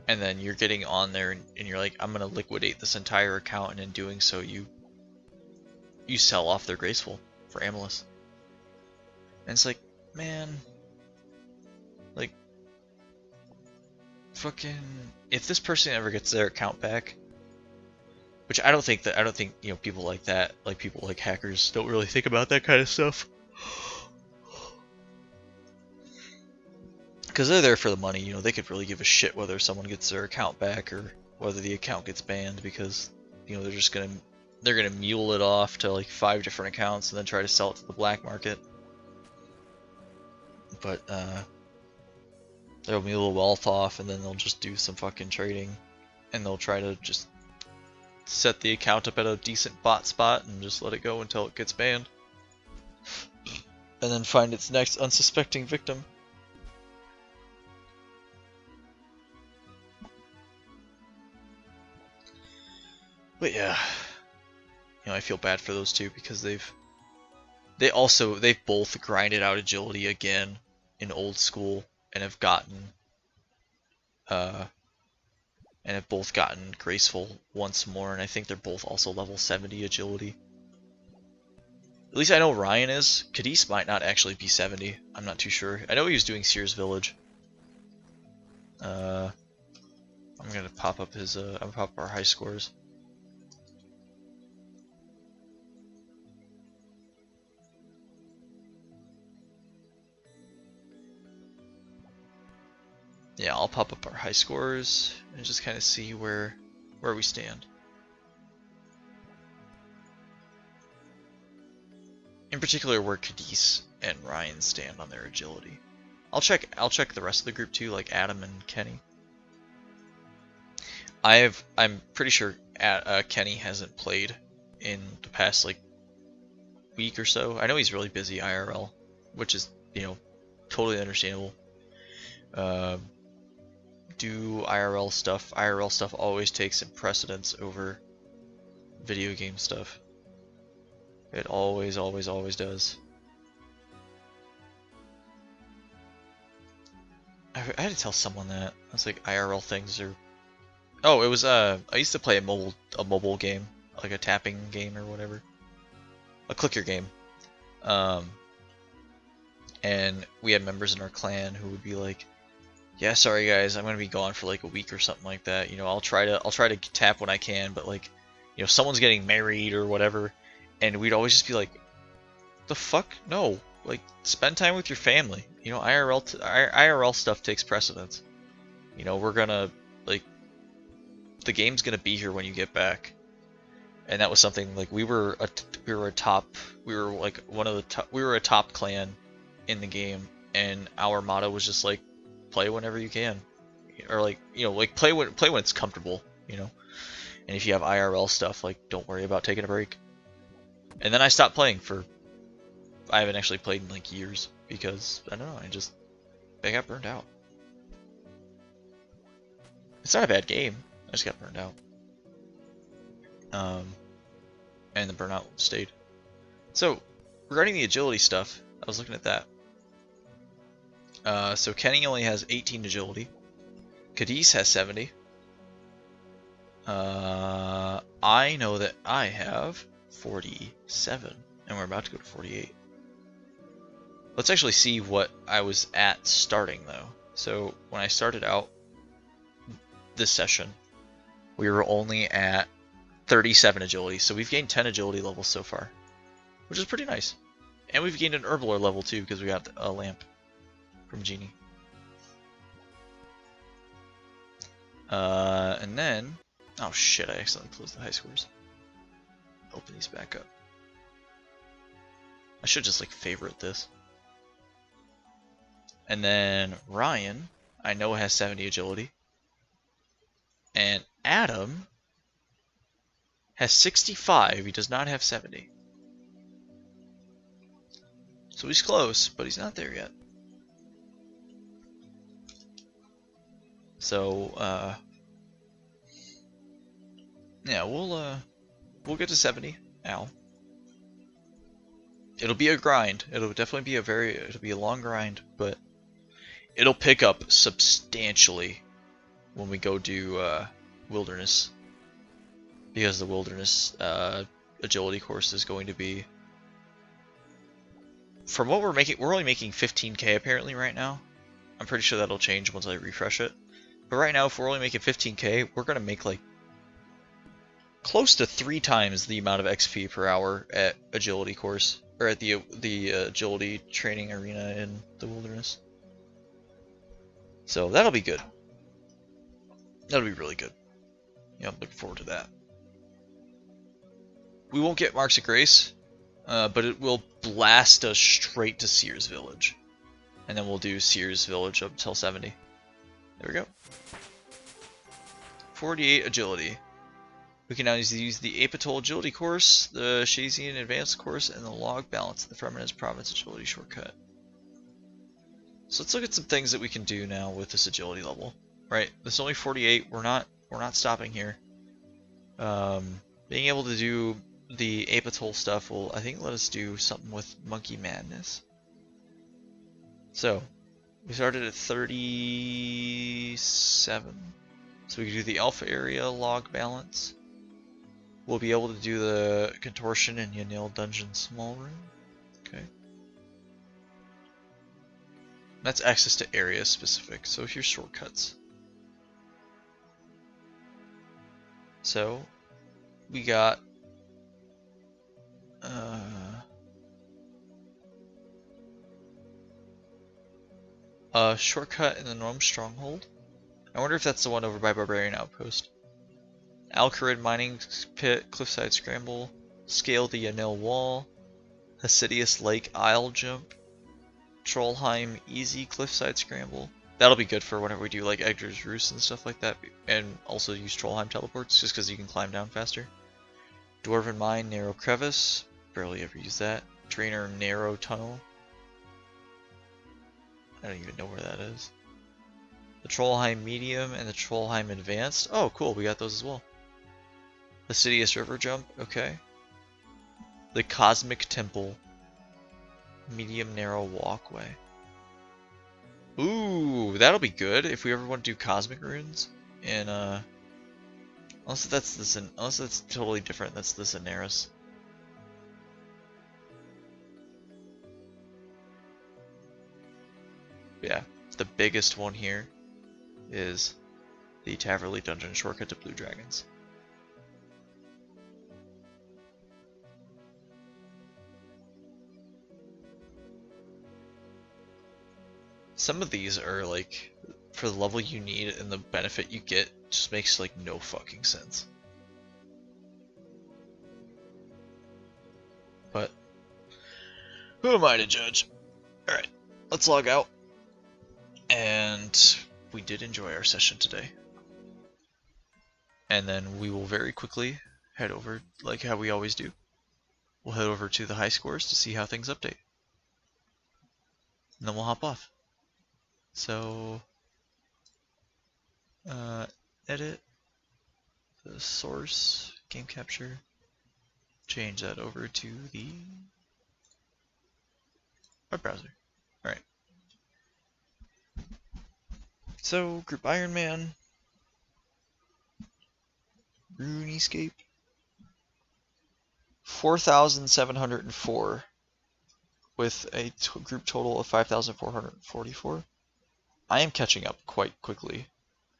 then you're getting on there and you're like, I'm gonna liquidate this entire account, and in doing so you sell off their Graceful for Amethyst. And it's like, man, like, fucking, if this person ever gets their account back, which I don't think people like that, like people like hackers, don't really think about that kind of stuff. Because they're there for the money, they could really give a shit whether someone gets their account back or whether the account gets banned, because, they're gonna mule it off to like 5 different accounts and then try to sell it to the black market. But, they'll mule the wealth off, and then they'll just do some fucking trading, and they'll try to just set the account up at a decent bot spot and just let it go until it gets banned. And then find its next unsuspecting victim. But yeah, I feel bad for those two, because they've both grinded out agility again in old school and have both gotten Graceful once more, and I think they're both also level 70 agility. At least I know Ryan is. Cadiz might not actually be 70. I'm not too sure. I know he was doing Sears Village. I'm gonna pop up his I'm gonna pop up our high scores. Yeah, I'll pop up our high scores and just kind of see where we stand. In particular, where Cadiz and Ryan stand on their agility. I'll check the rest of the group too, like Adam and Kenny. I'm pretty sure Kenny hasn't played in the past like week or so. I know he's really busy IRL, which is totally understandable. Do IRL stuff. IRL stuff always takes precedence over video game stuff. It always does. I had to tell someone that. I was like, IRL things are... Oh, it was, I used to play a mobile game, like a tapping game or whatever. A clicker game. And we had members in our clan who would be like, yeah, sorry guys, I'm gonna be gone for like a week or something like that. I'll try to tap when I can, but like, someone's getting married or whatever, and we'd always just be like, the fuck? No. Like, spend time with your family. IRL stuff takes precedence. We're gonna, like, the game's gonna be here when you get back. And that was something, like, we were a top clan in the game, and our motto was just like, play whenever you can, or like play when it's comfortable, and if you have IRL stuff, like, don't worry about taking a break. And then I stopped playing I haven't actually played in like years, because I don't know, I got burned out. It's not a bad game, I just got burned out. And the burnout stayed. So, regarding the agility stuff, I was looking at that. So Kenny only has 18 agility. Cadiz has 70. I know that I have 47, and we're about to go to 48. Let's actually see what I was at starting, though. So when I started out this session, we were only at 37 agility, so we've gained 10 agility levels so far, which is pretty nice. And we've gained an Herblore level too, because we got a lamp from Genie. And then, oh shit, I accidentally closed the high scores. Open these back up. I should just like favorite this. And then Ryan, I know has 70 agility. And Adam has 65, he does not have 70. So he's close, but he's not there yet. So, yeah, we'll get to 70. Ow. It'll be a grind. It'll definitely be it'll be a long grind, but it'll pick up substantially when we go do Wilderness. Because the Wilderness agility course is going to be, from what we're only making 15k apparently right now. I'm pretty sure that'll change once I refresh it. But right now, if we're only making 15k, we're going to make like close to 3 times the amount of XP per hour at agility course, or at the agility training arena in the Wilderness. So that'll be good. That'll be really good. Yeah, I'm looking forward to that. We won't get Marks of Grace, but it will blast us straight to Sears Village. And then we'll do Sears Village up until 70. There we go. 48 agility. We can now use the Apatol agility course, the Shazian advanced course, and the log balance, the Fremenez province agility shortcut. So let's look at some things that we can do now with this agility level. Right, this is only 48. We're not stopping here. Being able to do the Apatol stuff will, I think, let us do something with Monkey Madness. So we started at 37. So we can do the Alpha area log balance. We'll be able to do the Contortion and Yanil Dungeon Small Room. Okay. That's access to area specific, so here's shortcuts. So we got a shortcut in the Norm Stronghold. I wonder if that's the one over by Barbarian Outpost. Alcarid Mining Pit, Cliffside Scramble, Scale the Yanil Wall, Hasidius Lake Isle Jump, Trollheim Easy Cliffside Scramble. That'll be good for whenever we do like Edgar's Roost and stuff like that, and also use Trollheim teleports just because you can climb down faster. Dwarven Mine Narrow Crevice, barely ever use that. Drainer Narrow Tunnel. I don't even know where that is. The Trollheim Medium and the Trollheim Advanced. Oh, cool, we got those as well. The Sidious River Jump, okay. The Cosmic Temple. Medium Narrow Walkway. Ooh, that'll be good if we ever want to do Cosmic Runes. And, unless that's totally different, that's the Zenaris. Yeah, the biggest one here is the Taverley Dungeon shortcut to Blue Dragons. Some of these are like, for the level you need and the benefit you get, just makes like no fucking sense. But who am I to judge? Alright, let's log out. And we did enjoy our session today. And then we will very quickly head over, like how we always do. We'll head over to the high scores to see how things update. And then we'll hop off. So, edit the source, game capture, change that over to the Web browser. Alright. So, Group Iron Man. RuneScape. 4,704 with a group total of 5,444. I am catching up quite quickly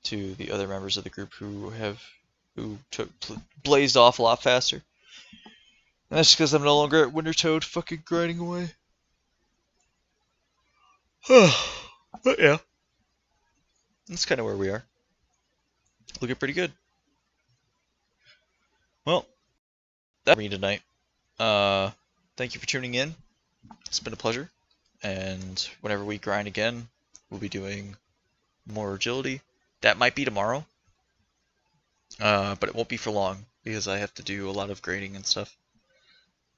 to the other members of the group who blazed off a lot faster. And that's because I'm no longer at Wintertoad fucking grinding away. But yeah. That's kind of where we are. Looking pretty good. Well, that's me tonight. Thank you for tuning in. It's been a pleasure. And whenever we grind again, we'll be doing more agility. That might be tomorrow. But it won't be for long because I have to do a lot of grading and stuff.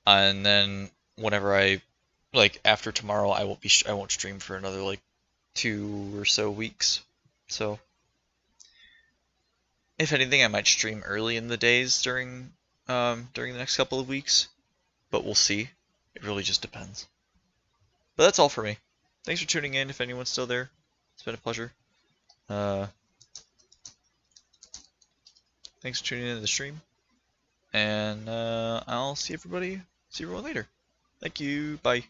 And then whenever after tomorrow, I won't stream for another 2 or so weeks. So if anything, I might stream early in the days during the next couple of weeks, but we'll see. It really just depends. But that's all for me. Thanks for tuning in. If anyone's still there, it's been a pleasure. Thanks for tuning in to the stream, and I'll see everyone later. Thank you. Bye.